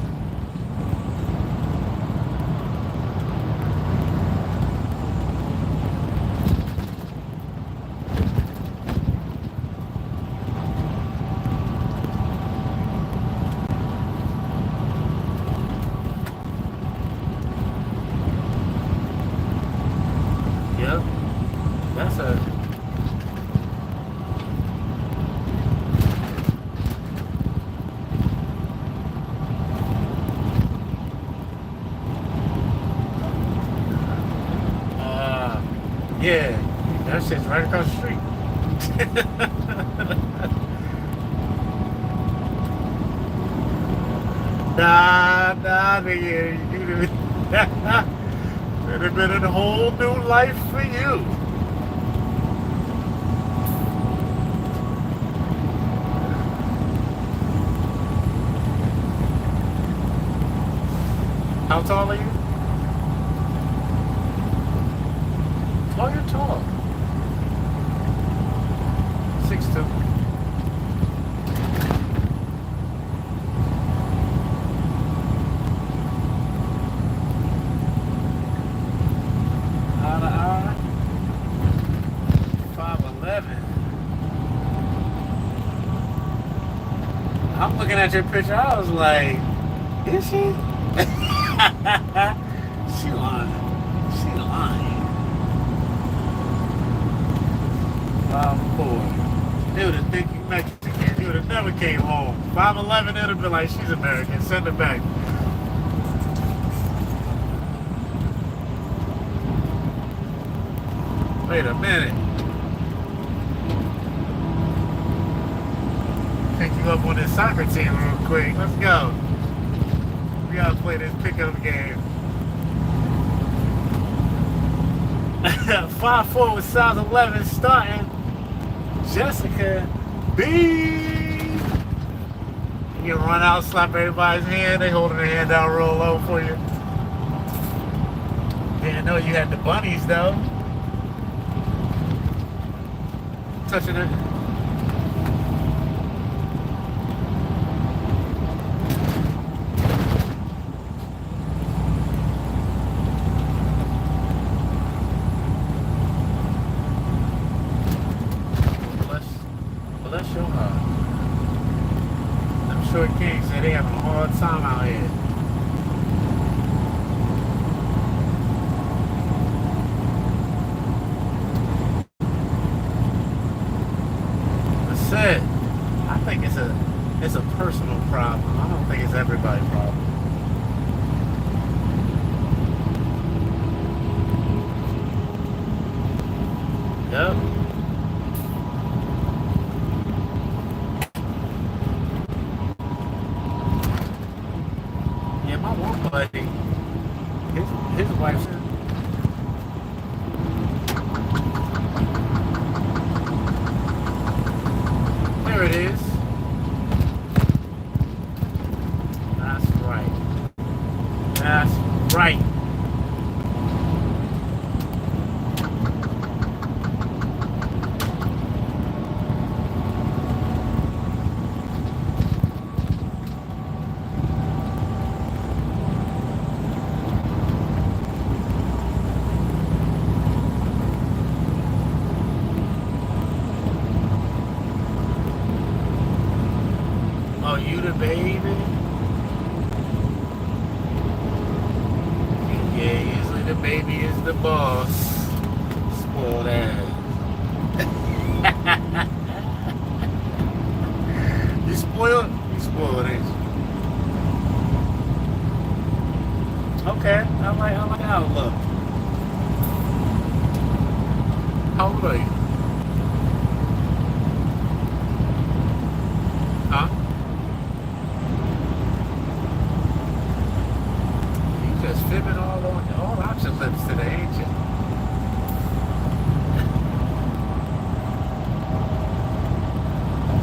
Yep. That's a... yeah. That shit's right across the street. Nah, nigga. It'd have been a whole new life for you. How tall are you? Oh, you're tall. 6'2". Out of eye. 5'11". I'm looking at your picture. I was like, is she? She lying. She lying. 5'4". They would have think you Mexican. You would have never came home. 5'11", it would have been like, she's American. Send her back. Wait a minute. Pick you up on this soccer team real quick. Let's go. We gotta play this pickup game. 5'4" with size 11 starting. Jessica B. You can run out, slap everybody's hand. They holding their hand down real low for you. Didn't know you had the bunnies though. Touching it. Short King said they having a hard time out here. That's it. I think it's a personal problem. I don't think it's everybody's problem. Yep. Yeah, my one buddy, his wife's there it is. That's right. That's right. Oh, you the baby? Yeah, usually the baby is the boss. Spoiled ass. You spoiled? You spoiled, ain't you? Okay, I like the outlook. How old are you? Huh? Just fibbing all out your lips today, ain't you?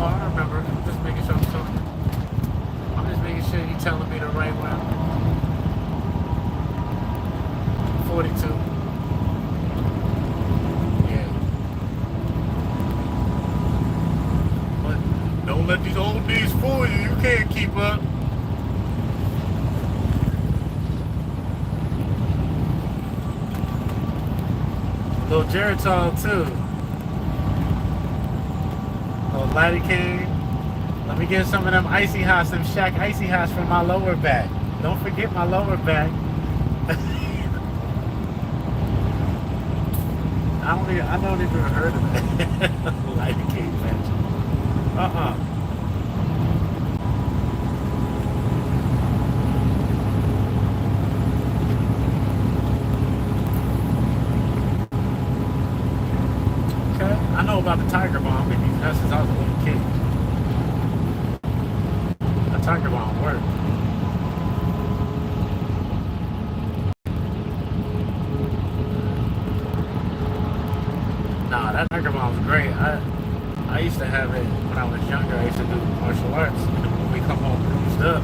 Oh, I remember. I'm just making sure I'm talking. I'm just making sure you're telling me the right one. 42. Yeah. But don't let these old knees fool you. You can't keep up. Little Geritol too. Little Laddie King. Let me get some of them icy hots, them Shack icy hots from my lower back. Don't forget my lower back. I don't even heard of that. Laddie King match. I know about the Tiger Bomb since I was a little kid. The Tiger Bomb worked. Nah, that Tiger Bomb was great. I used to have it when I was younger. I used to do martial arts. And when we come home bruised up,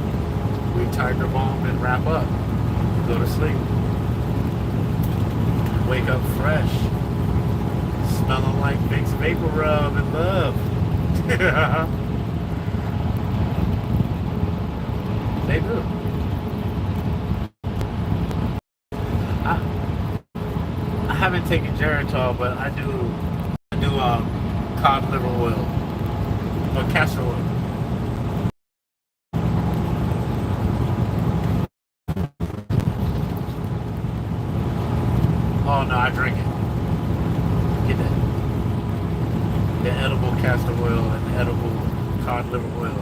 we Tiger Bomb and wrap up. Go to sleep. Wake up fresh. Smelling like Vicks Vapor Rub and love. They do. I haven't taken Geritol, but I do cod liver oil or castor oil. Oh no, I drink it. Get that. The edible castor oil and the edible cod liver oil.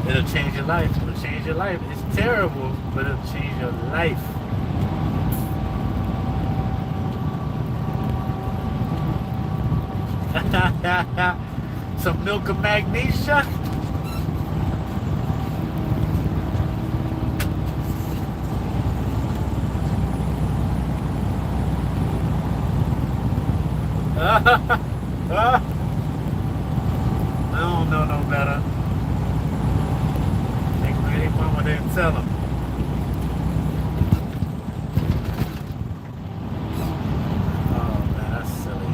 It'll change your life. It'll change your life. It's terrible, but it'll change your life. Some milk of magnesia. I don't know no better. Think maybe mama didn't tell him. Oh man, that's silly.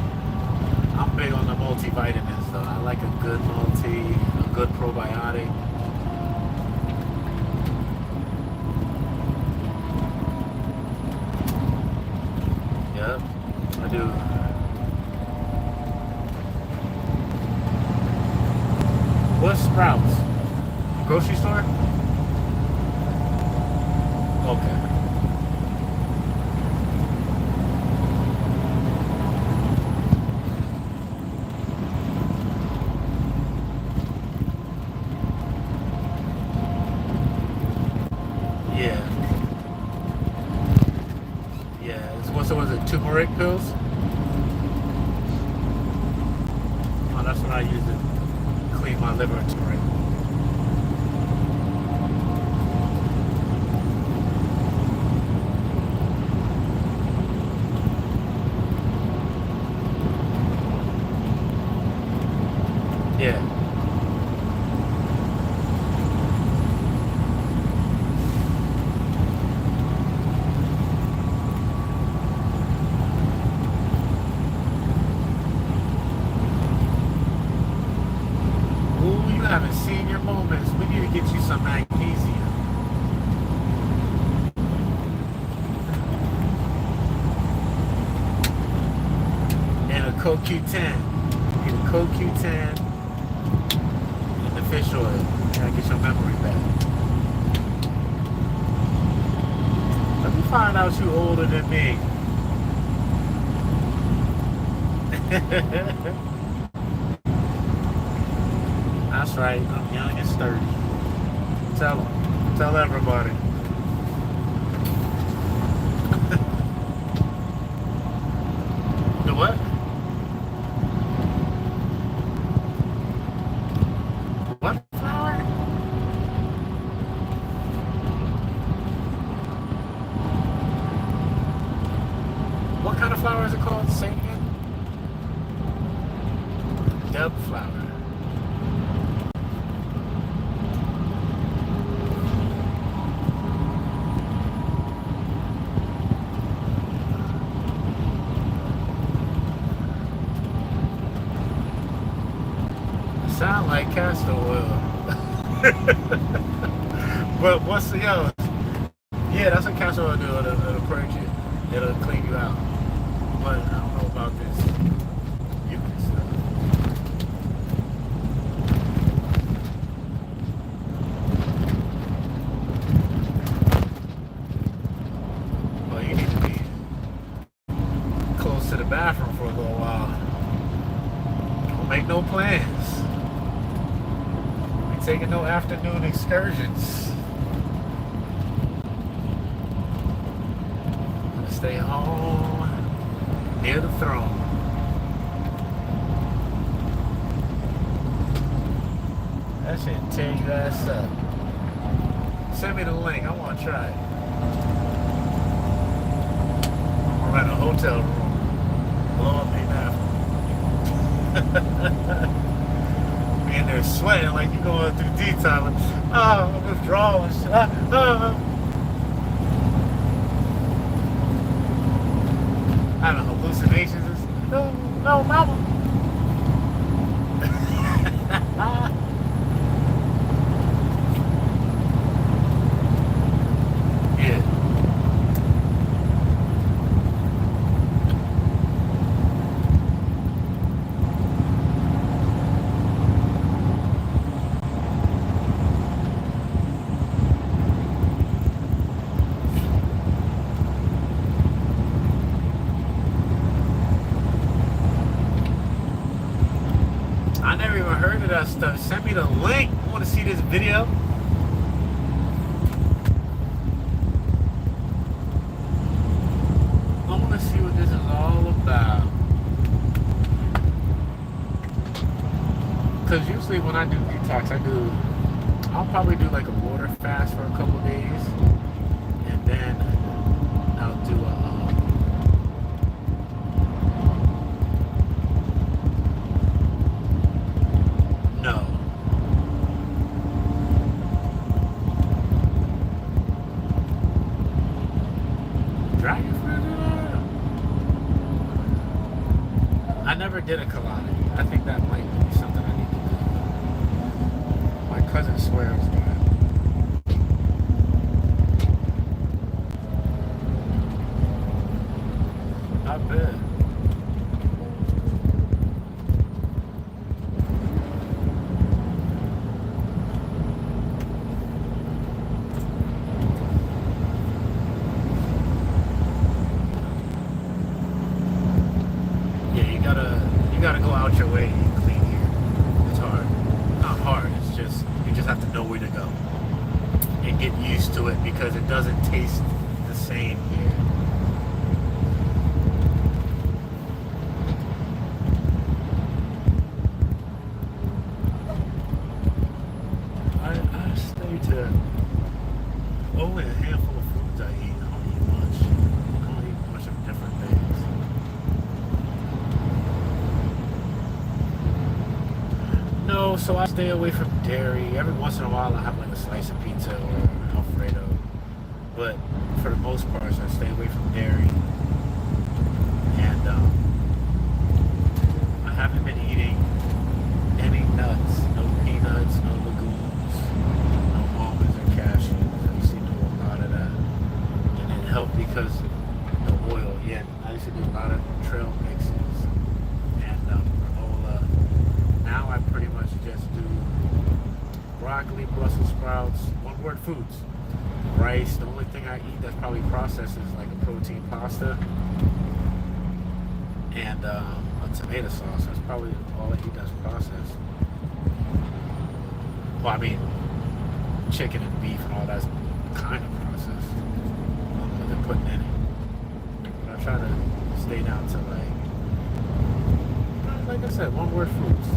I'm big on the multivitamins though. I like a good a good probiotic. Yep, I do. What's Sprouts? Grocery store? Okay. Yeah. Yeah. What's it? Was it turmeric pills? Oh, that's what I use to clean my liver. Turmeric. Yeah. Ooh, you haven't seen your moments. We need to get you some magnesium. And a CoQ10. Get a CoQ10 and the fish oil. Gotta get your memory back. Let me find out you older than me. That's right, I'm young and sturdy. Tell everybody. The what? What flower? What kind of flower is it called? Say it again. Dub flower. Sound like castor oil. But what's the other? Yeah, that's what castor oil do. It'll purge you. It'll clean you out. But I don't know about this. You can stuff. Well, you need to be close to the bathroom for a little while. Don't make no plans. Taking no afternoon excursions. Gonna stay home near the throne. That shit tear your ass up. Send me the link. I want to try it. I'm gonna rent a hotel room. Blow up the bathroom. In there sweating like you're going through detox. Oh, withdrawal. Having hallucinations. No, mama. Yeah. I never even heard of that stuff. Send me the link. I want to see this video. I want to see what this is all about. Because usually when I do detox, I'll probably do like a water fast for a couple days. And then I'll do a I never did a colonic. I think that might be something I need to do. My cousin swears by it. I bet. it doesn't taste the same here. I stay to only a handful of foods I eat. I don't eat much. I don't eat much of different things. No, so I stay away from dairy. Every once in a while I have like a slice of pizza or Alfredo. But for the most part, I stay away from dairy. And I haven't been eating any nuts, no peanuts, no legumes, no almonds or cashews. I used to do a lot of that. And it helped because the oil, yeah, I used to do a lot of trail mixes and granola. Now I pretty much just do broccoli, Brussels sprouts, one word foods. Rice, the only thing I eat that's probably processed is like a protein pasta and a tomato sauce. That's probably all I eat that's processed. Well, I mean, chicken and beef and all that's kind of processed. I don't know what they're putting in it. But I try to stay down to like I said, one word foods.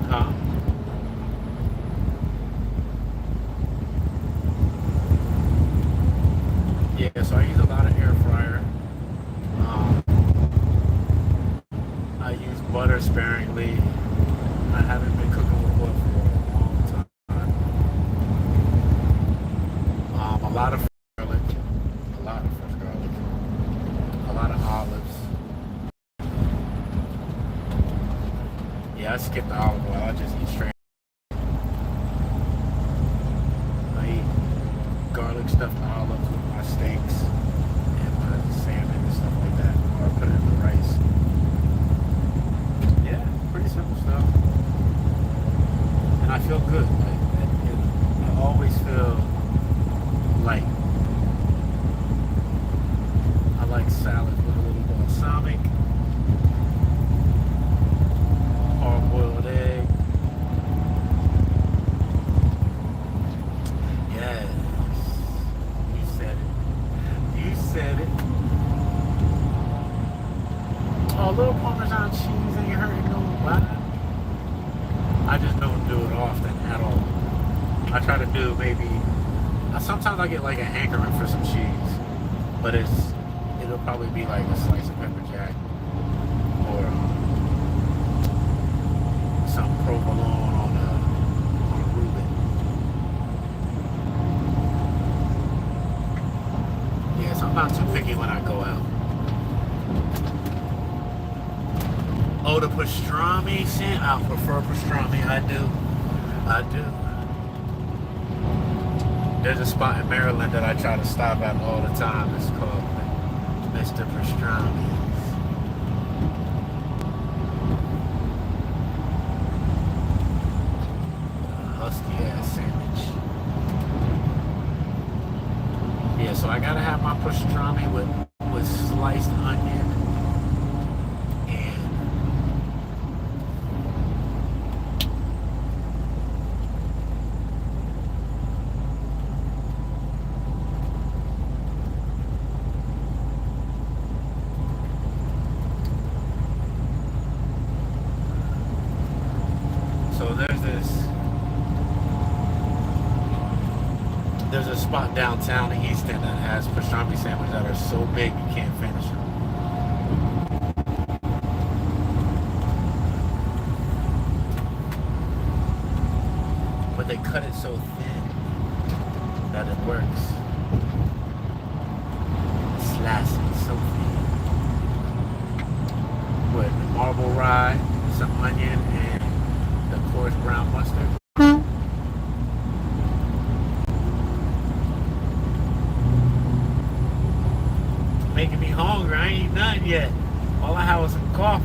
Huh? Yeah, so I use a lot of air fryer. I use butter sparingly. I haven't been cooking with oil for a long time. A lot of garlic. A lot of fresh garlic. A lot of olives. Yeah, I skipped the olive oil. I just eat straight. I eat garlic stuffed olives with my steaks and my salmon and stuff like that. Or I put it in the rice. Yeah, pretty simple stuff. And I feel good. I always feel light. I like salad with a little balsamic. Hard-boiled egg. Yes. You said it. You said it. Oh, a little Parmesan cheese ain't hurting nobody. I just don't do it often at all. I try to do maybe... Sometimes I get like a hankering for some cheese. But it'll probably be like a slice of pepper jack. Or... some provolone on a Reuben. Yeah, so I'm not too picky when I go out. Oh, the pastrami, I prefer pastrami. I do. There's a spot in Maryland that I try to stop at all the time. It's called Mr. Pastrami. Yeah, so I gotta have my pastrami with sliced onion and so there's a spot downtown in Easton that has pastrami sandwiches that are so big you can't finish them. But they cut it so thin that it works. Slice it so thin. With marble rye, some onion, and the coarse brown mustard. Making me hungry. I ain't eaten nothing yet. All I had was some coffee.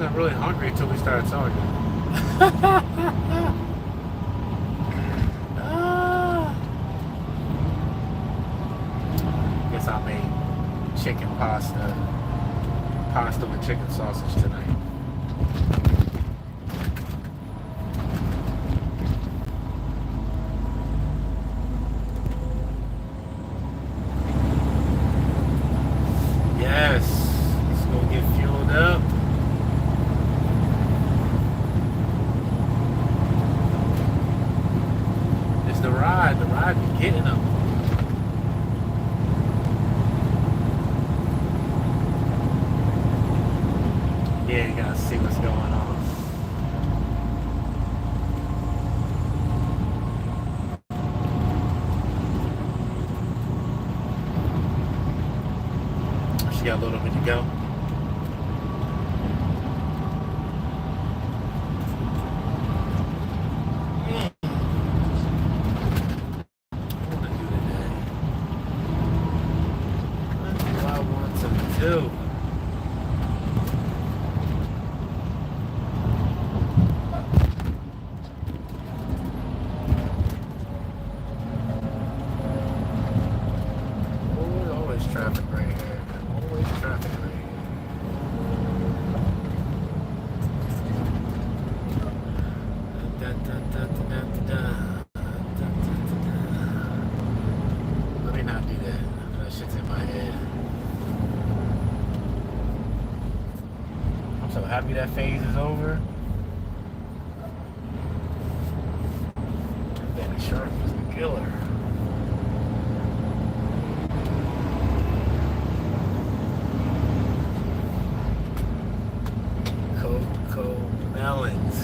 wasn't really hungry until we started talking. Guess I made chicken pasta with chicken sausage tonight. Yes, let's go get fueled up. It's the ride be getting them. Yeah, you gotta see what's going on. She got a little bit to go. What do I want to do? Always traffic right here. Always traffic right here. Let me not do that. That shit's in my head. I'm so happy that phase is over. That shark was the killer. Melons.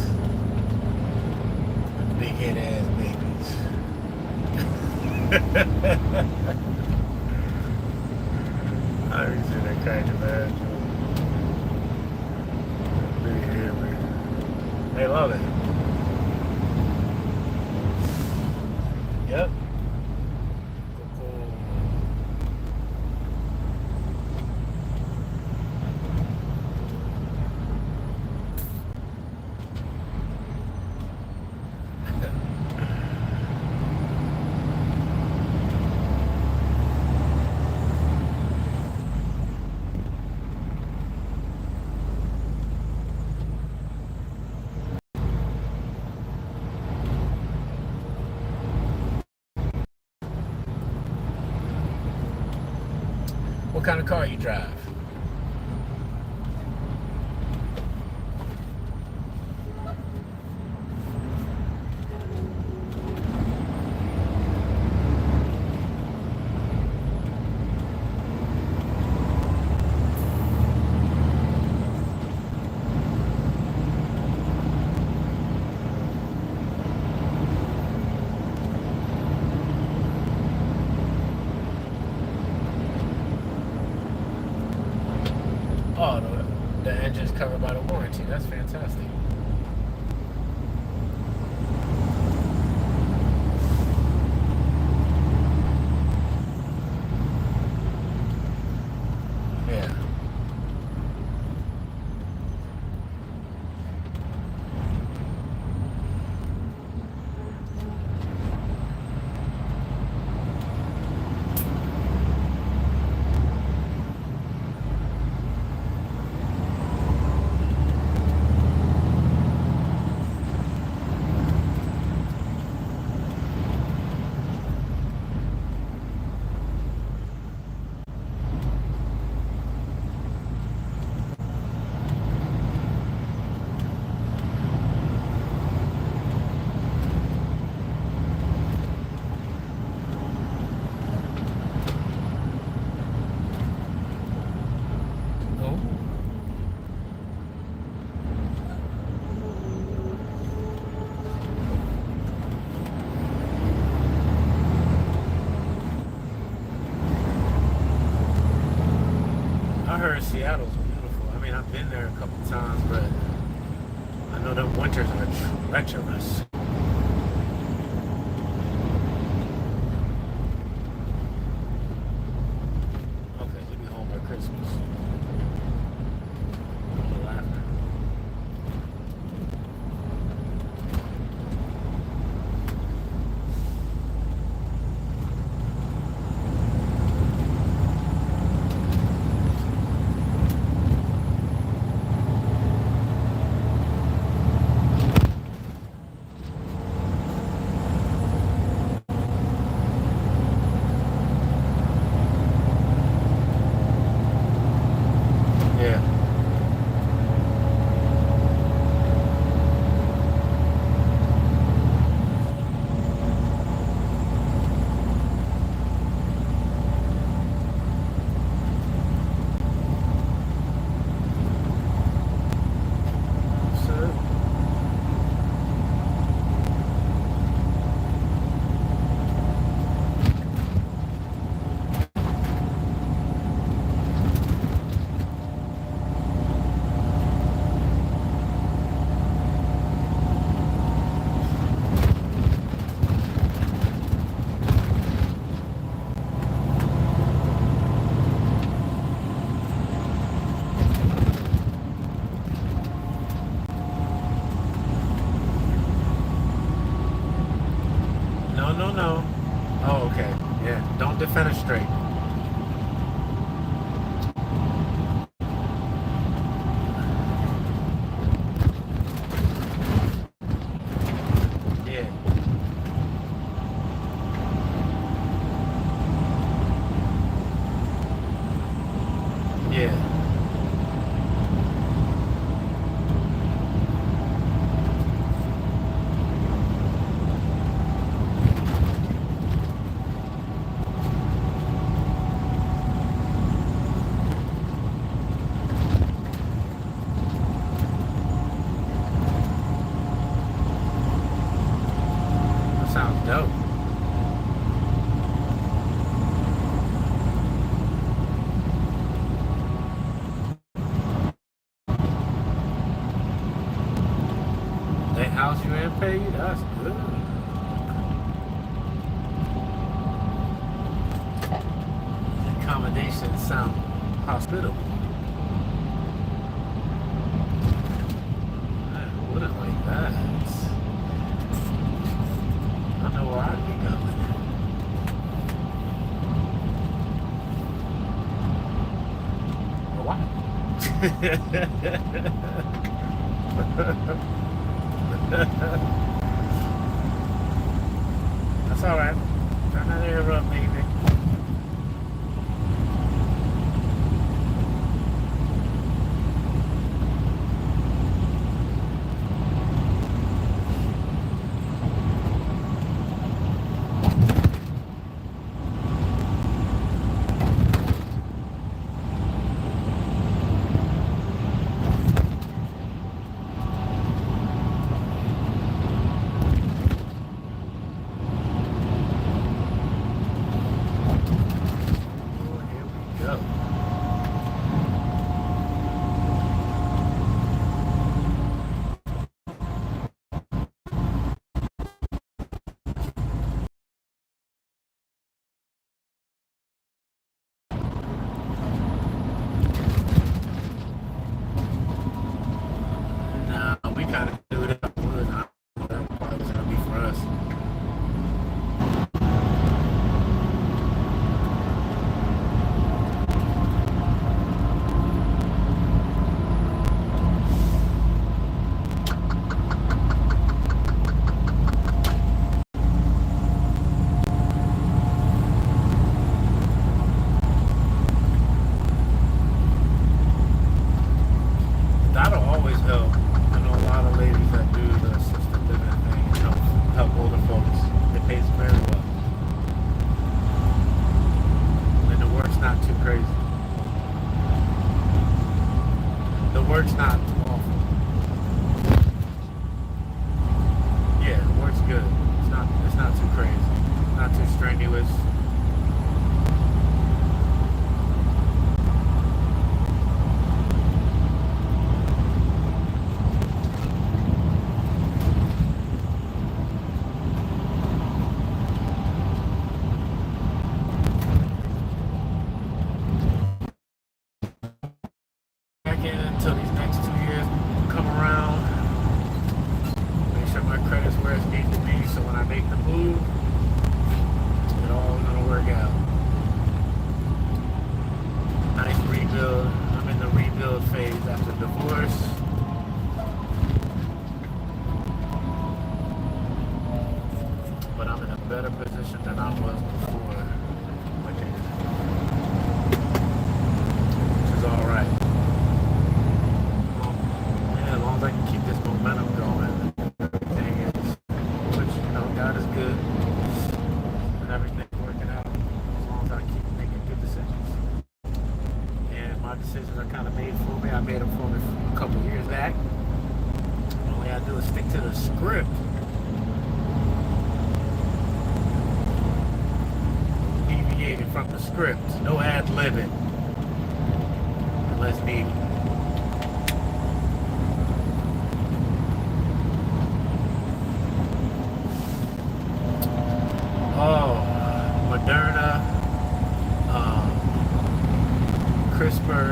Big head ass babies. I already seen that kind of bad. Big head babies. They love it. Yep. What kind of car you drive? Oh, the engine's covered by the warranty. That's fantastic. Yeah. I heard Seattle's beautiful. I mean, I've been there a couple times, but I know that winters are treacherous. Okay, we'll be home by Christmas. A little after. Yeah, don't defenestrate. Yeah. Yeah. That sounds dope. They house you and pay you? That's good. Accommodations sound hospitable. I wouldn't like that. I know where I'd be going. What? That's alright. Turn that air up, baby. Nah, we kind of do it up wood. That probably was gonna be for us. That'll always help. I know a lot of ladies that do the assisted living thing and help older folks. It pays very well. And the work's not too crazy. The work's not awful. Yeah, the work's good. It's not too crazy. Not too strenuous. Back in until these next 2 years come around. Make sure my credit's where it needs to be so when I make the move, it all gonna work out. Nice rebuild. I'm in the rebuild phase after divorce. But I'm in a better position than I was before. Which is alright. Yeah, as long as I can keep this momentum going, everything is, which, you know, God is good, and everything's working out, as long as I keep making good decisions. And my decisions are kind of made for me. I made them for me a couple years back. All I gotta do is stick to the script. Deviating from the script. No ad-libbing. Unless needed. Oh, Moderna, CRISPR.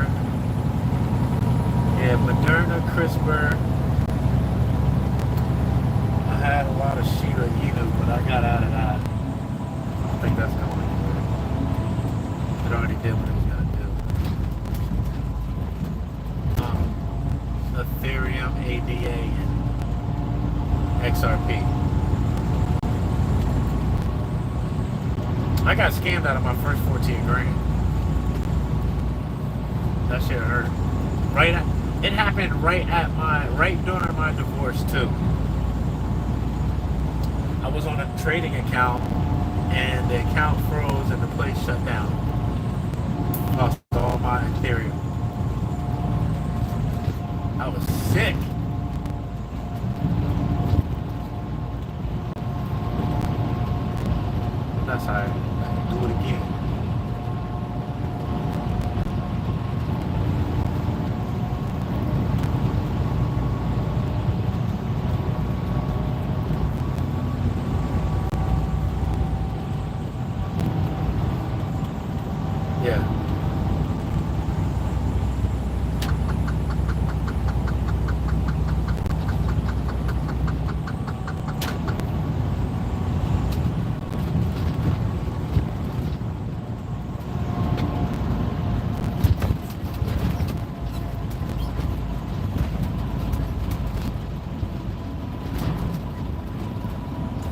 Yeah, Moderna, CRISPR. I had a lot of Sheila Inu, but I got out of that. I don't think that's going anywhere. did what it was gonna do. Ethereum, ADA, and XRP. I got scammed out of my first 14 grand. That shit hurt. It happened right during my divorce too. I was on a trading account and the account froze and the place shut down. Lost all my Ethereum. I was sick. That's how I do it again.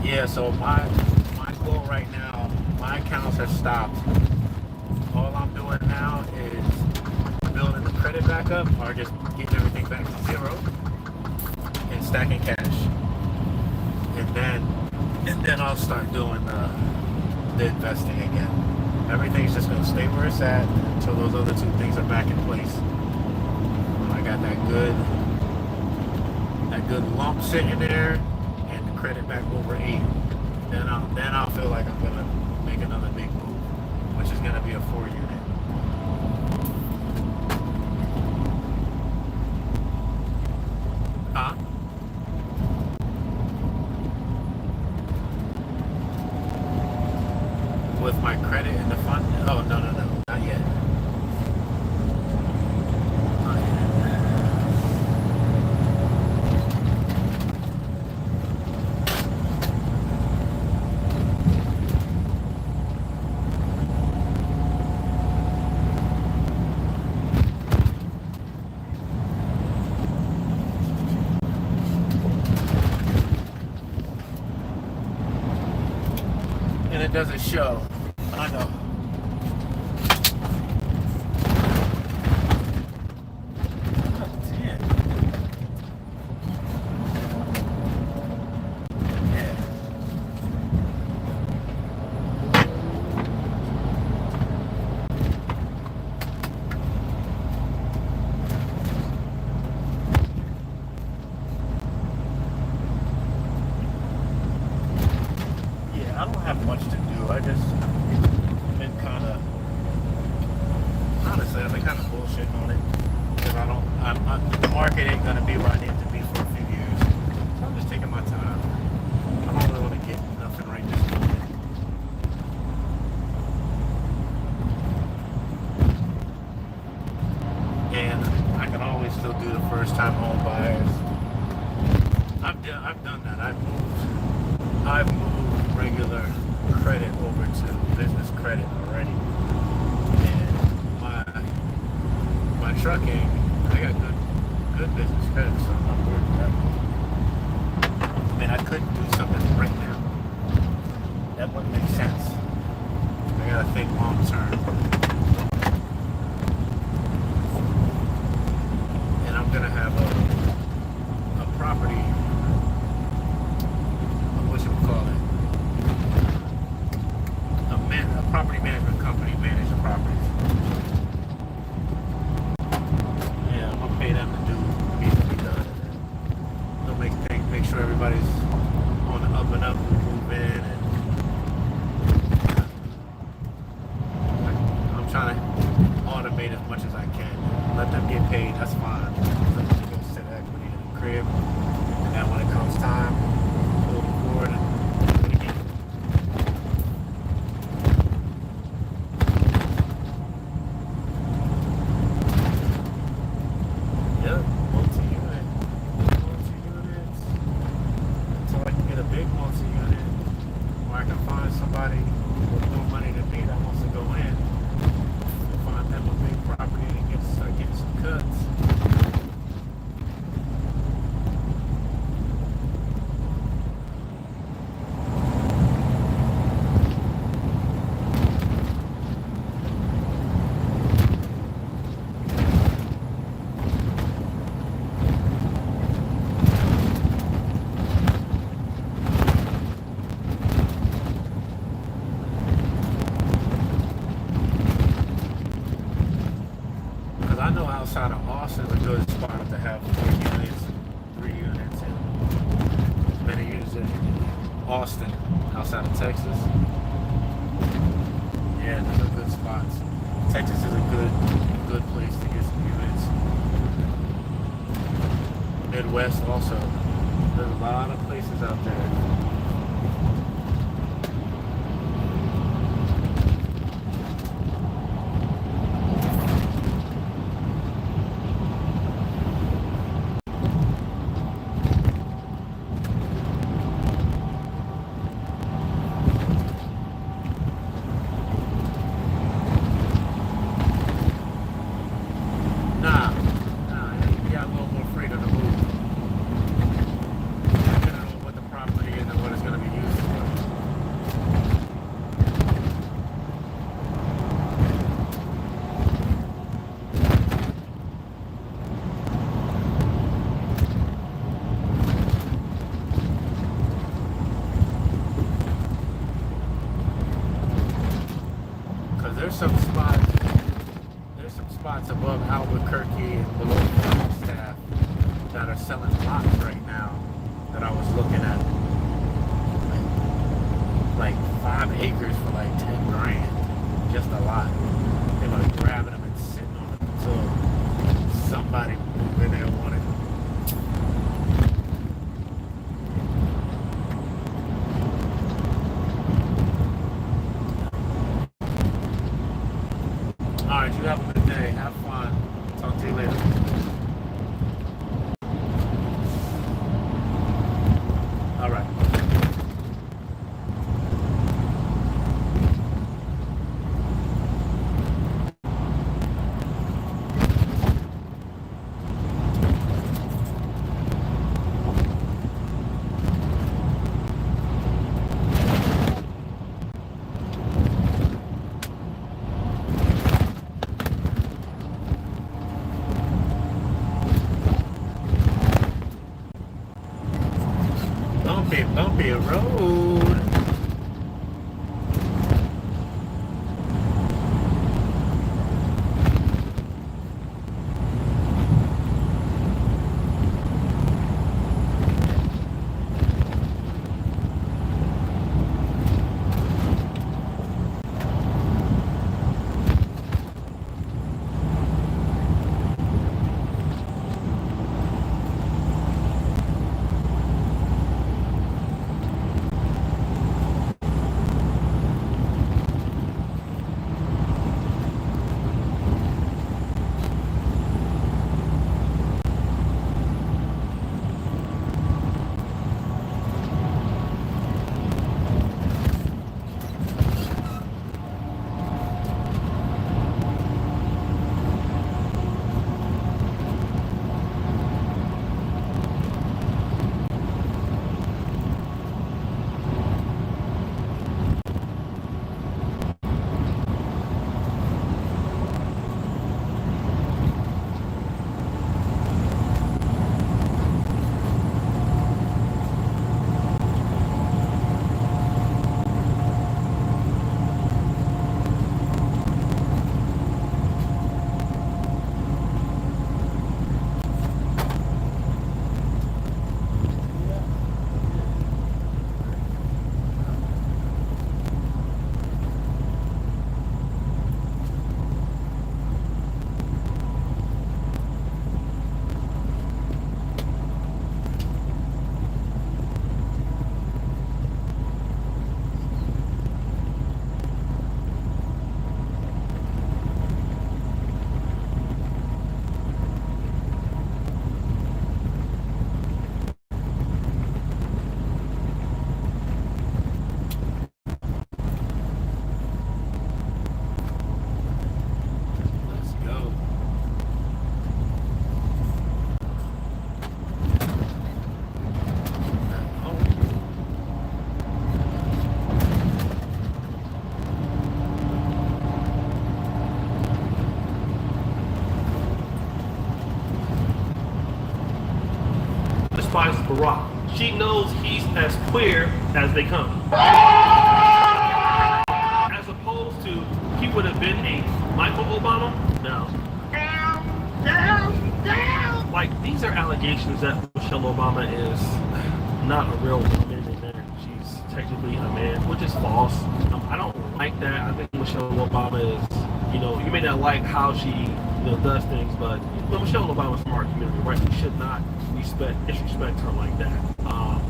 Yeah, so my goal right now, my accounts are stopped. All I'm doing now is building the credit back up or just getting everything back to zero and stacking cash. And then I'll start doing the investing again. Everything's just gonna stay where it's at until those other two things are back in place. I got that good lump sitting there. Credit back over 8, then I'll feel like I'm gonna make another big move, which is gonna be a 4 unit. Huh? With my credit in the fund? Oh no, not yet. It doesn't show. I know. I don't have much to do. I just been kind of, honestly, I've been kind of bullshitting on it because the market ain't gonna be where I need it to be for a few years. So I'm just taking my time. I don't really want to get nothing right this moment. And I can always still do the first-time home buyers. I've done that. I've moved regular credit over to business credit already. And my trucking, I got good business credit, so I'm not worried about it. I mean, I couldn't do something right now. That wouldn't make sense. I gotta think long term. And I'm gonna have a property, what you would call it, a property management company manage the properties. Yeah, I'm gonna pay them to do what needs to be done. They'll make sure everybody's on the up and up, move in, and I'm trying to automate as much as I can. Let them get paid, that's fine. Let them go set equity in the crib, and then when it comes time, pull the cord and do it again. Yep, multi-units. Until I can get a big multi-unit, where I can find somebody with more money than me that wants to go in. outside of Austin is a good spot to have 3 units, and as many units as Austin, outside of Texas. Yeah, those are good spots. Texas is a good place to get some units. Midwest also. There's a lot of places out there. There's some spots above Albuquerque and below Flagstaff that are selling lots right now that I was looking at. Like 5 acres for like 10 grand. Just a lot. They were like grabbing them and sitting on them until somebody moved in there and wanted them. Alright, you have a good day. Have fun. Talk to you later. Alright. Bumpy road. Despises Barack. She knows he's as queer as they come. As opposed to, he would have been a Michael Obama? No. like, these are allegations that Michelle Obama is not a real woman and that she's technically a man, which is false. I don't like that. I think Michelle Obama is, you may not like how she does things, but Michelle Obama's from our community, right? We should not disrespect her like that.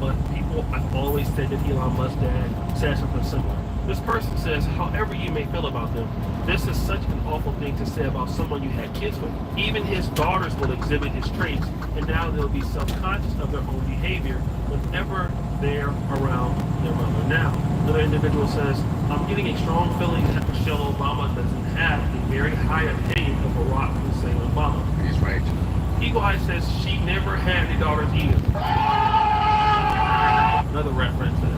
But people, I've always said that Elon Musk's dad said something similar. This person says, however you may feel about them, this is such an awful thing to say about someone you had kids with. Even his daughters will exhibit his traits, and now they'll be self-conscious of their own behavior whenever they're around their mother. Now, another individual says, I'm getting a strong feeling that Michelle Obama doesn't have a very high opinion of Barack Hussein Obama. He's right. Eagle Eye says she never had any daughters either. Another reference that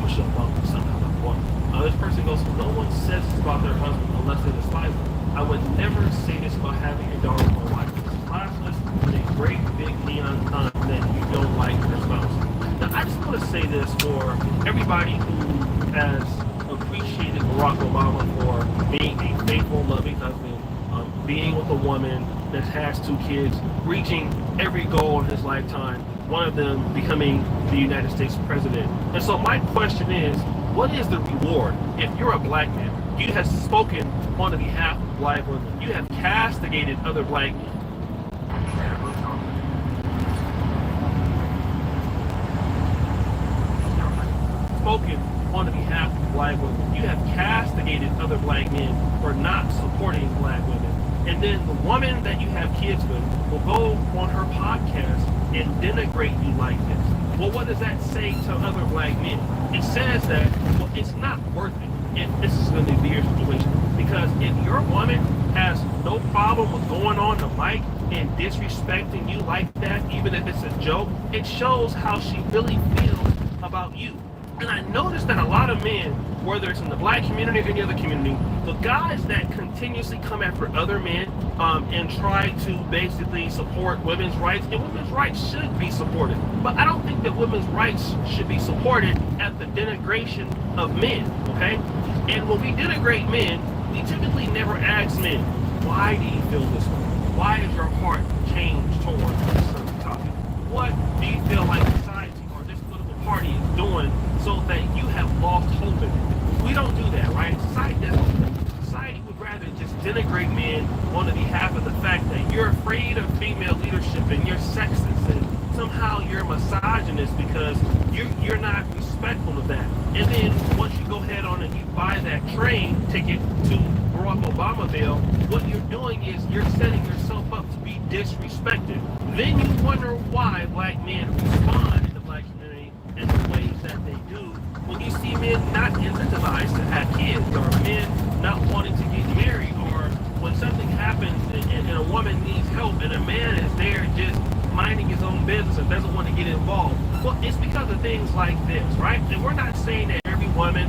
Michelle Obama somehow not one. This person goes, no one says this about their husband unless they despise them. I would never say this about having your daughter or wife. It's classless with a great big neon sign that you don't like your spouse. Now, I just want to say this for everybody who has appreciated Barack Obama for being a faithful, loving husband, being with a woman that has 2 kids, reaching every goal in his lifetime, one of them becoming the United States president. And so my question is, what is the reward if you're a black man? You have spoken on the behalf of black women. You have castigated other black men. Spoken on the behalf of black women. You have castigated other black men for not supporting black women. And then the woman that you have kids with will go on her podcast and denigrate you like this. Well, what does that say to other black men? It says that, well, it's not worth it if this is going to be your situation. Because if your woman has no problem with going on the mic and disrespecting you like that, even if it's a joke, it shows how she really feels about you. And I noticed that a lot of men, whether it's in the black community or any other community, the guys that continuously come after other men and try to basically support women's rights, and women's rights should be supported. But I don't think that women's rights should be supported at the denigration of men, okay? And when we denigrate men, we typically never ask men, why do you feel this way? Why is your heart changed towards this certain topic? What do you feel like society or this political party is doing so that you have lost hope in it? We don't do that, right? Society doesn't. Society would rather just denigrate men on the behalf of the fact that you're afraid of female leadership and you're sexist and somehow you're misogynist because you're not respectful of that. And then once you go ahead on and you buy that train ticket to Barack Obamaville, what you're doing is you're setting yourself up to be disrespected. Then you wonder why black men respond in the black community in the ways that they do when you see men not incentivized to have kids, or men not wanting to get married, or when something happens and a woman needs help and a man is there just minding his own business and doesn't want to get involved. Well, it's because of things like this, right? And we're not saying that every woman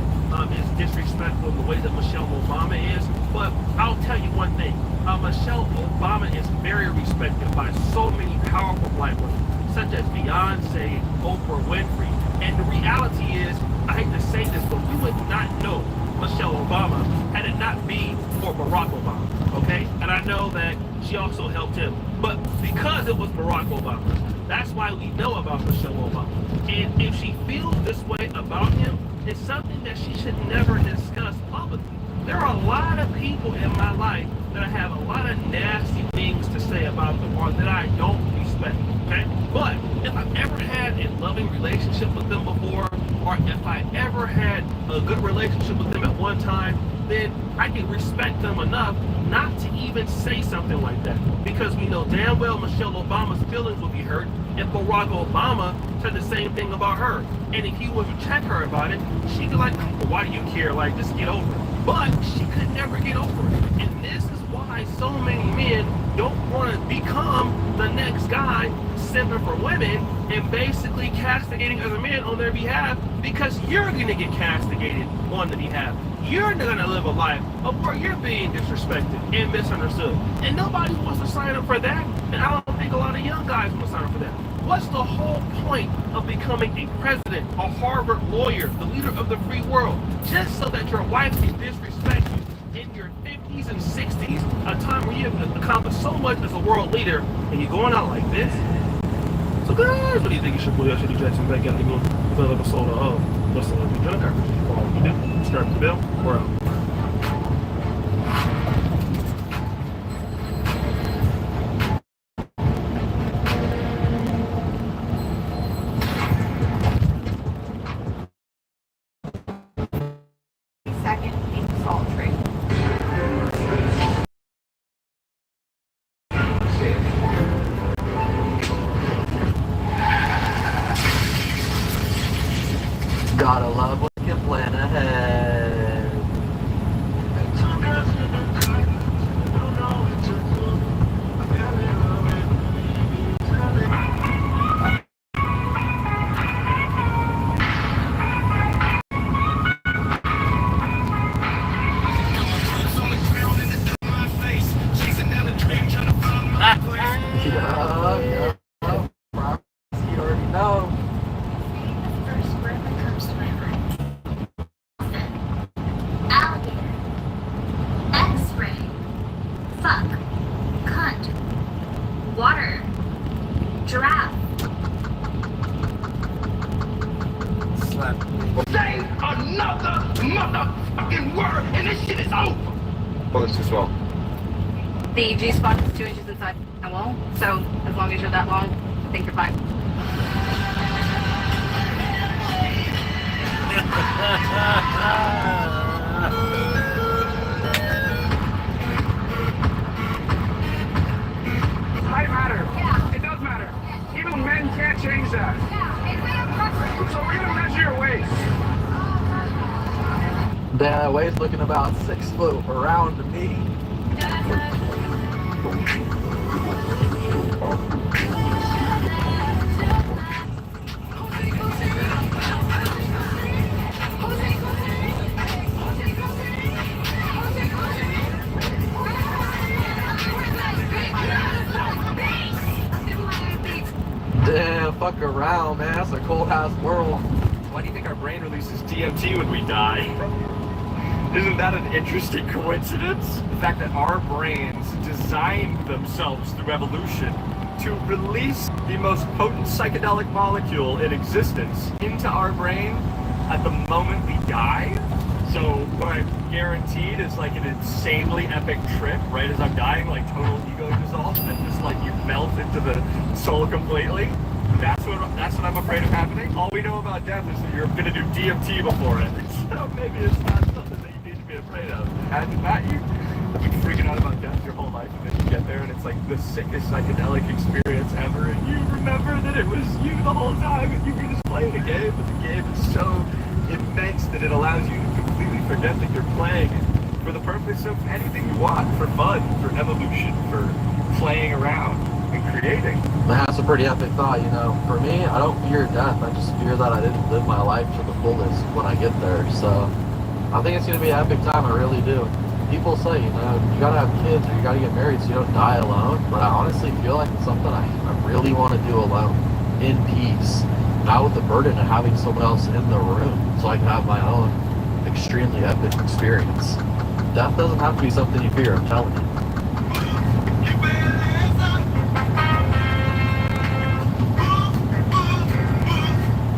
is disrespectful in the way that Michelle Obama is, but I'll tell you one thing. Michelle Obama is very respected by so many powerful black women, such as Beyonce, Oprah Winfrey. And the reality is, I hate to say this, but we would not know Michelle Obama had it not been for Barack Obama, okay? And I know that she also helped him, but because it was Barack Obama, that's why we know about Michelle Obama. And if she feels this way about him, it's something that she should never discuss publicly. There are a lot of people in my life that I have a lot of nasty things to say about them or that I don't respect, okay? But if I've ever had a loving relationship with them before, or if I ever had a good relationship with them at one time, then I can respect them enough not to even say something like that. Because we know damn well Michelle Obama's feelings would be hurt if Barack Obama said the same thing about her. And if he was to check her about it, she'd be like, well, why do you care? Like, just get over it. But she could never get over it. And this is why so many men don't want to become the next guy simping for women and basically castigating other men on their behalf, because you're going to get castigated on the behalf. You're going to live a life of where you're being disrespected and misunderstood. And nobody wants to sign up for that. And I don't think a lot of young guys want to sign up for that. What's the whole point of becoming a president, a Harvard lawyer, the leader of the free world, just so that your wife can disrespect you in your 50s and 60s, a time where you already accomplished so much as a world leader, and you're going out like this. So guys, what do you think you should do? Should Jackson back out and go develop a soda of what's the junk garbage? You do? Start the bill? We're out. Second, salt tray. Gotta love what you plan ahead. You already know. First word that comes to my mind. Alligator. X-ray. Fuck. Cunt. Water. Giraffe. Say another motherfucking word and this shit is over. Well, it's too small. The G spot is 2 inches inside the wall, so as long as you're that long, I think you're fine. Height matter. Yeah. It does matter. Even men can't change that. Yeah, it's a so we're gonna measure your waist. That waist looking about 6 foot around me. Damn, fuck around, man. That's a cold ass world. Why do you think our brain releases DMT when we die? Isn't that an interesting coincidence? The fact that our brains designed themselves through evolution to release the most potent psychedelic molecule in existence into our brain at the moment we die. So what I'm guaranteed is like an insanely epic trip right as I'm dying, like total ego dissolve, and just like you melt into the soul completely. That's what I'm afraid of happening. All we know about death is that you're gonna do DMT before it. So maybe it's not something that you need to be afraid of. Imagine that you've been freaking out about death your whole life, and then you get there and it's like the sickest psychedelic experience ever, and you remember that it was you the whole time, and you were just playing a game, but the game is so immense that it allows you to completely forget that you're playing for the purpose of anything you want, for fun, for evolution, for playing around and creating. That's a pretty epic thought, you know. For me, I don't fear death. I just fear that I didn't live my life to the fullest when I get there. So I think it's going to be an epic time. I really do. People say, you know, you got to have kids or you got to get married so you don't die alone. But I honestly feel like it's something I really want to do alone, in peace, not with the burden of having someone else in the room, so I can have my own extremely epic experience. Death doesn't have to be something you fear, I'm telling you.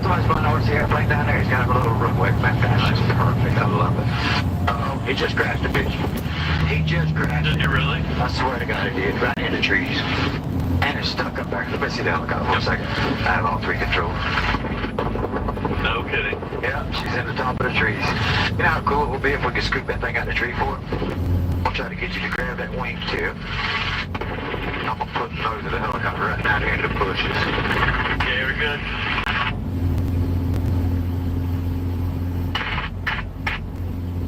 Somebody's flying over the airplane down there. He's got a little runway fantastic. Perfect. I love it. Uh-oh. He just crashed a bitch. He just crashed. Did he really? I swear to God, he did. Right in the trees. And it's stuck up there. Let's see the helicopter for a second. I have all 3 controls. No kidding. Yeah, she's in the top of the trees. You know how cool it would be if we could scoop that thing out of the tree for it? I'll try to get you to grab that wing tip. I'm going to put the nose of the helicopter right down here in the bushes. Yeah, we're good.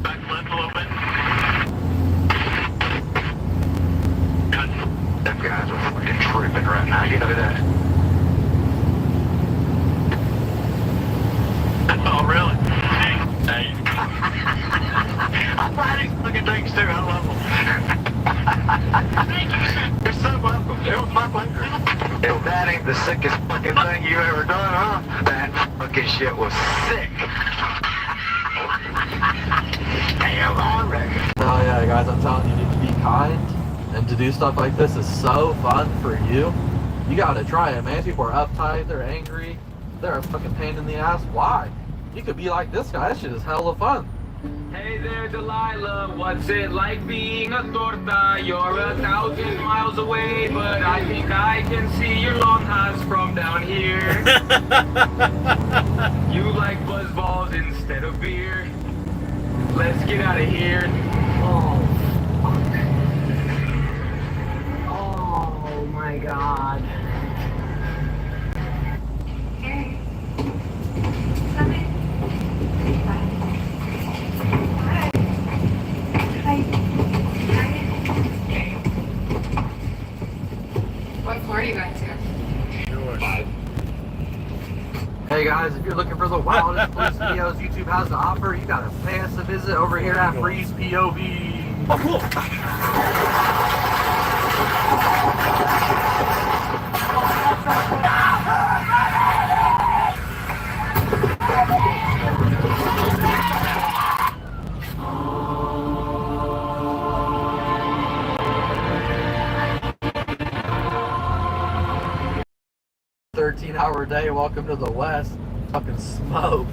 Back left a little bit. Good. Them guys are fucking tripping right now. You know that? Oh, really? Hey. I find these fucking things too. I love them. You're so welcome. It was my pleasure. If that ain't the sickest fucking thing you ever done, huh? That fucking shit was sick. Damn, I reckon. Oh yeah, guys, I'm telling you, you need to be kind and to do stuff like this is so fun for you. You gotta try it, man. People are uptight, they're angry, they're a fucking pain in the ass. Why? You could be like this guy. That shit is hella fun. Hey there, Delilah. What's it like being a torta? You're 1,000 miles away, but I think I can see your lonjas from down here. You like buzz balls instead of beer. Let's get out of here. Oh, fuck. Oh my god. What floor are you going to? Hey guys, if you're looking for the wildest police videos YouTube has to offer, you gotta pay us a visit over here at Freeze POV. Oh, cool. 13-hour day, welcome to the West. Fucking smoke.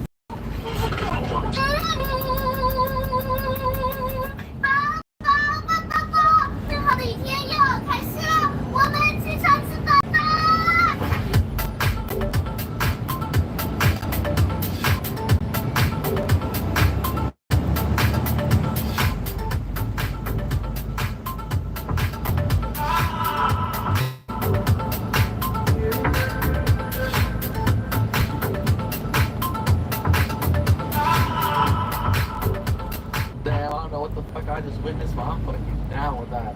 I just witnessed my I'm fucking down with that.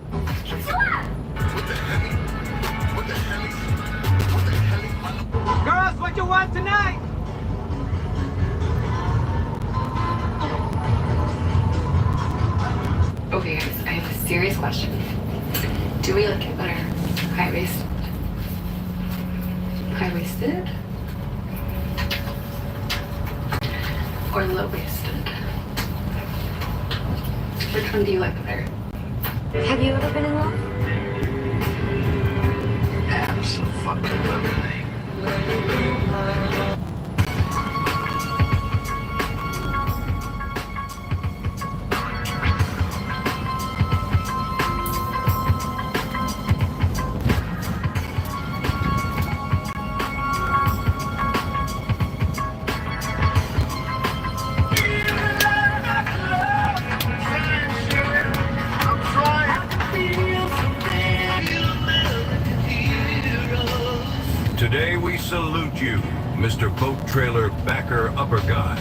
Girls, what you want tonight? Okay, guys, I have a serious question. Do we like it better high-waisted? High-waisted? Or low-waisted? Which one do you like better? Have you ever been in love? Absolutely. Today we salute you, Mr. Boat Trailer Backer Upper Guy.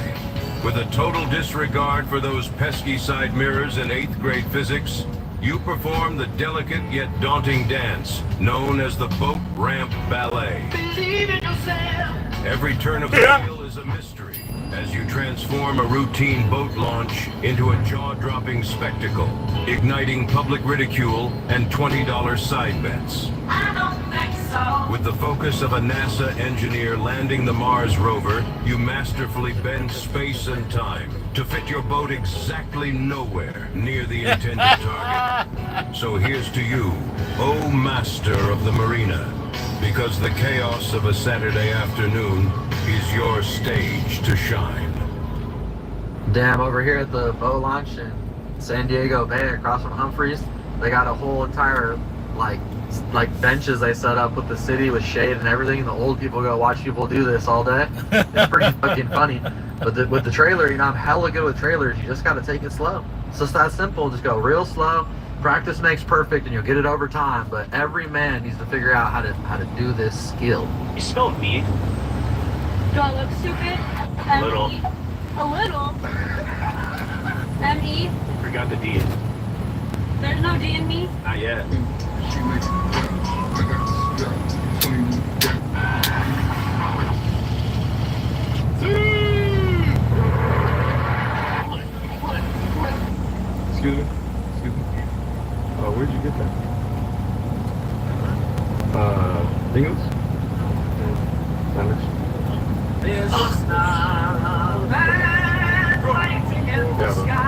With a total disregard for those pesky side mirrors in 8th grade physics, you perform the delicate yet daunting dance known as the Boat Ramp Ballet. Believe in yourself. Every turn of the wheel is a mystery as you transform a routine boat launch into a jaw-dropping spectacle, igniting public ridicule and $20 side bets. I don't think so. With the focus of a NASA engineer landing the Mars rover, you masterfully bend space and time to fit your boat exactly nowhere near the intended target. So here's to you, O master of the marina, because the chaos of a Saturday afternoon is your stage to shine. Damn, over here at the boat launch in San Diego Bay across from Humphreys, they got a whole entire like benches they set up with the city with shade and everything. The old people go watch people do this all day. It's pretty fucking funny. But with the trailer, you know, I'm hella good with trailers. You just gotta take it slow. It's just that simple. Just go real slow. Practice makes perfect, and you'll get it over time. But every man needs to figure out how to do this skill. You spelled me. Do I look stupid? A little. A little? M-E? Forgot the D. There's no D in me? Not yet. Excuse me? Excuse me? Where'd you get that? Dingles? Sandwich? There's a star that lights against the sky.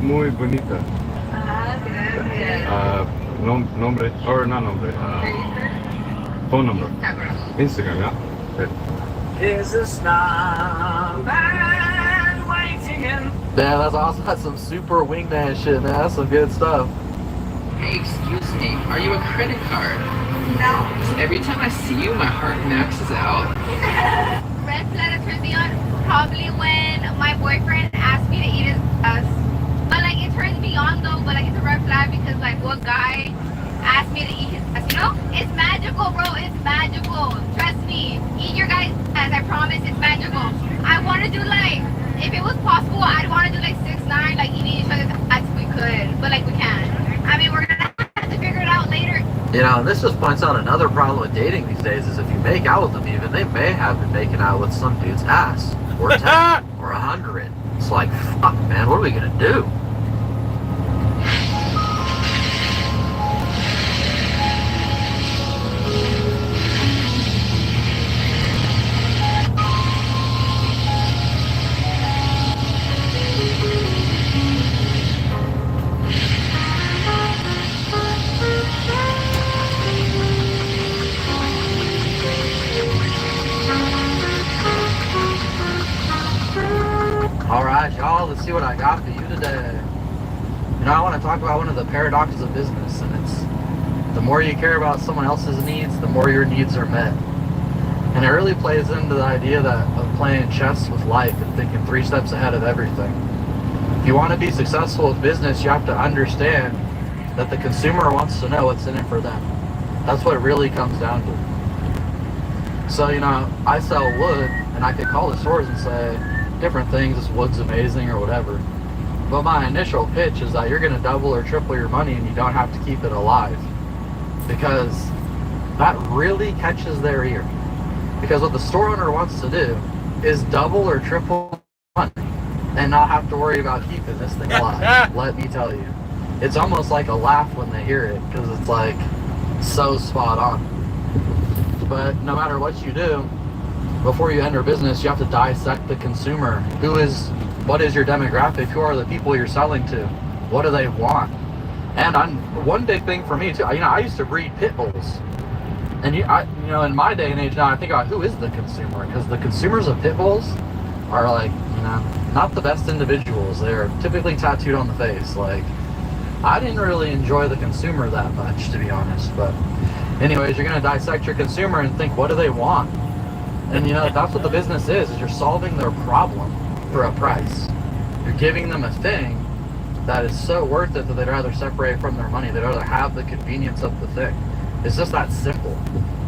Muy bonita. Nombre, or not nombre, phone number. Instagram, yeah. Is a snowman waiting in? Damn, that's awesome. That's some super wingman shit, man. That's some good stuff. Hey, excuse me. Are you a credit card? No. Every time I see you, my heart maxes out. Red flag that turns me on probably when my boyfriend asked me to eat his but like it turns me on though, but like it's a red flag because like what guy asked me to eat his ass, you know? It's magical, bro. It's magical. Trust me. Eat your guys' ass. I promise it's magical. I want to do like, if it was possible, I'd want to do like 6ix9ine, like eating each other's ass if we could, but like we can't. I mean, we're gonna have to figure it out later. You know, and this just points out another problem with dating these days is if you make out with them even, they may have been making out with some dude's ass. Or 10 or 100. It's like, fuck, man, what are we gonna do? Alright, y'all, let's see what I got for you today. You know, I want to talk about one of the paradoxes of business, and it's the more you care about someone else's needs, the more your needs are met. And it really plays into the idea of playing chess with life and thinking 3 steps ahead of everything. If you want to be successful with business, you have to understand that the consumer wants to know what's in it for them. That's what it really comes down to. So, you know, I sell wood, and I could call the stores and say different things, this wood's amazing or whatever. But my initial pitch is that you're going to double or triple your money and you don't have to keep it alive. Because that really catches their ear. Because what the store owner wants to do is double or triple money and not have to worry about keeping this thing alive. Let me tell you. It's almost like a laugh when they hear it because it's like so spot on. But no matter what you do, before you enter business, you have to dissect the consumer. What is your demographic? Who are the people you're selling to? What do they want? And one big thing for me too, you know, I used to breed pit bulls. And you know, in my day and age now, I think about who is the consumer, because the consumers of pit bulls are like, you know, not the best individuals. They're typically tattooed on the face. Like, I didn't really enjoy the consumer that much, to be honest. But anyways, you're gonna dissect your consumer and think, what do they want? And you know, that's what the business is you're solving their problem for a price. You're giving them a thing that is so worth it that they'd rather separate from their money. They'd rather have the convenience of the thing. It's just that simple.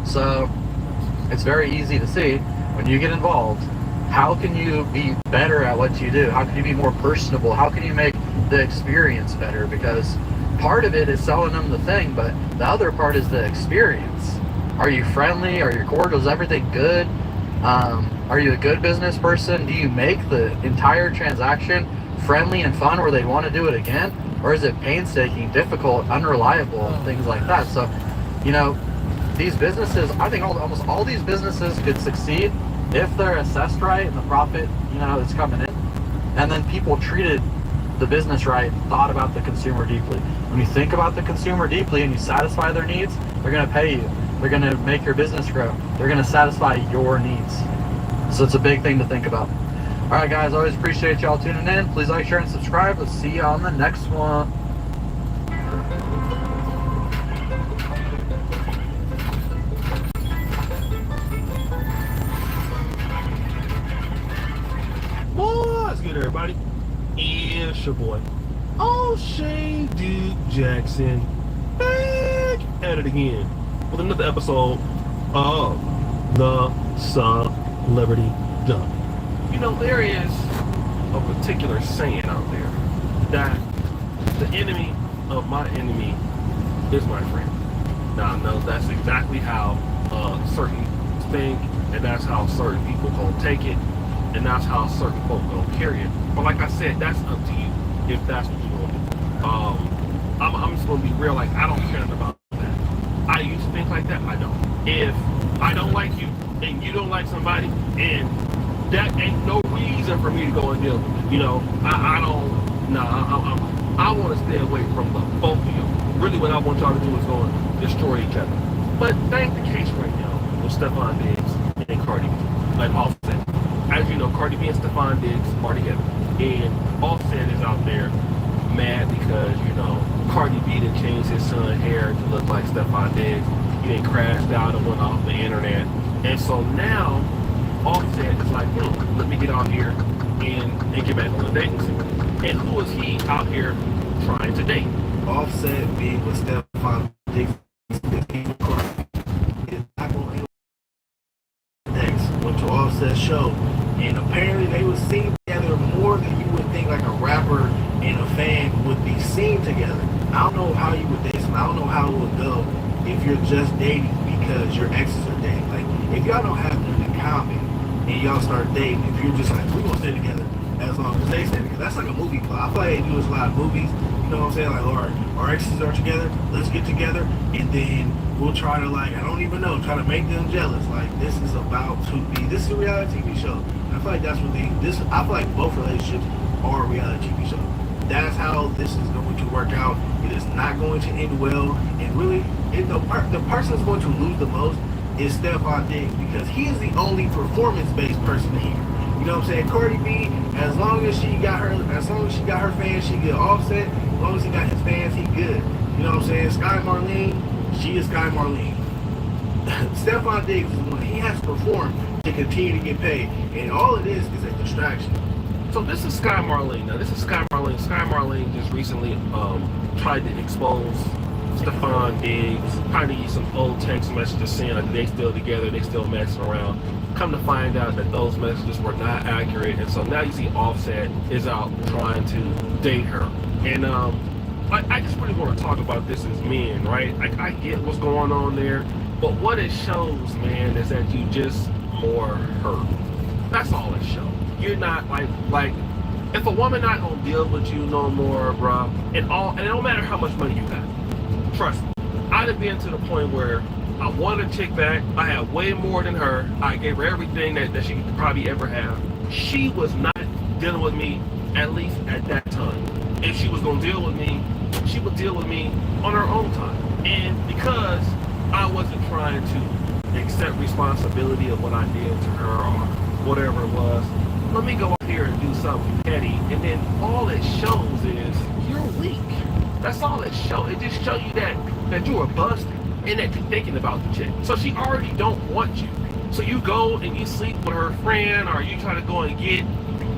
So it's very easy to see when you get involved, how can you be better at what you do? How can you be more personable? How can you make the experience better? Because part of it is selling them the thing, but the other part is the experience. Are you friendly? Are you cordial? Is everything good? Are you a good business person? Do you make the entire transaction friendly and fun where they want to do it again? Or is it painstaking, difficult, unreliable, and things like that? So, you know, these businesses, I think almost all these businesses could succeed if they're assessed right and the profit, you know, is coming in. And then people treated the business right, thought about the consumer deeply. When you think about the consumer deeply and you satisfy their needs, they're going to pay you. They're going to make your business grow. They're going to satisfy your needs. So it's a big thing to think about. All right, guys, always appreciate y'all tuning in. Please like, share, and subscribe. Let's see you on the next one. What's good, everybody? It's your boy, O'Shea Duke Jackson, back at it again with another episode of the Celebrity Dump. You know, there is a particular saying out there that the enemy of my enemy is my friend. Now, I know that's exactly how certain think, and that's how certain people gonna take it. and that's how certain folk don't carry it. But like I said, that's up to you if that's what you want to do. I'm just gonna be real. Like, I don't care about that. I used to think like that. I don't. If I don't like you and you don't like somebody, and that ain't no reason for me to go and deal with it. You know, I don't. Nah, I want to stay away from the both of you. Really, what I want y'all to do is go and destroy each other. But that ain't the case right now with Stephon Diggs and Cardi B. Like Offset. As you know, Cardi B and Stephon Diggs are together. And Offset is out there mad because, you know, Cardi B done changed his son's hair to look like Stephon Diggs. He done crashed out and went off the internet. And so now, Offset is like, let me get out here and get back on the dating scene. And who is he out here trying to date? Offset being with Stephon Diggs went to Offset's show, and apparently they were seen together more than you would think like a rapper and a fan would be seen together. I don't know how you would date someone. I don't know how it would go if you're just dating because your exes are dating. Like, if y'all don't have nothing in common and y'all start dating, if you're just like, we're gonna stay together as long as they stay together. That's like a movie plot. I feel like they do this a lot of movies. You know what I'm saying? Like, alright, our exes are together, let's get together, and then we'll try to, like, I don't even know, try to make them jealous. Like, this is about to be, this is a reality TV show. And I feel like that's what I feel like both relationships are a reality TV show. That's how this is going to work out. It is not going to end well, and really, the person that's going to lose the most is Stephon Diggs, because he is the only performance-based person here. You know what I'm saying? Cardi B, as long as she got her fans, she get Offset. As long as he got his fans, he good. You know what I'm saying? Sky Marlene, she is Sky Marlene. Stephon Diggs is one. He has to perform to continue to get paid, and all it is a distraction. So this is Sky Marlene. Now this is Sky Marlene. Sky Marlene just recently tried to expose Stephon Diggs, trying to use some old text messages saying like they still together, they still messing around. Come to find out that those messages were not accurate, and so now you see Offset is out trying to date her. And I just really want to talk about this as men, right? I get what's going on there, but what it shows, man, is that you just more hurt. That's all it shows. You're not like if a woman not gonna deal with you no more, bro, and it don't matter how much money you got. Trust me, I'd have been to the point where I wanted a chick back. I had way more than her. I gave her everything that she could probably ever have. She was not dealing with me, at least at that time. If she was gonna deal with me, she would deal with me on her own time. And because I wasn't trying to accept responsibility of what I did to her or whatever it was, let me go out here and do something petty, and then all it shows is you're weak. That's all it shows. It just shows you that you're a busted and that you're thinking about the chick. So she already don't want you. So you go and you sleep with her friend, or you try to go and get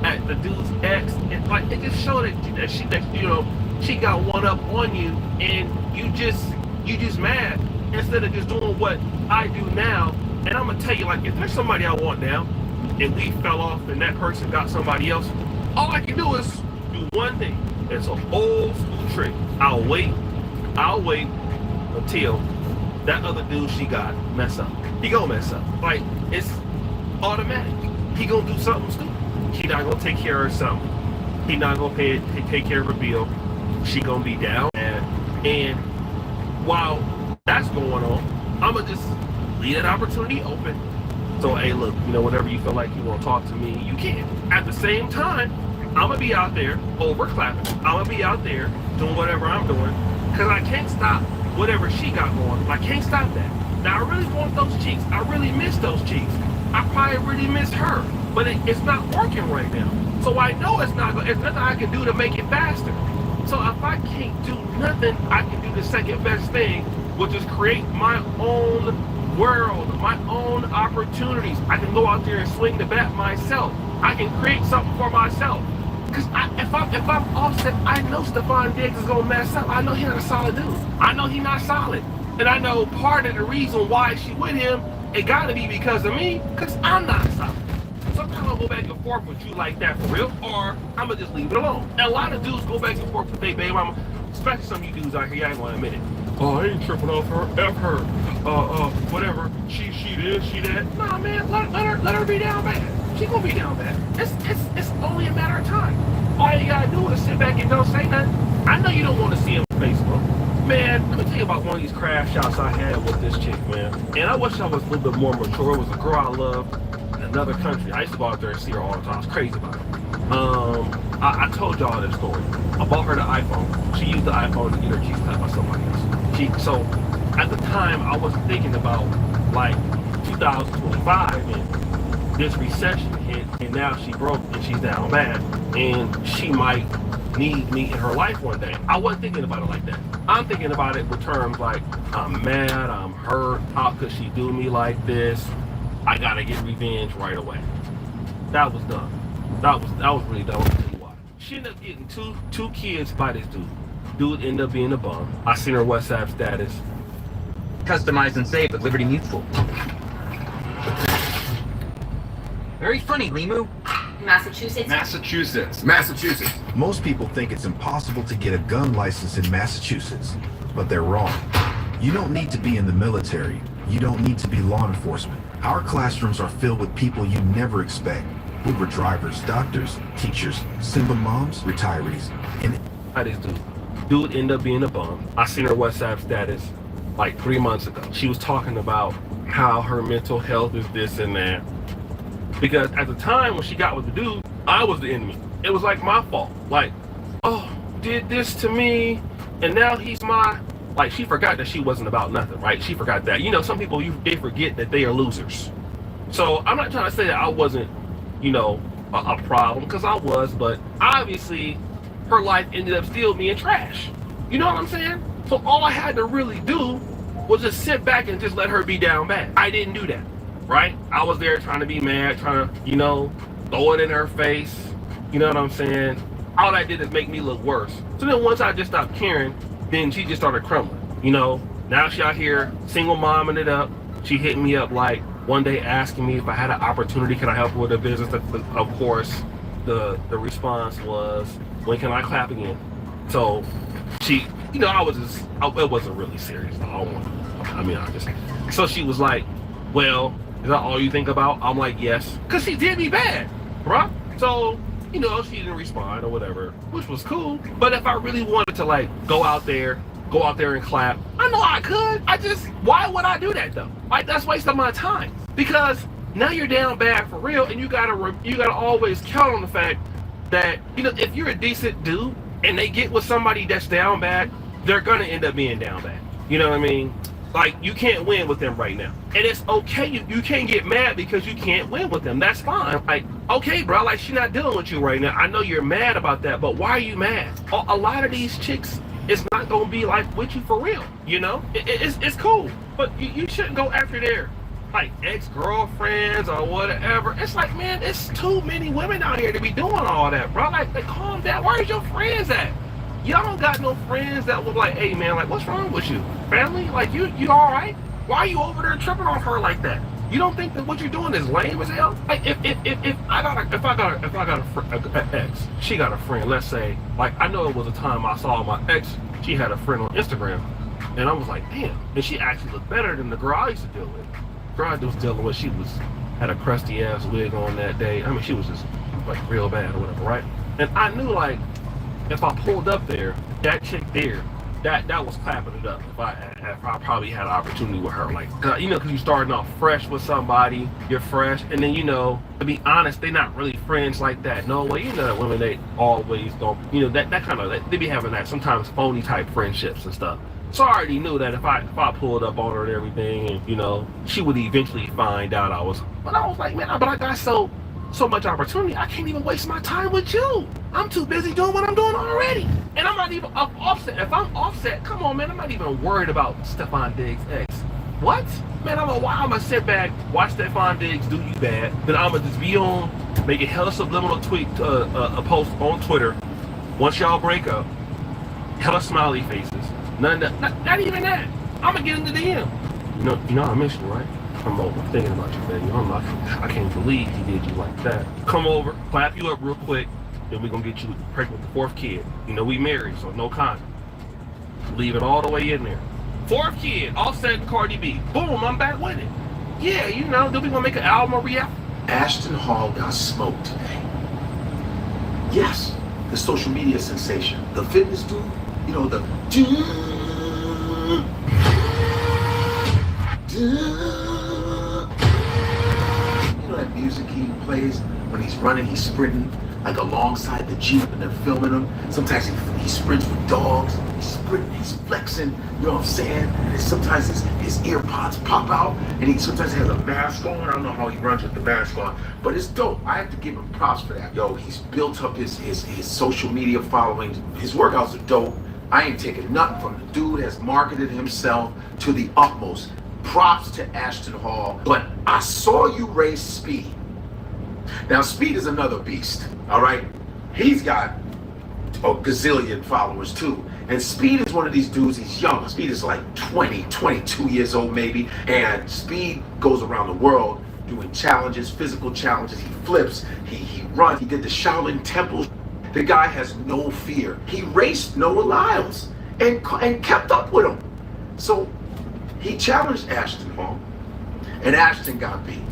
at the dude's ex, and like it just showed that she got one up on you, and you just mad instead of just doing what I do now. And I'm gonna tell you, like, if there's somebody I want now, and we fell off and that person got somebody else, all I can do is do one thing. It's an old school trick. I'll wait until that other dude she got mess up. He gonna mess up. Like, it's automatic. He gonna do something stupid. He not gonna take care of something. He not gonna take care of her bill. She gonna be down. And while that's going on, I'ma just leave that opportunity open. So, hey, look, whatever you feel like you want to talk to me, you can. At the same time, I'm going to be out there overclapping. I'm going to be out there doing whatever I'm doing, because I can't stop whatever she got going. I can't stop that. Now, I really want those cheeks. I really miss those cheeks. I probably really miss her, but it's not working right now. So I know it's nothing I can do to make it faster. So if I can't do nothing, I can do the second best thing, which is create my own world, my own opportunities. I can go out there and swing the bat myself. I can create something for myself. Because if I'm Offset, I know Stephon Diggs is gonna mess up. I know he's not a solid dude. I know he's not solid. And I know part of the reason why she with him, it gotta be because of me, because I'm not solid. Sometimes I'll go back and forth with you like that for real, or I'm gonna just leave it alone. And a lot of dudes go back and forth with their baby mama, especially some of you dudes out here, y'all ain't gonna admit it. Oh, I ain't tripping off her, F her, whatever, she this, she that. Nah, man, let her be down bad. She gonna be down bad. It's only a matter of time. All you gotta do is sit back and don't say nothing. I know you don't want to see him on Facebook. Man, let me tell you about one of these crash shots I had with this chick, man. And I wish I was a little bit more mature. It was a girl I loved in another country. I used to go out there and see her all the time. I was crazy about it. I told y'all this story. I bought her the iPhone. She used the iPhone to get her cheeks cut by somebody else. So at the time, I was thinking about like 2025 and this recession hit, and now she broke and she's down bad, and she might need me in her life one day. I wasn't thinking about it like that. I'm thinking about it with terms like, I'm mad, I'm hurt, how could she do me like this? I gotta get revenge right away. That was dumb. That was really dumb. I'll tell you why. She ended up getting two kids by this dude. Dude ended up being a bum. I seen her WhatsApp status. Customize and save with Liberty Mutual. Very funny, Limu. Massachusetts. Massachusetts. Most people think it's impossible to get a gun license in Massachusetts, but they're wrong. You don't need to be in the military. You don't need to be law enforcement. Our classrooms are filled with people you never expect. Uber drivers, doctors, teachers, single moms, retirees, and this dude ended up being a bum. I seen her WhatsApp status like 3 months ago. She was talking about how her mental health is this and that. Because at the time when she got with the dude, I was the enemy. It was like my fault. Like, oh, did this to me, and now he's my, like, she forgot that she wasn't about nothing, right? She forgot that. You know, some people, they forget that they are losers. So I'm not trying to say that I wasn't, you know, a problem, because I was, but obviously her life ended up still being trash. You know what I'm saying? So all I had to really do was just sit back and just let her be down bad. I didn't do that, right? I was there trying to be mad, trying to, you know, throw it in her face. You know what I'm saying? All that did is make me look worse. So then once I just stopped caring, then she just started crumbling. You know, now she out here single momming it up. She hit me up like one day asking me if I had an opportunity, can I help her with a business? Of course, the response was, when can I clap again? So she, you know, it wasn't really serious. So she was like, well, is that all you think about? I'm like, yes. Because she did me bad, bro. So, you know, she didn't respond or whatever, which was cool. But if I really wanted to, like, go out there and clap, I know I could. Why would I do that, though? Like, that's wasting my time. Because now you're down bad for real, and you gotta always count on the fact that, you know, if you're a decent dude and they get with somebody that's down bad, they're gonna end up being down bad. You know what I mean? Like, you can't win with them right now. And it's okay, you can't get mad because you can't win with them. That's fine. Like, okay, bro, like, she's not dealing with you right now. I know you're mad about that, but why are you mad? A lot of these chicks, it's not gonna be like with you for real, you know? It's cool, but you shouldn't go after their, like, ex-girlfriends or whatever. It's like, man, it's too many women out here to be doing all that, bro. Like calm down. Where's your friends at? Y'all don't got no friends that was like, hey, man, like, what's wrong with you? Family? Like, you all right? Why are you over there tripping on her like that? You don't think that what you're doing is lame as hell? Like, if I got an ex, she got a friend, let's say, like, I know it was a time I saw my ex, she had a friend on Instagram, and I was like, damn, and she actually looked better than the girl I used to deal with. The girl I was dealing with, had a crusty ass wig on that day. I mean, she was just, like, real bad or whatever, right? And I knew, like, if I pulled up there, that chick there, that was clapping it up. If I probably had an opportunity with her, like, you know, because you're starting off fresh with somebody, you're fresh, and then, you know, to be honest, they're not really friends like that. No way, you know, that women, they always don't, you know, that kind of, they be having that sometimes phony type friendships and stuff. So I already knew that if I pulled up on her and everything, and, you know, she would eventually find out but I was like, man, but I got so much opportunity, I can't even waste my time with you. I'm too busy doing what I'm doing already. And I'm not even offset. If I'm offset, come on, man, I'm not even worried about Stephon Diggs' ex. What? Man, I'm gonna sit back, watch Stephon Diggs do you bad, then I'm gonna just be on, make a hella subliminal tweet, a post on Twitter. Once y'all break up, hella smiley faces. Not even that. I'm gonna get into DM. You know I miss you, right? I'm thinking about you, baby. I can't believe he did you like that. Come over, clap you up real quick, then we're gonna get you pregnant with the 4th kid. You know, we married, so no condom. Leave it all the way in there. 4th kid, Offset and Cardi B. Boom, I'm back with it. Yeah, you know, then we gonna make an album or Ashton Hall got smoked today. Yes, the social media sensation, the fitness dude, you know, the you know that music he plays when he's running, he's sprinting like alongside the Jeep and they're filming him. Sometimes he sprints with dogs, he's sprinting, he's flexing, you know what I'm saying? And sometimes his ear pods pop out and he sometimes has a mask on. I don't know how he runs with the mask on, but it's dope. I have to give him props for that. Yo, he's built up his social media following. His workouts are dope. I ain't taking nothing from the dude has marketed himself to the utmost. Props to Ashton Hall, but I saw you race Speed. Now, Speed is another beast, all right? He's got a gazillion followers, too. And Speed is one of these dudes, he's young. Speed is like 20, 22 years old, maybe. And Speed goes around the world doing challenges, physical challenges. He flips, he runs. He did the Shaolin Temple. The guy has no fear. He raced Noah Lyles and kept up with him. So he challenged Ashton Hall, and Ashton got beat.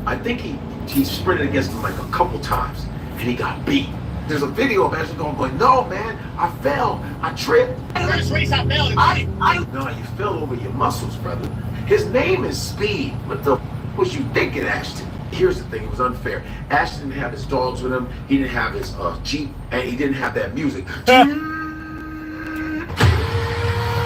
I think he sprinted against him like a couple times, and he got beat. There's a video of Ashton going, no, man, I fell, I tripped. First race I fell. No, you fell over your muscles, brother. His name is Speed. What the was you thinking, Ashton? Here's the thing, it was unfair. Ashton didn't have his dogs with him, he didn't have his Jeep, and he didn't have that music.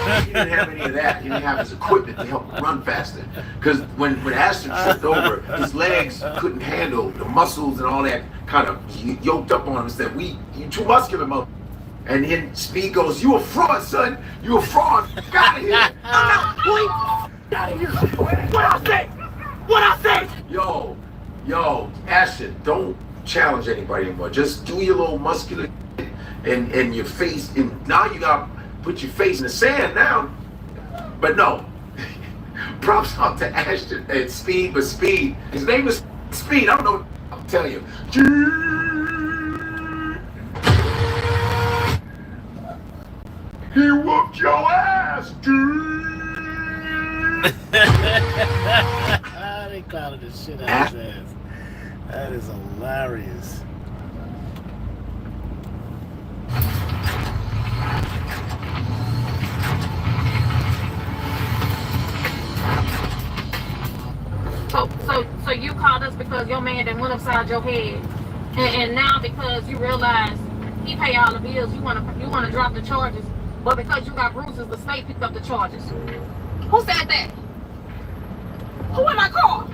He didn't have any of that. He didn't have his equipment to help him run faster. Because when Ashton tripped over, his legs couldn't handle the muscles and all that kind of yoked up on him and said, you too muscular, mother. And then Speed goes, you a fraud, son. You a fraud. Get out of here. Get out of here. What I say? What I say? Yo, Ashton, don't challenge anybody anymore. Just do your little muscular and your face. And now you got put your face in the sand now. But no. Props out to Ashton and Speed, but Speed, his name is Speed. I don't know what I'll tell you. He whooped your ass, dude. They clouded the shit out of his ass. That is hilarious. So you called us because your man done went upside your head, and now because you realize he pay all the bills, you wanna drop the charges, but because you got bruises, the state picked up the charges. Who said that? Who in my car?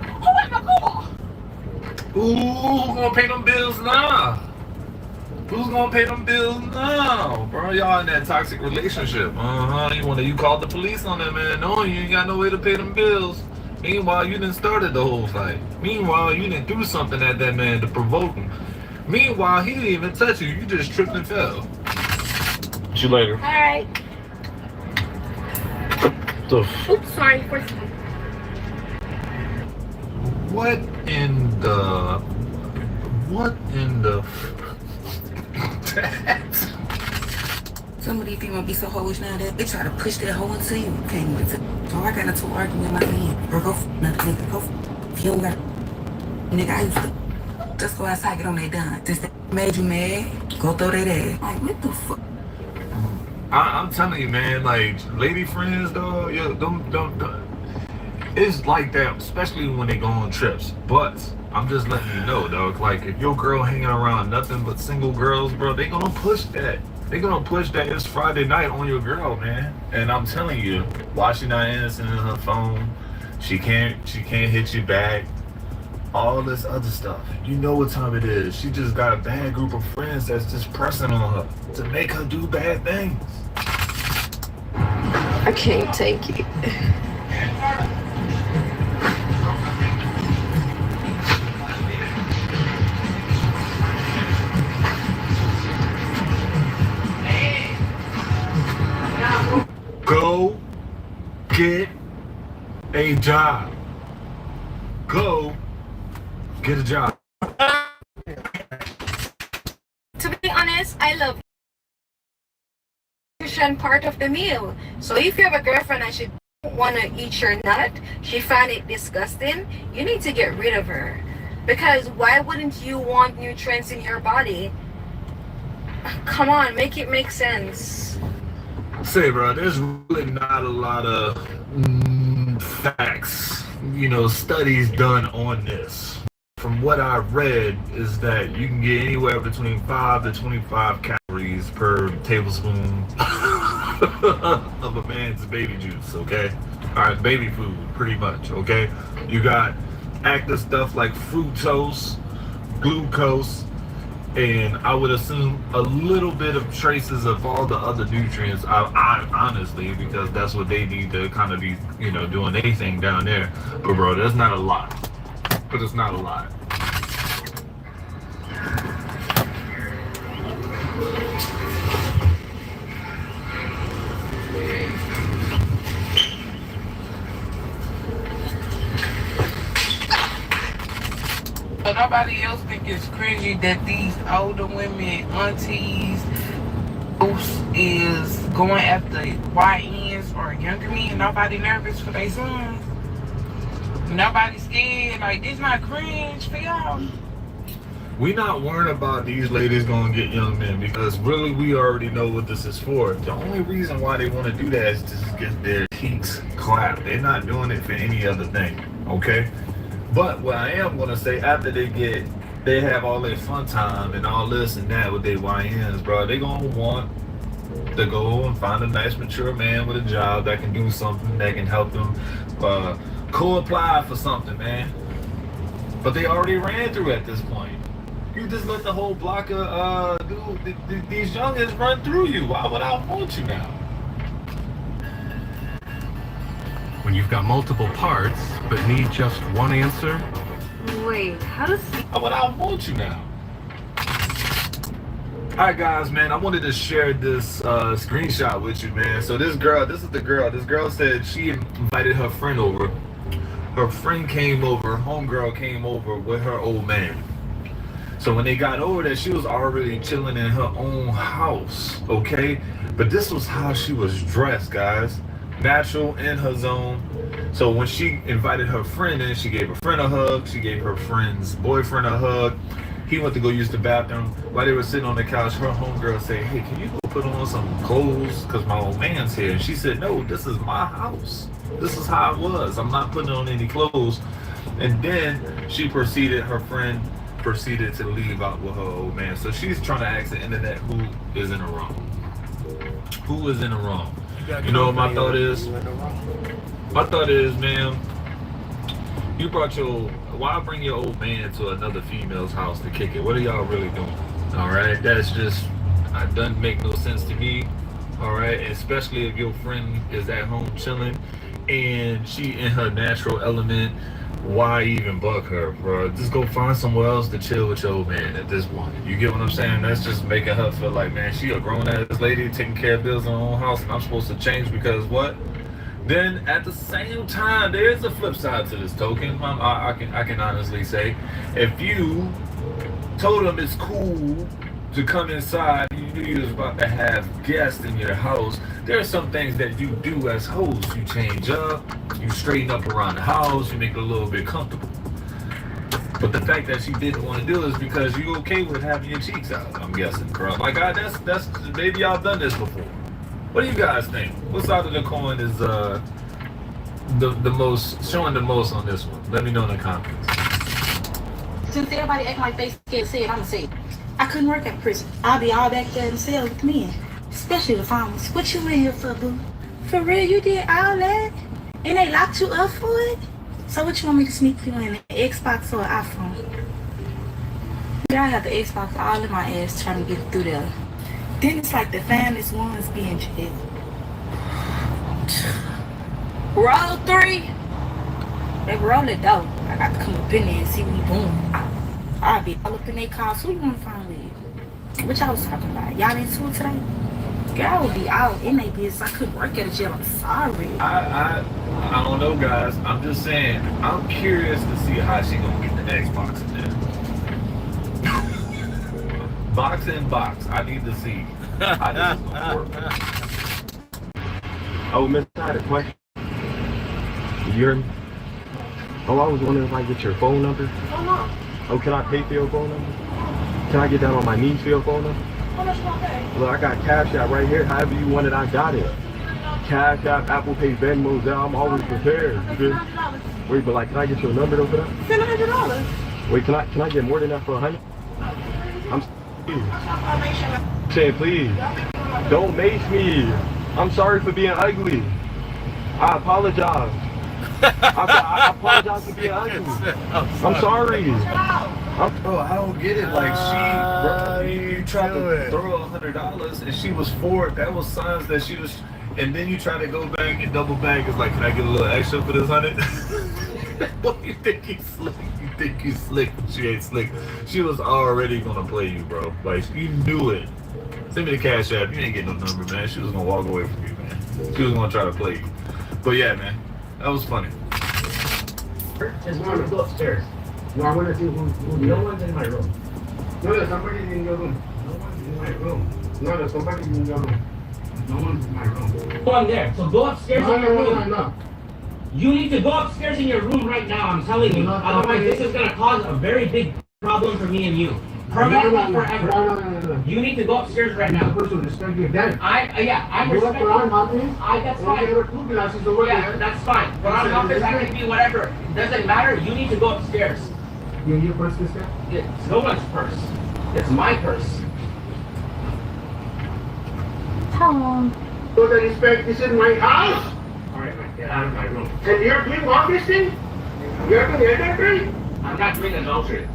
Who in my car? Ooh, who's gonna pay them bills now? Who's gonna pay them bills now, bro? Y'all in that toxic relationship. You called the police on that man. No, you ain't got no way to pay them bills. Meanwhile, you done started the whole fight. Meanwhile, you done threw something at that man to provoke him. Meanwhile, he didn't even touch you. You just tripped and fell. See you later. All right. Oops, sorry. What in the Some of these females be so hoish now that they try to push that hoe into you. Can't even so I got into an argument with my man. Bro, go another nigga. Go if you don't got nigga, I used to just go outside, get on that done. Since that made you mad, go throw that ass. Like, what the fuck? I'm telling you, man, like, lady friends, though, yeah, it's like that, especially when they go on trips. But I'm just letting you know, dog, like, if your girl hanging around nothing but single girls, bro, they gonna push that. They gonna push that. It's Friday night on your girl, man. And I'm telling you, why she not answering her phone? She can't hit you back. All this other stuff. You know what time it is. She just got a bad group of friends that's just pressing on her to make her do bad things. I can't take it. Go get a job. Go get a job. To be honest, I love nutrition part of the meal. So if you have a girlfriend, I should want to eat your nut, she found it disgusting, you need to get rid of her. Because why wouldn't you want nutrients in your body? Come on, make it make sense. Say, bro, there's really not a lot of facts, studies done on this. From what I've read is that you can get anywhere between 5 to 25 calories per tablespoon of a man's baby juice, okay? All right, baby food, pretty much, okay? You got active stuff like fructose, glucose, and I would assume a little bit of traces of all the other nutrients. I honestly, because that's what they need to kind of be, doing anything down there. But bro, that's not a lot. But it's not a lot. So nobody else think it's cringy that these older women, aunties, is going after YNs or younger men. Nobody nervous for their sons. Nobody scared. Like, it's not cringe for y'all. We not worrying about these ladies going to get young men, because really we already know what this is for. The only reason why they want to do that is to get their cheeks clapped. They're not doing it for any other thing, okay? But what I am going to say, after they have all their fun time and all this and that with their YNs, bro, they going to want to go and find a nice mature man with a job that can do something, that can help them co-apply for something, man. But they already ran through at this point. You just let the whole block of these youngins run through you. Why would I want you now? When you've got multiple parts but need just one answer. Wait, how does... Why would I want you now? Alright guys, man, I wanted to share this screenshot with you, man. So this is the girl. This girl said she invited her friend over. Her friend came over, homegirl came over with her old man. So when they got over there, she was already chilling in her own house, okay? But this was how she was dressed, guys. Natural, in her zone. So when she invited her friend in, she gave her friend a hug. She gave her friend's boyfriend a hug. He went to go use the bathroom. While they were sitting on the couch, her homegirl said, hey, can you go put on some clothes? Because my old man's here. And she said, no, this is my house. This is how it was. I'm not putting on any clothes. And then her friend proceeded to leave out with her old man. So she's trying to ask the internet who is in the wrong. Who is in the wrong? You know what my thought is? My thought is, man, why bring your old man to another female's house to kick it? What are y'all really doing? All right, that's just, it doesn't make no sense to me. All right, especially if your friend is at home chilling and she in her natural element. Why even bug her, bro? Just go find somewhere else to chill with your old man at this point. You get what I'm saying? That's just making her feel like, man, she a grown-ass lady taking care of bills in her own house, and I'm supposed to change because what? Then at the same time, there is a flip side to this token. I can honestly say, if you told them it's cool to come inside, you knew you was about to have guests in your house, there are some things that you do as hosts. You change up, you straighten up around the house, you make it a little bit comfortable. But the fact that she didn't want to do it is because you okay with having your cheeks out, I'm guessing, bro. Like, that's maybe y'all done this before. What do you guys think? What side of the coin is the most, showing the most on this one? Let me know in the comments. Since everybody acting like they scared to say it, I'm gonna say it. I couldn't work at prison. I'll be all back there in the cell with men, especially the farmers. What you in here for, boo? For real, you did all that? And they locked you up for it? So what you want me to sneak you in, an Xbox or an iPhone? Yeah, I have the Xbox all in my ass trying to get through there. Then it's like the famous ones being jailed. Roll 3. They roll it though. I got to come up in there and see what we doing. I'll be all up in their cars. Who you want to find with? What y'all was talking about? Y'all into it today? Girl, I would be out in their business. I couldn't work at a jail. I'm sorry. I don't know, guys. I'm just saying, I'm curious to see how she gonna get the Xbox in there. Box in box. I need to see how this is gonna work. Oh, Miss, I had a question. You hear me? Oh, I was wondering if I could get your phone number. Oh, no. Oh, can I pay for your phone number? Can I get down on my knees for your phone number? How much you gonna pay? Look, I got Cash App right here. However you want it, I got it. Cash App, Apple Pay, Venmo, Zelle, I'm always prepared. You feel? Wait, but like, can I get your number though for that? Send $100. Wait, can I get more than that for 100? I'm saying, please, don't mace me. I'm sorry for being ugly. I apologize. I apologize for being ugly. I'm sorry. Bro, I don't get it. Like you tried to throw $100 and she was for it. That was signs that she was. And then you try to go back and double back. It's like, can I get a little extra for this 100? What, you think you slick? You think you slick? But she ain't slick. She was already gonna play you, bro. Like you knew it. Send me the Cash App. You ain't getting no number, man. She was gonna walk away from you, man. She was gonna try to play you. But yeah, man, that was funny. Just want to go upstairs. No, I want to see who. No one's in my room. No, somebody's in your room. No one's in my room. No, somebody's in your room. No one's in my room. Go on there. So go upstairs in your room. No. You need to go upstairs in your room right now. I'm telling you. Otherwise, this is gonna cause a very big problem for me and you. Permanently forever. No. You need to go upstairs right now. You're supposed to respect your dad. I'm respecting. That's fine. Yeah, that's fine. But I'm office, I can be whatever. It doesn't matter. You need to go upstairs. Your purse is there? It's no one's purse. It's my purse. Hello. So the respect, this is my house. Alright, get out of my room. And you're doing all this thing? You're doing adultery? I'm not doing adultery.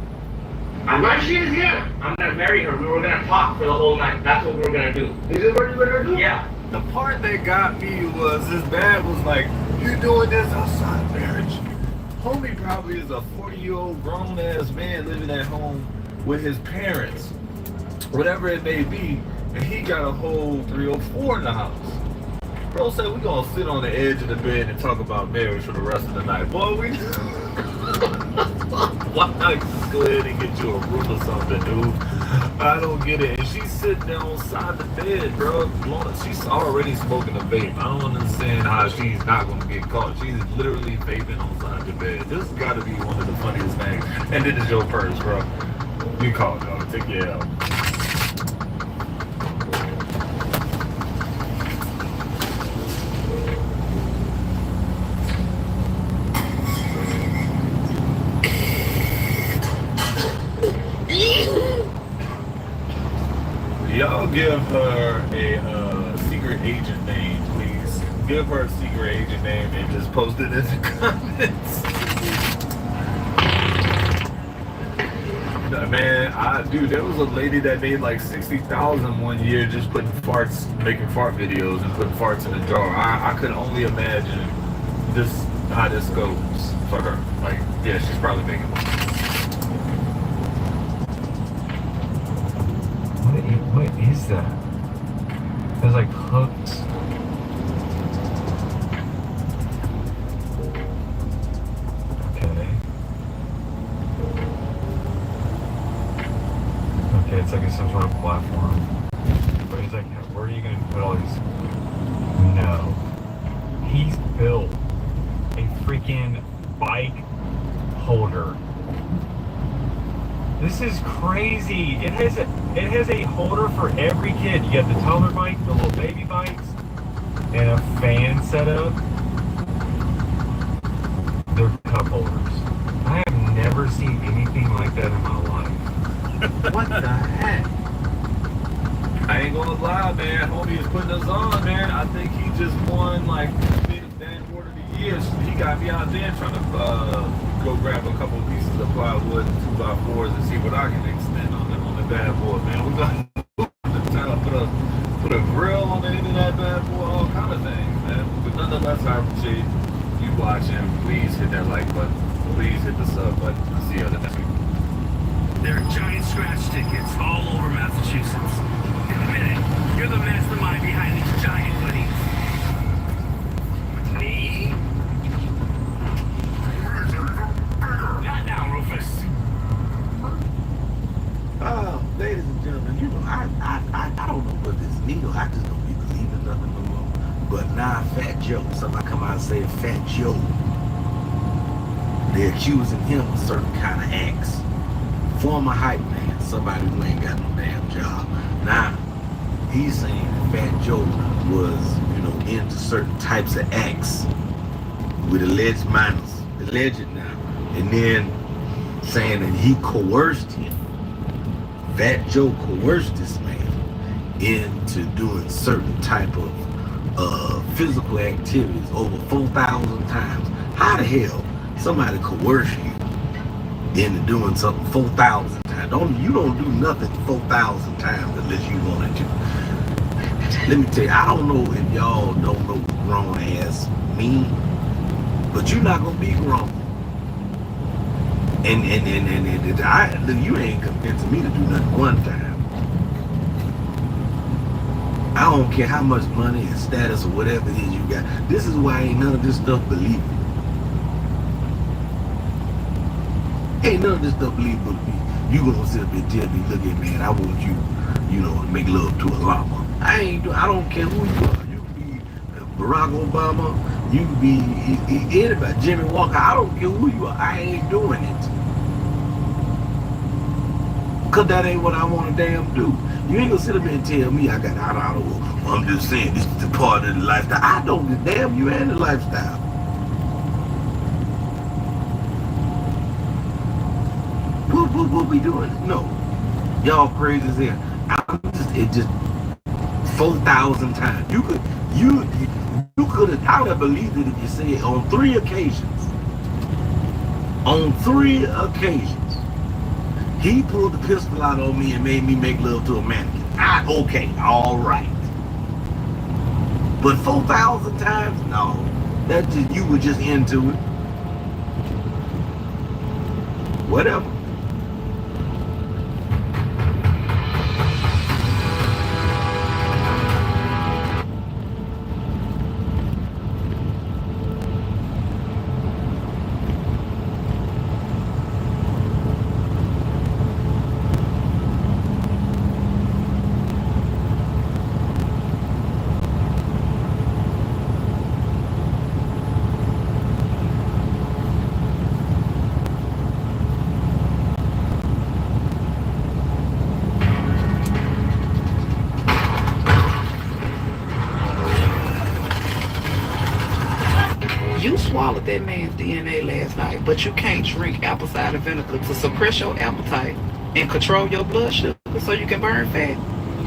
And why she is here? I'm gonna marry her. We were gonna talk for the whole night. That's what we were gonna do. This is what you're gonna do? Yeah. The part that got me was his dad was like, "You doing this outside marriage?" Homie probably is a 40-year-old grown-ass man living at home with his parents, whatever it may be, and he got a whole 304 in the house. Bro said, "We gonna sit on the edge of the bed and talk about marriage for the rest of the night." Boy, we why not just go ahead and get you a room or something, dude? I don't get it. And she's sitting there on side the bed, bro. She's already smoking a vape. I don't understand how she's not gonna get caught. She's literally vaping on side the bed. This has got to be one of the funniest things. And this is your purse, bro. You call it, dog. Take your L. Y'all give her a secret agent name, please. Give her a secret agent name and just post it in the comments. Man, dude, there was a lady that made like $60,000 one year just putting farts, making fart videos and putting farts in a jar. I could only imagine how this goes for her. Like, yeah, she's probably making money. What is that? There's like hooks. Okay. Okay, it's like some sort of platform. But he's like, where are you going to put all these? No. He's built a freaking bike holder. This is crazy. It has a holder for every kid. You got the toddler bike, the little baby bikes, and a fan set up. They're cup holders. I have never seen anything like that in my life. What the heck? I ain't gonna lie, man. Homie is putting us on, man. I think he just won like Dan Award of the Year. He got me out there trying to go grab a couple pieces of plywood and 2x4s and see what I can extend on the bad boy, man. We're gonna put a grill on the end of that bad boy, all kind of things, man. But nonetheless, I appreciate you watching. Please hit that like button. Please hit the sub button. I'll see you on the next week. There are giant scratch tickets all over Massachusetts. In a minute, you're the mastermind behind these giant hoodies. Me? Not now, Rufus. Oh, ladies and gentlemen, you know, I don't know what this needle. I just don't be believing nothing no more. But now, Fat Joe, somebody come out and say Fat Joe They're accusing him of certain kind of acts. Former hype man, somebody who ain't got no damn job. Now, he's saying that Fat Joe was, into certain types of acts with alleged minors, alleged now, and then saying that he coerced him. Fat Joe coerced this man into doing certain type of physical activities over 4,000 times. How the hell somebody coerce you into doing something 4,000 times? You don't do nothing 4,000 times unless you wanted to. Let me tell you, I don't know if y'all don't know what grown ass mean, but you're not gonna be grown. And you ain't convincing me to do nothing one time. I don't care how much money and status or whatever it is you got. This is why ain't none of this stuff believable. Ain't none of this stuff believable. You gonna sit up and tell me, look at me, and I want you, to make love to a llama. I don't care who you are. You can be Barack Obama, you can be anybody, Jimmy Walker. I don't care who you are. I ain't doing it. Cause that ain't what I want to damn do. You ain't gonna sit up and tell me I don't know. I'm just saying this is the part of the lifestyle. I don't give a damn you and the lifestyle. What we doing? No. Y'all crazy as hell. It just 4,000 times. You could have, I would have believed it if you said on 3 occasions. On 3 occasions, he pulled the pistol out on me and made me make love to a mannequin. Okay, all right. But 4,000 times? No. That's just, you were just into it. Whatever. You swallowed that man's DNA last night, but you can't drink apple cider vinegar to suppress your appetite and control your blood sugar so you can burn fat.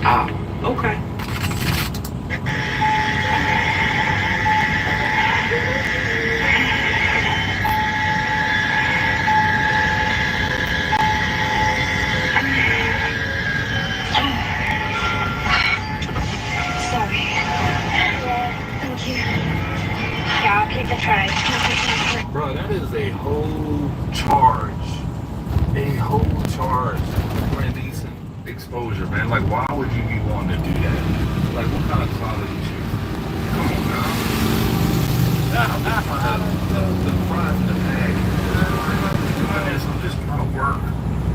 Ah, okay. Bro, that is a whole charge. A whole charge for indecent exposure, man. Like, why would you be wanting to do that? Like, what kind of quality shit? Come on now. The front and the back. I'm just trying to work.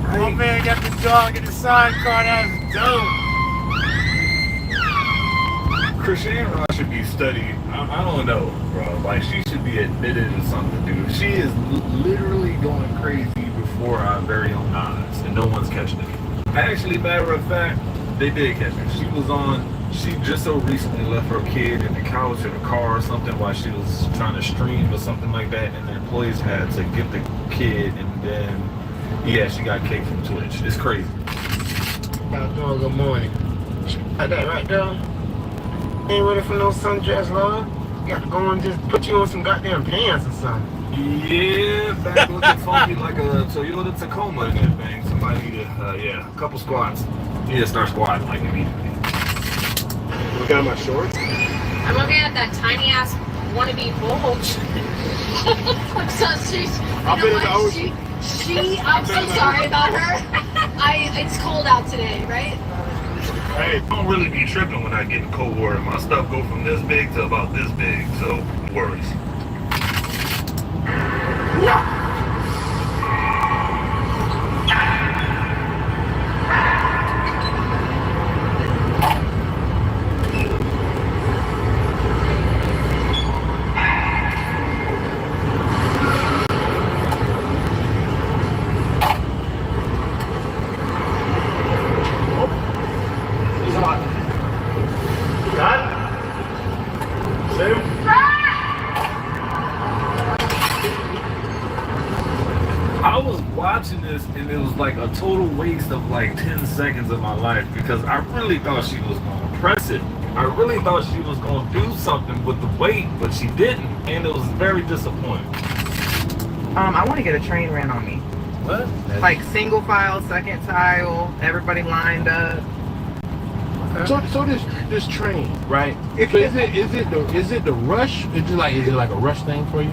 Right? My man got the dog in the sidecar. That's dope. Christiane Ross should be studied. I don't know, bro. Like, she should be admitted to something, dude. She is literally going crazy before our very own eyes, and no one's catching it. Actually, matter of fact, they did catch her. She just so recently left her kid in the couch in a car or something while she was trying to stream or something like that, and the employees had to get the kid, and then, yeah, she got kicked from Twitch. It's crazy. Good morning. Got that right there? Ain't ready for no sundress, Lord. Got to go and just put you on some goddamn pants or something. Yeah, back looking funky like a Toyota Tacoma in that thing. Somebody need a couple squats. Need to start squatting like immediately. Look at my shorts. I'm looking at that tiny ass wannabe bulge. I'm so I'm so sorry about her. It's cold out today, right? Hey, don't really be tripping when I get in cold water. My stuff go from this big to about this big, so no worries. waste of like 10 seconds of my life because I really thought she was going to press it. I really thought she was going to do something with the weight, but she didn't, and it was very disappointing. I want to get a train ran on me. What? Like single file, second tile, everybody lined up. So this train, right? So is it the rush? Is it like a rush thing for you?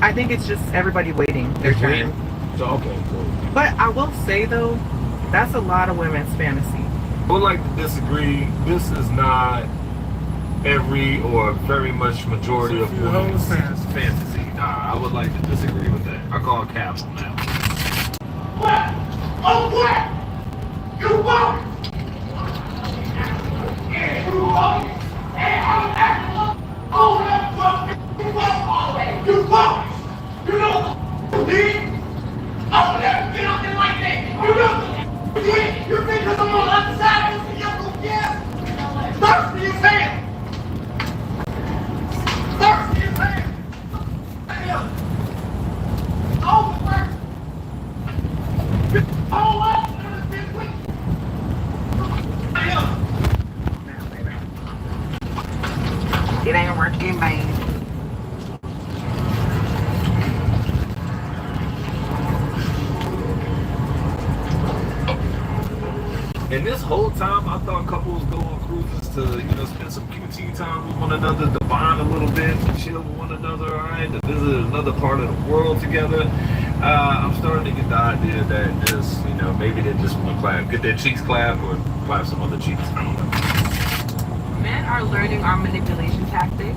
I think it's just everybody waiting their turn. So okay, cool. But I will say though, that's a lot of women's fantasy. I would like to disagree. This is not every or very much majority of women's fantasy. Nah, I would like to disagree with that. I call caps on that. What? Oh, what? You won't! You won't! You won't! You know the need? I'll never get out there like that! You know the need? You think because I'm on the other side of this, you're gonna get thirsty as hell! Thirsty as hell! Overworked! Whole life in this week! It ain't working, man. And this whole time, I thought couples go on cruises to, spend some QT time with one another, to bond a little bit, to chill with one another, all right, to visit another part of the world together. I'm starting to get the idea that just, maybe they just want to get their cheeks clapped or clap some other cheeks. I don't know. Men are learning our manipulation tactics.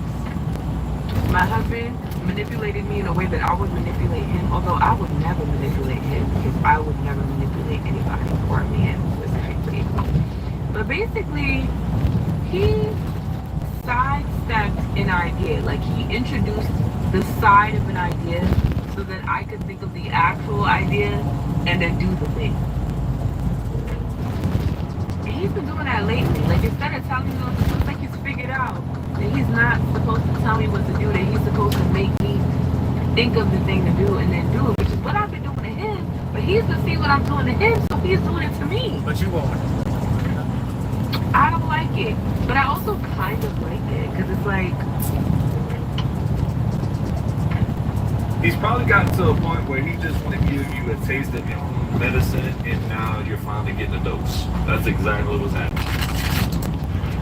My husband manipulated me in a way that I would manipulate him, although I would never manipulate him because I would never manipulate anybody or a man specifically. But basically, he sidestepped an idea. Like, he introduced the side of an idea so that I could think of the actual idea and then do the thing. And he's been doing that lately. Like, instead of telling me what to do, it's like he's figured out that he's not supposed to tell me what to do, that he's supposed to make me think of the thing to do and then do it, which is what I've been doing to him. But he's to see what I'm doing to him, so he's doing it to me. But you won't. I don't like it, but I also kind of like it because it's like He's probably gotten to a point where he just want to give you a taste of your own medicine, and now you're finally getting a dose. That's exactly what's happening.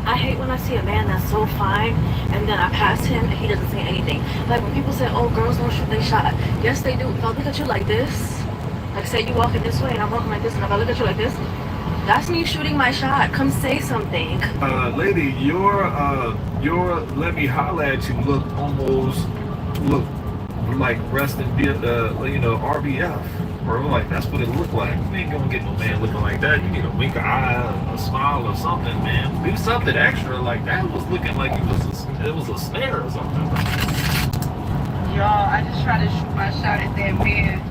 I hate when I see a man that's so fine and then I pass him and he doesn't say anything. Like when people say, oh, girls don't shoot their shot. Yes, they do. If I look at you like this, like say you walking this way and I'm walking like this, and if I look at you like this, that's me shooting my shot. Come say something. Lady, your let me holla at you look like resting RBF, bro. Like that's what it looked like. You ain't gonna get no man looking like that. You need a wink of eye, a smile or something, man. Do something extra. Like that was looking like it was a snare or something. Y'all, I just tried to shoot my shot at that man.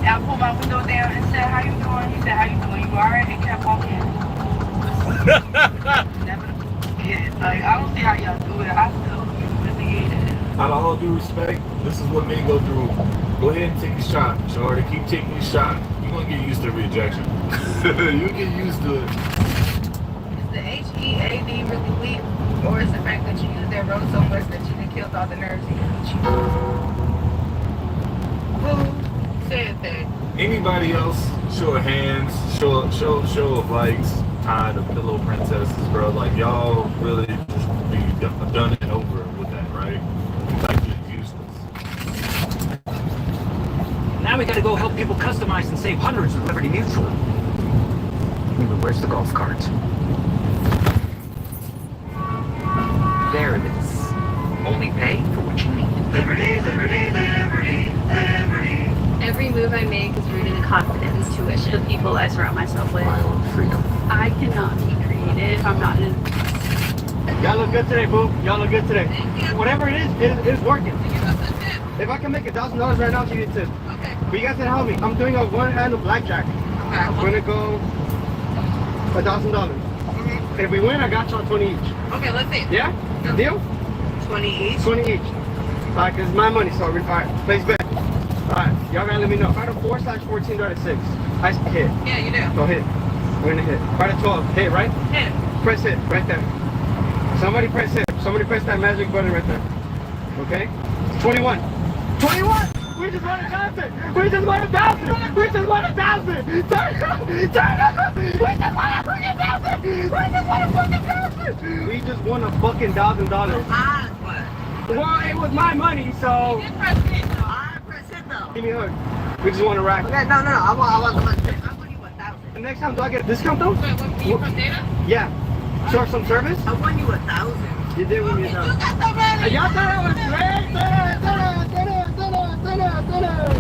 I pulled my window down and said, how you doing? He said, how you doing? You alright? And kept walking. Never forget. Like, I don't see how y'all do it. I still humiliated. Out of all due respect, this is what men go through. Go ahead and take your shot, shorty. Keep taking your shot. You're gonna get used to rejection. You get used to it. Is the HEAD really weak? Or is the fact that you use that road so much that you done killed all the nerves in you? Who said that? Anybody else? Show of hands, show of likes, tired of pillow princesses, bro. Like y'all really just be done and over with that, right? Like you're useless. Now we gotta go help people customize and save hundreds with Liberty Mutual. Where's the golf cart? There it is. Only pay for what you need. Liberty, liberty, liberty, liberty. Every move I make is rooted in confidence, intuition, the people I surround myself with. My own freedom. I cannot be creative if I'm not in. Y'all look good today, boo. Y'all look good today. Whatever it is working. If I can make $1,000 right now, you get tip. Okay. But you guys can help me. I'm doing a one-handed blackjack. Okay. I'm gonna go $1,000. If we win, I got y'all 20 each. Okay, let's see. Yeah? Deal? 20 each? 20 each. Alright, cause it's my money, so alright, place bet. Alright, y'all gotta let me know. If I had a 4/14, do it at 6. I hit. Yeah, you do. Go hit. We're gonna hit. Right at 12. Hit, right? Hit. Press hit, right there. Somebody press hit. Somebody press that magic button right there. Okay? 21. 21! We just won 1,000! We just won 1,000! We just won 1,000! Turn it up! Turn it up! We just won a fucking 1,000! We just won a fucking 1,000! We just won a fucking $1,000. Well, it was my money, so. You press hit though. I press hit though. Give me a hug. We just want a rack. Okay, no. I want the money. I won you 1,000. The next time, do I get a discount though? Wait, what, you from data? Yeah. Short some service? I won you 1,000. You did win me 1,000. You got the money. Y'all thought I was great?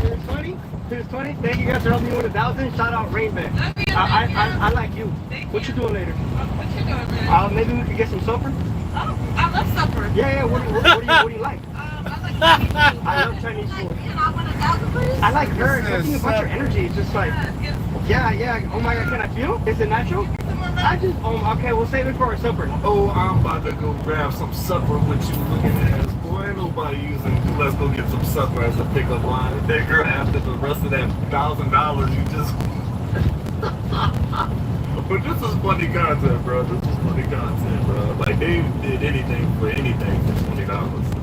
Here's 20. Here's 20. Thank you guys for helping me with 1,000. Shout out Rainman. I like you. What you doing later? What you doing, man? Maybe we could get some supper. Oh, I love supper. Yeah. What do you like? I like Chinese food. I love Chinese food. Can I win 1,000, please? I like her. Something about your energy. It's just like, yeah. Oh my God, can I feel? Is it natural? Okay, we'll save it for our supper. Oh, I'm about to go grab some supper with you looking at us. Boy, ain't nobody using let's go get some supper as a pickup line. And then girl, after the rest of that $1,000, you just... But this is funny content, bro. This is funny content, bro. Like, they did anything for anything for $20.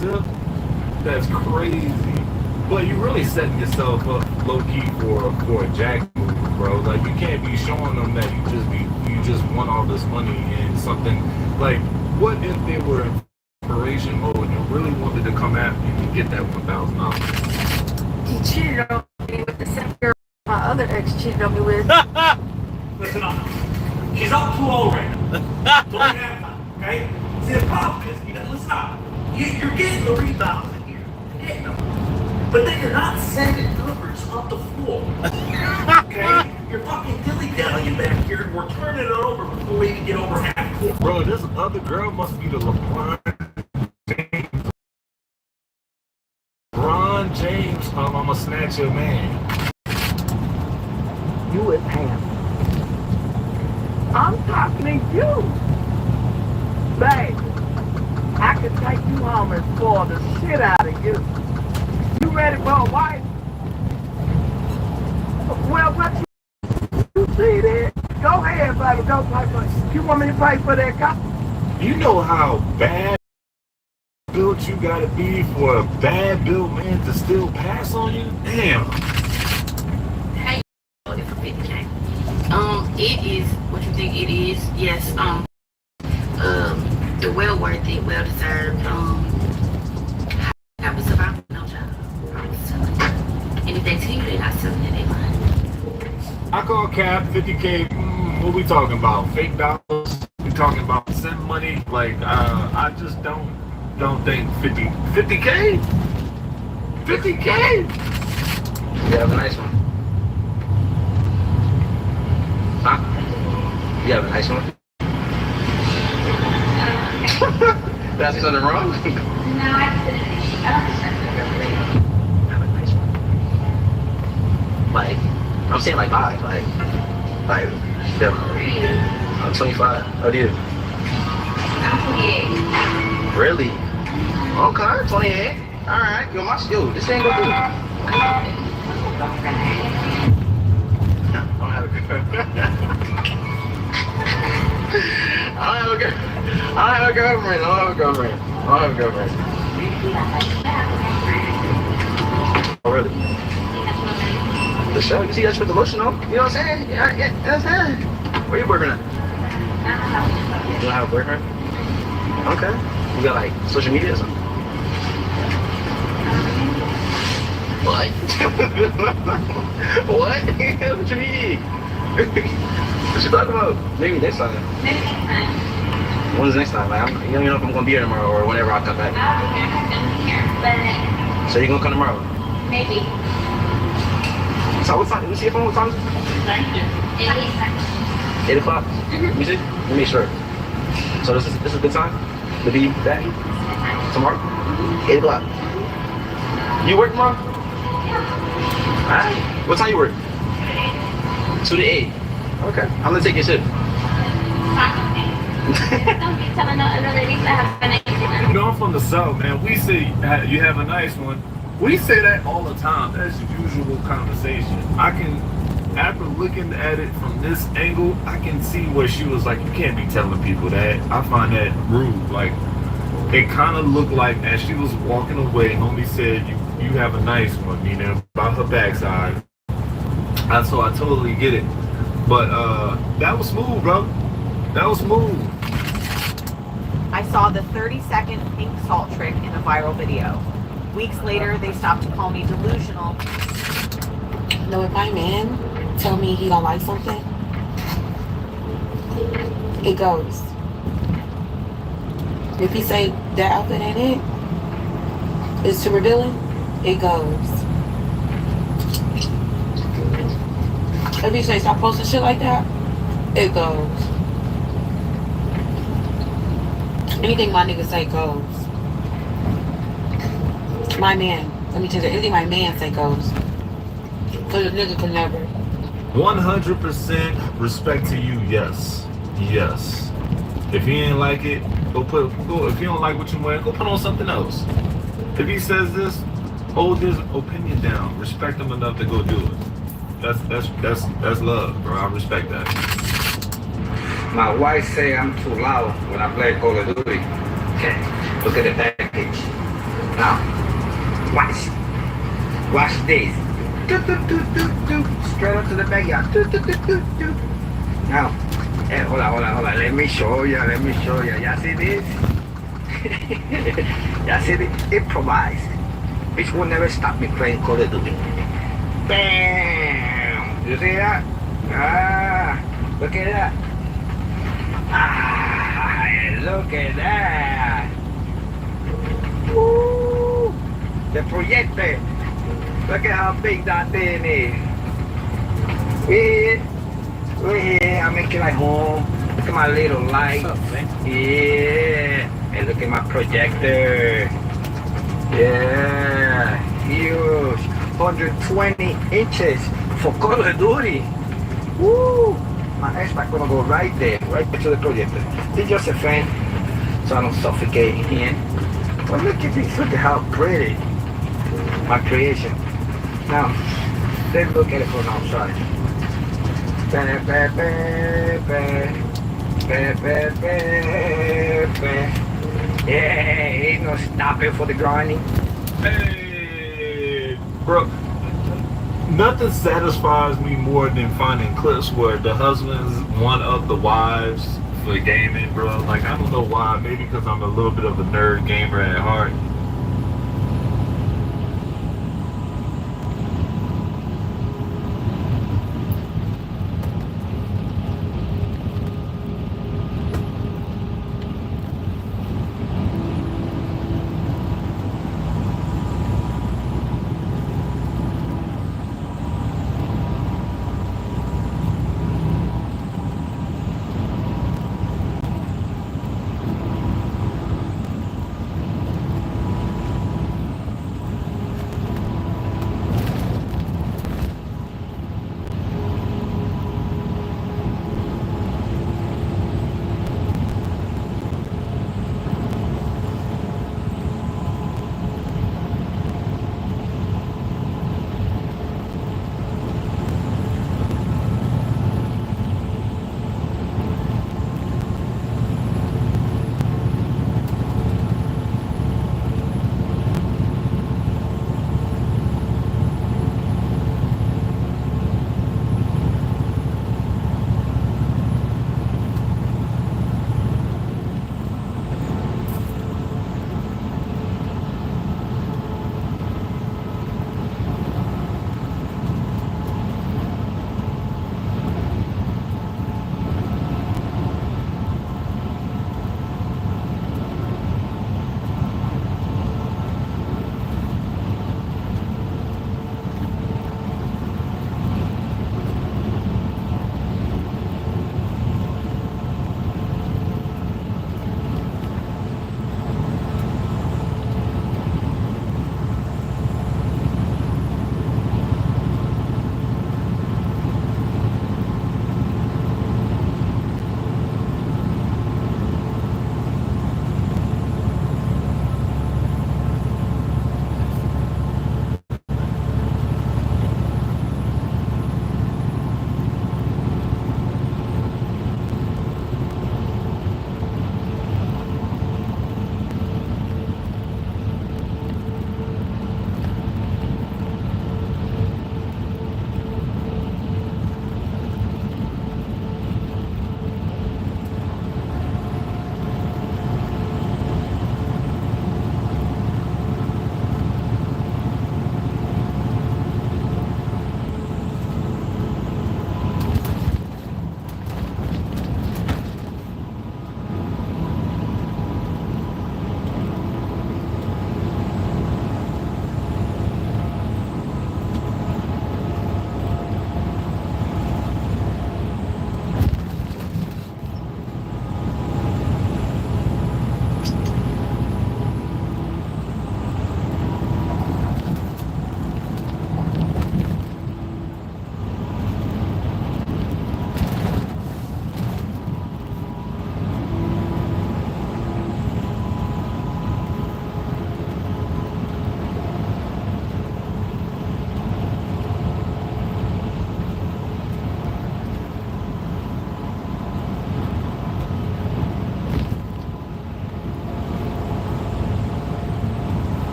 Tip? That's crazy. But you really setting yourself up low-key for a jack move, bro. Like, you can't be showing them that you just won all this money in something. Like, what if they were in preparation mode and really wanted to come after you and get that $1,000? He cheated on me with the same girl my other ex cheated on me with. Listen up. She's up too old right now. Don't have time, okay? See, the problem is, listen up. You're getting the rebounds in here. You're getting them. But then you're not sending numbers up the floor. Okay? You're fucking dilly-dallying back here, and we're turning it over before we even get over half court. Bro, this other girl must be the LeBron James. LeBron James, I'ma snatch your man. You and Pam. I'm talking to you. Babe, I can take you home and spoil the shit out of you. You ready for a wife? Well, what you see there? Go ahead, baby. Go play for it. You want me to pay for that cup? You know how bad built you gotta be for a bad built man to still pass on you? Damn. Hey, for 50K. It is what you think it is. Yes. The well worth it, well deserved. I was about no job. And if they tell you they're not selling it, they lying. I call cap 50K. What we talking about? Fake dollars? We talking about send money? Like I just don't think 50K? 50K? You have a nice one. Huh? You have a nice one? Did I say something wrong? No, I don't Have a nice one. Like, I'm saying like 5, like, yeah. I'm 25. How do you? I'm 28. Really? Okay, 28. Alright, yo, this ain't gonna do. I don't have a girlfriend. I don't have a girlfriend. Oh, really? The show? You see, that's for the lotion, though? You know what I'm saying? Yeah, that's it. Where you working at? You don't have a boyfriend? Okay. You got, like, social media or something? What? What? What you mean? What you talking about? Maybe next time. Maybe next time. When's the next time? Like, you don't even know if I'm gonna be here tomorrow or whenever I come back. I'll be here, but So you gonna come tomorrow? maybe. So what time? Let me see your phone. What time is it? 8 o'clock. Let me see. Let me make sure. So this is a good time to be back tomorrow. 8 o'clock. You work tomorrow? Alright. What time you work? 2 to 8. Okay. I'm gonna take your shift. Don't be telling no other ladies I have a nice one. You know, I'm from the South, man. We say you have a nice one. We say that all the time. That's usual conversation. I can after looking at it from this angle, I can see where she was like, you can't be telling people that. I find that rude. Like, it kind of looked like as she was walking away, homie said, you have a nice one, you know, about her backside. And so I totally get it. But that was smooth, bro. That was smooth. I saw the 30-second pink salt trick in a viral video. Weeks later, they stopped to call me delusional. No, if my man tell me he don't like something, it goes. If he say that outfit ain't it, it's too revealing, it goes. If he say stop posting shit like that, it goes. Anything my nigga say goes. My man, let me tell you, anything my man say goes. Cause a nigga can never. 100% respect to you, yes. Yes. If he ain't like it, if you don't like what you're wearing, go put on something else. If he says this, hold his opinion down. Respect him enough to go do it. That's love, bro. I respect that. My wife say I'm too loud when I play Call of Duty. Okay, look at the package. Now, watch this. Straight up to the backyard. Now, hold on. Let me show you. Y'all see this? Y'all see this? Improvise. Which will never stop me playing Call of Duty. Bam! You see that? Look at that. Look at that. Woo! The projector. Look at how big that thing is. We're here. I'm making like home. Look at my little light. Yeah. And look at my projector. Yeah. Huge. 120 inches for Call of Duty. Woo! My Xbox gonna go right there, right to the projector. It's just a fan, so I don't suffocate here. But look at this. Look at how pretty. My creation. Now, let's look at it from outside. Yeah, ain't no stopping for the grinding. Hey, bro. Nothing satisfies me more than finding clips where the husbands one up the wives for gaming, bro. Like, I don't know why. Maybe because I'm a little bit of a nerd gamer at heart.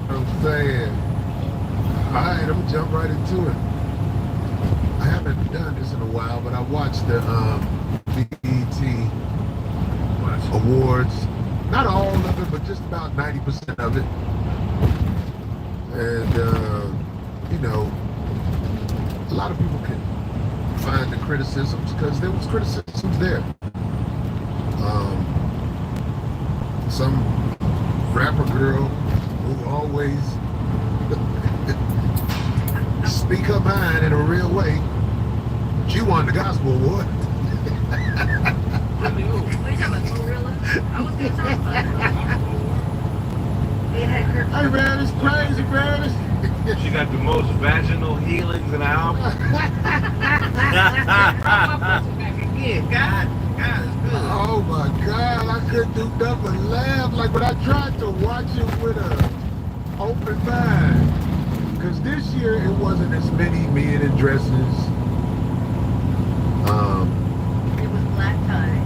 I'm saying. Alright, I'm gonna jump right into it. I haven't done this in a while, but I watched the BET Awards. Not all of it, but just about 90% of it. And you know, a lot of people can find the criticisms because there was criticisms there. Some rapper girl who always speak her mind in a real way. She won the gospel award. What are you talking about, Gorilla? I was going to talk about it. Hey man, it's crazy, man. She got the most vaginal healings in the album. Oh my God, I couldn't do nothing but laugh. Like, but I tried to watch it with an open mind. Because this year it wasn't as many men in dresses. It was black tie.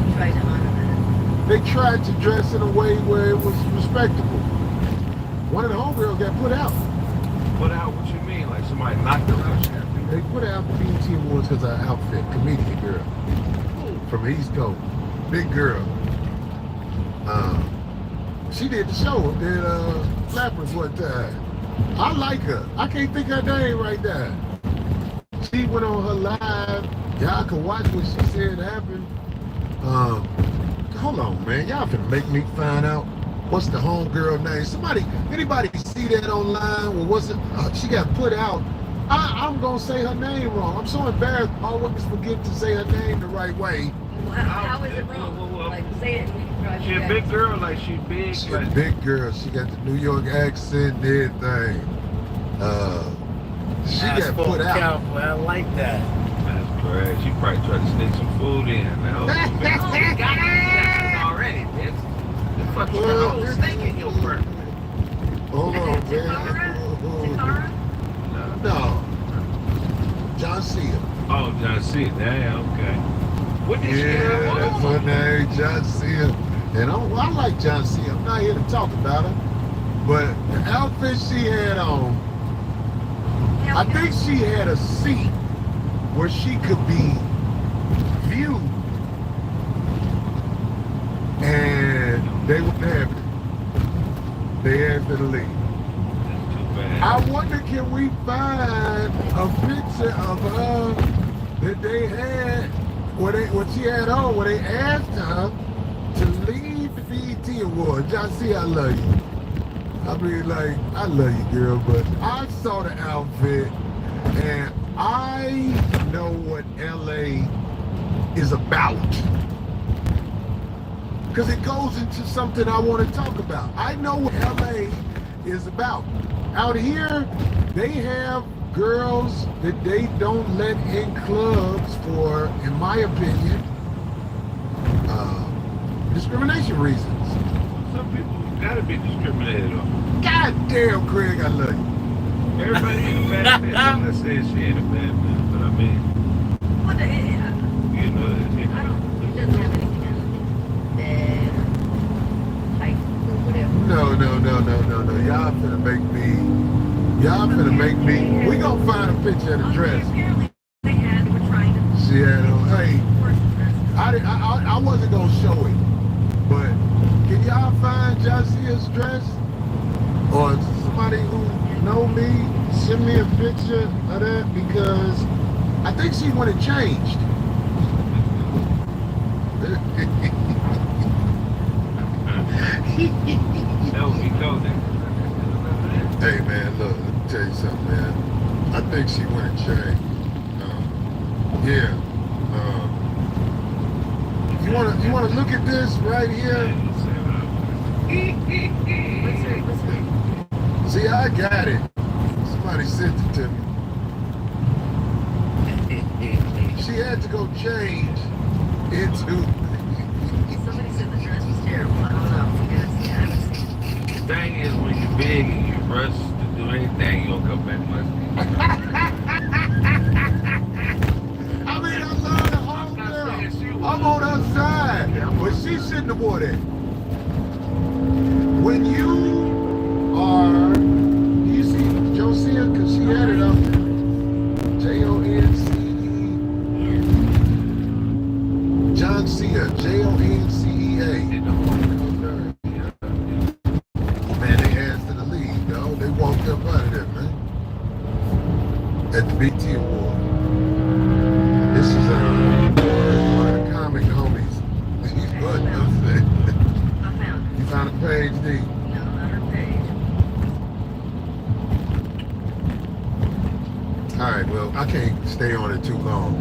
They tried to honor that. They tried to dress in a way where it was respectable. One of the homegirls got put out. Put out? What you mean? Like somebody knocked her out? They put out the BET Awards because of her outfit. Comedian girl. From the East Coast. Big girl. She did the show at Flappers one time. I like her. I can't think her name right now. She went on her live. Y'all can watch what she said happened. Hold on, man. Y'all finna make me find out what's the homegirl name. Anybody see that online? Well, what's it? She got put out. I'm gonna say her name wrong. I'm so embarrassed. I always forget to say her name the right way. Well, how is it wrong? Like, say it. She a big girl, like she big. She a big girl. She got the New York accent and everything. She got put out. I like that. That's great. She probably tried to sneak some food in. Already, bitch. The fuck you got the whole steak in your burger. Hold on, man. No. John Cena. Oh, John Cena. Yeah, okay. What did she have on? That's her name, John Cena. And I like John Cena. I'm not here to talk about her. But the outfit she had on, I think she had a seat where she could be viewed. And they wouldn't have it. They asked her to leave. I wonder, can we find a picture of her that they had, what she had on, where they asked her to leave the BET Award? John C, I love you. I mean, like, I love you, girl, but I saw the outfit, and I know what LA is about. Because it goes into something I want to talk about. I know what LA is about. Out here, they have girls that they don't let in clubs for, in my opinion, discrimination reasons. Some people gotta be discriminated on. God damn, Craig, I love you. Everybody ain't a bad bitch. I'm not saying she ain't a bad bitch, but I mean, What the hell? you know, It doesn't have anything else. Bed, height, whatever. No. Y'all finna make me, we gonna find a picture of the dress. They were trying to. She had on, hey, I wasn't gonna show it, but can y'all find Josiah's dress? Or somebody who know me, send me a picture of that, because I think she would have changed. Hey man, look, let me tell you something, man. I think she would have changed. Yeah. You wanna look at this right here? See, I got it. Somebody sent it to me. She had to go change into. Somebody said the dress was terrible. I don't know. the thing is, when you're big and you rush to do anything, you don't come back much. I mean, I love the whole girl. I'm on her side, but she shouldn't have wore that. when you are, you see Josiah, because she had it up. Jonce. John Cena, Joncea. Man, they asked to the league, dog. They walked up out of there, man. At the BT Award. This is one of the comic homies. He's good, you say. I found it. You found a page, D? No, not her page. All right, well, I can't stay on it too long.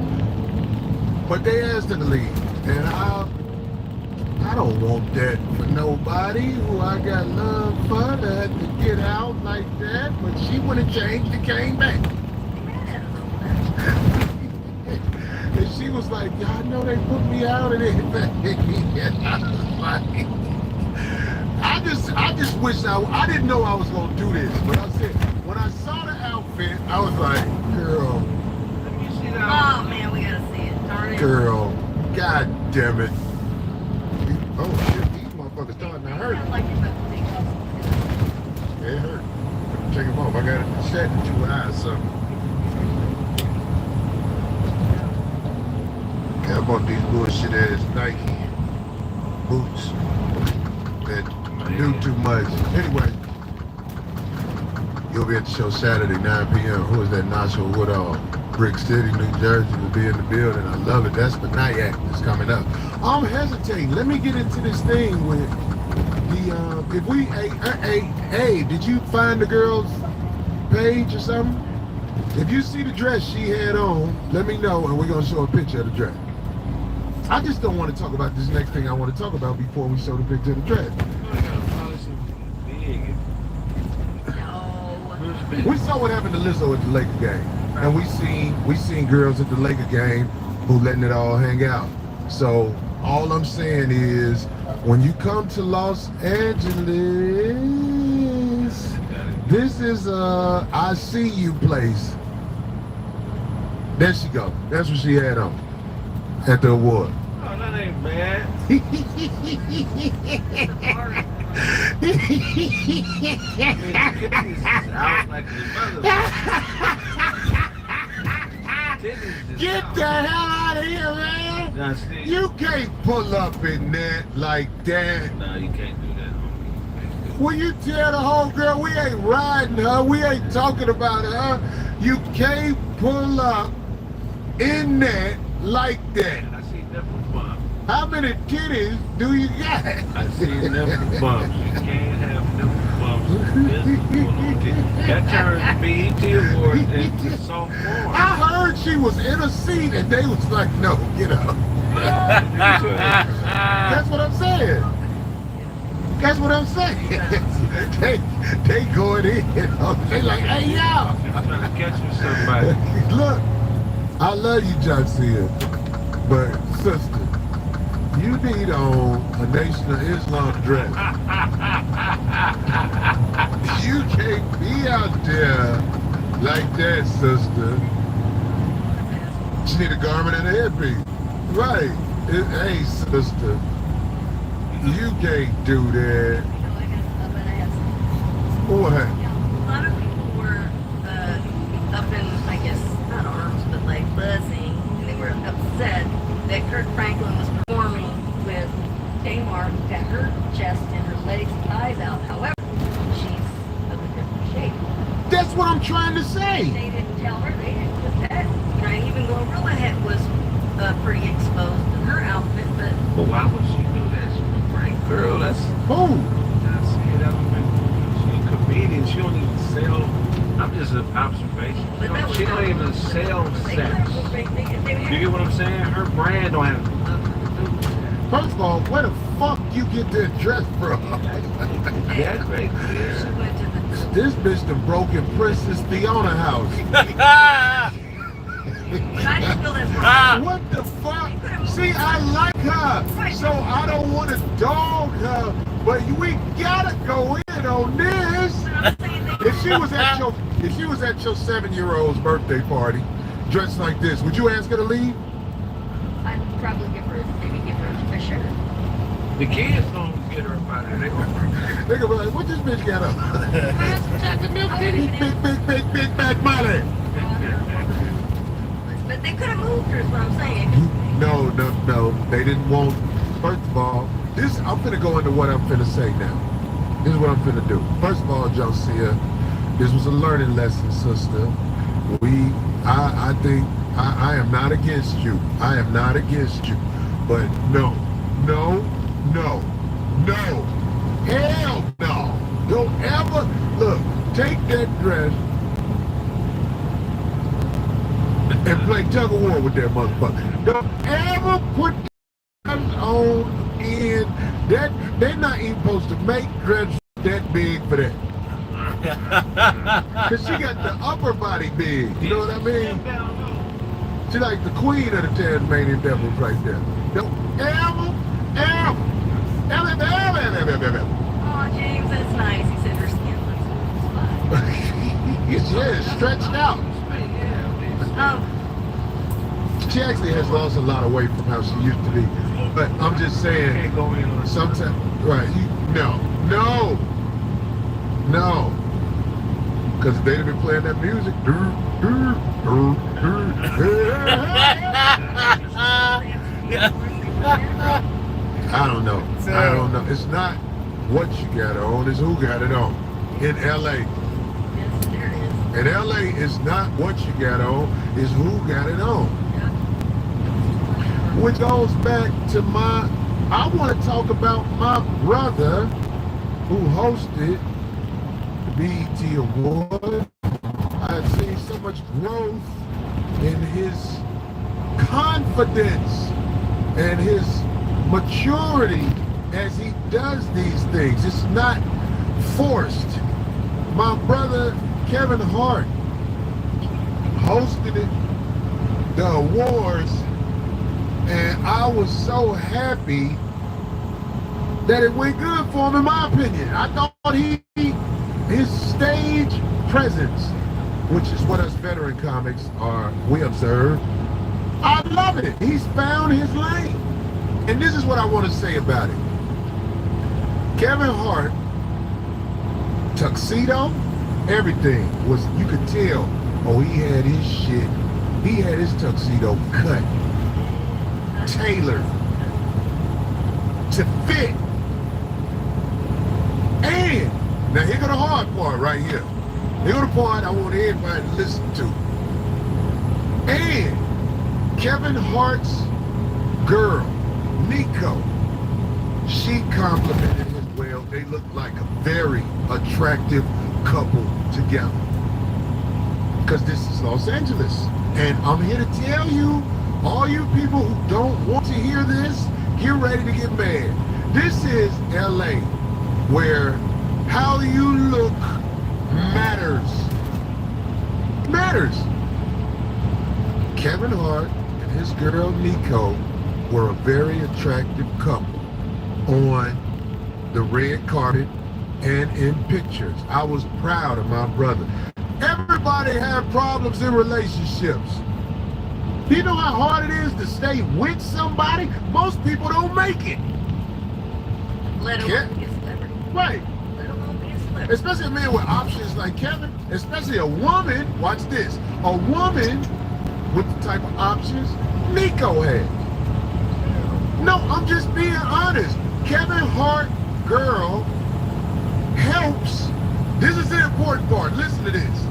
But they asked in the league, and I don't want that for nobody who I got love for to have to get out like that. But she would have changed and came back. And she was like, y'all know they put me out and everything. And I was like, I just wish I didn't know I was gonna do this. But I said, when I saw the outfit, I was like, girl. Oh man, we gotta see it. Darn it. Girl, god damn it. Oh shit, these motherfuckers starting to hurt. It hurt. Take them off. I got it set in 2 eyes, so. Okay, I bought these bullshit ass Nike boots that do too much. Anyway, you'll be at the show Saturday, 9 p.m. Who is that? Nacho Woodall. Brick City, New Jersey will be in the building. I love it. That's the night act that's coming up. I'm hesitating. Let me get into this thing with the, if we, hey, did you find the girl's page or something? If you see the dress she had on, let me know and we're going to show a picture of the dress. I just don't want to talk about this next thing I want to talk about before we show the picture of the dress. We saw what happened to Lizzo at the Laker game. And we seen girls at the Laker game who letting it all hang out. So all I'm saying is, when you come to Los Angeles, this is a I see you place. There she go. That's what she had on at the award. Oh, that ain't bad. Get the hell out of here, man! You can't pull up in that like that. No, you can't do that. When you tell the whole girl we ain't riding her, we ain't talking about her, you can't pull up in that like that. I see nipple bumps. How many titties do you got? I see nipple bumps. You can't have nipple bumps. That turns BET Awards into some form. I heard she was in a seat and they was like, no, get up. That's what I'm saying. That's what I'm saying. they going in. They like, hey, y'all. I'm trying to catch you somebody. Look, I love you, John Cena, but sister, you need on a Nation of Islam dress. You can't be out there like that, sister. She need a garment and a headpiece. Right. Hey, sister, you can't do that. What? A lot of people were up in, I guess, not arms, but like buzzing, and they were upset that Kirk Franklin was performing with Tamar, who had her chest and her legs and thighs out. However, she's of a different shape. That's what I'm trying to say. They didn't tell her, they didn't put that. You know, even Glorilla Head was pretty exposed in her outfit, but why would she do that? She's a great girl. That's who? She's a comedian. She don't even sell. I'm just an observation. She don't even sell sex. You get what I'm saying? Her brand don't have nothing to do with that. First of all, where the fuck you get that dress from? That's right there. This bitch the broken Princess Fiona house. What the fuck? See, I like her, so I don't want to dog her, but we gotta go in on this. If she was at your 7-year-old's birthday party, dressed like this, would you ask her to leave? I'd probably give her a shirt. The kids don't theater about it. They gonna be like, what this bitch got up? Big back money. But they could have moved her, is what I'm saying. No. They didn't want, first of all, I'm finna go into what I'm finna say now. This is what I'm finna do. First of all, Josiah, this was a learning lesson, sister. I think, I am not against you. I am not against you. But no. Hell no. Don't ever, look, take that dress and play tug of war with that motherfucker. Don't ever put that on in that. They're not even supposed to make dresses that big for that. Cause she got the upper body big. You know what I mean? She like the queen of the Tasmanian devils right there. Don't ever. Oh, James, that's nice. He said her skin looks Yeah, it's stretched out. She actually has lost a lot of weight from how she used to be. But I'm just saying, sometimes, right, no. Because they've been playing that music. I don't know. It's not what you got on, it's who got it on. In LA. In LA, it's not what you got on, it's who got it on. Which goes back to I want to talk about my brother who hosted the BET Award. I've seen so much growth in his confidence and his maturity as he does these things. It's not forced. My brother Kevin Hart hosted the awards, and I was so happy that it went good for him, in my opinion. I thought his stage presence, which is what us veteran comics we observe, I love it. He's found his lane. And this is what I want to say about it. Kevin Hart, tuxedo, everything was, you could tell, he had his shit. He had his tuxedo cut, tailored to fit. And now here go the hard part right here. Here go the part I want everybody to listen to. And Kevin Hart's girl, Nico, she complimented him well. They look like a very attractive couple together. Because this is Los Angeles. And I'm here to tell you, all you people who don't want to hear this, get ready to get mad. This is LA, where how you look matters. Matters. Kevin Hart and his girl Nico were a very attractive couple on the red carpet and in pictures. I was proud of my brother. Everybody had problems in relationships. Do you know how hard it is to stay with somebody? Most people don't make it. Let alone be a celebrity. Right. Let alone be a celebrity. Especially a man with options like Kevin. Especially a woman, watch this, a woman with the type of options Nico had. No, I'm just being honest. Kevin Hart girl helps. This is the important part. Listen to this.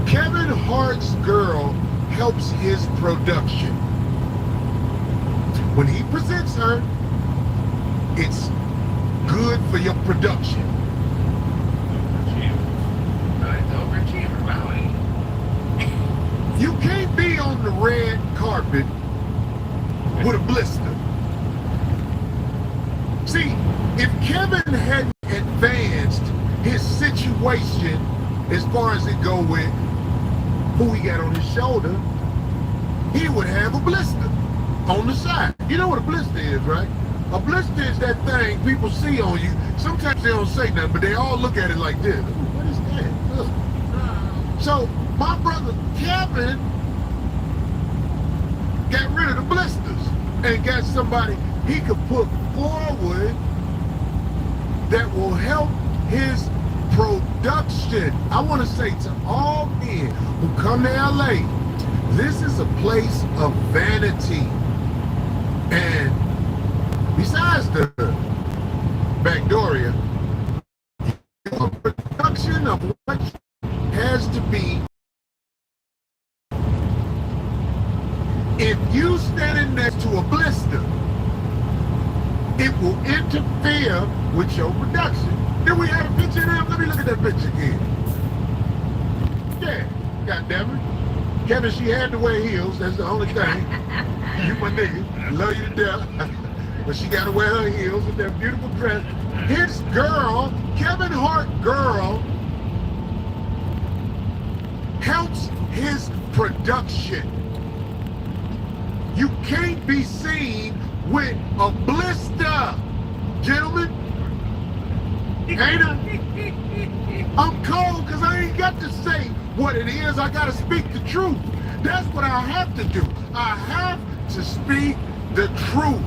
Kevin Hart's girl helps his production. When he presents her, it's good for your production. You can't be on the red carpet with a blister. See, if Kevin hadn't advanced his situation as far as it go with who he got on his shoulder, he would have a blister on the side. You know what a blister is, right? A blister is that thing people see on you. Sometimes they don't say nothing, but they all look at it like this. Ooh, what is that? Look. So my brother Kevin got rid of the blisters and got somebody he could put forward that will help his production. I want to say to all men who come to LA, this is a place of vanity. And besides the Backdoria, your production of what has to be. If you standing next to a blister, it will interfere with your production. Then we have a picture there. Let me look at that picture again. Yeah, goddammit. Kevin, she had to wear heels. That's the only thing. You my nigga. I love you to death. But she got to wear her heels with that beautiful dress. His girl, Kevin Hart girl, helps his production. You can't be seen with a blister, gentlemen. Ain't I? I'm cold because I ain't got to say what it is. I got to speak the truth. That's what I have to do. I have to speak the truth.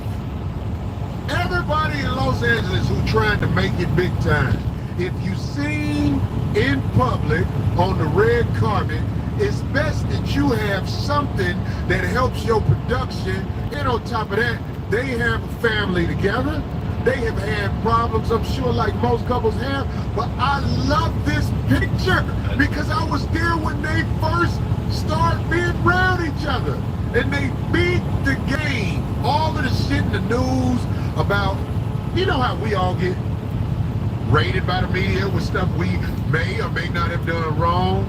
Everybody in Los Angeles who trying to make it big time, if you seen in public on the red carpet, it's best that you have something that helps your production. And on top of that, they have a family together. They have had problems, I'm sure, like most couples have. But I love this picture because I was there when they first started being around each other. And they beat the game. All of the shit in the news about, you know how we all get rated by the media with stuff we may or may not have done wrong.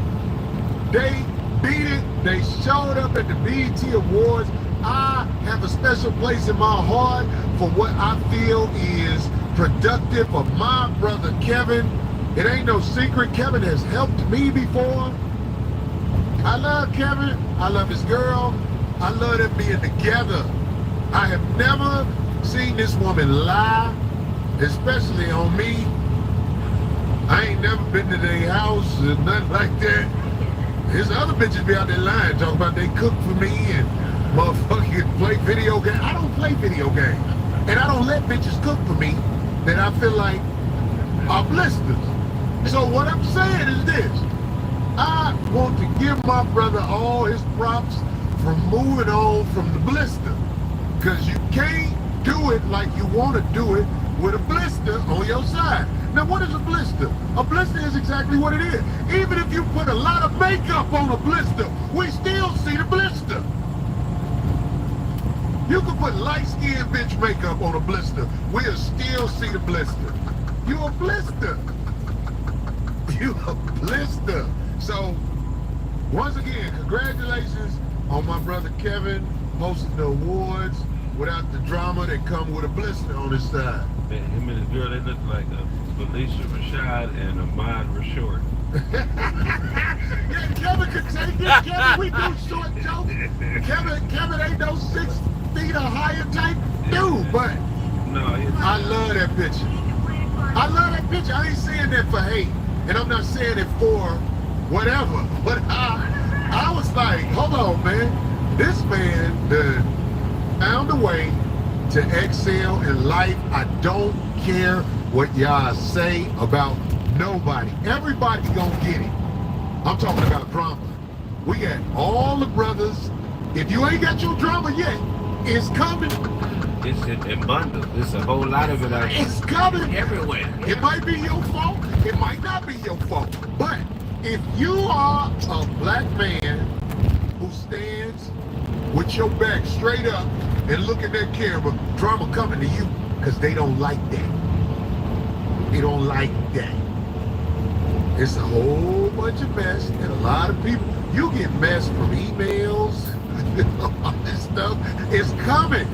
They beat it. They showed up at the BET Awards. I have a special place in my heart for what I feel is productive of my brother Kevin. It ain't no secret. Kevin has helped me before. I love Kevin. I love his girl. I love them being together. I have never seen this woman lie, especially on me. I ain't never been to their house or nothing like that. There's other bitches be out there lying, talking about they cook for me and motherfucking play video games. I don't play video games. And I don't let bitches cook for me that I feel like are blisters. So what I'm saying is this. I want to give my brother all his props for moving on from the blister. Because you can't do it like you want to do it with a blister on your side. Now, what is a blister? A blister is exactly what it is. Even if you put a lot of makeup on a blister, we still see the blister. You can put light-skinned bitch makeup on a blister. We'll still see the blister. You a blister. You a blister. So, once again, congratulations on my brother Kevin hosting the awards without the drama that come with a blister on his side. Man, him and his girl, they look like Felicia Rashad and Ahmad Rashord. Yeah, Kevin could take it. Kevin, we do short jokes. Kevin ain't no 6 feet or higher type dude, but no, I love that picture. I love that picture. I ain't saying that for hate, and I'm not saying it for whatever, but I was like, hold on, man. This man found a way to excel in life. I don't care what y'all say about nobody. Everybody gonna get it. I'm talking about drama. We got all the brothers. If you ain't got your drama yet, it's coming. It's in bundles. It's a whole lot of it out there. It's coming everywhere. It might be your fault. It might not be your fault. But if you are a black man who stands with your back straight up and look at that camera, drama coming to you because they don't like that. They don't like that. It's a whole bunch of mess, and a lot of people, you get mess from emails, all this stuff. It's coming.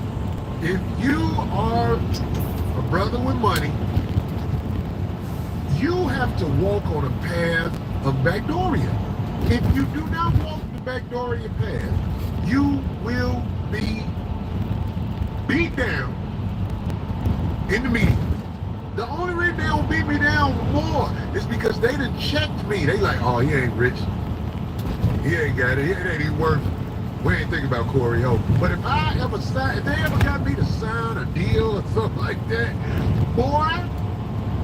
If you are a brother with money, you have to walk on a path of Backdoria. If you do not walk the Backdoria path, you will be beat down in the media. The only reason they don't beat me down more is because they done checked me. They like, oh, he ain't rich. He ain't got it. It ain't even worth it. We ain't thinking about Corey Hope. But if they ever got me to sign a deal or something like that, boy,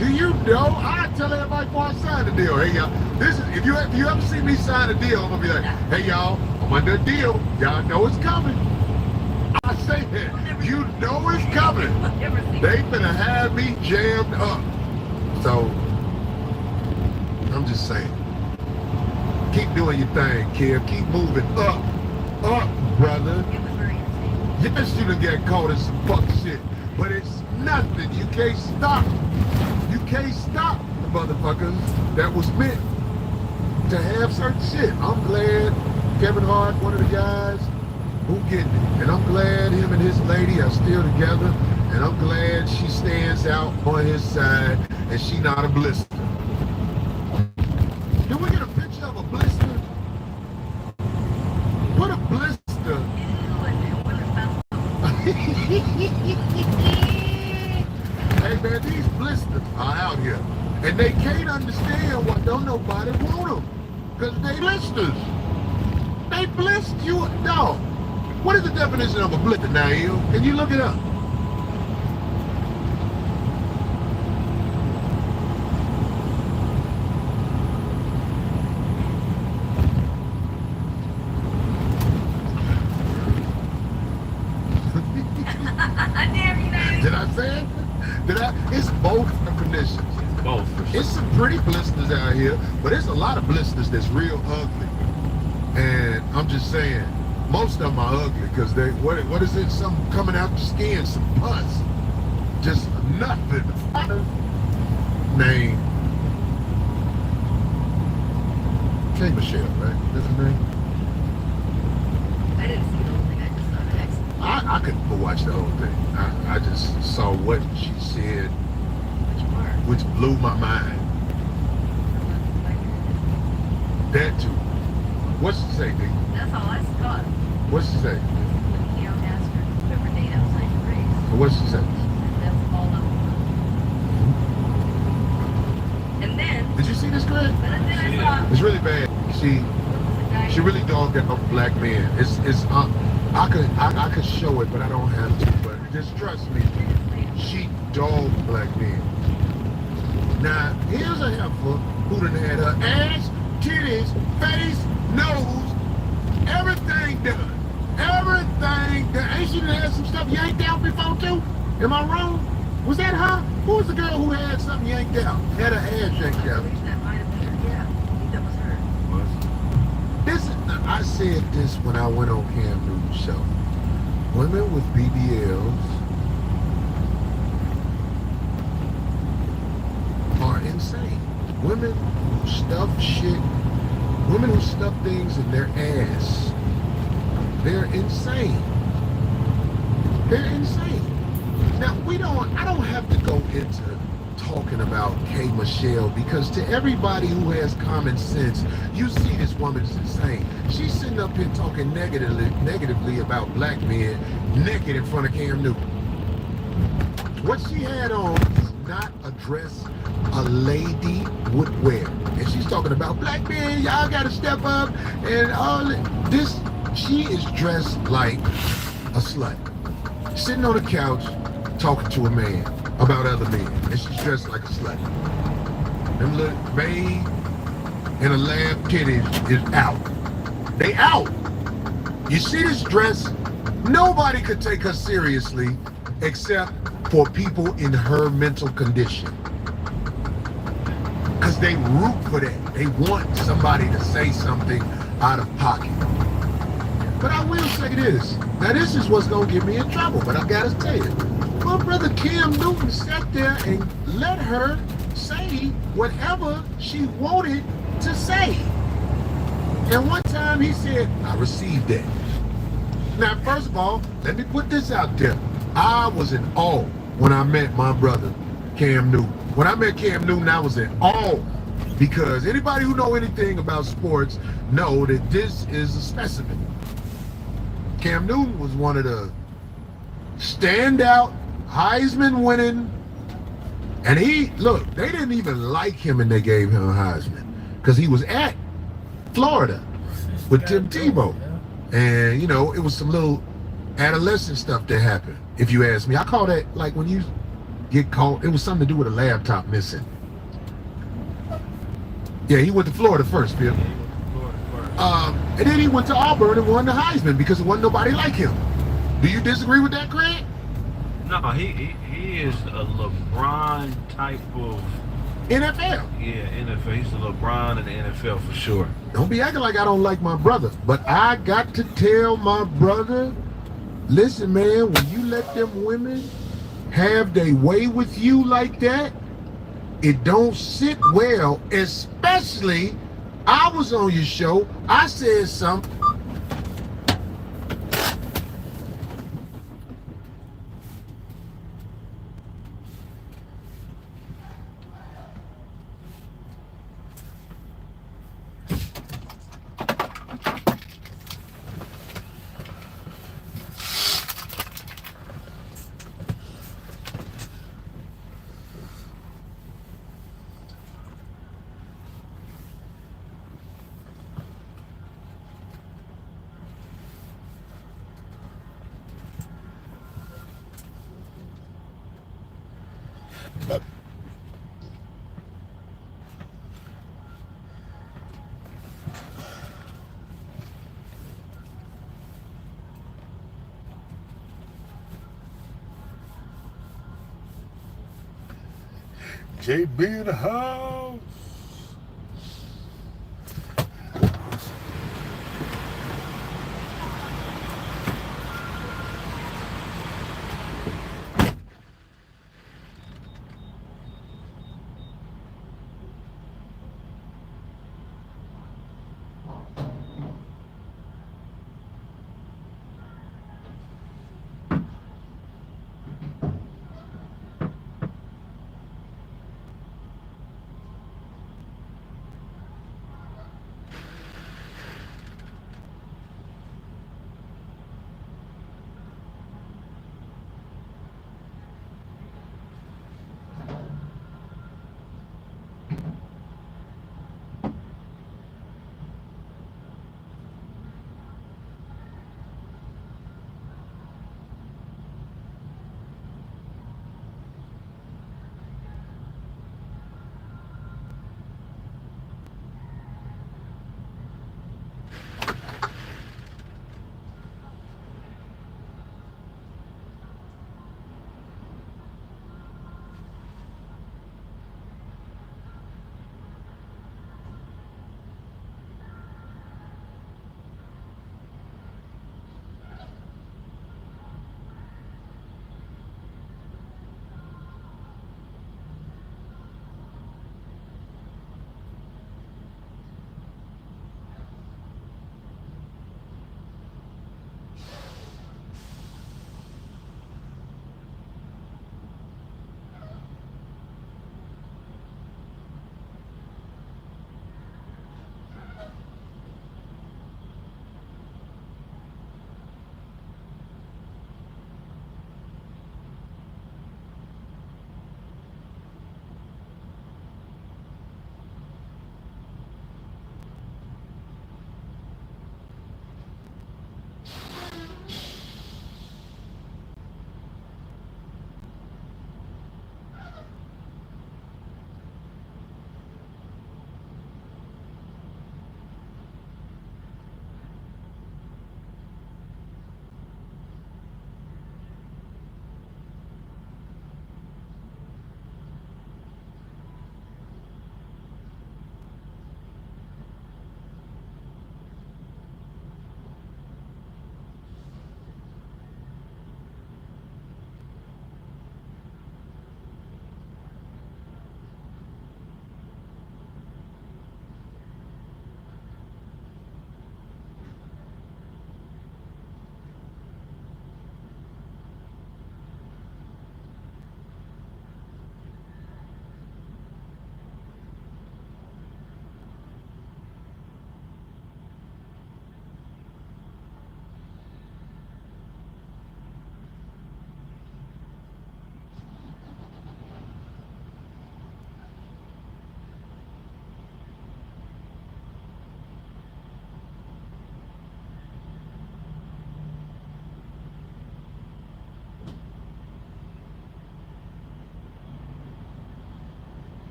Do you know? I tell everybody before I sign the deal. Hey y'all, this is if you ever see me sign a deal, I'm gonna be like, hey y'all, I'm under a deal. Y'all know it's coming. I say that. You know it's coming. They finna have me jammed up. So I'm just saying. Keep doing your thing, kid. Keep moving up, brother. Yes, you done get caught in some fuck shit, but it's nothing. You can't stop. You can't stop the motherfuckers that was meant to have certain shit. I'm glad Kevin Hart, one of the guys, who getting it. And I'm glad him and his lady are still together. And I'm glad she stands out on his side and she not a blister. Can we get a picture of a blister? Put a blister. Hey man, these blisters are out here. And they can't understand why don't nobody want them. Because they blisters. They blister you. Dog. What is the definition of a blister, Nail? Can you look it up? Did I say it? It's both definitions. Both. It's some pretty blisters out here, but there's a lot of blisters that's real ugly. And I'm just saying, most of them are ugly because they, what is it? Something coming out the skin, some pus. Just nothing. Name. K. Michelle, right? That's her name? I didn't see the whole thing. I just saw the next. I couldn't go watch the whole thing. I just saw what she said, which blew my mind. That too. What's she say, D? That's all I saw. What's she say? You know, ask her whoever date outside the race. What's she say? That's all of them. And then. Did you see this, Greg? But then I saw. It's really bad. She really dogged out black men. I could show it, but I don't have to. But just trust me, she dogged black men. Now here's a heifer who done had her ass, titties, face, nose, everything done. Everything done. Ain't she done had some stuff yanked out before too? Am I wrong? Was that her? Who was the girl who had something yanked out? Had her ass yanked out. I said this when I went on Cam Newton's show. Women with BBLs are insane. Women who stuff shit, women who stuff things in their ass, they're insane. They're insane. Now I don't have to go into talking about K. Michelle because to everybody who has common sense, you see this woman is insane. She's sitting up here talking negatively about black men naked in front of Cam Newton. What she had on is not a dress a lady would wear. And she's talking about black men, y'all gotta step up and all this. She is dressed like a slut. Sitting on the couch talking to a man about other men, and she's dressed like a slut. Them little babe and a lamb titties is out. They out. You see this dress? Nobody could take her seriously except for people in her mental condition. Because they root for that. They want somebody to say something out of pocket. But I will say this. Now this is what's going to get me in trouble, but I got to tell you. My brother Cam Newton sat there and let her say whatever she wanted to say. And one time he said, I received that. Now, first of all, let me put this out there. I was in awe when I met my brother, Cam Newton. When I met Cam Newton, I was in awe because anybody who know anything about sports know that this is a specimen. Cam Newton was one of the standout Heisman winning, and look, they didn't even like him and they gave him a Heisman because he was at Florida with Tim Tebow. And, it was some little adolescent stuff that happened, if you ask me. I call that like when you get caught. It was something to do with a laptop missing. Yeah, he went to Florida first, Bill. And then he went to Auburn and won the Heisman because there wasn't nobody like him. Do you disagree with that, Craig? No, he is a LeBron type of NFL. Yeah, NFL. He's a LeBron in the NFL for sure. Don't be acting like I don't like my brother, but I got to tell my brother, listen, man, when you let them women have their way with you like that, it don't sit well, especially I was on your show, I said something. JB in the house.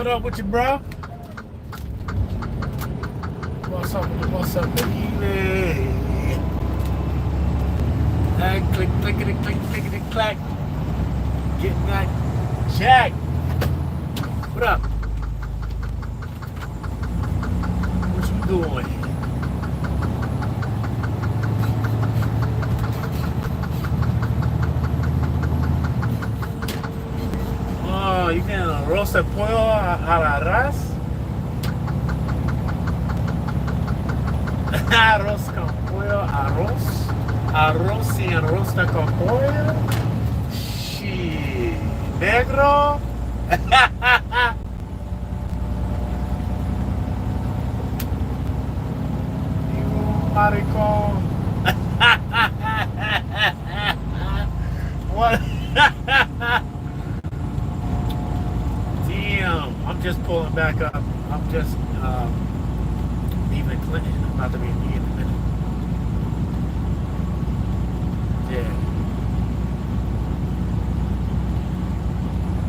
What up with you, bro? What's up, baby? Click, clickety, click, clickety, clack. Getting that jack. What up? What you doing? Oh, you getting a arroz de pollo a la ras? Arroz con pollo, arroz y arroz con pollo. Shit, negro. You maricón. What? Damn, I'm just pulling back up. I'm just leaving Clinton. I'm about to be in a minute. Yeah.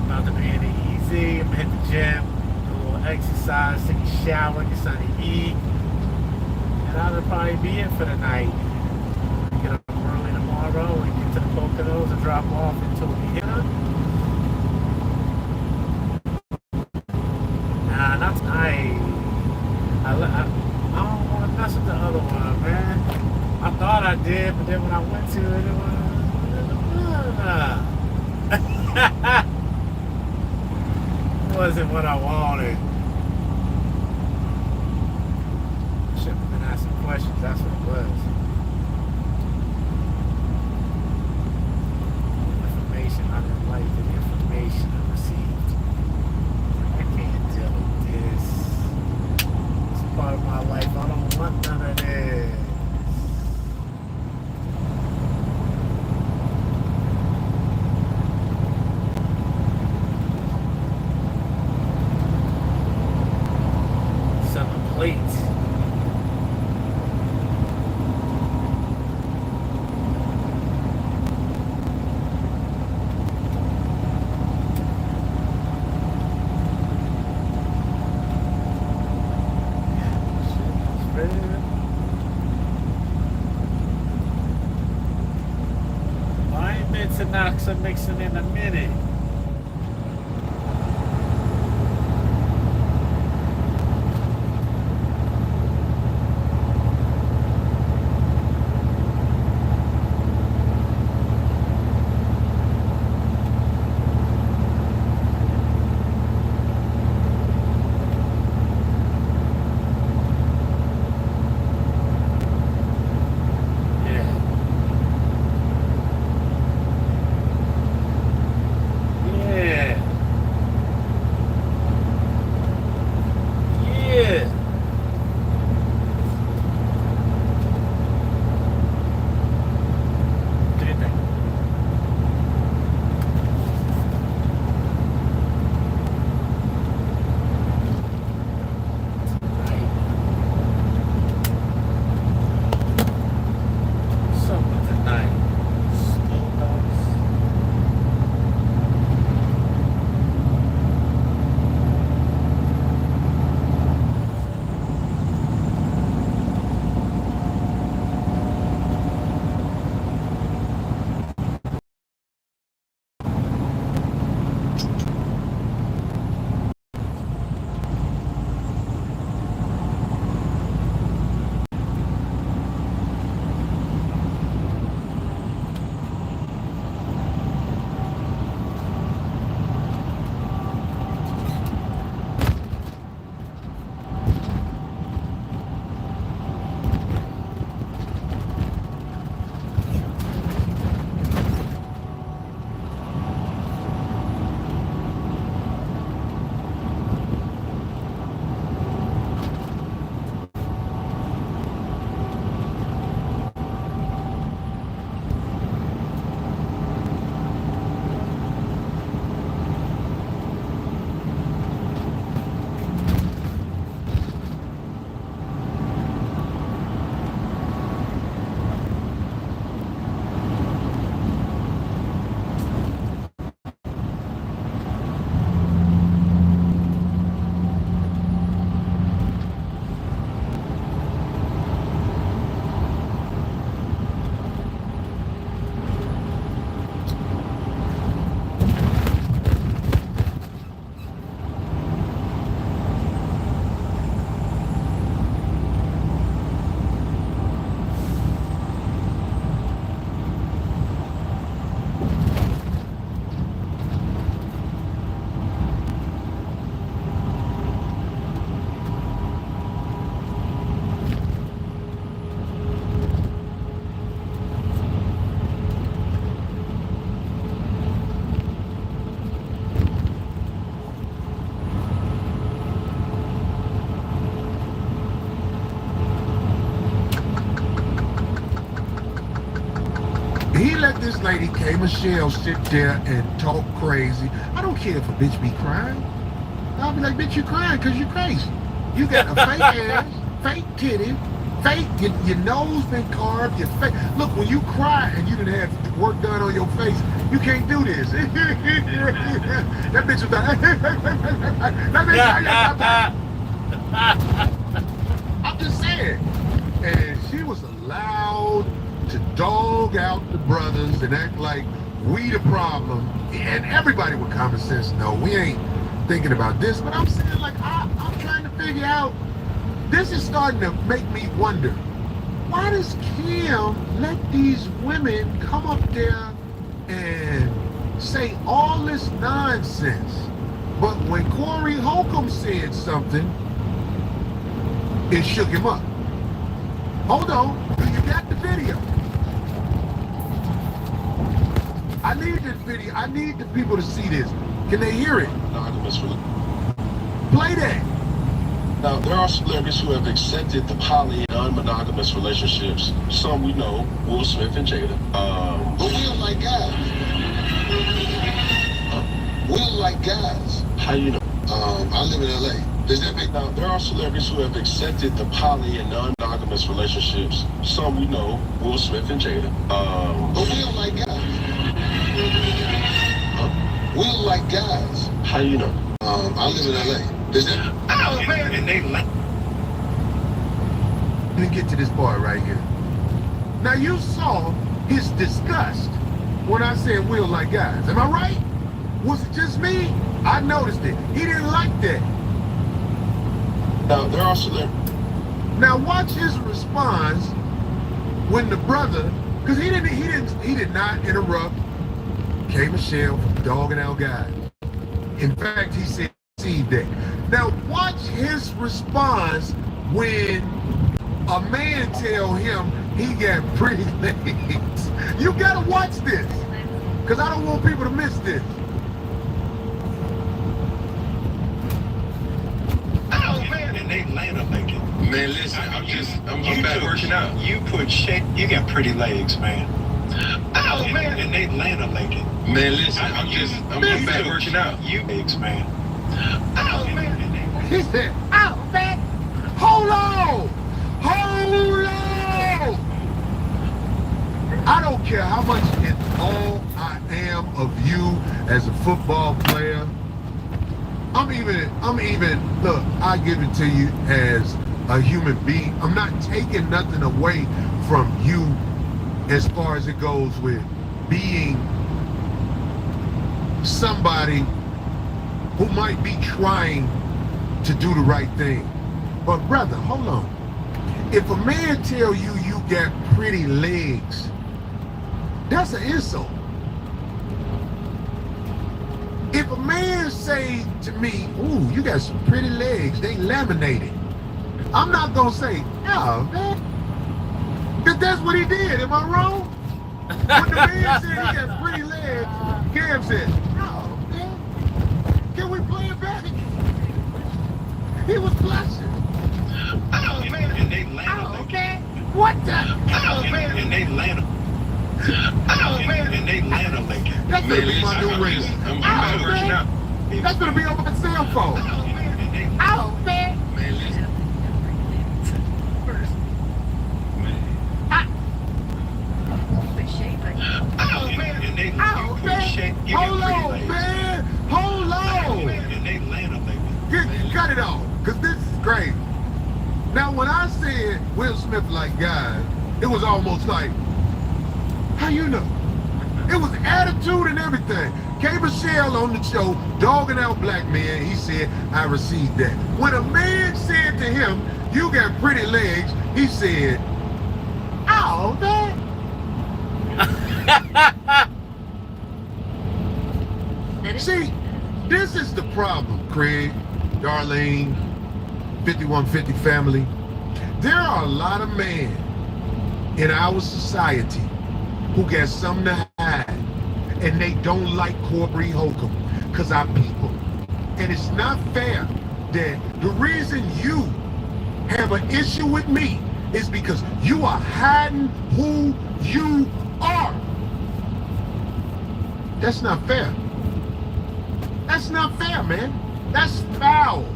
About to be in it easy. I'm gonna hit the gym, do a little exercise, take a shower, get something to eat. And that'll probably be it for the night. Get up early tomorrow and get to the Poconos and drop off in Tobyhanna. Nah, not tonight. I don't want to mess with the other one, man. I thought I did, but then when I went to it, it wasn't what I wanted. Should have been asking questions, that's what it was. Information, I didn't like the information I received. I can't deal with this. It's part of my life. I don't want none of this. Selling plates. To knock some mixing in a minute. lady, K. Michelle, sit there and talk crazy. I don't care if a bitch be crying. I'll be like, bitch, you crying because you're crazy. You got a fake ass, fake titty, fake, your nose been carved, your face. Look, when you cry and you didn't have work done on your face, you can't do this. That bitch was like, I'm just saying. And she was allowed to dog out the brothers and act like we the problem. And everybody with common sense know we ain't thinking about this. But I'm saying, like, I'm trying to figure out, this is starting to make me wonder, why does Kim let these women come up there and say all this nonsense? But when Corey Holcomb said something, it shook him up. Hold on, you got the video. I need this video. I need the people to see this. Can they hear it? Play that. Now, there are celebrities who have accepted the poly and non-monogamous relationships. Some we know, Will Smith and Jada. But we don't like guys. We don't like guys. How you know? I live in LA. Does that make now? There are celebrities who have accepted the poly and non-monogamous relationships. Some we know, Will Smith and Jada. But we don't like guys. We don't like guys. How you know? I live in LA. Does that? Oh man! And they like. Let me get to this part right here. Now you saw his disgust when I said we don't like guys. Am I right? Was it just me? I noticed it. He didn't like that. Now there are celebrities. Now watch his response when the brother, because he did not interrupt K. Michelle from dogging out guys. In fact, he said that. Now watch his response when a man tell him he got pretty legs. You gotta watch this, because I don't want people to miss this. Oh man, and they land up like it. Man, listen, I'm back working out. You put shape, you got pretty legs, man. Oh man, and they land up like it. Man, listen, I'm back working out. You legs, man. Oh man. He said, oh man, hold on. I don't care how much in awe I am of you as a football player. I'm even, look, I give it to you as a human being. I'm not taking nothing away from you as far as it goes with being somebody who might be trying to do the right thing. But brother, hold on. If a man tell you you got pretty legs, that's an insult. If a man say to me, ooh, you got some pretty legs, they laminated, I'm not gonna say, oh man, because that's what he did. Am I wrong? When the man said he got pretty legs, Cam said, oh man, can we play it back? He was blushing. Oh man, and they land up like it. What the? Oh man, and they land up. Oh man, and they land up like it. That's gonna be my new ring. I'm back working out. That's gonna be on my cell phone. Oh man. Man, listen. Oh man, and they put shape. You got pretty legs. Man. Hold on. And they land up like it. Cut it off, because this is crazy. Now, when I said Will Smith like guys, it was almost like, how you know? It was attitude and everything. K. Michelle on the show, dogging out black men, he said, I received that. When a man said to him, you got pretty legs, he said, oh, man. See, this is the problem, Craig, Darlene, 5150 family. There are a lot of men in our society who got something to hide, and they don't like Corey Holcomb because our people. And it's not fair that the reason you have an issue with me is because you are hiding who you are. That's not fair. That's not fair, man. That's foul.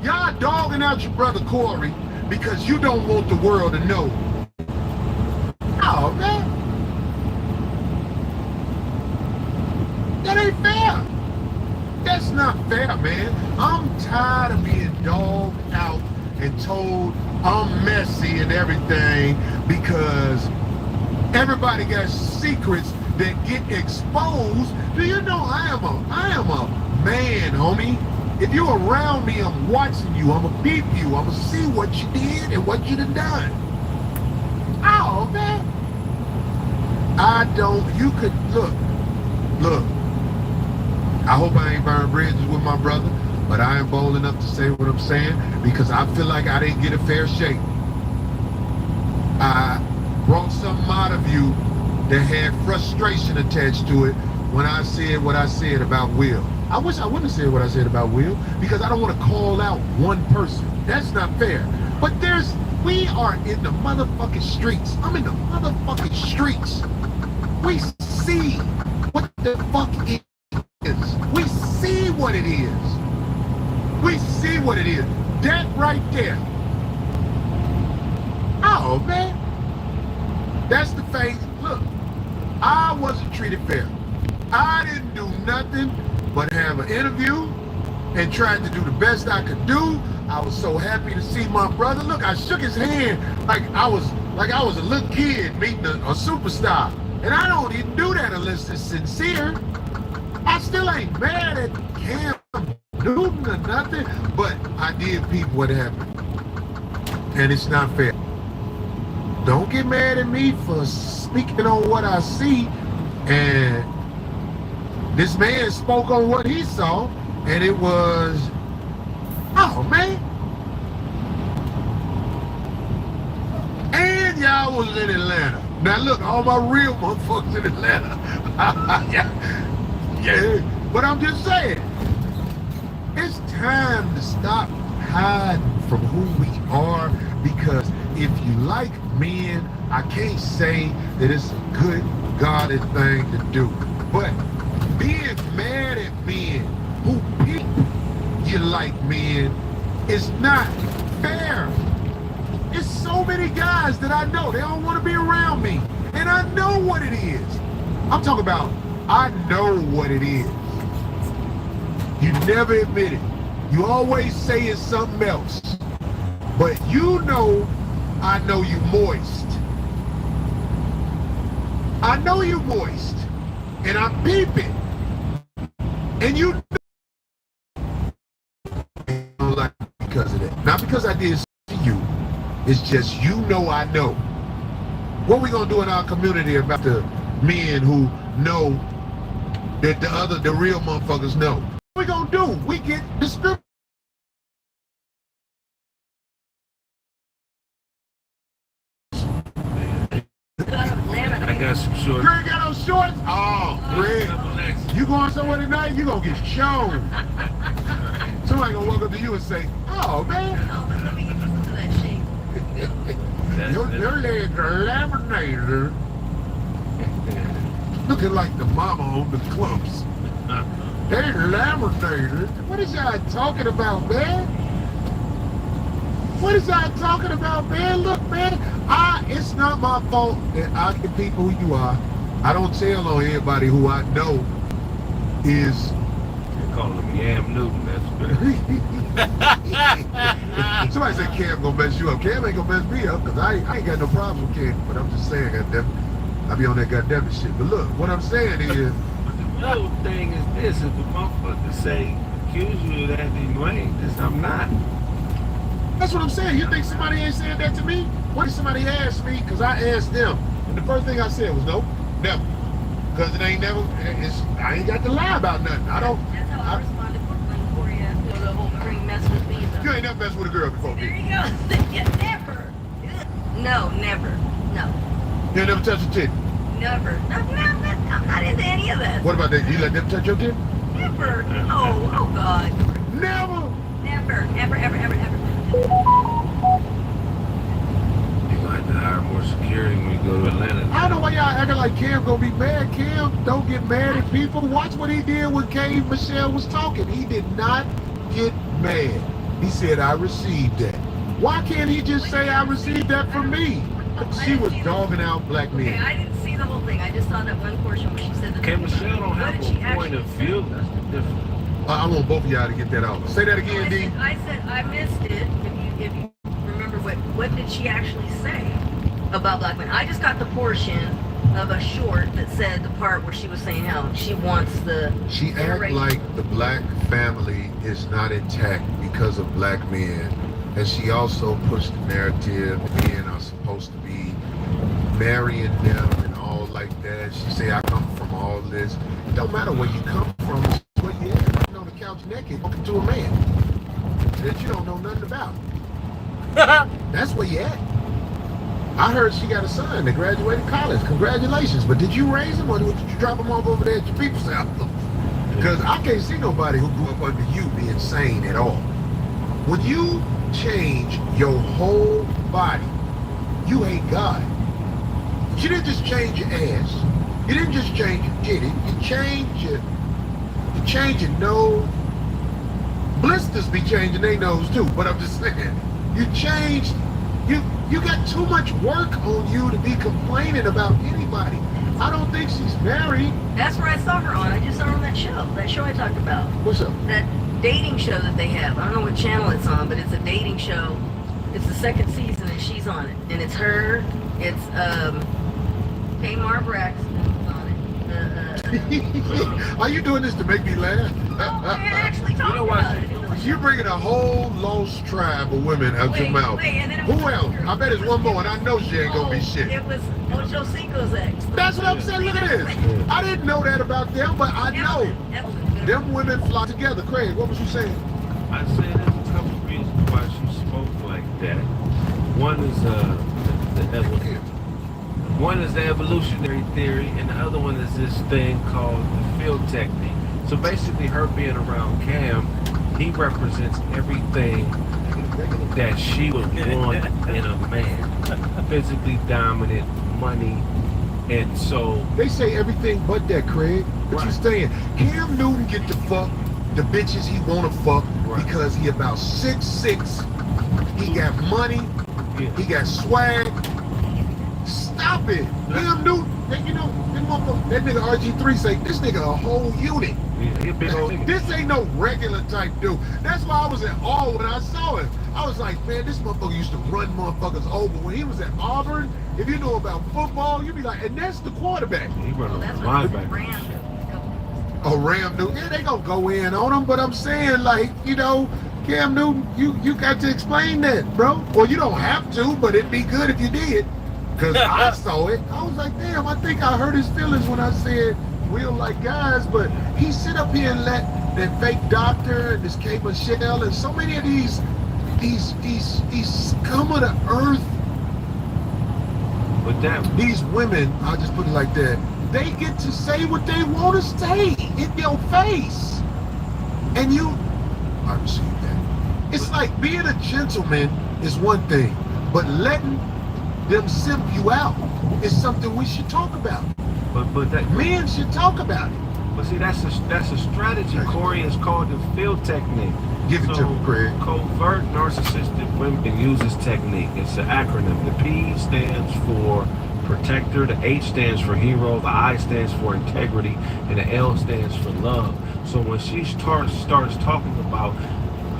Y'all dogging out your brother Corey because you don't want the world to know. Oh, man. That ain't fair. That's not fair, man. I'm tired of being dogged out and told I'm messy and everything because everybody got secrets that get exposed. Do you know I am a man, homie? If you're around me, I'm watching you. I'm gonna peep you. I'm gonna see what you did and what you done. Oh, man. You could, look. I hope I ain't burned bridges with my brother, but I am bold enough to say what I'm saying because I feel like I didn't get a fair shake. I brought something out of you that had frustration attached to it when I said what I said about Will. I wish I wouldn't have said what I said about Will because I don't want to call out one person. That's not fair. But we are in the motherfucking streets. I'm in the motherfucking streets. We see what the fuck it is. We see what it is. We see what it is. That right there. Oh, man. That's the face. Look, I wasn't treated fair. I didn't do nothing but have an interview and tried to do the best I could do. I was so happy to see my brother. Look, I shook his hand like I was a little kid meeting a superstar. And I don't even do that unless it's sincere. I still ain't mad at Cam Newton or nothing, but I did peep what happened. And it's not fair. Don't get mad at me for speaking on what I see. And this man spoke on what he saw, and it was, oh, man. And y'all was in Atlanta. Now look, all my real motherfuckers in Atlanta. Yeah, but I'm just saying, it's time to stop hiding from who we are, because if you like men, I can't say that it's a good, godly thing to do. But being mad at men who pick you like men is not fair. It's so many guys that I know, they don't want to be around me. And I know what it is. I'm talking about, I know what it is. You never admit it. You always say it's something else. But you know, I know you moist. I know you moist. And I peep it. And you don't like it because of that. Not because I did to you. It's just you know I know. What we gonna do in our community about the men who know that the real motherfuckers know? What we gonna do? We get discriminated. I got some shorts. You ain't got no shorts? Oh, Greg. You going somewhere tonight? You gonna get shown. Somebody gonna walk up to you and say, oh, man. Your legs are laminated. Looking like the mama on the clumps. They're laminated. What is y'all talking about, man? What is y'all talking about, man? Look, man, it's not my fault that I can people who you are. I don't tell on everybody who I know is. They call him Yam Newton, that's good. Somebody said Cam gonna mess you up. Cam ain't gonna mess me up, because I ain't got no problems with Cam. But I'm just saying, goddamn, I be on that goddamn shit. But look, what I'm saying is. The other thing is this: if a motherfucker say, accuse you of that, then you ain't. This, I'm not. That's what I'm saying. You think somebody ain't saying that to me? What if somebody asked me? Because I asked them. And the first thing I said was no, never. Because it ain't never, I ain't got to lie about nothing. I don't. That's how I responded for you. The whole Marine mess with me. You ain't never messed with a girl before, There me. you go. Never. No, never. No. You ain't never touched a titty? Never. No, I'm not into any of that. What about that? You let them touch your titty? Never. Oh God. Never. Never. Ever. You're going to have to hire more security. hearing when you go to Atlanta. I don't know why y'all acting like Cam gonna be mad. Cam don't get mad at people. Watch what he did when K Michelle was talking. He did not get mad. He said, I received that. Why can't he just say I received that from me? She was dogging out black men. Okay, I didn't see the whole thing. I just saw that one portion where she said that. K Michelle don't have a point of view. That's the difference. I want both of y'all to get that out. Say that again, D. I said I missed it. If you remember what did she actually say about black men? I just got the portion of a short that said the part where she was saying how she wants the. She act like the black family is not intact because of black men, and she also pushed the narrative that men are supposed to be marrying them and all like that. She say I come from all this. It don't matter where you come from. It's where you at. On the couch naked, talking to a man that you don't know nothing about. That's where you at. I heard she got a son that graduated college. Congratulations. But did you raise him or did you drop him off over there at your people's house? Because I can't see nobody who grew up under you being sane at all. When you change your whole body, you hate God. You didn't just change your ass. You didn't just change your kitty. You change your nose. Blisters be changing their nose too, but I'm just saying, you changed, you got too much work on you to be complaining about anybody. I don't think she's married. That's where I saw her on. I just saw her on that show I talked about. What's up? That dating show that they have. I don't know what channel it's on, but it's a dating show. It's the second season and she's on it. And it's her, it's Tamar Braxton on it. Are you doing this to make me laugh? Actually talking about it. You're bringing a whole lost tribe of women out your mouth. Who else? I bet it's one more, and I know she ain't gonna be shit. It was Ocho Cinco's ex. That's what I'm saying. Look at this. I didn't know that about them, but I know them women fly together. Craig, what was you saying? I said there's a couple of reasons why she spoke like that. One is one is the evolutionary theory, and the other one is this thing called the field technique. So basically, her being around Cam, he represents everything that she would want in a man. Physically dominant, money, and so... They say everything but that, Craig. What you saying? Cam Newton get to fuck the bitches he want to fuck because he about 6'6". He got money. He got swag. Stop it. Cam Newton, you know, that nigga RG3 say, this nigga a whole unit. This ain't no regular type dude. That's why I was in awe when I saw him. I was like, man, this motherfucker used to run motherfuckers over. When he was at Auburn, if you know about football, you'd be like, and that's the quarterback. He run over linebacker. Oh, Ram Newton. Yeah, they gonna go in on him, but I'm saying, like, you know, Cam Newton, you got to explain that, bro. Well, you don't have to, but it'd be good if you did. Because I saw it. I was like, damn, I think I hurt his feelings when I said we don't like guys, but he sit up here and let that fake doctor and this K Michelle and so many of these scum of the earth. But these women, I'll just put it like that, they get to say what they want to say in your face. And I received that. It's like being a gentleman is one thing, but letting them simp you out is something we should talk about. But that men should talk about it. But see, that's a strategy, Corey. It's called the field technique. Give it to me, Craig. Covert narcissistic women use this technique. It's an acronym. The P stands for protector, the H stands for hero, the I stands for integrity, and the L stands for love. So when she starts talking about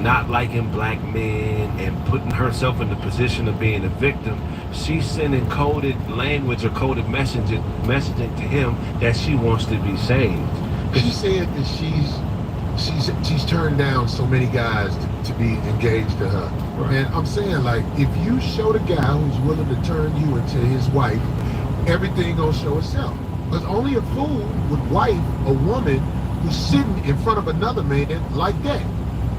not liking black men and putting herself in the position of being a victim, she's sending coded language or coded messaging to him that she wants to be saved. She said that she's turned down so many guys to be engaged to her. Right. And I'm saying, like, if you show the guy who's willing to turn you into his wife, everything gonna show itself. Because only a fool would wife a woman who's sitting in front of another man like that.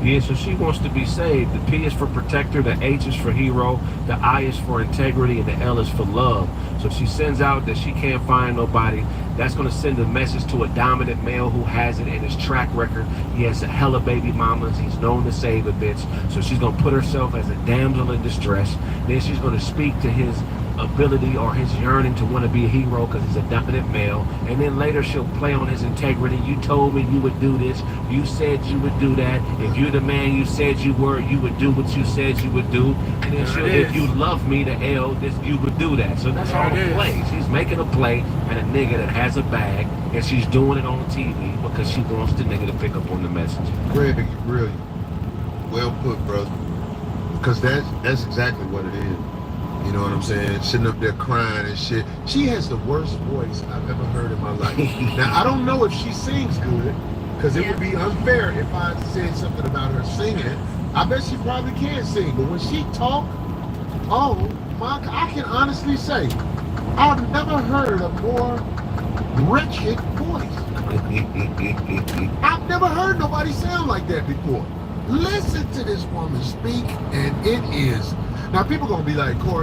Yeah, so she wants to be saved. The P is for protector, the H is for hero, the I is for integrity, and the L is for love. So if she sends out that she can't find nobody, that's going to send a message to a dominant male who has it in his track record. He has a hella baby mamas. He's known to save a bitch. So she's going to put herself as a damsel in distress. Then she's going to speak to his ability or his yearning to want to be a hero because he's a dominant male, and then later she'll play on his integrity. You told me you would do this, you said you would do that, if you're the man you said you were, you would do what you said you would do, and then she'll, if you love me, the L, this, you would do that. So that's all the play. She's making a play at a nigga that has a bag, and she's doing it on TV because she wants the nigga to pick up on the message. Greg, you brilliant. Well put, brother. Because that's exactly what it is. You know what I'm saying? Sitting up there crying and shit. She has the worst voice I've ever heard in my life. Now, I don't know if she sings good, because it would be unfair if I said something about her singing. I bet she probably can sing, but when she talk, oh my, I can honestly say, I've never heard a more wretched voice. I've never heard nobody sound like that before. Listen to this woman speak, and it is. Now, people gonna be like, Corey,